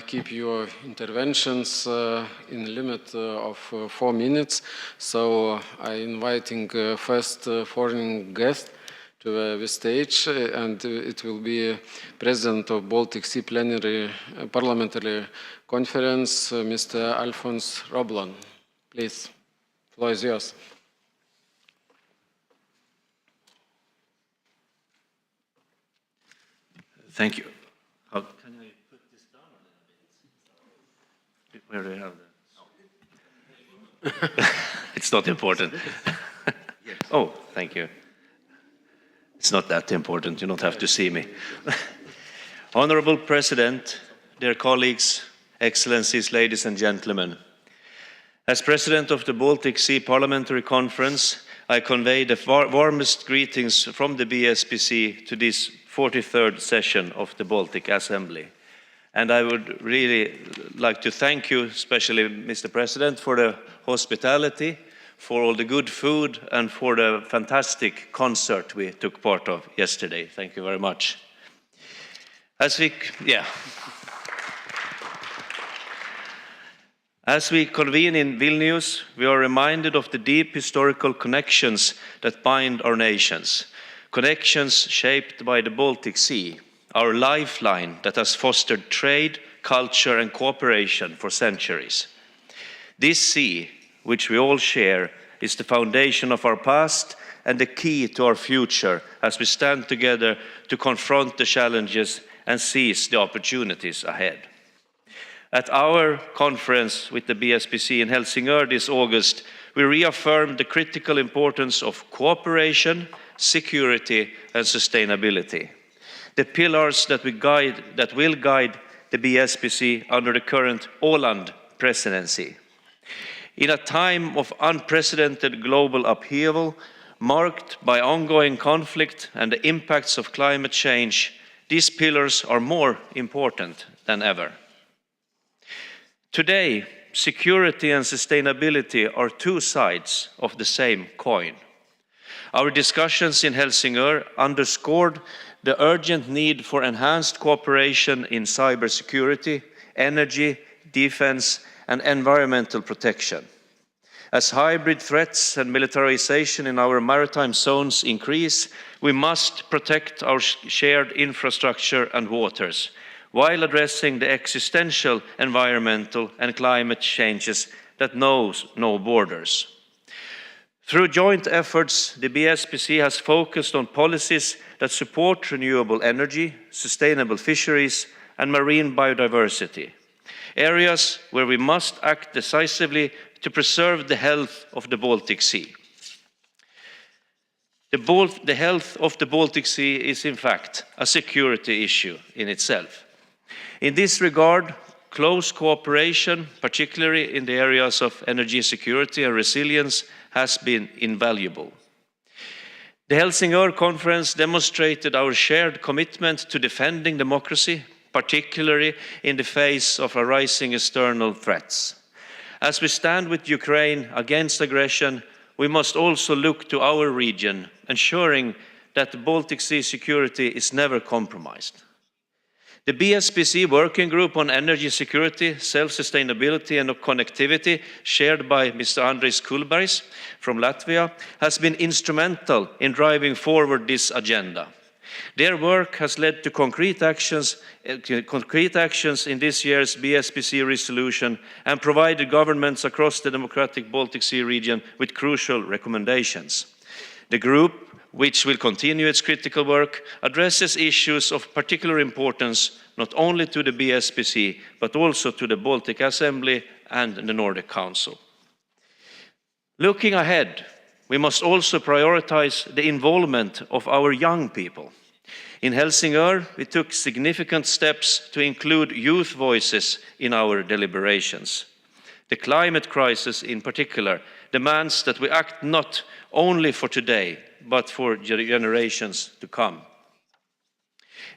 keep your interventions in the limit of 4 minutes. So I'm inviting first foreign guest to the stage, and it will be President of Baltic Sea Plenary Parliamentary Conference, Mr. Alfons Roblan. Please, the floor is yours. Thank you. How can I put this down a little bit? Where do you have that? It's not important. Oh, thank you. It's not that important, you don't have to see me. Honorable President, dear colleagues, Excellencies, ladies and gentlemen. As President of the Baltic Sea Parliamentary Conference, I convey the warmest greetings from the BSPC to this 43rd session of the Baltic Assembly. And I would really like to thank you, especially Mr. President, for the hospitality, for all the good food, and for the fantastic concert we took part of yesterday. Thank you very much. As we convene in Vilnius, we are reminded of the deep historical connections that bind our nations, connections shaped by the Baltic Sea, our lifeline that has fostered trade, culture, and cooperation for centuries. This sea, which we all share, is the foundation of our past and the key to our future as we stand together to confront the challenges and seize the opportunities ahead. At our conference with the BSPC in Helsingør this August, we reaffirmed the critical importance of cooperation, security, and sustainability, the pillars that will guide the BSPC under the current Åland presidency. In a time of unprecedented global upheaval, marked by ongoing conflict and the impacts of climate change, these pillars are more important than ever. Today, security and sustainability are two sides of the same coin. Our discussions in Helsingør underscored the urgent need for enhanced cooperation in cybersecurity, energy, defense, and environmental protection. As hybrid threats and militarization in our maritime zones increase, we must protect our shared infrastructure and waters, while addressing the existential environmental and climate changes that knows no borders. Through joint efforts, the BSPC has focused on policies that support renewable energy, sustainable fisheries, and marine biodiversity, areas where we must act decisively to preserve the health of the Baltic Sea. The health of the Baltic Sea is, in fact, a security issue in itself. In this regard, close cooperation, particularly in the areas of energy security and resilience, has been invaluable. The Helsingør Conference demonstrated our shared commitment to defending democracy, particularly in the face of arising external threats. As we stand with Ukraine against aggression, we must also look to our region, ensuring that the Baltic Sea security is never compromised. The BSPC Working Group on Energy Security, Self-Sustainability and Connectivity, chaired by Mr. Andris Kulbergs from Latvia, has been instrumental in driving forward this agenda. Their work has led to concrete actions in this year's BSPC resolution and provided governments across the democratic Baltic Sea region with crucial recommendations. The group, which will continue its critical work, addresses issues of particular importance not only to the BSPC, but also to the Baltic Assembly and the Nordic Council. Looking ahead, we must also prioritize the involvement of our young people. In Helsingør, we took significant steps to include youth voices in our deliberations. The climate crisis, in particular, demands that we act not only for today, but for generations to come.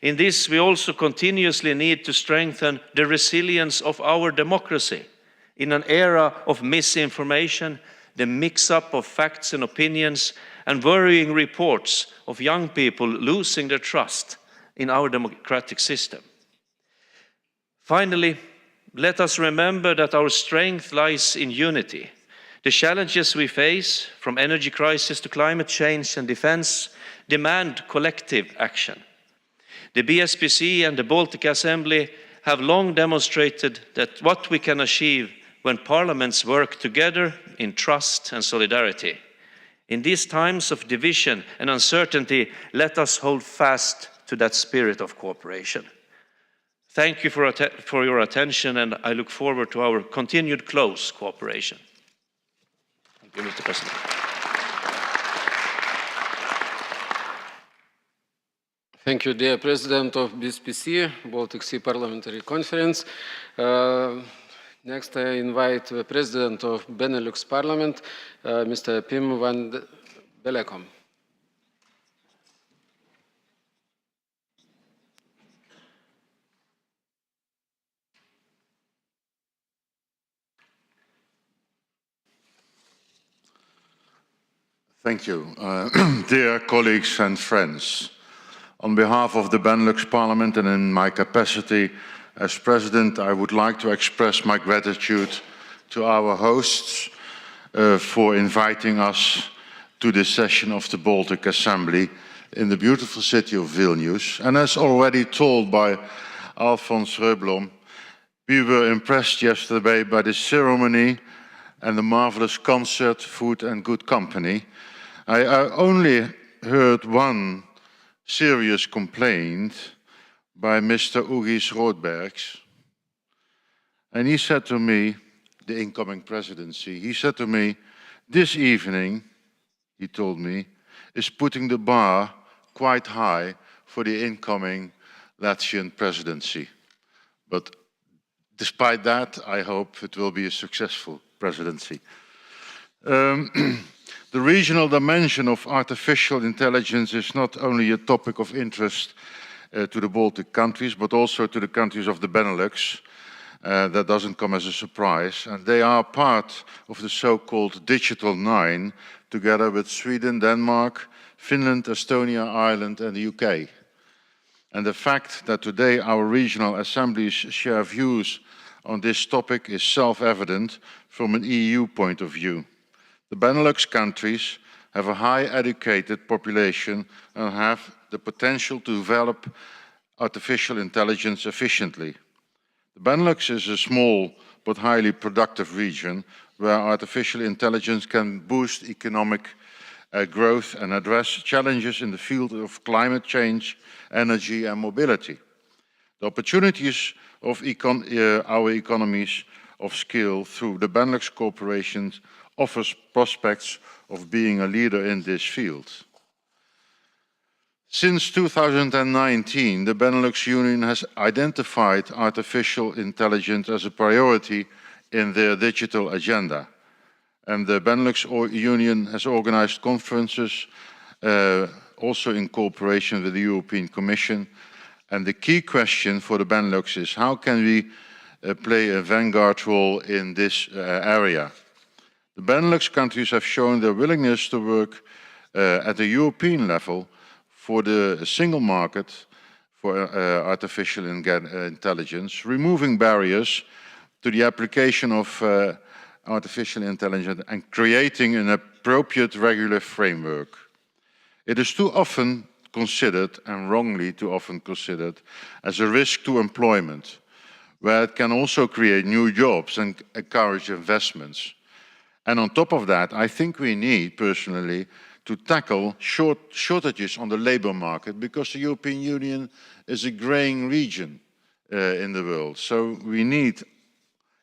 In this, we also continuously need to strengthen the resilience of our democracy. In an era of misinformation, the mix-up of facts and opinions, and worrying reports of young people losing their trust in our democratic system. Finally, let us remember that our strength lies in unity. The challenges we face, from energy crisis to climate change and defense, demand collective action. The BSPC and the Baltic Assembly have long demonstrated that what we can achieve when parliaments work together in trust and solidarity. In these times of division and uncertainty, let us hold fast to that spirit of cooperation. Thank you for your attention, and I look forward to our continued close cooperation. Thank you, Mr. President. Thank you, dear President of BSPC, Baltic Sea Parliamentary Conference. Next, I invite the President of Benelux Parliament, Mr. Pim van Bellegom. Thank you. Dear colleagues and friends, on behalf of the Benelux Parliament and in my capacity as President, I would like to express my gratitude to our hosts for inviting us to this session of the Baltic Assembly in the beautiful city of Vilnius. And as already told by Alfons Röblom, we were impressed yesterday by the ceremony and the marvelous concert, food and good company. I only heard one serious complaint by Mr. Ugis Roodbergs. And he said to me, the incoming presidency, he said to me, this evening, he told me, is putting the bar quite high for the incoming Latvian presidency. But despite that, I hope it will be a successful presidency. The regional dimension of artificial intelligence is not only a topic of interest to the Baltic countries, but also to the countries of the Benelux. That doesn't come as a surprise. And they are part of the so-called Digital Nine, together with Sweden, Denmark, Finland, Estonia, Ireland and the UK. And the fact that today our regional assemblies share views on this topic is self-evident from an EU point of view. The Benelux countries have a high educated population and have the potential to develop artificial intelligence efficiently. The Benelux is a small but highly productive region where artificial intelligence can boost economic growth and address challenges in the field of climate change, energy and mobility. The opportunities of our economies of scale through the Benelux corporations offers prospects of being a leader in this field. Since 2019, the Benelux Union has identified artificial intelligence as a priority in their digital agenda. And the Benelux Union has organized conferences, also in cooperation with the European Commission. And the key question for the Benelux is how can we play a vanguard role in this area? The Benelux countries have shown their willingness to work at the European level for the single market for artificial intelligence, removing barriers to the application of artificial intelligence and creating an appropriate regular framework. It is too often considered, and wrongly too often considered, as a risk to employment, where it can also create new jobs and encourage investments. And on top of that, I think we need, personally, to tackle shortages on the labor market, because the European Union is a graying region in the world. So we need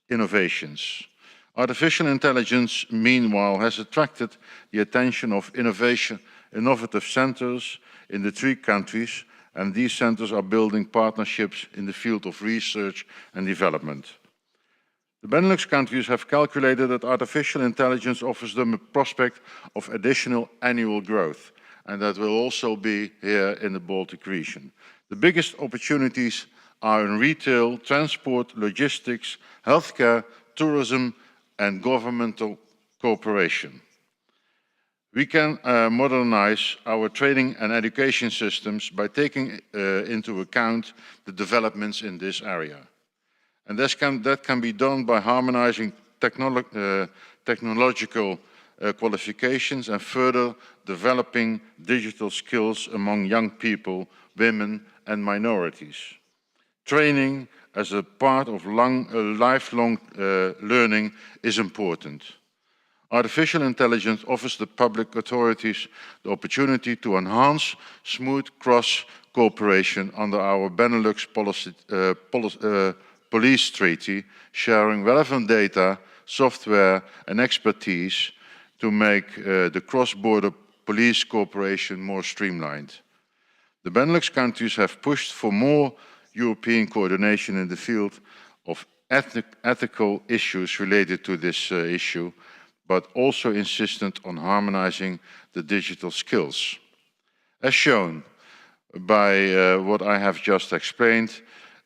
innovations. Artificial intelligence, meanwhile, has attracted the attention of innovative centers in the 3 countries, and these centers are building partnerships in the field of research and development. The Benelux countries have calculated that artificial intelligence offers them a prospect of additional annual growth, and that will also be here in the Baltic region. The biggest opportunities are in retail, transport, logistics, healthcare, tourism, and governmental cooperation. We can modernize our training and education systems by taking into account the developments in this area. And that can be done by harmonizing technological qualifications and further developing digital skills among young people, women and minorities. Training as a part of lifelong learning is important. Artificial intelligence offers the public authorities the opportunity to enhance smooth cross-cooperation under our Benelux police treaty, sharing relevant data, software and expertise to make the cross-border police cooperation more streamlined. The Benelux countries have pushed for more European coordination in the field of ethical issues related to this issue, but also insistent on harmonizing the digital skills. As shown by what I have just explained,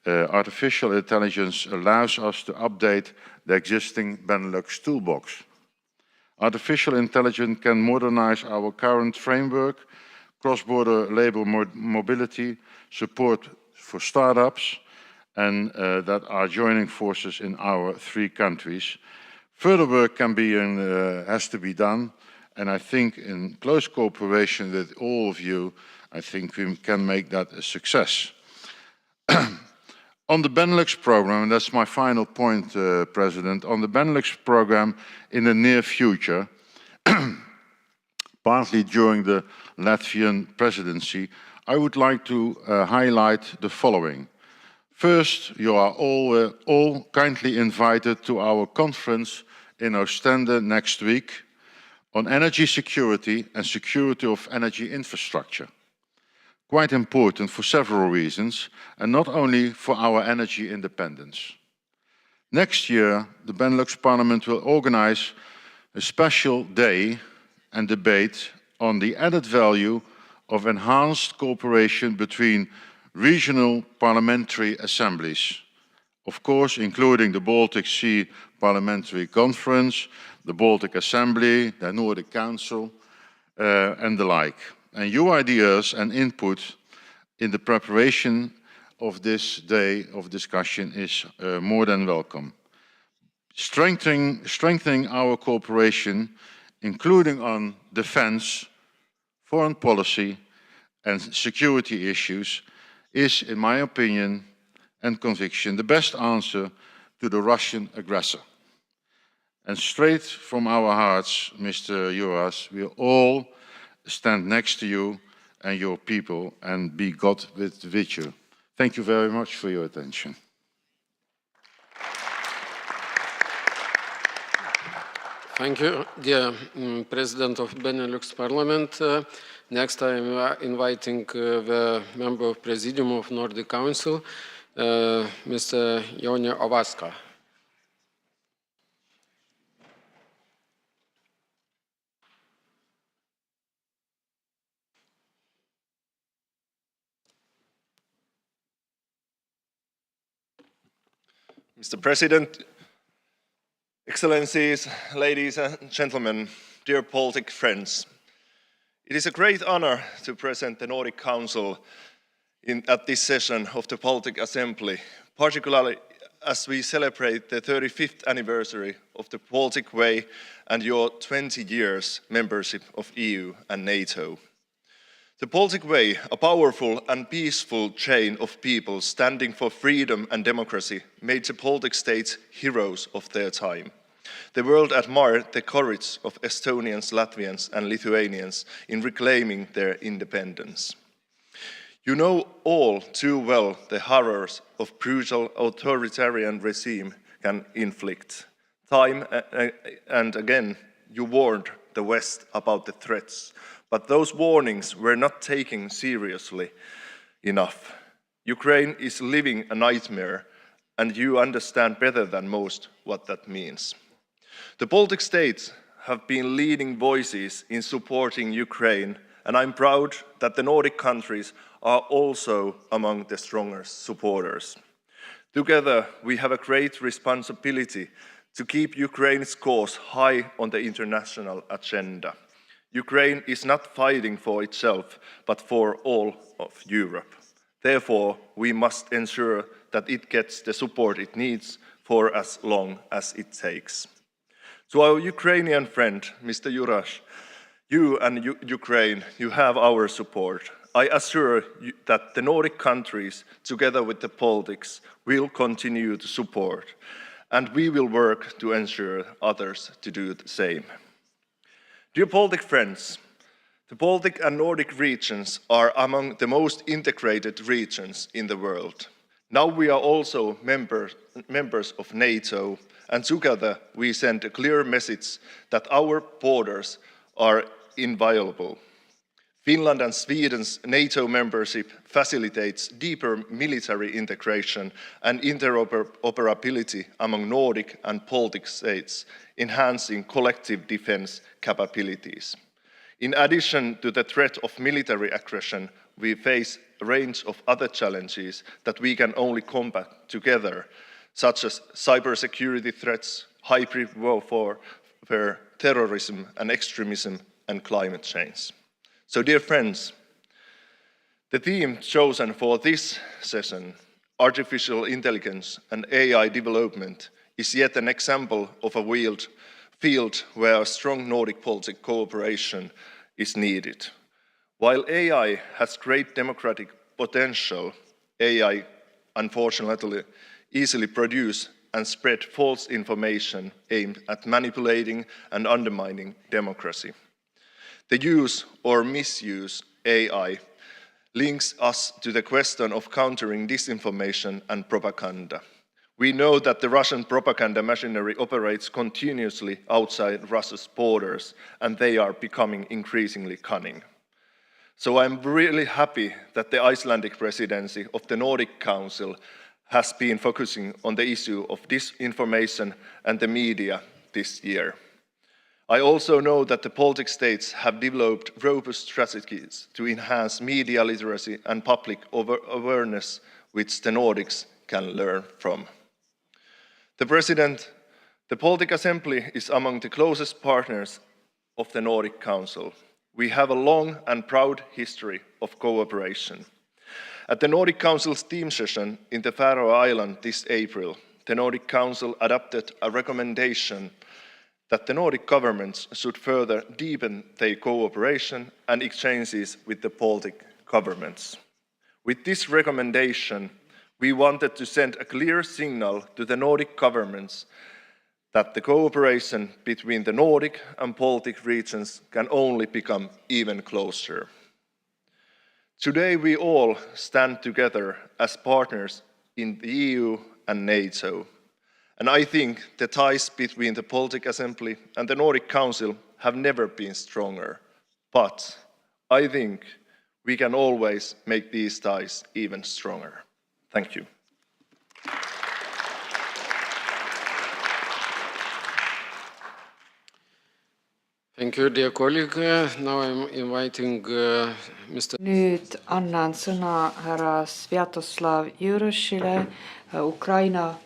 artificial intelligence allows us to update the existing Benelux toolbox. Artificial intelligence can modernize our current framework, cross-border labor mobility, support for startups, and that are joining forces in our 3 countries. Further work can be and has to be done, and I think in close cooperation with all of you, I think we can make that a success. On the Benelux program, and that's my final point, President, on the Benelux program in the near future, partly during the Latvian presidency, I would like to highlight the following. First, you are all kindly invited to our conference in Ostende next week on energy security and security of energy infrastructure. Quite important for several reasons, and not only for our energy independence. Next year, the Benelux Parliament will organize a special day and debate on the added value of enhanced cooperation between regional parliamentary assemblies, of course including the Baltic Sea Parliamentary Conference, the Baltic Assembly, the Nordic Council, and the like. And your ideas and input in the preparation of this day of discussion is more than welcome. Strengthening our cooperation, including on defense, foreign policy, and security issues, is, in my opinion and conviction, the best answer to the Russian aggressor. And straight from our hearts, Mr. Juras, we all stand next to you and your people and be God with you. Thank you very much for your attention. Thank you, dear President of Benelux Parliament. Next, I am inviting the member of Presidium of Nordic Council, Mr. Joni Ovaska. Mr. President, Excellencies, ladies and gentlemen, dear Baltic friends, it is a great honor to present the Nordic Council at this session of the Baltic Assembly, particularly as we celebrate the 35th anniversary of the Baltic Way and your 20 years membership of EU and NATO. The Baltic Way, a powerful and peaceful chain of people standing for freedom and democracy, made the Baltic states heroes of their time. The world admired the courage of Estonians, Latvians and Lithuanians in reclaiming their independence. You know all too well the horrors of brutal authoritarian regime can inflict. Time and again, you warned the West about the threats, but those warnings were not taken seriously enough. Ukraine is living a nightmare, and you understand better than most what that means. The Baltic states have been leading voices in supporting Ukraine, and I'm proud that the Nordic countries are also among the strongest supporters. Together, we have a great responsibility to keep Ukraine's cause high on the international agenda. Ukraine is not fighting for itself, but for all of Europe. Therefore, we must ensure that it gets the support it needs for as long as it takes. To our Ukrainian friend, Mr. Juras, you and Ukraine, you have our support. I assure you that the Nordic countries, together with the Baltics, will continue to support, and we will work to ensure others to do the same. Dear Baltic friends, the Baltic and Nordic regions are among the most integrated regions in the world. Now we are also members of NATO, and together we send a clear message that our borders are inviolable. Finland and Sweden's NATO membership facilitates deeper military integration and interoperability among Nordic and Baltic states, enhancing collective defense capabilities. In addition to the threat of military aggression, we face a range of other challenges that we can only combat together, such as cybersecurity threats, hybrid warfare, terrorism and extremism and climate change. So, dear friends, the theme chosen for this session, artificial intelligence and AI development, is yet an example of a field where strong Nordic political cooperation is needed. While AI has great democratic potential, AI unfortunately easily produce and spread false information aimed at manipulating and undermining democracy. The use or misuse AI links us to the question of countering disinformation and propaganda. We know that the Russian propaganda machinery operates continuously outside Russia's borders, and they are becoming increasingly cunning. So I'm really happy that the Icelandic presidency of the Nordic Council has been focusing on the issue of disinformation and the media this year. I also know that the Baltic states have developed robust strategies to enhance media literacy and public awareness, which the Nordics can learn from. The Baltic Assembly is among the closest partners of the Nordic Council. We have a long and proud history of cooperation. At the Nordic Council's team session in the Faroe Islands this April, the Nordic Council adopted a recommendation that the Nordic governments should further deepen their cooperation and exchanges with the Baltic governments. With this recommendation, we wanted to send a clear signal to the Nordic governments that the cooperation between the Nordic and Baltic regions can only become even closer. Today we all stand together as partners in the EU and NATO. And I think the ties between the Baltic Assembly and the Nordic Council have never been stronger. But I think we can always make these ties even stronger. Thank you. Thank you, dear colleague. Now I'm inviting Mr. Nüüd annan sõna härra Sviatoslav Jurošile, Ukraina.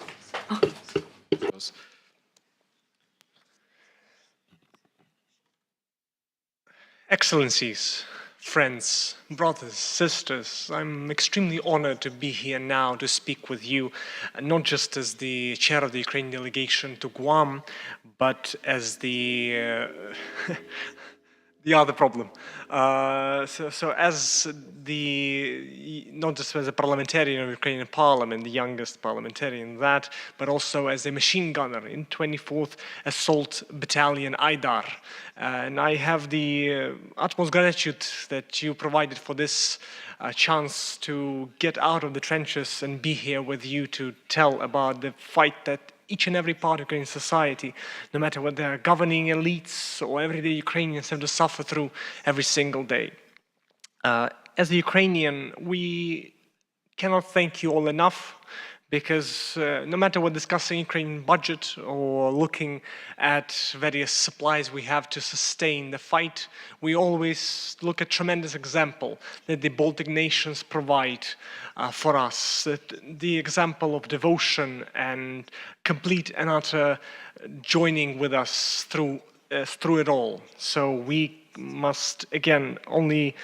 Excellencies, friends, brothers, sisters, I'm extremely honored to be here now to speak with you, not just as the chair of the Ukrainian delegation to Guam, but as the other problem. So as not just as a parliamentarian of Ukrainian parliament, the youngest parliamentarian that, but also as a machine gunner in 24th Assault Battalion Aidar. And I have the utmost gratitude that you provided for this chance to get out of the trenches and be here with you to tell about the fight that each and every part of Ukrainian society, no matter whether they're governing elites or everyday Ukrainians, have to suffer through every single day. As a Ukrainian, we cannot thank you all enough, because no matter what discussing Ukrainian budget or looking at various supplies we have to sustain the fight, we always look at tremendous example that the Baltic nations provide for us, the example of devotion and complete and utter joining with us through it all. So we must again only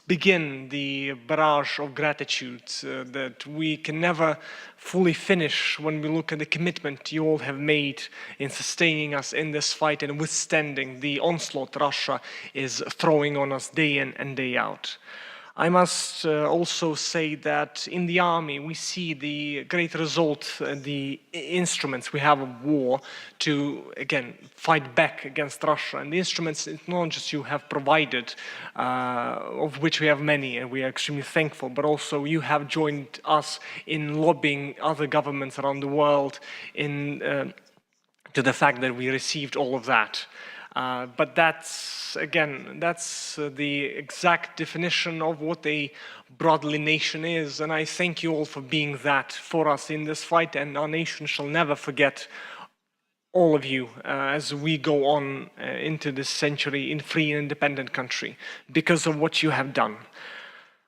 begin the barrage of gratitude that we can never fully finish when we look at the commitment you all have made in sustaining us in this fight and withstanding the onslaught Russia is throwing on us day in and day out. I must also say that in the army we see the great result, the instruments we have of war to, again, fight back against Russia. And the instruments, it's not just you have provided, of which we have many, and we are extremely thankful, but also you have joined us in lobbying other governments around the world to the fact that we received all of that. But that's the exact definition of what a brotherly nation is, and I thank you all for being that for us in this fight, and our nation shall never forget all of you as we go on into this century in free and independent country because of what you have done.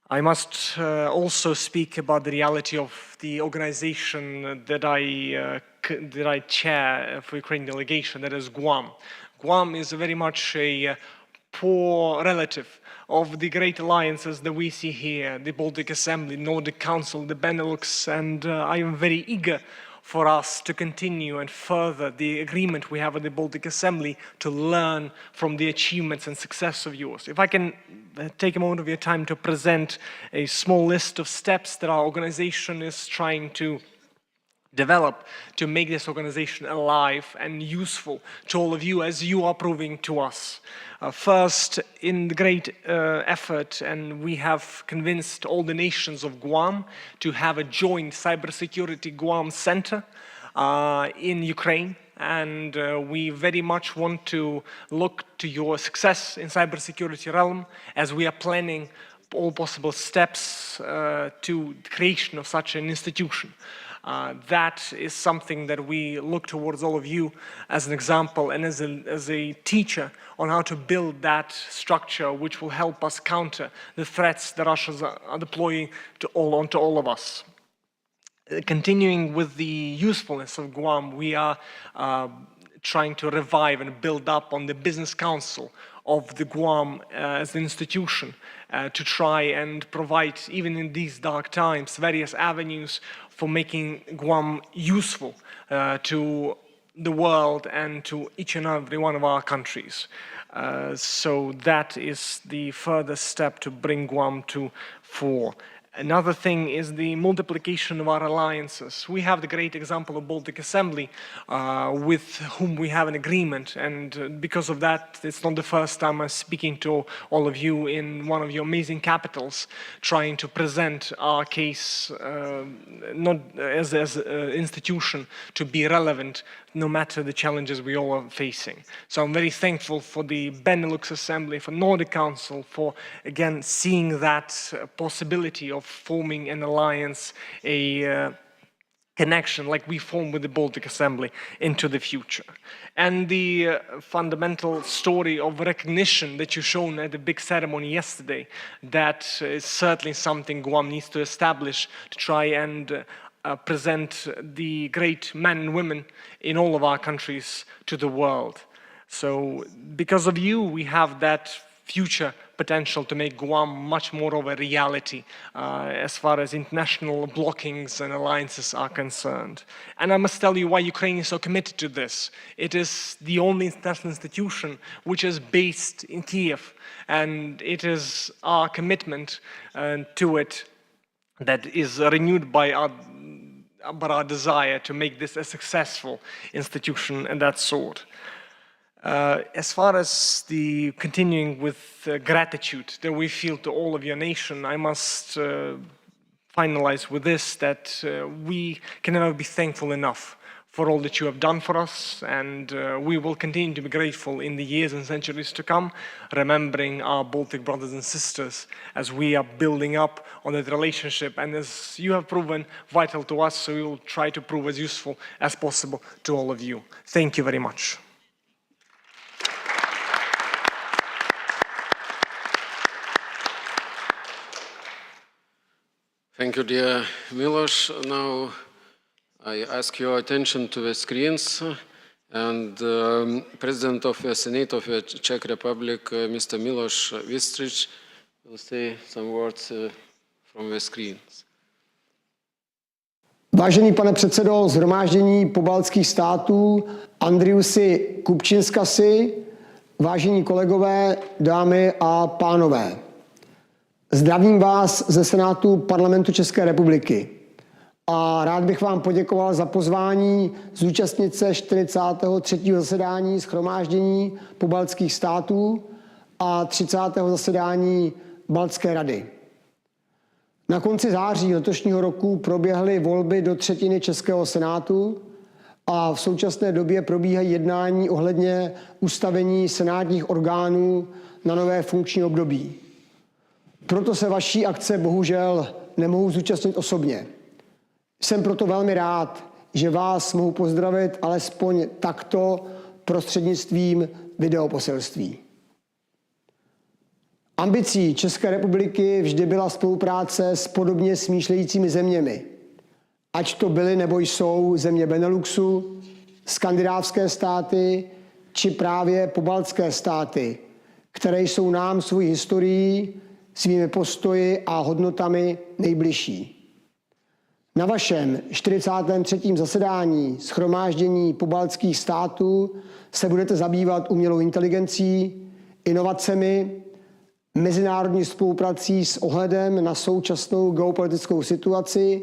I must also speak about the reality of the organization that I chair for Ukrainian delegation, that is Guam. Guam is very much a poor relative of the great alliances that we see here, the Baltic Assembly, Nordic Council, the Benelux, and I am very eager for us to continue and further the agreement we have with the Baltic Assembly to learn from the achievements and success of yours. If I can take a moment of your time to present a small list of steps that our organization is trying to develop to make this organization alive and useful to all of you as you are proving to us. First, in the great effort, and we have convinced all the nations of Guam to have a joint cybersecurity Guam center in Ukraine. And we very much want to look to your success in cybersecurity realm as we are planning all possible steps to the creation of such an institution. That is something that we look towards all of you as an example and as a teacher on how to build that structure which will help us counter the threats that Russians are deploying onto all of us. Continuing with the usefulness of Guam, we are trying to revive and build up on the Business Council of the Guam as an institution to try and provide, even in these dark times, various avenues for making Guam useful to the world and to each and every one of our countries. So that is the further step to bring Guam to fore. Another thing is the multiplication of our alliances. We have the great example of Baltic Assembly with whom we have an agreement, and because of that, it's not the first time I'm speaking to all of you in one of your amazing capitals, trying to present our case not as an institution to be relevant no matter the challenges we all are facing. So I'm very thankful for the Benelux Assembly, for Nordic Council, for again seeing that possibility of forming an alliance, a connection like we formed with the Baltic Assembly into the future. And the fundamental story of recognition that you've shown at the big ceremony yesterday, that is certainly something Guam needs to establish to try and present the great men and women in all of our countries to the world. So because of you, we have that future potential to make Guam much more of a reality as far as international blockings and alliances are concerned. And I must tell you why Ukraine is so committed to this. It is the only international institution which is based in Kiev, and it is our commitment to it that is renewed by our desire to make this a successful institution and that sort. As far as the continuing with gratitude that we feel to all of your nation, I must finalize with this, that we can never be thankful enough for all that you have done for us, and we will continue to be grateful in the years and centuries to come, remembering our Baltic brothers and sisters as we are building up on that relationship, and as you have proven vital to us, so we will try to prove as useful as possible to all of you. Thank you very much. Thank you, dear Milos. Now I ask your attention to the screens, and President of the Senate of the Czech Republic, Mr. Milos Vystrich, will say some words from the screens. Vážený pane předsedo shromáždění pobaltských států Andriusi Kupčinskasi, vážení kolegové, dámy a pánové. Zdravím vás ze Senátu Parlamentu České republiky a rád bych vám poděkoval za pozvání zúčastnit se 43. zasedání shromáždění pobaltských států a 30. zasedání Baltské rady. Na konci září letošního roku proběhly volby do třetiny Českého senátu a v současné době probíhají jednání ohledně ustavení senátních orgánů na nové funkční období. Proto se vaší akce bohužel nemohu zúčastnit osobně. Jsem proto velmi rád, že vás mohu pozdravit alespoň takto prostřednictvím videoposelství. Ambicí České republiky vždy byla spolupráce s podobně smýšlejícími zeměmi, ať to byly nebo jsou země Beneluxu, skandinávské státy či právě pobaltské státy, které jsou nám svojí historií, svými postoji a hodnotami nejbližší. Na vašem 43. zasedání shromáždění pobaltských států se budete zabývat umělou inteligencí, inovacemi, mezinárodní spoluprací s ohledem na současnou geopolitickou situaci,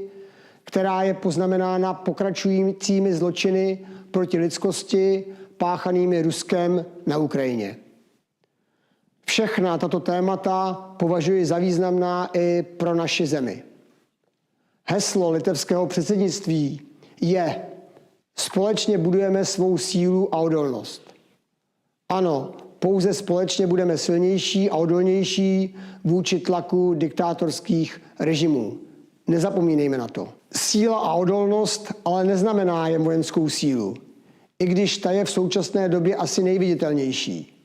která je poznamenána pokračujícími zločiny proti lidskosti páchanými Ruskem na Ukrajině. Všechna tato témata považuji za významná i pro naši zemi. Heslo litevského předsednictví je: společně budujeme svou sílu a odolnost. Ano, pouze společně budeme silnější a odolnější vůči tlaku diktátorských režimů. Nezapomínejme na to. Síla a odolnost ale neznamená jen vojenskou sílu, i když ta je v současné době asi nejviditelnější.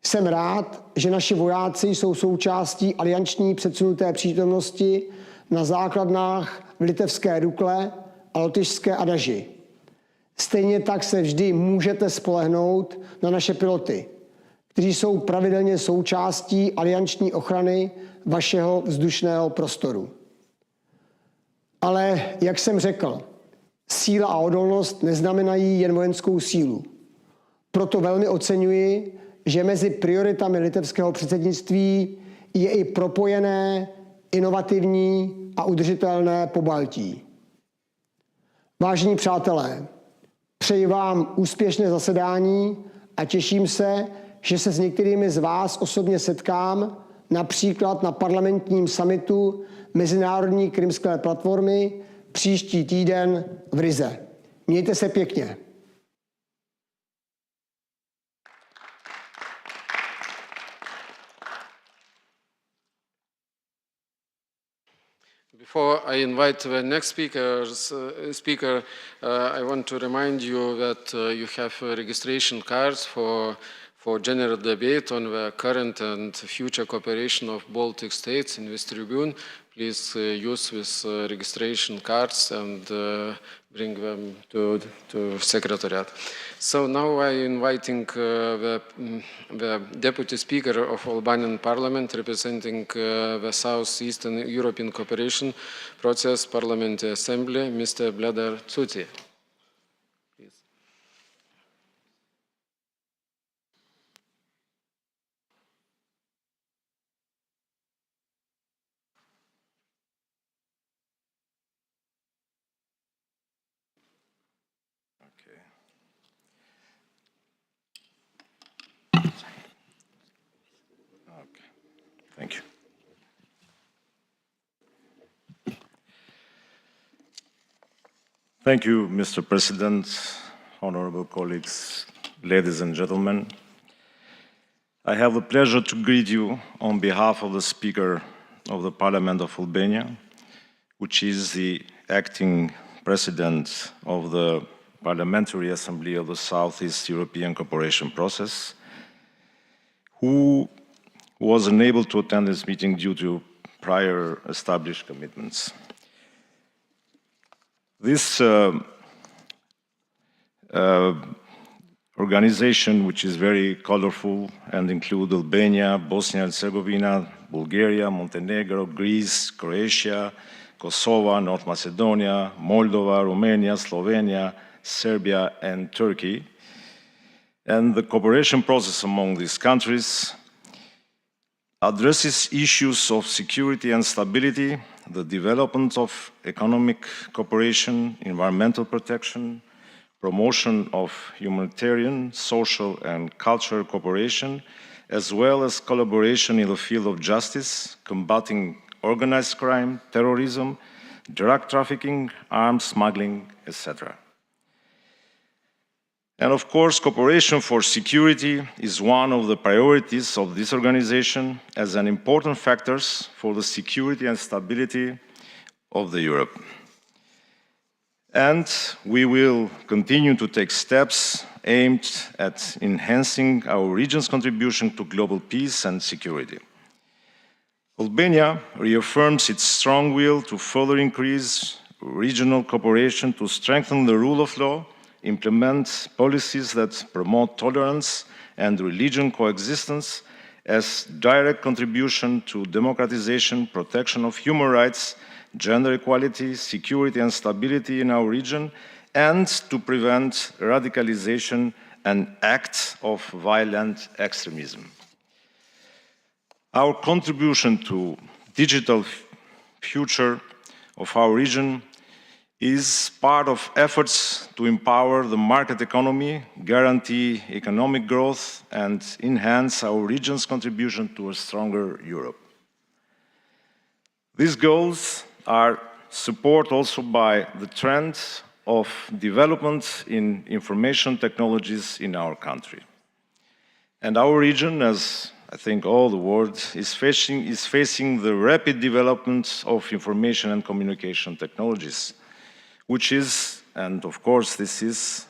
Jsem rád, že naši vojáci jsou součástí alianční předsunuté přítomnosti na základnách v litevské Dukle a lotyšské Adaži. Stejně tak se vždy můžete spolehnout na naše piloty, kteří jsou pravidelně součástí alianční ochrany vašeho vzdušného prostoru. Ale, jak jsem řekl, síla a odolnost neznamenají jen vojenskou sílu. Proto velmi oceňuji, že mezi prioritami litevského předsednictví je i propojené, inovativní a udržitelné Pobaltí. Vážení přátelé, přeji vám úspěšné zasedání a těším se, že se s některými z vás osobně setkám, například na parlamentním summitu Mezinárodní krymské platformy příští týden v Rize. Mějte se pěkně. Before I invite the next speaker, I want to remind you that you have registration cards for general debate on the current and future cooperation of Baltic states in this tribune. Please use these registration cards and bring them to Secretariat. So now I'm inviting the Deputy Speaker of Albanian Parliament representing the Southeastern European Cooperation Process Parliamentary Assembly, Mr. Bledar Tsuti. Thank you. Thank you, Mr. President, honorable colleagues, ladies and gentlemen. I have the pleasure to greet you on behalf of the Speaker of the Parliament of Albania, which is the acting President of the Parliamentary Assembly of the Southeast European Cooperation Process, who was unable to attend this meeting due to prior established commitments. This organization, which is very colorful and includes Albania, Bosnia and Herzegovina, Bulgaria, Montenegro, Greece, Croatia, Kosovo, North Macedonia, Moldova, Romania, Slovenia, Serbia, and Turkey. And the cooperation process among these countries addresses issues of security and stability, the development of economic cooperation, environmental protection, promotion of humanitarian, social, and cultural cooperation, as well as collaboration in the field of justice, combating organized crime, terrorism, drug trafficking, arms smuggling, etc. And of course, cooperation for security is one of the priorities of this organization as an important factor for the security and stability of Europe. And we will continue to take steps aimed at enhancing our region's contribution to global peace and security. Albania reaffirms its strong will to further increase regional cooperation to strengthen the rule of law implement policies that promote tolerance and religion coexistence as direct contribution to democratization, protection of human rights, gender equality, security and stability in our region, and to prevent radicalization and acts of violent extremism. Our contribution to digital future of our region is part of efforts to empower the market economy, guarantee economic growth, and enhance our region's contribution to a stronger Europe. These goals are supported also by the trend of development in information technologies in our country. And our region, as I think all the world, is facing the rapid development of information and communication technologies, which is, and of course this is,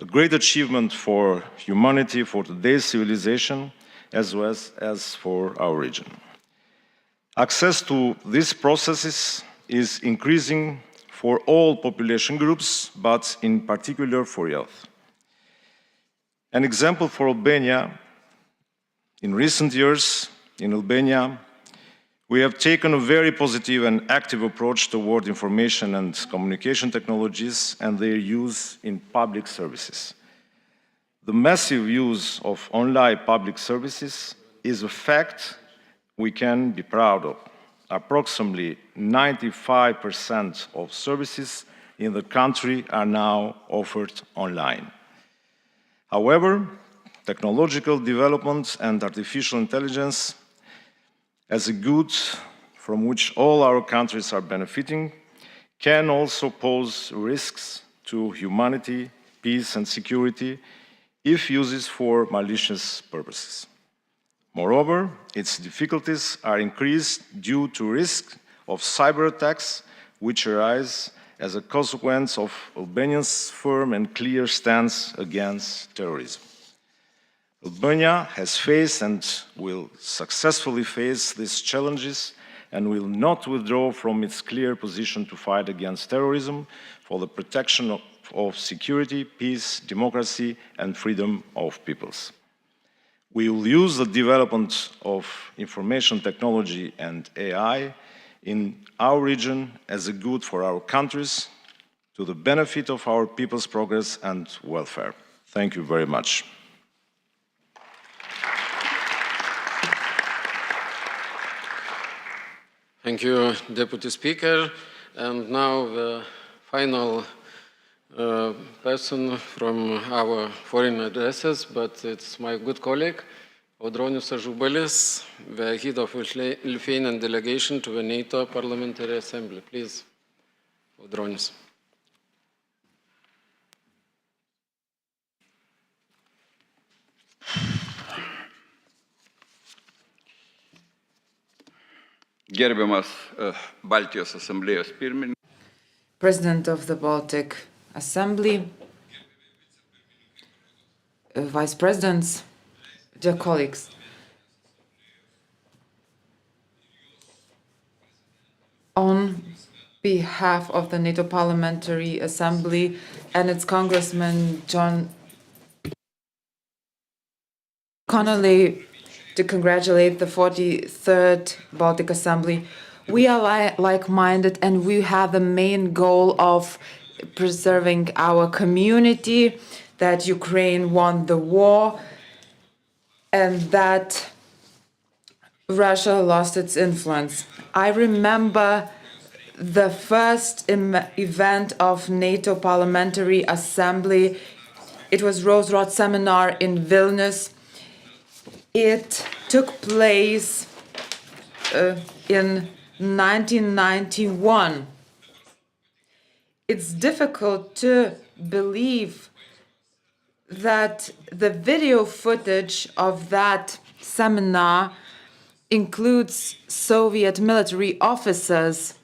a great achievement for humanity, for today's civilization, as well as for our region. Access to these processes is increasing for all population groups, but in particular for youth. An example for Albania: in recent years, in Albania, we have taken a very positive and active approach toward information and communication technologies and their use in public services. The massive use of online public services is a fact we can be proud of. Approximately 95% of services in the country are now offered online. However, technological development and artificial intelligence, as a good from which all our countries are benefiting, can also pose risks to humanity, peace and security if used for malicious purposes. Moreover, its difficulties are increased due to risk of cyber attacks, which arise as a consequence of Albania's firm and clear stance against terrorism. Albania has faced and will successfully face these challenges and will not withdraw from its clear position to fight against terrorism for the protection of security, peace, democracy, and freedom of peoples. We will use the development of information technology and AI in our region as a good for our countries, to the benefit of our people's progress and welfare. Thank you very much. Thank you, Deputy Speaker. And now the final person from our foreign addresses, but it's my good colleague, Audronius Ažubalis, the head of Lithuanian delegation to the NATO Parliamentary Assembly. Please, Audronius. Gerbiamas Baltijos Asamblėjos pirmininkas. President of the Baltic Assembly, Vice Presidents, dear colleagues. On behalf of the NATO Parliamentary Assembly and its Congressman John Connolly, to congratulate the 43rd Baltic Assembly. We are like-minded and we have the main goal of preserving our community, that Ukraine won the war and that Russia lost its influence. I remember the first event of NATO Parliamentary Assembly. It was Rose Rod Seminar in Vilnius. It took place in 1991. It's difficult to believe that the video footage of that seminar includes Soviet military officers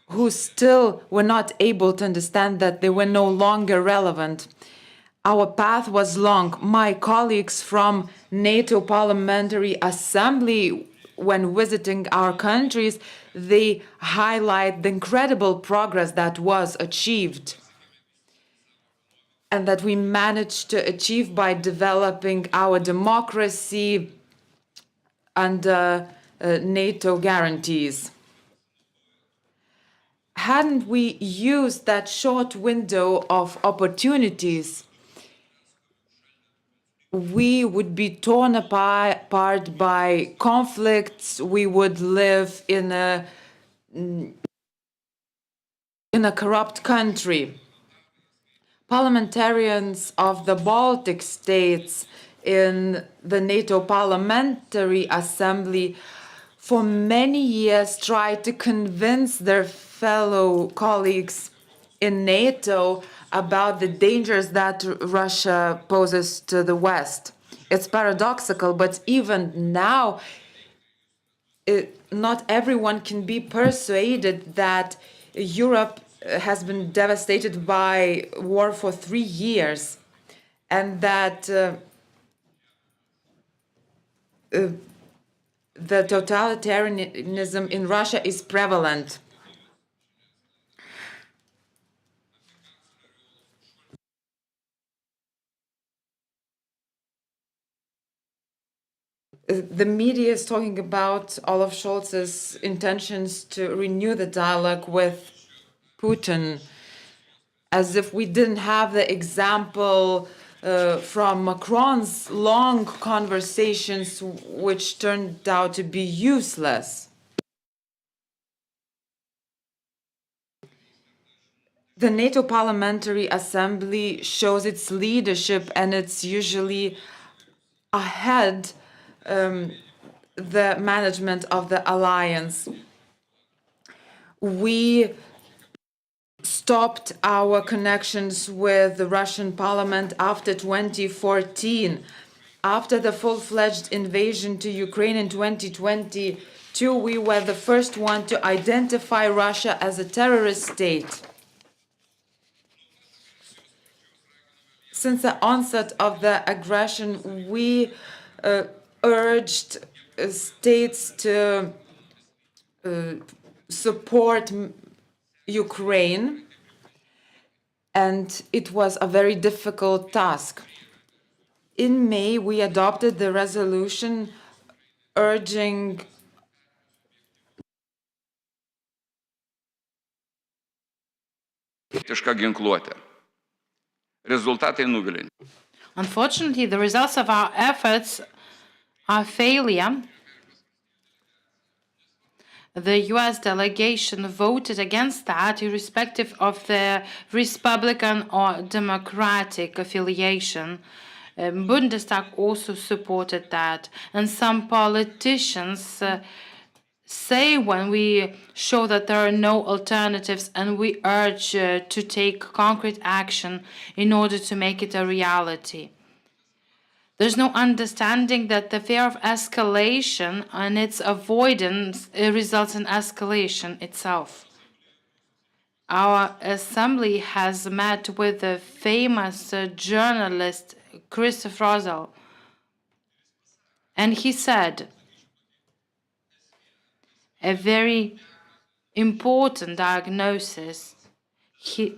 who still were not able to understand that they were no longer relevant. Our path was long. My colleagues from NATO Parliamentary Assembly, when visiting our countries, they highlight the incredible progress that was achieved. and that we managed to achieve by developing our democracy under NATO guarantees. Hadn't we used that short window of opportunities, we would be torn apart by conflicts. We would live in a corrupt country. Parliamentarians of the Baltic states in the NATO Parliamentary Assembly for many years tried to convince their fellow colleagues in NATO about the dangers that Russia poses to the West. It's paradoxical, but even now, not everyone can be persuaded that Europe has been devastated by war for 3 years, and that the totalitarianism in Russia is prevalent. The media is talking about Olaf Scholz's intentions to renew the dialogue with Putin, as if we didn't have the example from Macron's long conversations, which turned out to be useless. The NATO Parliamentary Assembly shows its leadership, and it's usually ahead the management of the alliance. We stopped our connections with the Russian parliament after 2014. After the full-fledged invasion to Ukraine in 2022, we were the first one to identify Russia as a terrorist state. Since the onset of the aggression, we urged states to support Ukraine, and it was a very difficult task. In May, we adopted the resolution urging ginkluotę. Rezultatai nuvilinti. Unfortunately, the results of our efforts are failure. The US delegation voted against that, irrespective of their Republican or Democratic affiliation. Bundestag also supported that. And some politicians say when we show that there are no alternatives and we urge to take concrete action in order to make it a reality. There's no understanding that the fear of escalation and its avoidance results in escalation itself. Our assembly has met with the famous journalist Christoph Rosel, and he said a very important diagnosis. He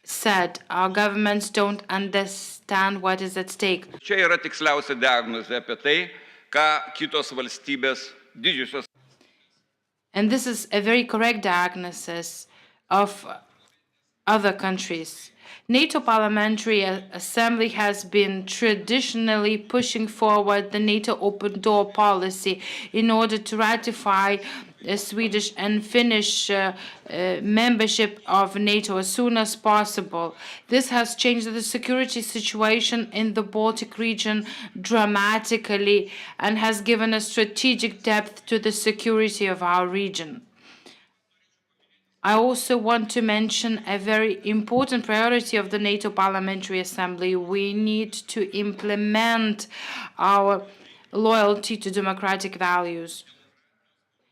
said our governments don't understand what is at stake. Čia yra tiksliausia diagnozė apie tai, ką kitos valstybės didžiosios. And this is a very correct diagnosis of other countries. NATO Parliamentary Assembly has been traditionally pushing forward the NATO open door policy in order to ratify Swedish and Finnish membership of NATO as soon as possible. This has changed the security situation in the Baltic region dramatically and has given a strategic depth to the security of our region. I also want to mention a very important priority of the NATO Parliamentary Assembly. We need to implement our loyalty to democratic values.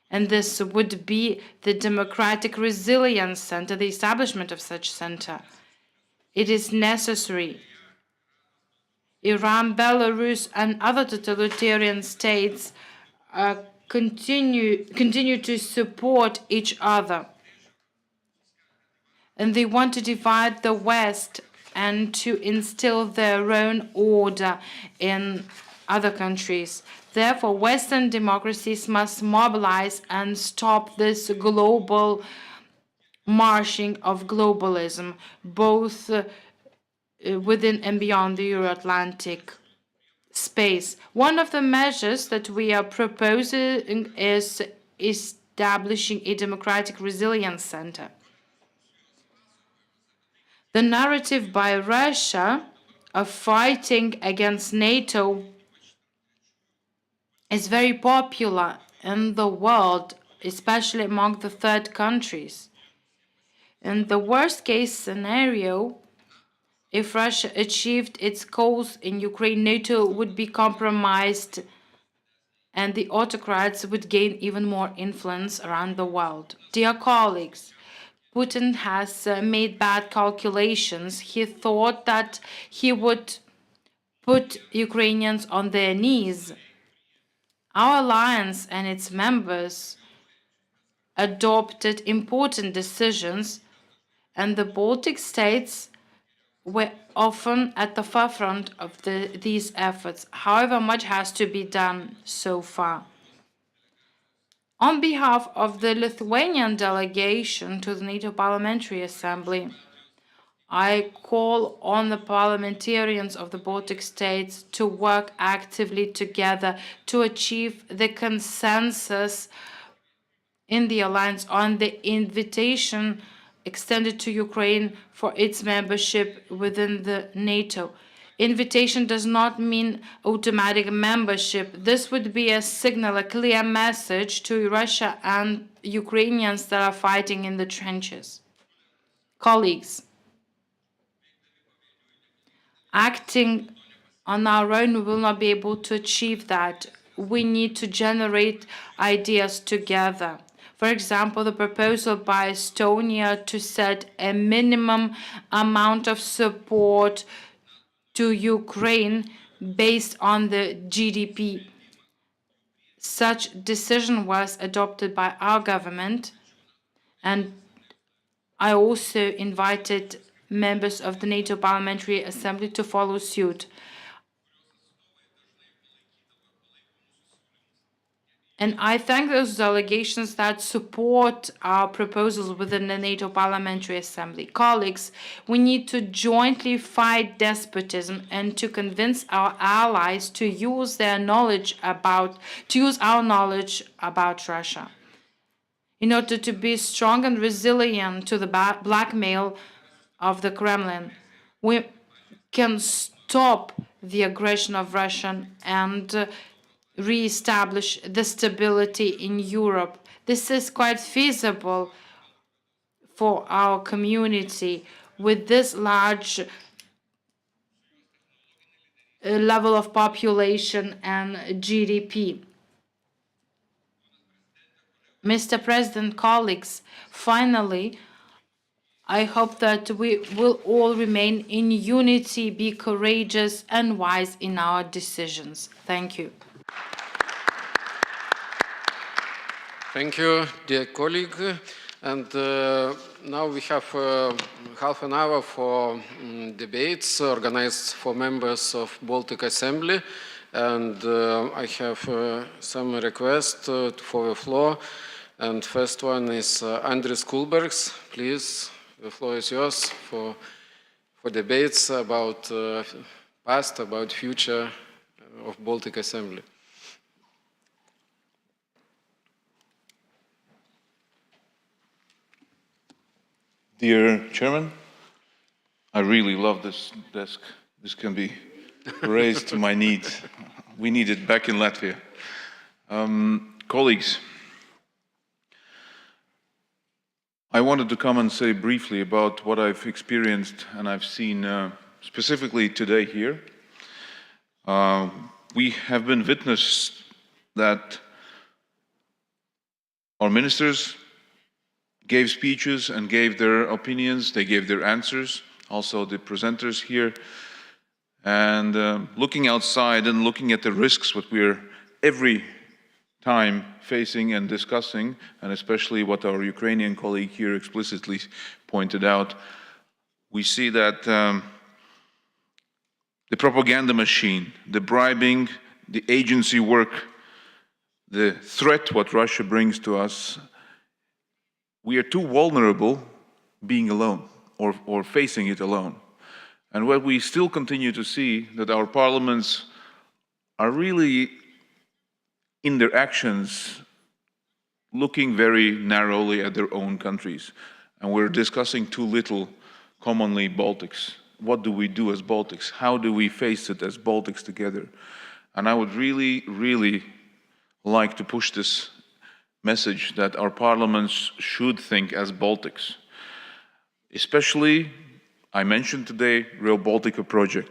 And this would be the Democratic Resilience Center, the establishment of such center. It is necessary. Iran, Belarus, and other totalitarian states continue to support each other. And they want to divide the West and to instill their own order in other countries. Therefore, Western democracies must mobilize and stop this global marching of globalism, both within and beyond the Euro-Atlantic space. One of the measures that we are proposing is establishing a democratic resilience center. The narrative by Russia of fighting against NATO is very popular in the world, especially among the third countries. In the worst case scenario, if Russia achieved its goals in Ukraine, NATO would be compromised and the autocrats would gain even more influence around the world. Dear colleagues, Putin has made bad calculations. He thought that he would put Ukrainians on their knees. Our alliance and its members adopted important decisions, and the Baltic states were often at the forefront of these efforts. However, much has to be done so far. On behalf of the Lithuanian delegation to the NATO Parliamentary Assembly, I call on the parliamentarians of the Baltic states to work actively together to achieve the consensus in the alliance on the invitation extended to Ukraine for its membership within the NATO. Invitation does not mean automatic membership. This would be a signal, a clear message to Russia and Ukrainians that are fighting in the trenches. Colleagues, acting on our own, we will not be able to achieve that. We need to generate ideas together. For example, the proposal by Estonia to set a minimum amount of support to Ukraine based on the GDP. Such decision was adopted by our government, and I also invited members of the NATO Parliamentary Assembly to follow suit. And I thank those delegations that support our proposals within the NATO Parliamentary Assembly. Colleagues, we need to jointly fight despotism and to convince our allies to use our knowledge about Russia in order to be strong and resilient to the blackmail of the Kremlin. We can stop the aggression of Russia and re-establish the stability in Europe. This is quite feasible for our community with this large level of population and GDP. Mr. President, colleagues, finally, I hope that we will all remain in unity, be courageous and wise in our decisions. Thank you. Thank you, dear colleague. And now we have half an hour for debates organized for members of Baltic Assembly. And I have some requests for the floor. And first one is Andris Kulbergs. Please, the floor is yours for debates about past, about future of Baltic Assembly. Dear Chairman, I really love this desk. This can be raised to my needs. We need it back in Latvia. Colleagues, I wanted to come and say briefly about what I've experienced and I've seen specifically today here. We have been witness that our ministers gave speeches and gave their opinions, they gave their answers, also the presenters here. And looking outside and looking at the risks what we're every time facing and discussing, and especially what our Ukrainian colleague here explicitly pointed out, we see that the propaganda machine, the bribing, the agency work, the threat what Russia brings to us, we are too vulnerable being alone or facing it alone. And what we still continue to see, that our parliaments are really, in their actions, looking very narrowly at their own countries. And we're discussing too little commonly Baltics. What do we do as Baltics? How do we face it as Baltics together? And I would really, really like to push this message that our parliaments should think as Baltics. Especially, I mentioned today, Rail Baltica project.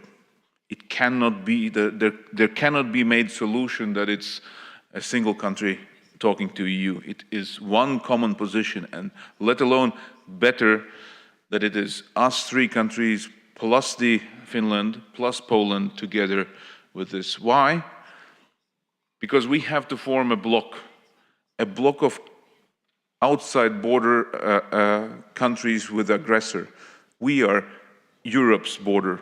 It cannot be, there cannot be made solution that it's a single country talking to EU. It is one common position, and let alone better that it is us three countries plus the Finland plus Poland together with this. Why? Because we have to form a bloc of outside border countries with aggressor. We are Europe's border.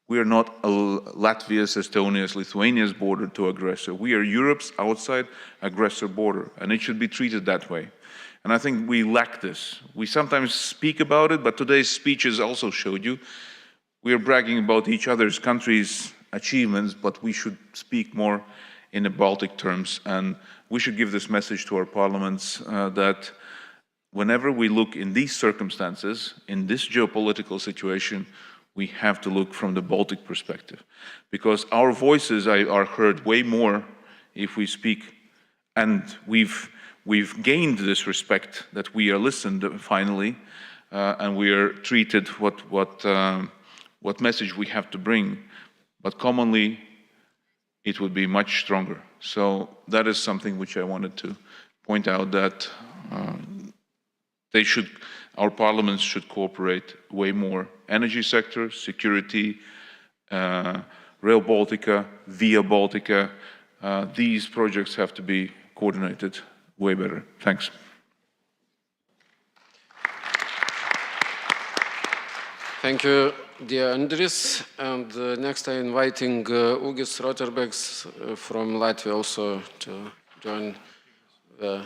We are not Latvia's, Estonia's, Lithuania's border to aggressor. We are Europe's outside aggressor border, and it should be treated that way. And I think we lack this. We sometimes speak about it, but today's speeches also showed you we are bragging about each other's countries' achievements, but we should speak more in the Baltic terms. And we should give this message to our parliaments that whenever we look in these circumstances, in this geopolitical situation, we have to look from the Baltic perspective. Because our voices are heard way more if we speak, and we've gained this respect that we are listened finally, and we are treated what message we have to bring, but commonly it would be much stronger. So that is something which I wanted to point out, that our parliaments should cooperate way more. Energy sector, security, Rail Baltica, Via Baltica, these projects have to be coordinated way better. Thanks. Thank you, dear Andris. And next I'm inviting Ugis Roterbegs from Latvia also to join the...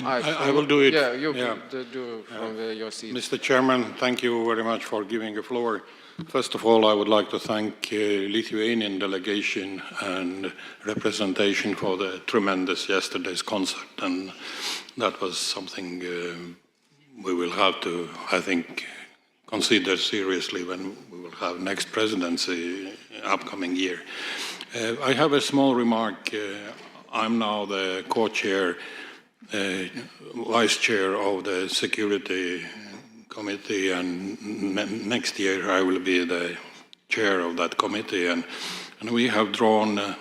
I will do it. Yeah, you do from your seat. Mr. Chairman, thank you very much for giving the floor. First of all, I would like to thank Lithuanian delegation and representation for the tremendous yesterday's concert, and that was something we will have to, I think, consider seriously when we will have next presidency upcoming year. I have a small remark. I'm now the co-chair, vice chair of the Security Committee, and next year I will be the chair of that committee, and we have drawn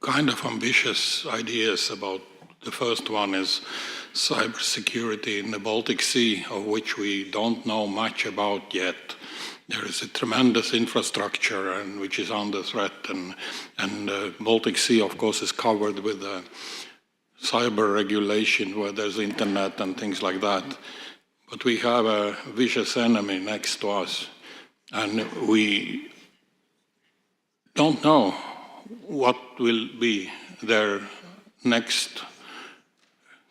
kind of ambitious ideas about. The first one is cybersecurity in the Baltic Sea, of which we don't know much about yet. There is a tremendous infrastructure and which is under threat, and Baltic Sea, of course, is covered with cyber regulation where there's internet and things like that. But we have a vicious enemy next to us, and we don't know what will be their next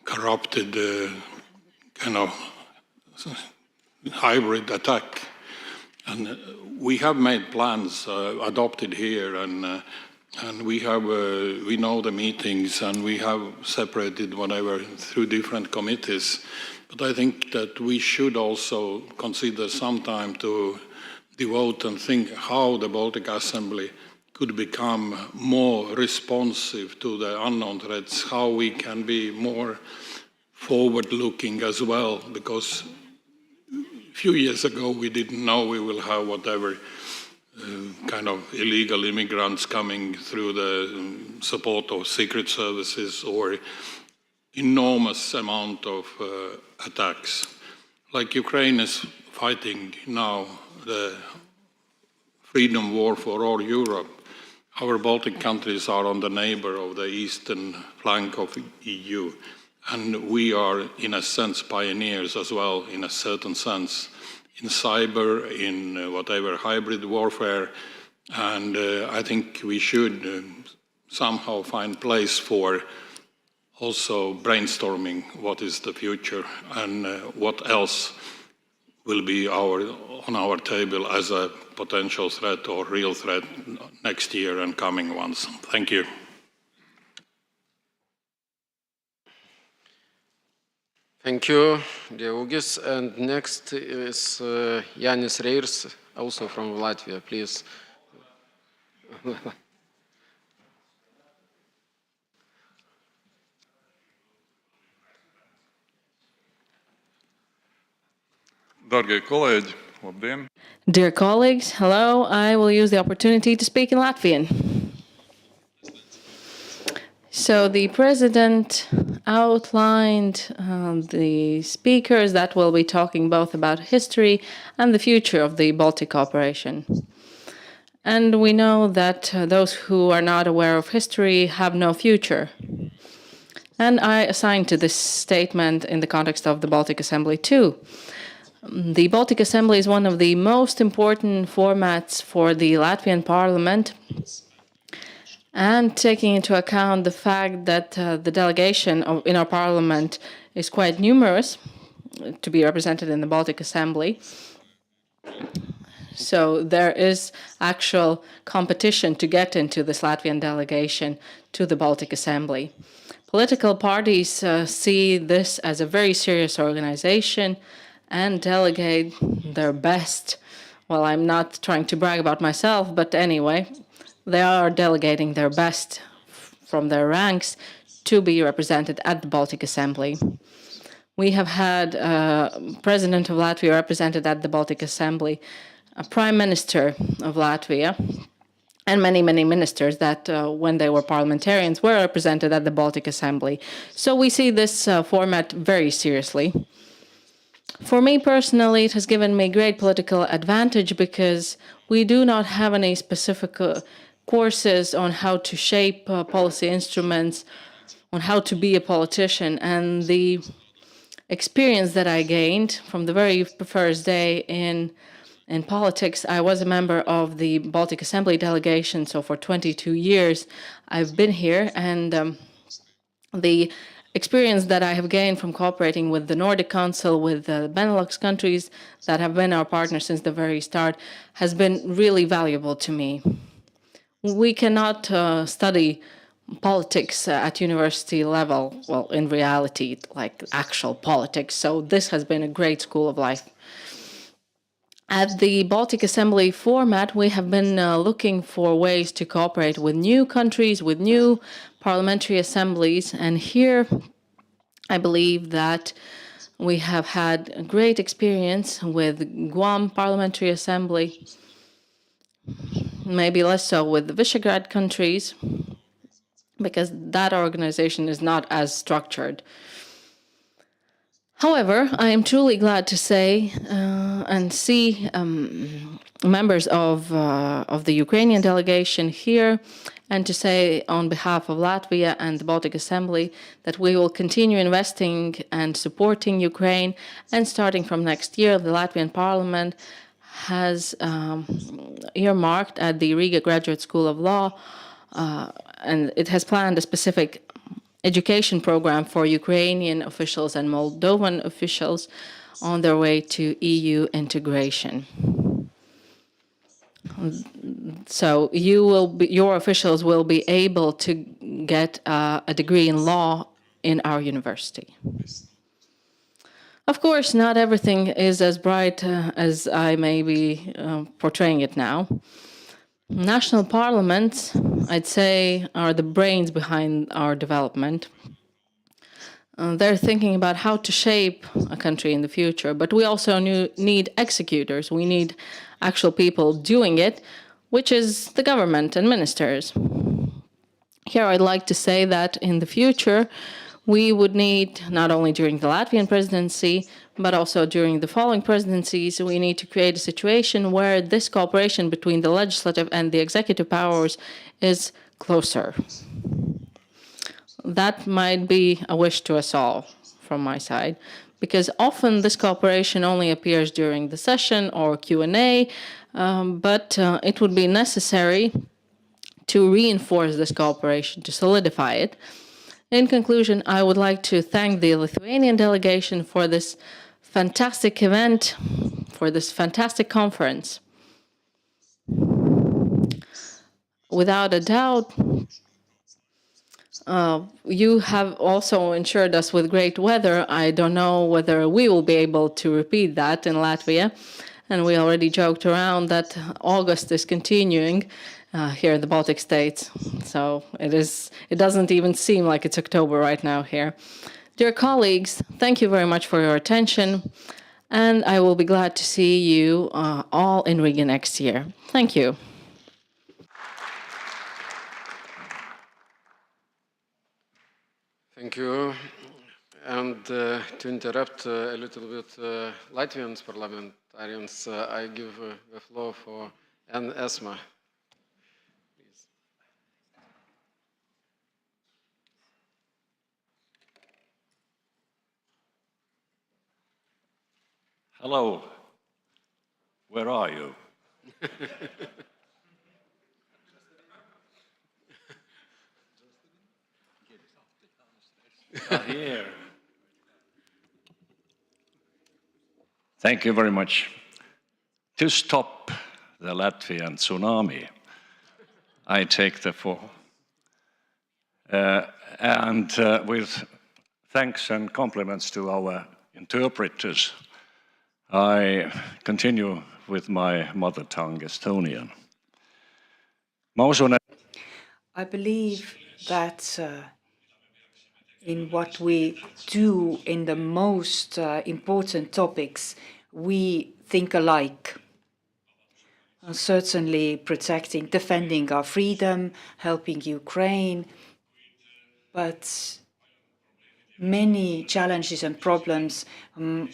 corrupted kind of hybrid attack. And we have made plans adopted here, and we know the meetings, and we have separated whatever through different committees. But I think that we should also consider some time to devote and think how the Baltic Assembly could become more responsive to the unknown threats, how we can be more forward-looking as well, because a few years ago we didn't know we will have whatever kind of illegal immigrants coming through the support of secret services, or enormous amount of attacks. Like Ukraine is fighting now the freedom war for all Europe. Our Baltic countries are on the neighbor of the eastern flank of EU, and we are, in a sense, pioneers as well, in a certain sense, cyber, in whatever hybrid warfare, and I think we should somehow find place for also brainstorming what is the future and what else will be on our table as a potential threat or real threat next year and coming ones. Thank you. Thank you, dear Ugis. And next is Jānis Reirs, also from Latvia, please. Dargie kolēģi, labdien! Dear colleagues, hello. I will use the opportunity to speak in Latvian. So the president outlined the speakers that will be talking both about history and the future of the Baltic cooperation. And we know that those who are not aware of history have no future. And I assigned to this statement in the context of the Baltic Assembly too. The Baltic Assembly is one of the most important formats for the Latvian Parliament, and taking into account the fact that the delegation in our Parliament is quite numerous to be represented in the Baltic Assembly, so there is actual competition to get into this Latvian delegation to the Baltic Assembly. Political parties see this as a very serious organization and delegate their best. Well, I'm not trying to brag about myself, but anyway, they are delegating their best from their ranks to be represented at the Baltic Assembly. We have had President of Latvia represented at the Baltic Assembly, a Prime Minister of Latvia, and many, many ministers that, when they were parliamentarians, were represented at the Baltic Assembly. So we see this format very seriously. For me personally, it has given me great political advantage because we do not have any specific courses on how to shape policy instruments, on how to be a politician. And the experience that I gained from the very first day in politics, I was a member of the Baltic Assembly delegation, so for 22 years I've been here, and the experience that I have gained from cooperating with the Nordic Council, with the Benelux countries that have been our partners since the very start, has been really valuable to me. We cannot study politics at university level, well, in reality, like actual politics, so this has been a great school of life. At the Baltic Assembly format, we have been looking for ways to cooperate with new countries, with new parliamentary assemblies, and here I believe that we have had a great experience with Guam Parliamentary Assembly, maybe less so with the Visegrad countries, because that organization is not as structured. However, I am truly glad to say and see members of the Ukrainian delegation here, and to say on behalf of Latvia and the Baltic Assembly that we will continue investing and supporting Ukraine, and starting from next year, the Latvian Parliament has earmarked at the Riga Graduate School of Law, and it has planned a specific education program for Ukrainian officials and Moldovan officials on their way to EU integration. So your officials will be able to get a degree in law in our university. Of course, not everything is as bright as I may be portraying it now. National parliaments, I'd say, are the brains behind our development. They're thinking about how to shape a country in the future, but we also need executors. We need actual people doing it, which is the government and ministers. Here I'd like to say that in the future, we would need, not only during the Latvian presidency, but also during the following presidencies, we need to create a situation where this cooperation between the legislative and the executive powers is closer. That might be a wish to us all from my side, because often this cooperation only appears during the session or Q&A, but it would be necessary to reinforce this cooperation, to solidify it. In conclusion, I would like to thank the Lithuanian delegation for this fantastic event, for this fantastic conference. Without a doubt, you have also ensured us with great weather. I don't know whether we will be able to repeat that in Latvia. And we already joked around that August is continuing here in the Baltic states. So it doesn't even seem like it's October right now here. Dear colleagues, thank you very much for your attention. And I will be glad to see you all in Riga next year. Thank you. Thank you. And to interrupt a little bit Latvian parliamentarians, I give the floor for Ann Esma. Please. Hello. Where are you? Here. Thank you very much. To stop the Latvian tsunami, I take the floor. With thanks and compliments to our interpreters, I continue with my mother tongue, Estonian. I believe that in what we do in the most important topics, we think alike. Certainly protecting, defending our freedom, helping Ukraine, but many challenges and problems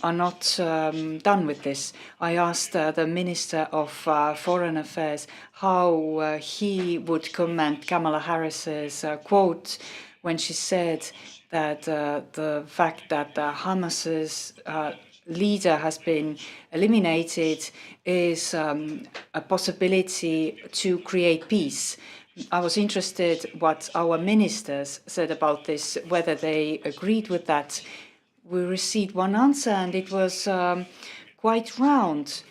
are not done with this. I asked the Minister of Foreign Affairs how he would comment Kamala Harris's quote when she said that the fact that Hamas's leader has been eliminated is a possibility to create peace. I was interested what our ministers said about this, whether they agreed with that. We received one answer and it was quite round,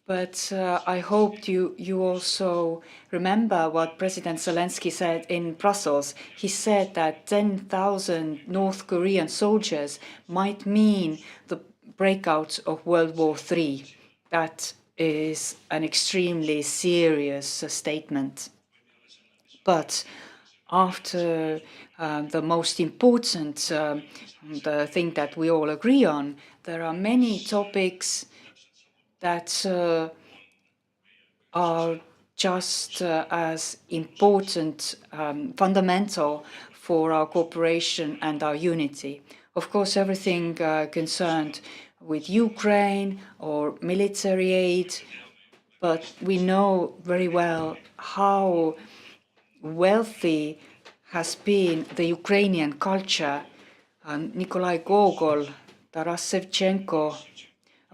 but I hoped you also remember what President Zelensky said in Brussels. He said that 10,000 North Korean soldiers might mean the breakout of World War III. That is an extremely serious statement. But after the most important, the thing that we all agree on, there are many topics that are just as important, fundamental for our cooperation and our unity. Of course, everything concerned with Ukraine or military aid, but we know very well how wealthy has been the Ukrainian culture. Nikolai Gogol, Taras Shevchenko.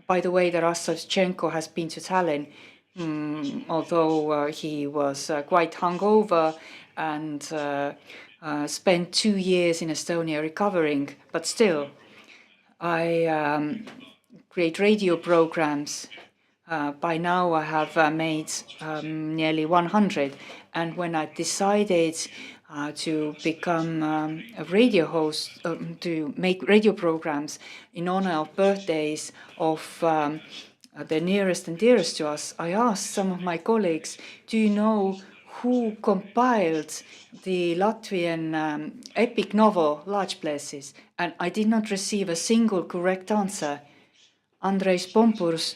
By the way, Taras Shevchenko has been to Tallinn, although he was quite hungover and spent 2 years in Estonia recovering. But still, I create radio programs. By now I have made nearly 100. And when I decided to become a radio host, to make radio programs in honor of birthdays of the nearest and dearest to us, I asked some of my colleagues, do you know who compiled the Latvian epic novel, Large Places? And I did not receive a single correct answer. Andrejs Pompurs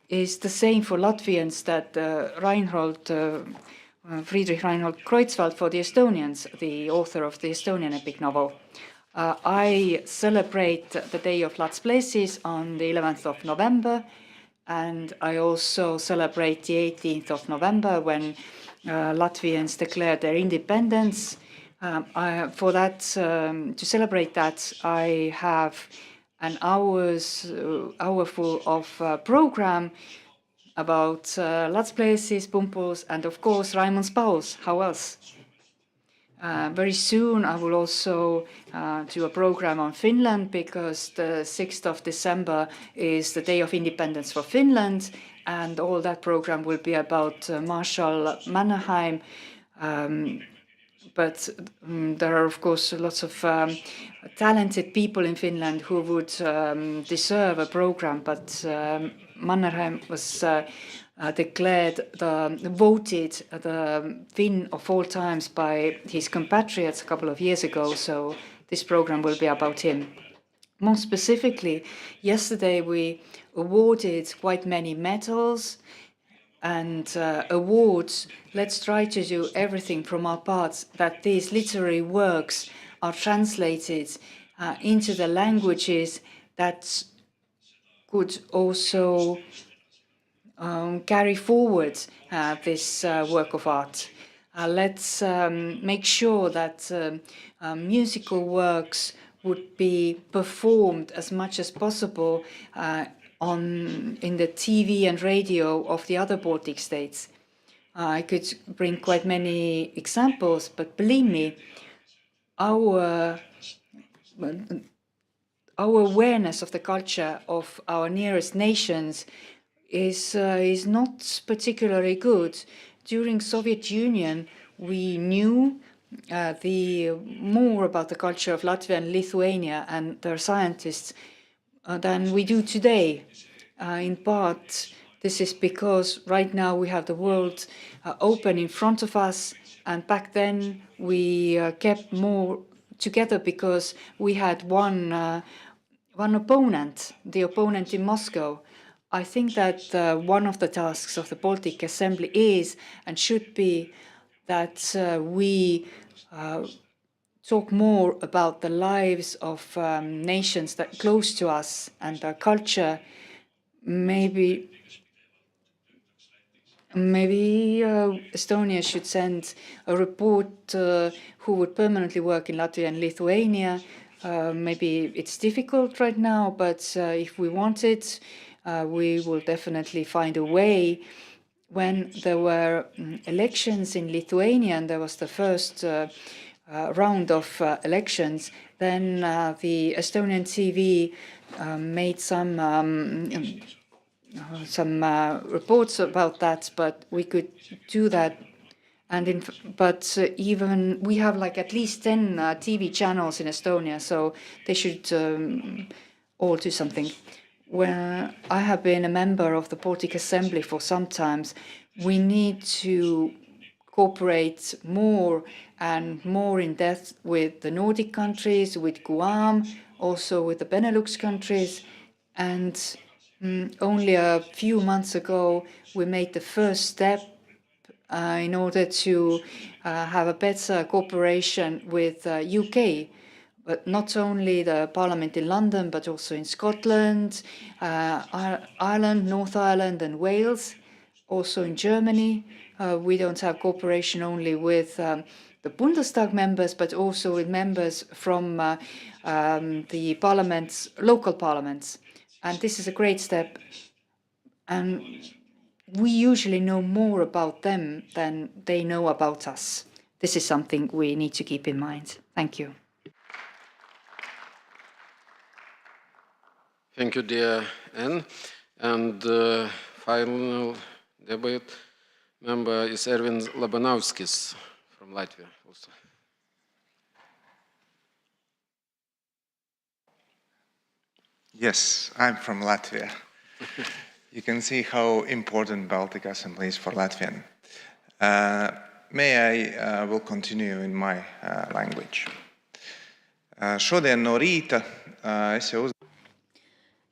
is the same for Latvians that Friedrich Reinhold Kreutzwald for the Estonians, the author of the Estonian epic novel. I celebrate the day of Large Places on the 11th of November, and I also celebrate the 18th of November when Latvians declared their independence. For that, to celebrate that, I have an hour full of program about Let's Places, Pumpus, and of course Raimond's Paus. How else? Very soon I will also do a program on Finland, because the 6th of December is the Day of Independence for Finland, and all that program will be about Marshal Mannerheim. But there are, of course, lots of talented people in Finland who would deserve a program, but Mannerheim was voted the Finn of all times by his compatriots a couple of years ago, so this program will be about him. More specifically, yesterday we awarded quite many medals and awards. Let's try to do everything from our parts that these literary works are translated into the languages that could also carry forward this work of art. Let's make sure that musical works would be performed as much as possible in the TV and radio of the other Baltic states. I could bring quite many examples, but believe me, our awareness of the culture of our nearest nations is not particularly good. During Soviet Union, we knew more about the culture of Latvia and Lithuania and their scientists than we do today. In part, this is because right now we have the world open in front of us, and back then we kept more together because we had one opponent, the opponent in Moscow. I think that one of the tasks of the Baltic Assembly is and should be that we talk more about the lives of nations that close to us and their culture. Maybe Estonia should send a reporter who would permanently work in Latvia and Lithuania. Maybe it's difficult right now, but if we want it, we will definitely find a way. When there were elections in Lithuania, and there was the first round of elections, then the Estonian TV made some reports about that, but we could do that. And even we have like at least 10 TV channels in Estonia, so they should all do something. When I have been a member of the Baltic Assembly for some time, we need to cooperate more and more in depth with the Nordic countries, with Guam, also with the Benelux countries. And only a few months ago, we made the first step in order to have a better cooperation with UK. But not only the Parliament in London, but also in Scotland, Ireland, North Ireland and Wales, also in Germany. We don't have cooperation only with the Bundestag members, but also with members from the parliaments, local parliaments. And this is a great step. And we usually know more about them than they know about us. This is something we need to keep in mind. Thank you. Thank you, dear Anne. And final debate member is Ervin Labanauskis from Latvia also. Yes, I'm from Latvia. You can see how important Baltic Assembly is for Latvian. May I will continue in my language. Šodien no rīta es jau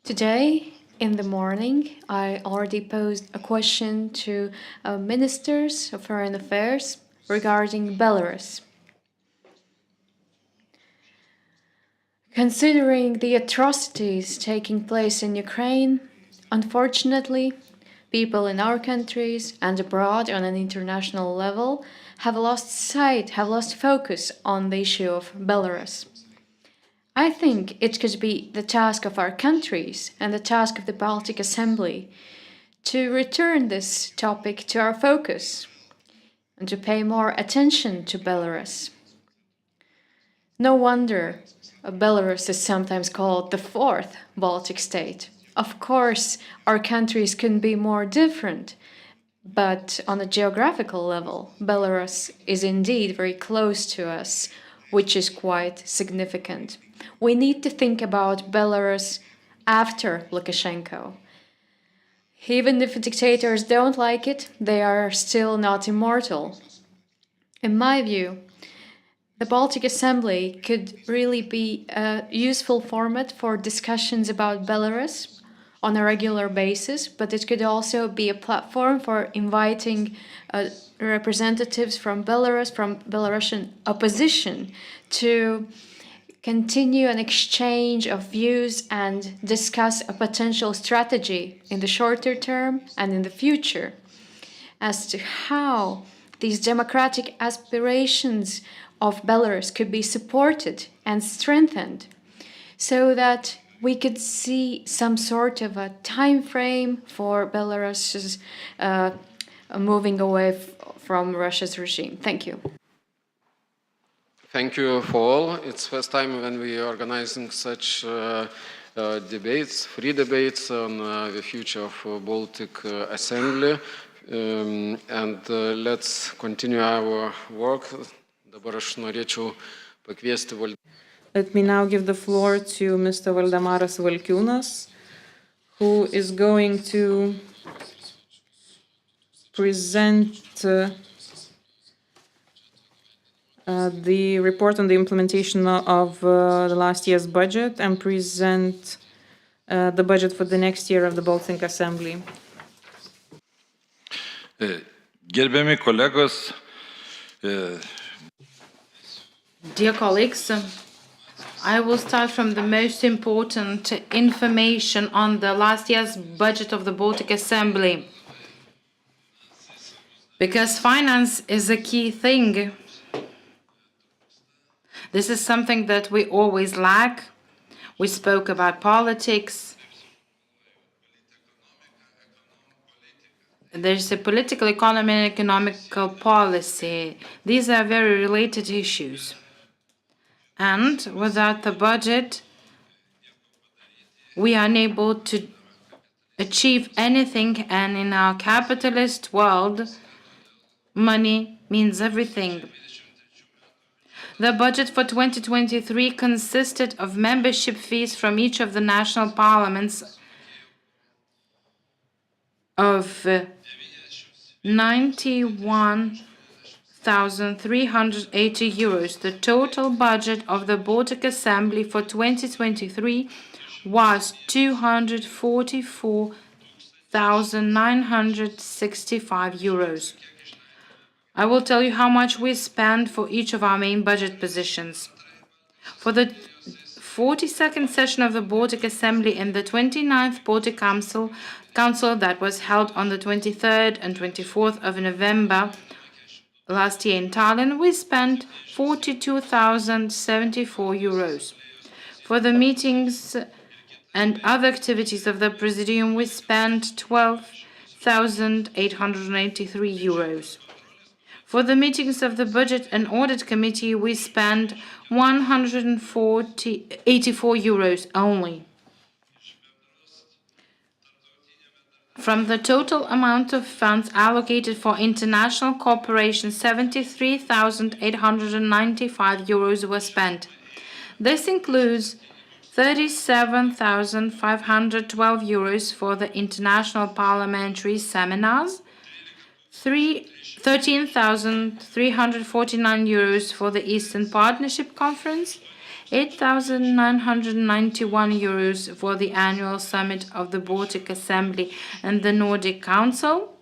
Today, in the morning, I already posed a question to ministers of foreign affairs regarding Belarus. Considering the atrocities taking place in Ukraine, unfortunately, People in our countries and abroad on an international level have lost sight, have lost focus on the issue of Belarus. I think it could be the task of our countries and the task of the Baltic Assembly to return this topic to our focus and to pay more attention to Belarus. No wonder Belarus is sometimes called the fourth Baltic state. Of course, our countries can be more different, but on a geographical level, Belarus is indeed very close to us, which is quite significant. We need to think about Belarus after Lukashenko. Even if dictators don't like it, they are still not immortal. In my view, the Baltic Assembly could really be a useful format for discussions about Belarus on a regular basis, but it could also be a platform for inviting representatives from Belarus, from Belarusian opposition, to continue an exchange of views and discuss a potential strategy in the shorter term and in the future as to how these democratic aspirations of Belarus could be supported and strengthened so that we could see some sort of a time frame for Belarus's moving away from Russia's regime. Thank you. Thank you for all. It's first time when we are organizing such debates, free debates on the future of Baltic Assembly. Let's continue our work. Dabar aš norėčiau pakviesti Let me now give the floor to Mr. Valdemaras Valkiūnas, who is going to present the report on the implementation of the last year's budget and present the budget for the next year of the Baltic Assembly. Gerbiami kolegos, Dear colleagues, I will start from the most important information on the last year's budget of the Baltic Assembly. Because finance is a key thing. This is something that we always lack. We spoke about politics. There's a political economy and economical policy. These are very related issues. And without the budget, we are unable to achieve anything. And in our capitalist world, money means everything. The budget for 2023 consisted of membership fees from each of the national parliaments of 91,380 euros. The total budget of the Baltic Assembly for 2023 was 244,965 euros. I will tell you how much we spent for each of our main budget positions. For the 42nd session of the Baltic Assembly and the 29th Baltic Council that was held on the 23rd and 24th of November last year in Tallinn, we spent 42,074 euros. For the meetings and other activities of the Presidium, we spent 12,883 euros. For the meetings of the Budget and Audit Committee, we spent 184 euros only. From the total amount of funds allocated for international cooperation, 73,895 euros were spent. This includes 37,512 euros for the international parliamentary seminars, 13,349 euros for the Eastern Partnership Conference, 8,991 euros for the annual summit of the Baltic Assembly and the Nordic Council,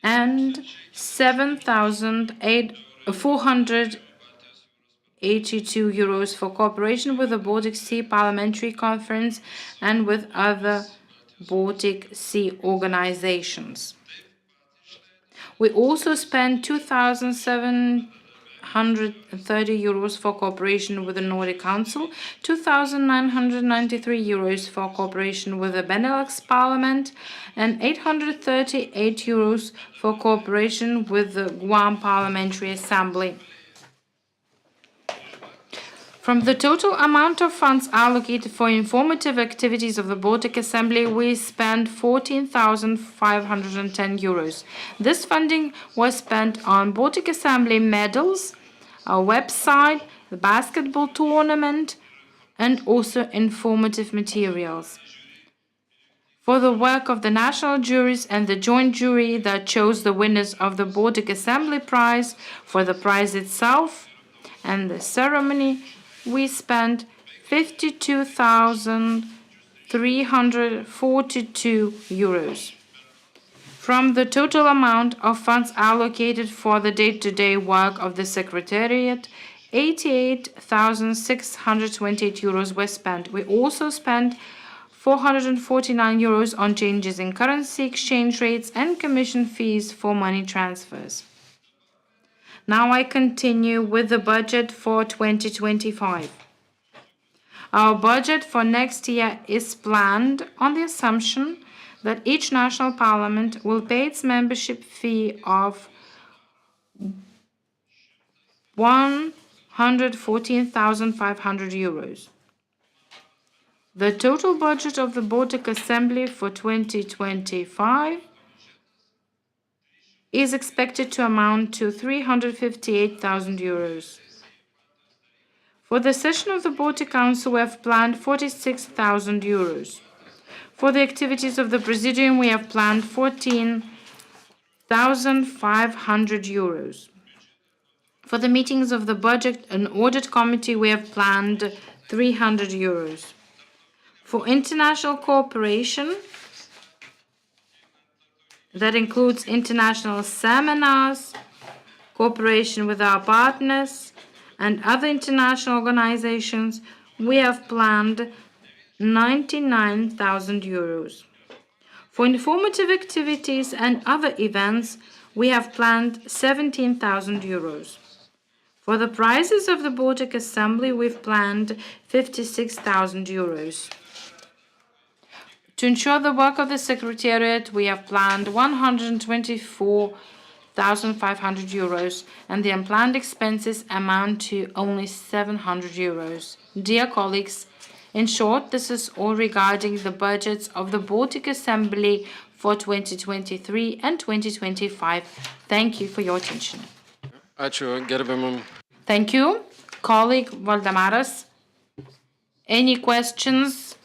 and 7,482 euros for cooperation with the Baltic Sea Parliamentary Conference and with other Baltic Sea organizations. We also spent 2,730 euros for cooperation with the Nordic Council, 2,993 euros for cooperation with the Benelux Parliament, and 838 euros for cooperation with the Guam Parliamentary Assembly. From the total amount of funds allocated for informative activities of the Baltic Assembly, we spent 14,510 euros. This funding was spent on Baltic Assembly medals, our website, the basketball tournament, and also informative materials. For the work of the national juries and the joint jury that chose the winners of the Baltic Assembly Prize, for the prize itself and the ceremony, we spent 52,342 euros. From the total amount of funds allocated for the day-to-day work of the Secretariat, 88,628 euros were spent. We also spent 449 euros on changes in currency exchange rates and commission fees for money transfers. Now I continue with the budget for 2025. Our budget for next year is planned on the assumption that each national parliament will pay its membership fee of 114,500 euros. The total budget of the Baltic Assembly for 2025 is expected to amount to 358,000 euros. For the session of the Baltic Council, we have planned 46,000 euros. For the activities of the Presidium, we have planned 14,500 euros. For the meetings of the Budget and Audit Committee, we have planned 300 euros. For international cooperation, that includes international seminars, cooperation with our partners, and other international organizations, we have planned 99,000 euros. For informative activities and other events, we have planned 17,000 euros. For the prizes of the Baltic Assembly, we've planned 56,000 euros. To ensure the work of the Secretariat, we have planned 124,500 euros, and the unplanned expenses amount to only 700 euros. Dear colleagues, in short, this is all regarding the budgets of the Baltic Assembly for 2023 and 2025. Thank you for your attention. Thank you, colleague Valdemaras. Any questions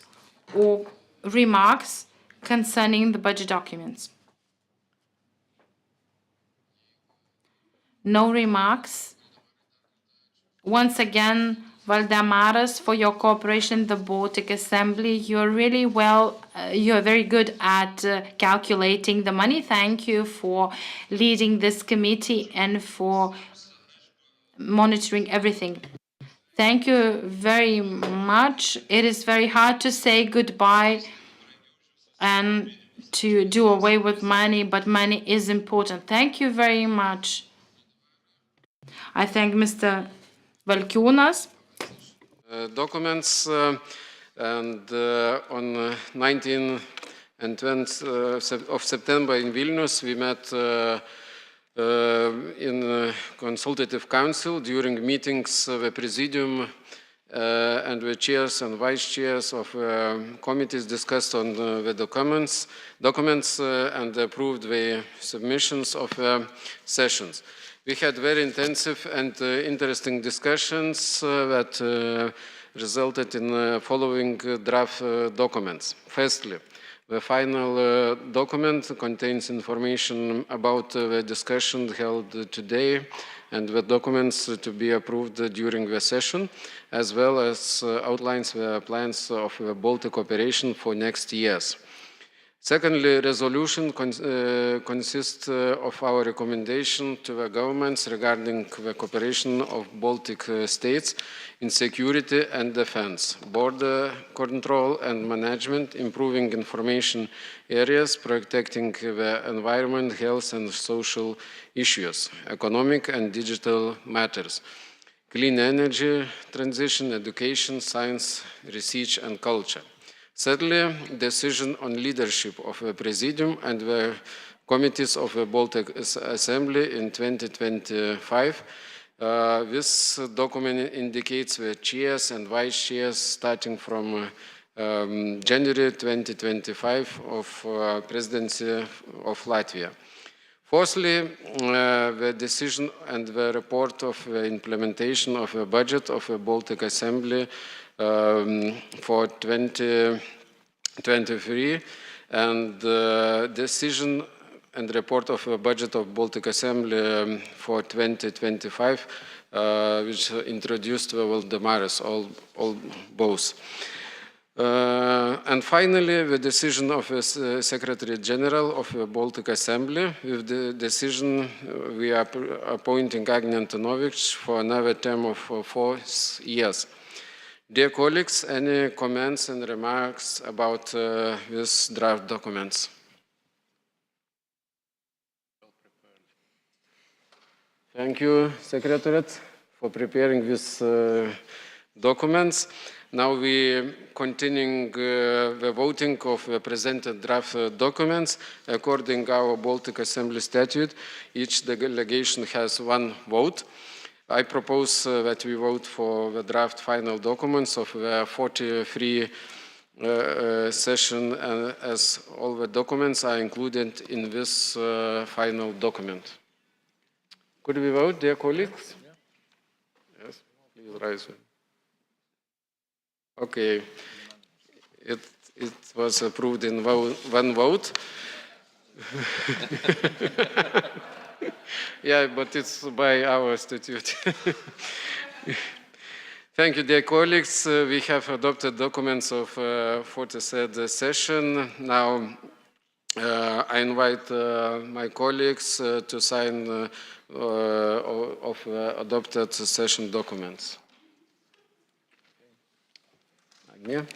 or remarks concerning the budget documents? No remarks. Once again, Valdemaras, for your cooperation in the Baltic Assembly. You're really you're very good at calculating the money. Thank you for leading this committee and for monitoring everything. Thank you very much. It is very hard to say goodbye and to do away with money, but money is important. Thank you very much. I thank Mr. Valkiūnas. Documents and on 19 and 20 of September in Vilnius, we met in consultative council during meetings the Presidium and the chairs and vice chairs of committees discussed on the documents and approved the submissions of sessions. We had very intensive and interesting discussions that resulted in following draft documents. Firstly, the final document contains information about the discussion held today and the documents to be approved during the session, as well as outlines the plans of the Baltic cooperation for next years. Secondly, resolution consists of our recommendation to the governments regarding the cooperation of Baltic states in security and defense, border control and management, improving information areas, protecting the environment, health and social issues, economic and digital matters, clean energy transition, education, science, research and culture. Thirdly, decision on leadership of the Presidium and the committees of the Baltic Assembly in 2025. This document indicates the chairs and vice chairs starting from January 2025 of Presidency of Latvia. Fourthly, the decision and the report of the implementation of the budget of the Baltic Assembly for 2023 and decision and report of the budget of Baltic Assembly for 2025, which introduced the Valdemaras, all both. And finally, the decision of the Secretary General of the Baltic Assembly. With the decision, we are appointing Agne Antonovic for another term of 4 years. Dear colleagues, any comments and remarks about this draft documents? Thank you, Secretariat, for preparing these documents. Now we continuing the voting of the presented draft documents. According to our Baltic Assembly statute, each delegation has 1 vote. I propose that we vote for the draft final documents of the 43 session as all the documents are included in this final document. Could we vote, dear colleagues? Yes, please rise. Okay, it was approved in 1 vote. Yeah, but it's by our statute. Thank you, dear colleagues. We have adopted documents of 43rd session. Now I invite my colleagues to sign of adopted session documents. Agne.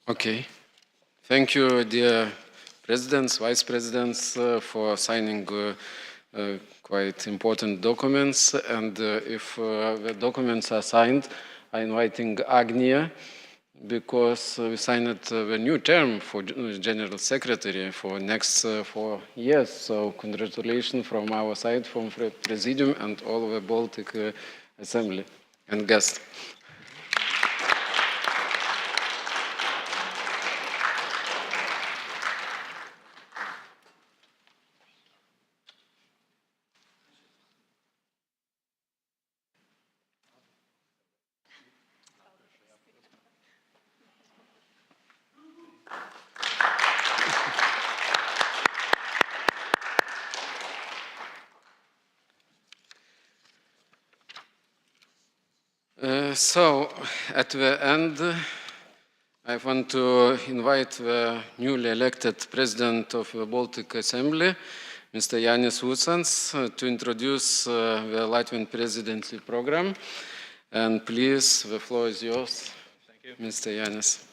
Okay. Thank you, dear presidents, vice presidents, for signing quite important documents. And if the documents are signed, I'm inviting Agnia, because we signed the new term for General Secretary for next 4 years. So congratulations from our side, from the Presidium and all of the Baltic Assembly and guests. So, at the end, I want to invite the newly elected President of the Baltic Assembly, Mr. Jānis Vucans, to introduce the Latvian presidency program. And please, the floor is yours, Thank you. Mr. Jānis.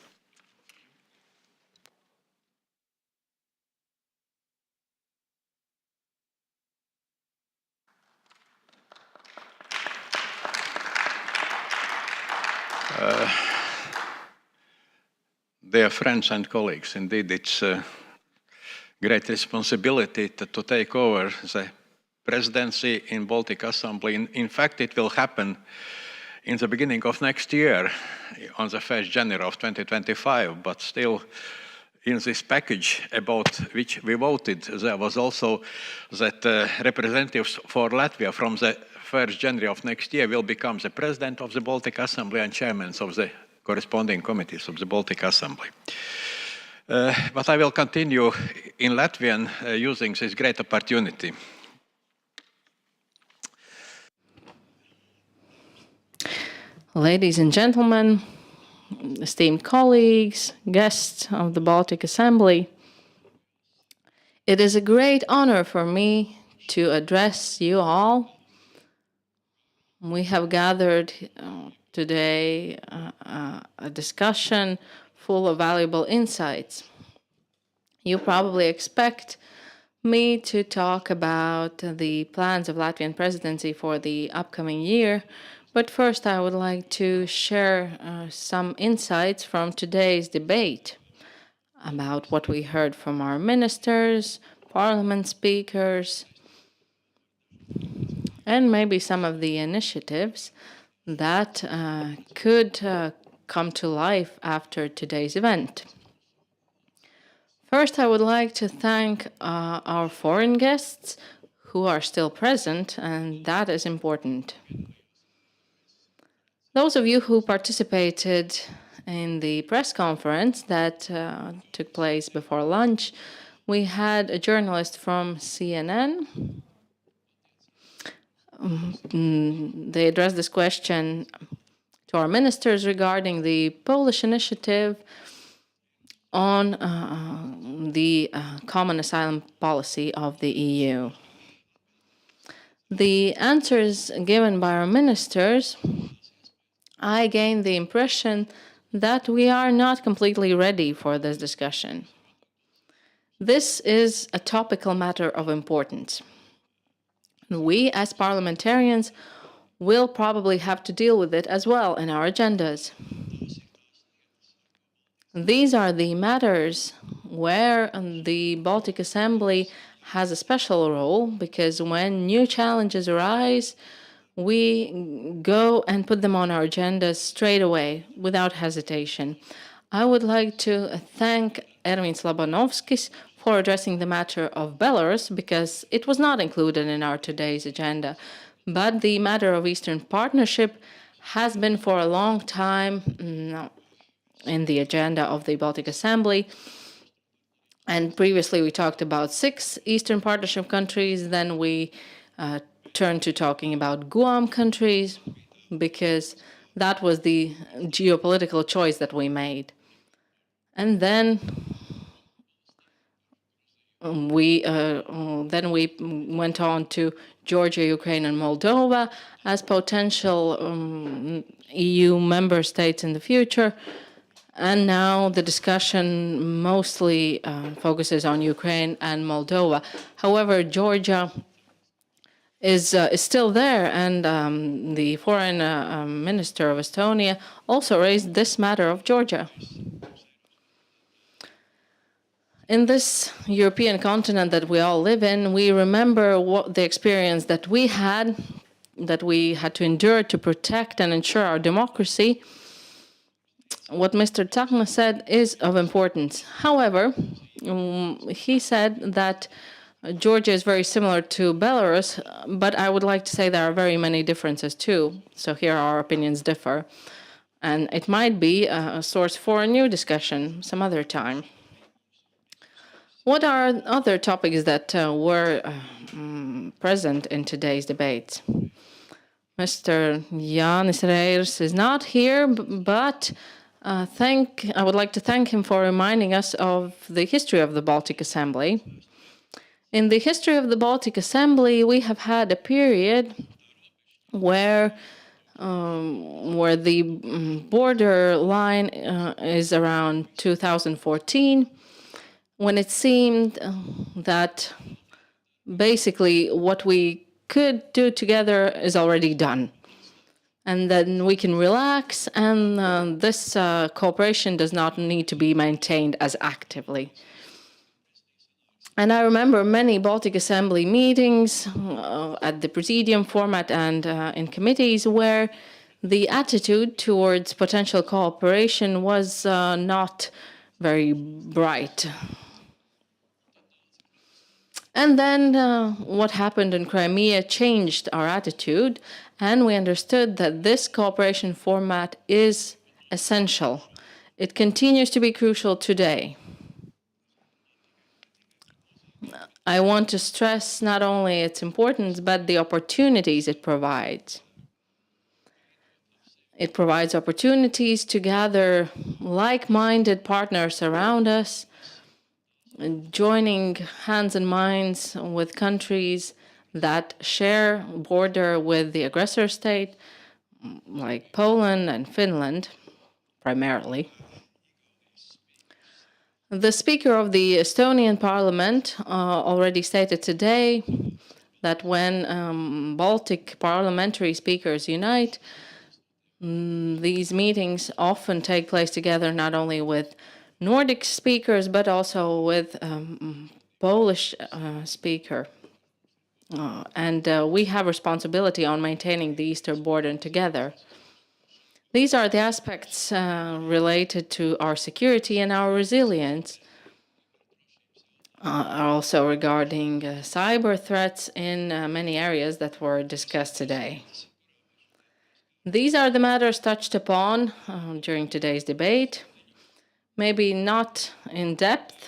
Dear friends and colleagues, indeed it's a great responsibility to take over the presidency in Baltic Assembly. In fact, it will happen in the beginning of next year, on the 1st January of 2025, but still in this package about which we voted, there was also that representatives for Latvia from the 1st January of next year will become the president of the Baltic Assembly and chairmen of the corresponding committees of the Baltic Assembly. But I will continue in Latvian using this great opportunity. Ladies and gentlemen, esteemed colleagues, guests of the Baltic Assembly, it is a great honor for me to address you all. We have gathered today a discussion full of valuable insights. You probably expect me to talk about the plans of Latvian presidency for the upcoming year, but first I would like to share some insights from today's debate about what we heard from our ministers, parliament speakers, and maybe some of the initiatives that could come to life after today's event. First, I would like to thank our foreign guests who are still present, and that is important. Those of you who participated in the press conference that took place before lunch, we had a journalist from CNN. They addressed this question to our ministers regarding the Polish initiative on the common asylum policy of the EU. The answers given by our ministers, I gained the impression that we are not completely ready for this discussion. This is a topical matter of importance. We, as parliamentarians, will probably have to deal with it as well in our agendas. These are the matters where the Baltic Assembly has a special role, because when new challenges arise, we go and put them on our agendas straight away, without hesitation. I would like to thank Ervins Labanovskis for addressing the matter of Belarus, because it was not included in our today's agenda. But the matter of Eastern Partnership has been for a long time in the agenda of the Baltic Assembly. And previously we talked about 6 Eastern Partnership countries, then we turned to talking about Guam countries, because that was the geopolitical choice that we made. And then we went on to Georgia, Ukraine, and Moldova as potential EU member states in the future. And now the discussion mostly focuses on Ukraine and Moldova. However, Georgia is still there, and the foreign minister of Estonia also raised this matter of Georgia. In this European continent that we all live in, we remember what the experience that we had to endure to protect and ensure our democracy. What Mr. Takna said is of importance. However, he said that Georgia is very similar to Belarus, but I would like to say there are very many differences too. So here our opinions differ. And it might be a source for a new discussion some other time. What are other topics that were present in today's debate? Mr. Jānis Reirs is not here, but I would like to thank him for reminding us of the history of the Baltic Assembly. In the history of the Baltic Assembly, we have had a period where the border line is around 2014, when it seemed that basically what we could do together is already done. And then we can relax, and this cooperation does not need to be maintained as actively. And I remember many Baltic Assembly meetings at the presidium format and in committees where the attitude towards potential cooperation was not very bright. And then what happened in Crimea changed our attitude, and we understood that this cooperation format is essential. It continues to be crucial today. I want to stress not only its importance, but the opportunities it provides. It provides opportunities to gather like-minded partners around us, joining hands and minds with countries that share border with the aggressor state, like Poland and Finland, primarily. The Speaker of the Estonian Parliament already stated today that when Baltic parliamentary speakers unite, these meetings often take place together not only with Nordic speakers, but also with Polish speaker. And we have responsibility on maintaining the eastern border together. These are the aspects related to our security and our resilience. Also regarding cyber threats in many areas that were discussed today. These are the matters touched upon during today's debate. Maybe not in depth,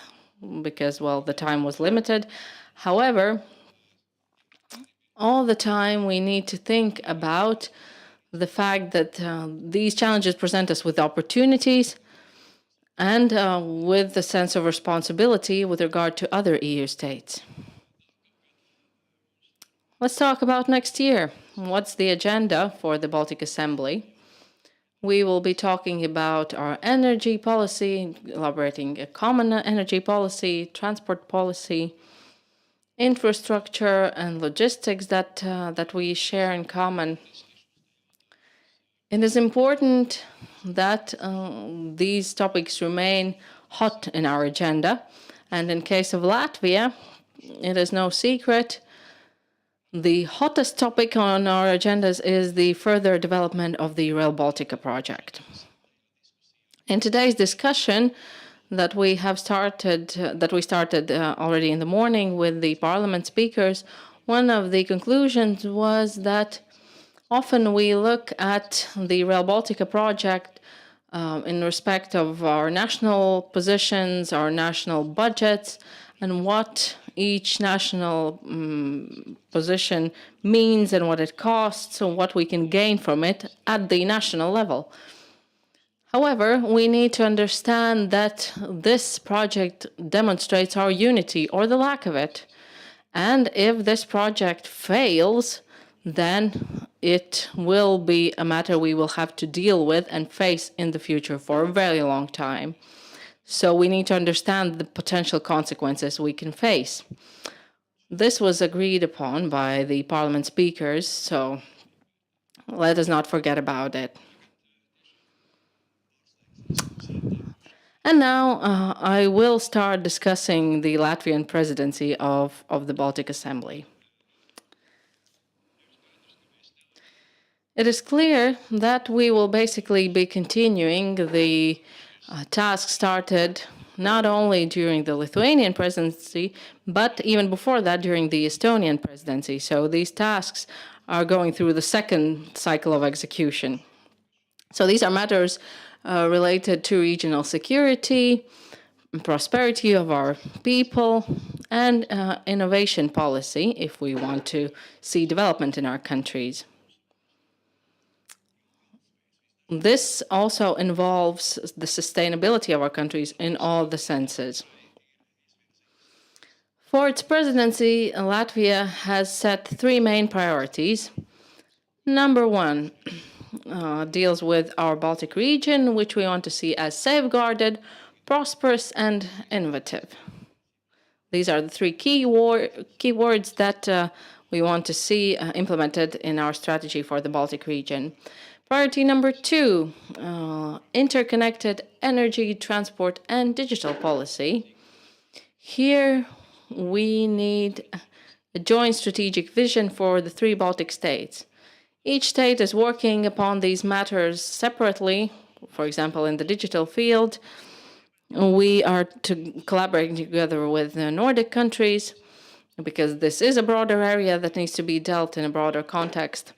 because, well, the time was limited. However, all the time we need to think about the fact that these challenges present us with opportunities and with the sense of responsibility with regard to other EU states. Let's talk about next year. What's the agenda for the Baltic Assembly? We will be talking about our energy policy, elaborating a common energy policy, transport policy, infrastructure and logistics that we share in common. It is important that these topics remain hot in our agenda. And in case of Latvia, it is no secret the hottest topic on our agendas is the further development of the Rail Baltica project. In today's discussion that we started already in the morning with the parliament speakers, one of the conclusions was that often we look at the Rail Baltica project in respect of our national positions, our national budgets, and what each national position means and what it costs and what we can gain from it at the national level. However, we need to understand that this project demonstrates our unity or the lack of it. And if this project fails, then it will be a matter we will have to deal with and face in the future for a very long time. So we need to understand the potential consequences we can face. This was agreed upon by the parliament speakers, so let us not forget about it. And now I will start discussing the Latvian presidency of the Baltic Assembly. It is clear that we will basically be continuing the task started not only during the Lithuanian presidency, but even before that during the Estonian presidency. So these tasks are going through the second cycle of execution. So these are matters related to regional security, prosperity of our people, and innovation policy if we want to see development in our countries. This also involves the sustainability of our countries in all the senses. For its presidency, Latvia has set three main priorities. Number one deals with our Baltic region, which we want to see as safeguarded, prosperous, and innovative. These are the three key words that we want to see implemented in our strategy for the Baltic region. Priority number two, interconnected energy, transport, and digital policy. Here we need a joint strategic vision for the three Baltic states. Each state is working upon these matters separately. For example, in the digital field, we are collaborating together with the Nordic countries because this is a broader area that needs to be dealt in a broader context.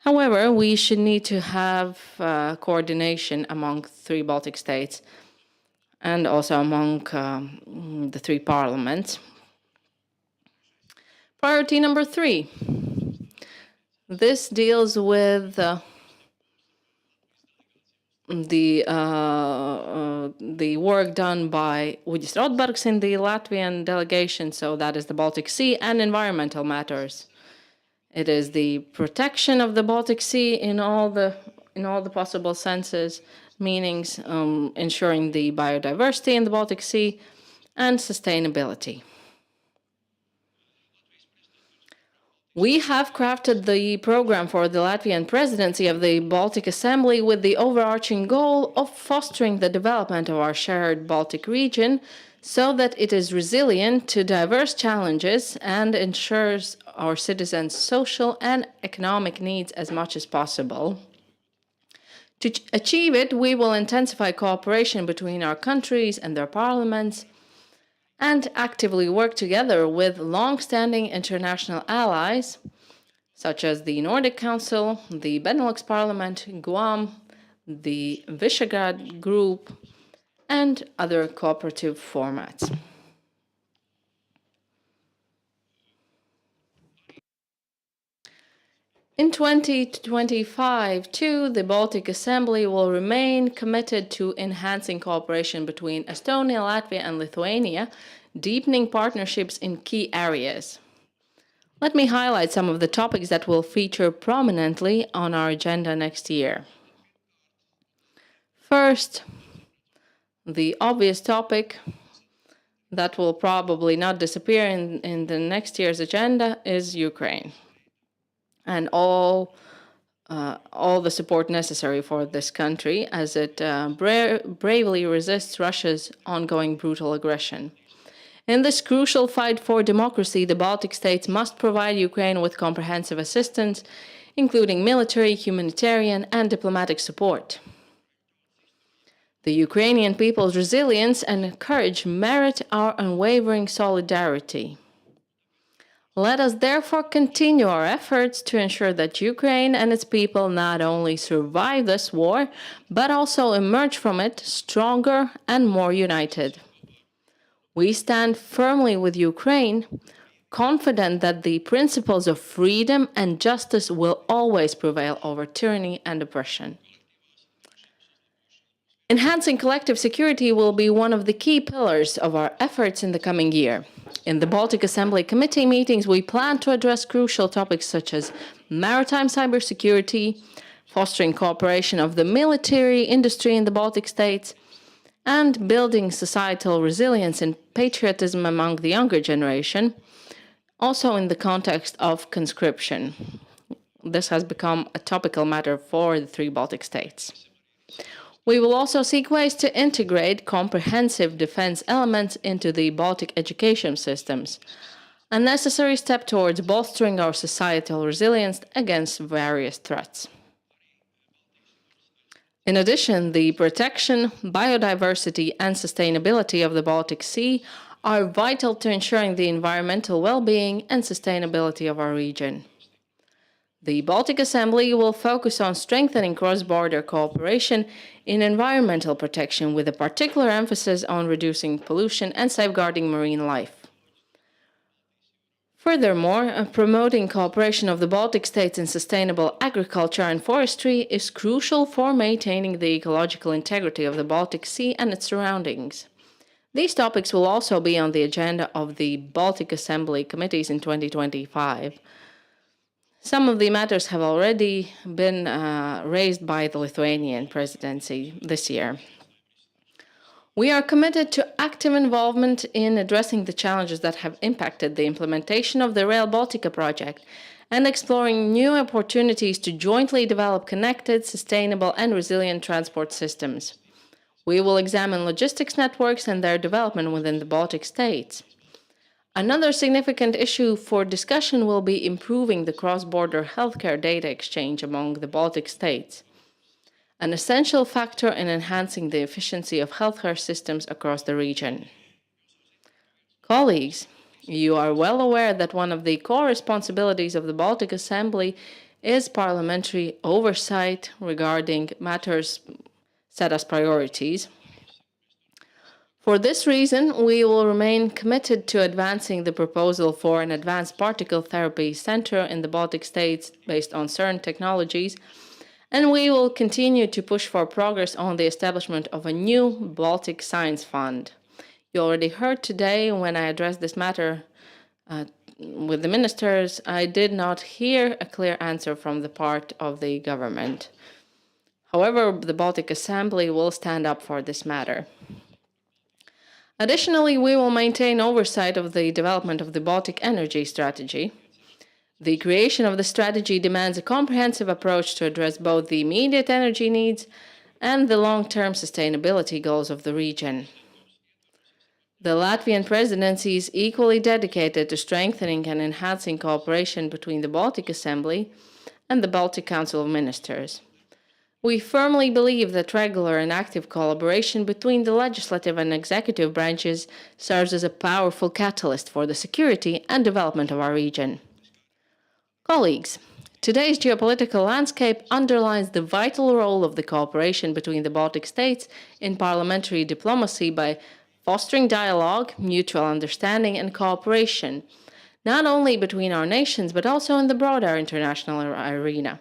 However, we should need to have coordination among three Baltic states and also among the three parliaments. Priority number three. This deals with the work done by Uģis Rodbergs in the Latvian delegation, so that is the Baltic Sea and environmental matters. It is the protection of the Baltic Sea in all the possible senses, meanings, ensuring the biodiversity in the Baltic Sea and sustainability. We have crafted the program for the Latvian presidency of the Baltic Assembly with the overarching goal of fostering the development of our shared Baltic region so that it is resilient to diverse challenges and ensures our citizens' social and economic needs as much as possible. To achieve it, we will intensify cooperation between our countries and their parliaments and actively work together with long-standing international allies, such as the Nordic Council, the Benelux Parliament, Guam, the Visegrad Group, and other cooperative formats. In 2025, too, the Baltic Assembly will remain committed to enhancing cooperation between Estonia, Latvia, and Lithuania, deepening partnerships in key areas. Let me highlight some of the topics that will feature prominently on our agenda next year. First, the obvious topic that will probably not disappear in the next year's agenda is Ukraine, and all the support necessary for this country as it bravely resists Russia's ongoing brutal aggression. In this crucial fight for democracy, the Baltic states must provide Ukraine with comprehensive assistance, including military, humanitarian, and diplomatic support. The Ukrainian people's resilience and courage merit our unwavering solidarity. Let us therefore continue our efforts to ensure that Ukraine and its people not only survive this war, but also emerge from it stronger and more united. We stand firmly with Ukraine, confident that the principles of freedom and justice will always prevail over tyranny and oppression. Enhancing collective security will be one of the key pillars of our efforts in the coming year. In the Baltic Assembly committee meetings, we plan to address crucial topics such as maritime cybersecurity, fostering cooperation of the military industry in the Baltic states, and building societal resilience and patriotism among the younger generation, also in the context of conscription. This has become a topical matter for the 3 Baltic states. We will also seek ways to integrate comprehensive defense elements into the Baltic education systems, a necessary step towards bolstering our societal resilience against various threats. In addition, the protection, biodiversity, and sustainability of the Baltic Sea are vital to ensuring the environmental well-being and sustainability of our region. The Baltic Assembly will focus on strengthening cross-border cooperation in environmental protection with a particular emphasis on reducing pollution and safeguarding marine life. Furthermore, promoting cooperation of the Baltic states in sustainable agriculture and forestry is crucial for maintaining the ecological integrity of the Baltic Sea and its surroundings. These topics will also be on the agenda of the Baltic Assembly committees in 2025. Some of the matters have already been raised by the Lithuanian presidency this year. We are committed to active involvement in addressing the challenges that have impacted the implementation of the Rail Baltica project and exploring new opportunities to jointly develop connected, sustainable, and resilient transport systems. We will examine logistics networks and their development within the Baltic states. Another significant issue for discussion will be improving the cross-border healthcare data exchange among the Baltic states, an essential factor in enhancing the efficiency of healthcare systems across the region. Colleagues, you are well aware that one of the core responsibilities of the Baltic Assembly is parliamentary oversight regarding matters set as priorities. For this reason, we will remain committed to advancing the proposal for an advanced particle therapy center in the Baltic states based on CERN technologies, and we will continue to push for progress on the establishment of a new Baltic Science Fund. You already heard today when I addressed this matter with the ministers, I did not hear a clear answer from the part of the government. However, the Baltic Assembly will stand up for this matter. Additionally, we will maintain oversight of the development of the Baltic Energy Strategy. The creation of the strategy demands a comprehensive approach to address both the immediate energy needs and the long-term sustainability goals of the region. The Latvian presidency is equally dedicated to strengthening and enhancing cooperation between the Baltic Assembly and the Baltic Council of Ministers. We firmly believe that regular and active collaboration between the legislative and executive branches serves as a powerful catalyst for the security and development of our region. Colleagues, today's geopolitical landscape underlines the vital role of the cooperation between the Baltic states in parliamentary diplomacy by fostering dialogue, mutual understanding, and cooperation, not only between our nations, but also in the broader international arena.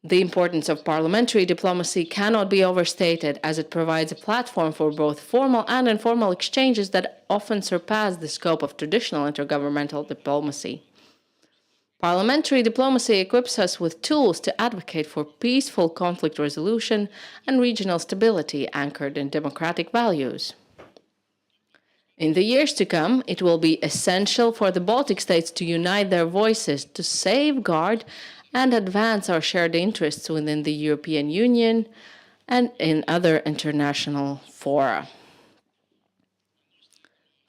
The importance of parliamentary diplomacy cannot be overstated, as it provides a platform for both formal and informal exchanges that often surpass the scope of traditional intergovernmental diplomacy. Parliamentary diplomacy equips us with tools to advocate for peaceful conflict resolution and regional stability anchored in democratic values. In the years to come, it will be essential for the Baltic states to unite their voices to safeguard and advance our shared interests within the European Union and in other international fora.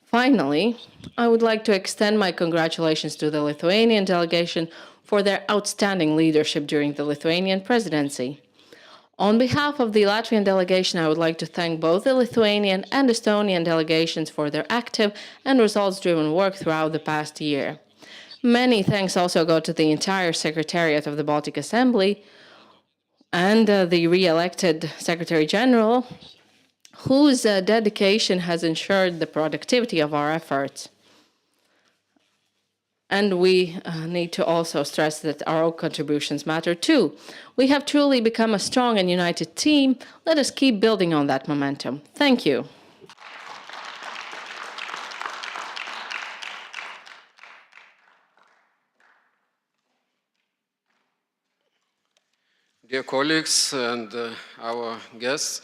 Finally, I would like to extend my congratulations to the Lithuanian delegation for their outstanding leadership during the Lithuanian presidency. On behalf of the Latvian delegation, I would like to thank both the Lithuanian and Estonian delegations for their active and results-driven work throughout the past year. Many thanks also go to the entire Secretariat of the Baltic Assembly and the re-elected Secretary General, whose dedication has ensured the productivity of our efforts. And we need to also stress that our own contributions matter too. We have truly become a strong and united team. Let us keep building on that momentum. Thank you. Dear colleagues and our guests,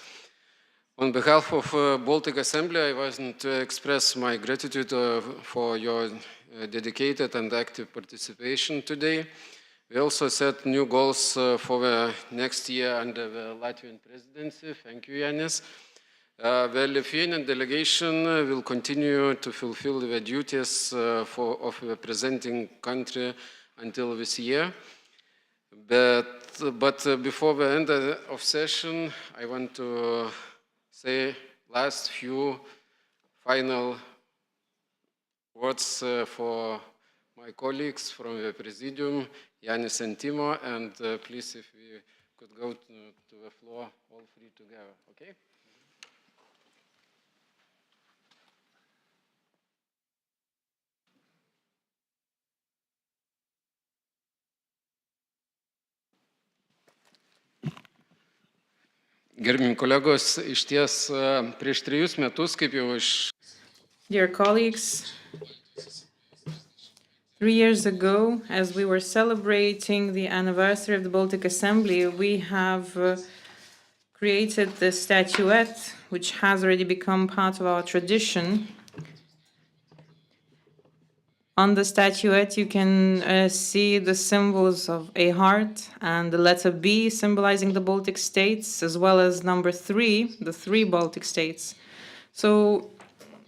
on behalf of Baltic Assembly, I want to express my gratitude for your dedicated and active participation today. We also set new goals for the next year under the Latvian presidency. Thank you, Yanis. The Lithuanian delegation will continue to fulfill the duties of the presenting country until this year. But before the end of session, I want to say last few final words for my colleagues from the Presidium, Yanis and Timo, and please, if we could go to the floor, all three together, okay? Gerbimi kolegos, iš ties prieš 3 metus, kaip jau iš... Dear colleagues, 3 years ago, as we were celebrating the anniversary of the Baltic Assembly, we have created the statuette, which has already become part of our tradition. On the statuette, you can see the symbols of a heart and the letter B symbolizing the Baltic states, as well as number 3, the 3 Baltic states. So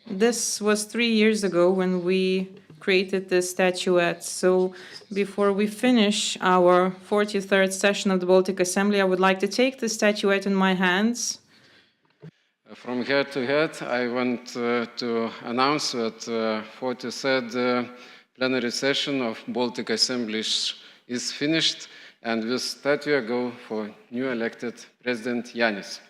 this was 3 years ago when we created this statuette. So before we finish our 43rd session of the Baltic Assembly, I would like to take the statuette in my hands. From head to head, I want to announce that 43rd plenary session of Baltic Assembly is finished, and this statue go for new elected President Yanis.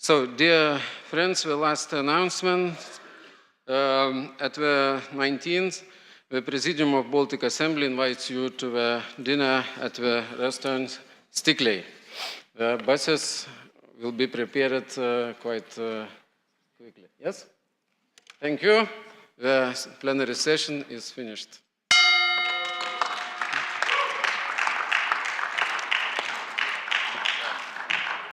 So, dear friends, the last announcement. At the 19th, the Presidium of Baltic Assembly invites you to the dinner at the restaurant Stikley. The buses will be prepared quite quickly. Yes? Thank you. The plenary session is finished.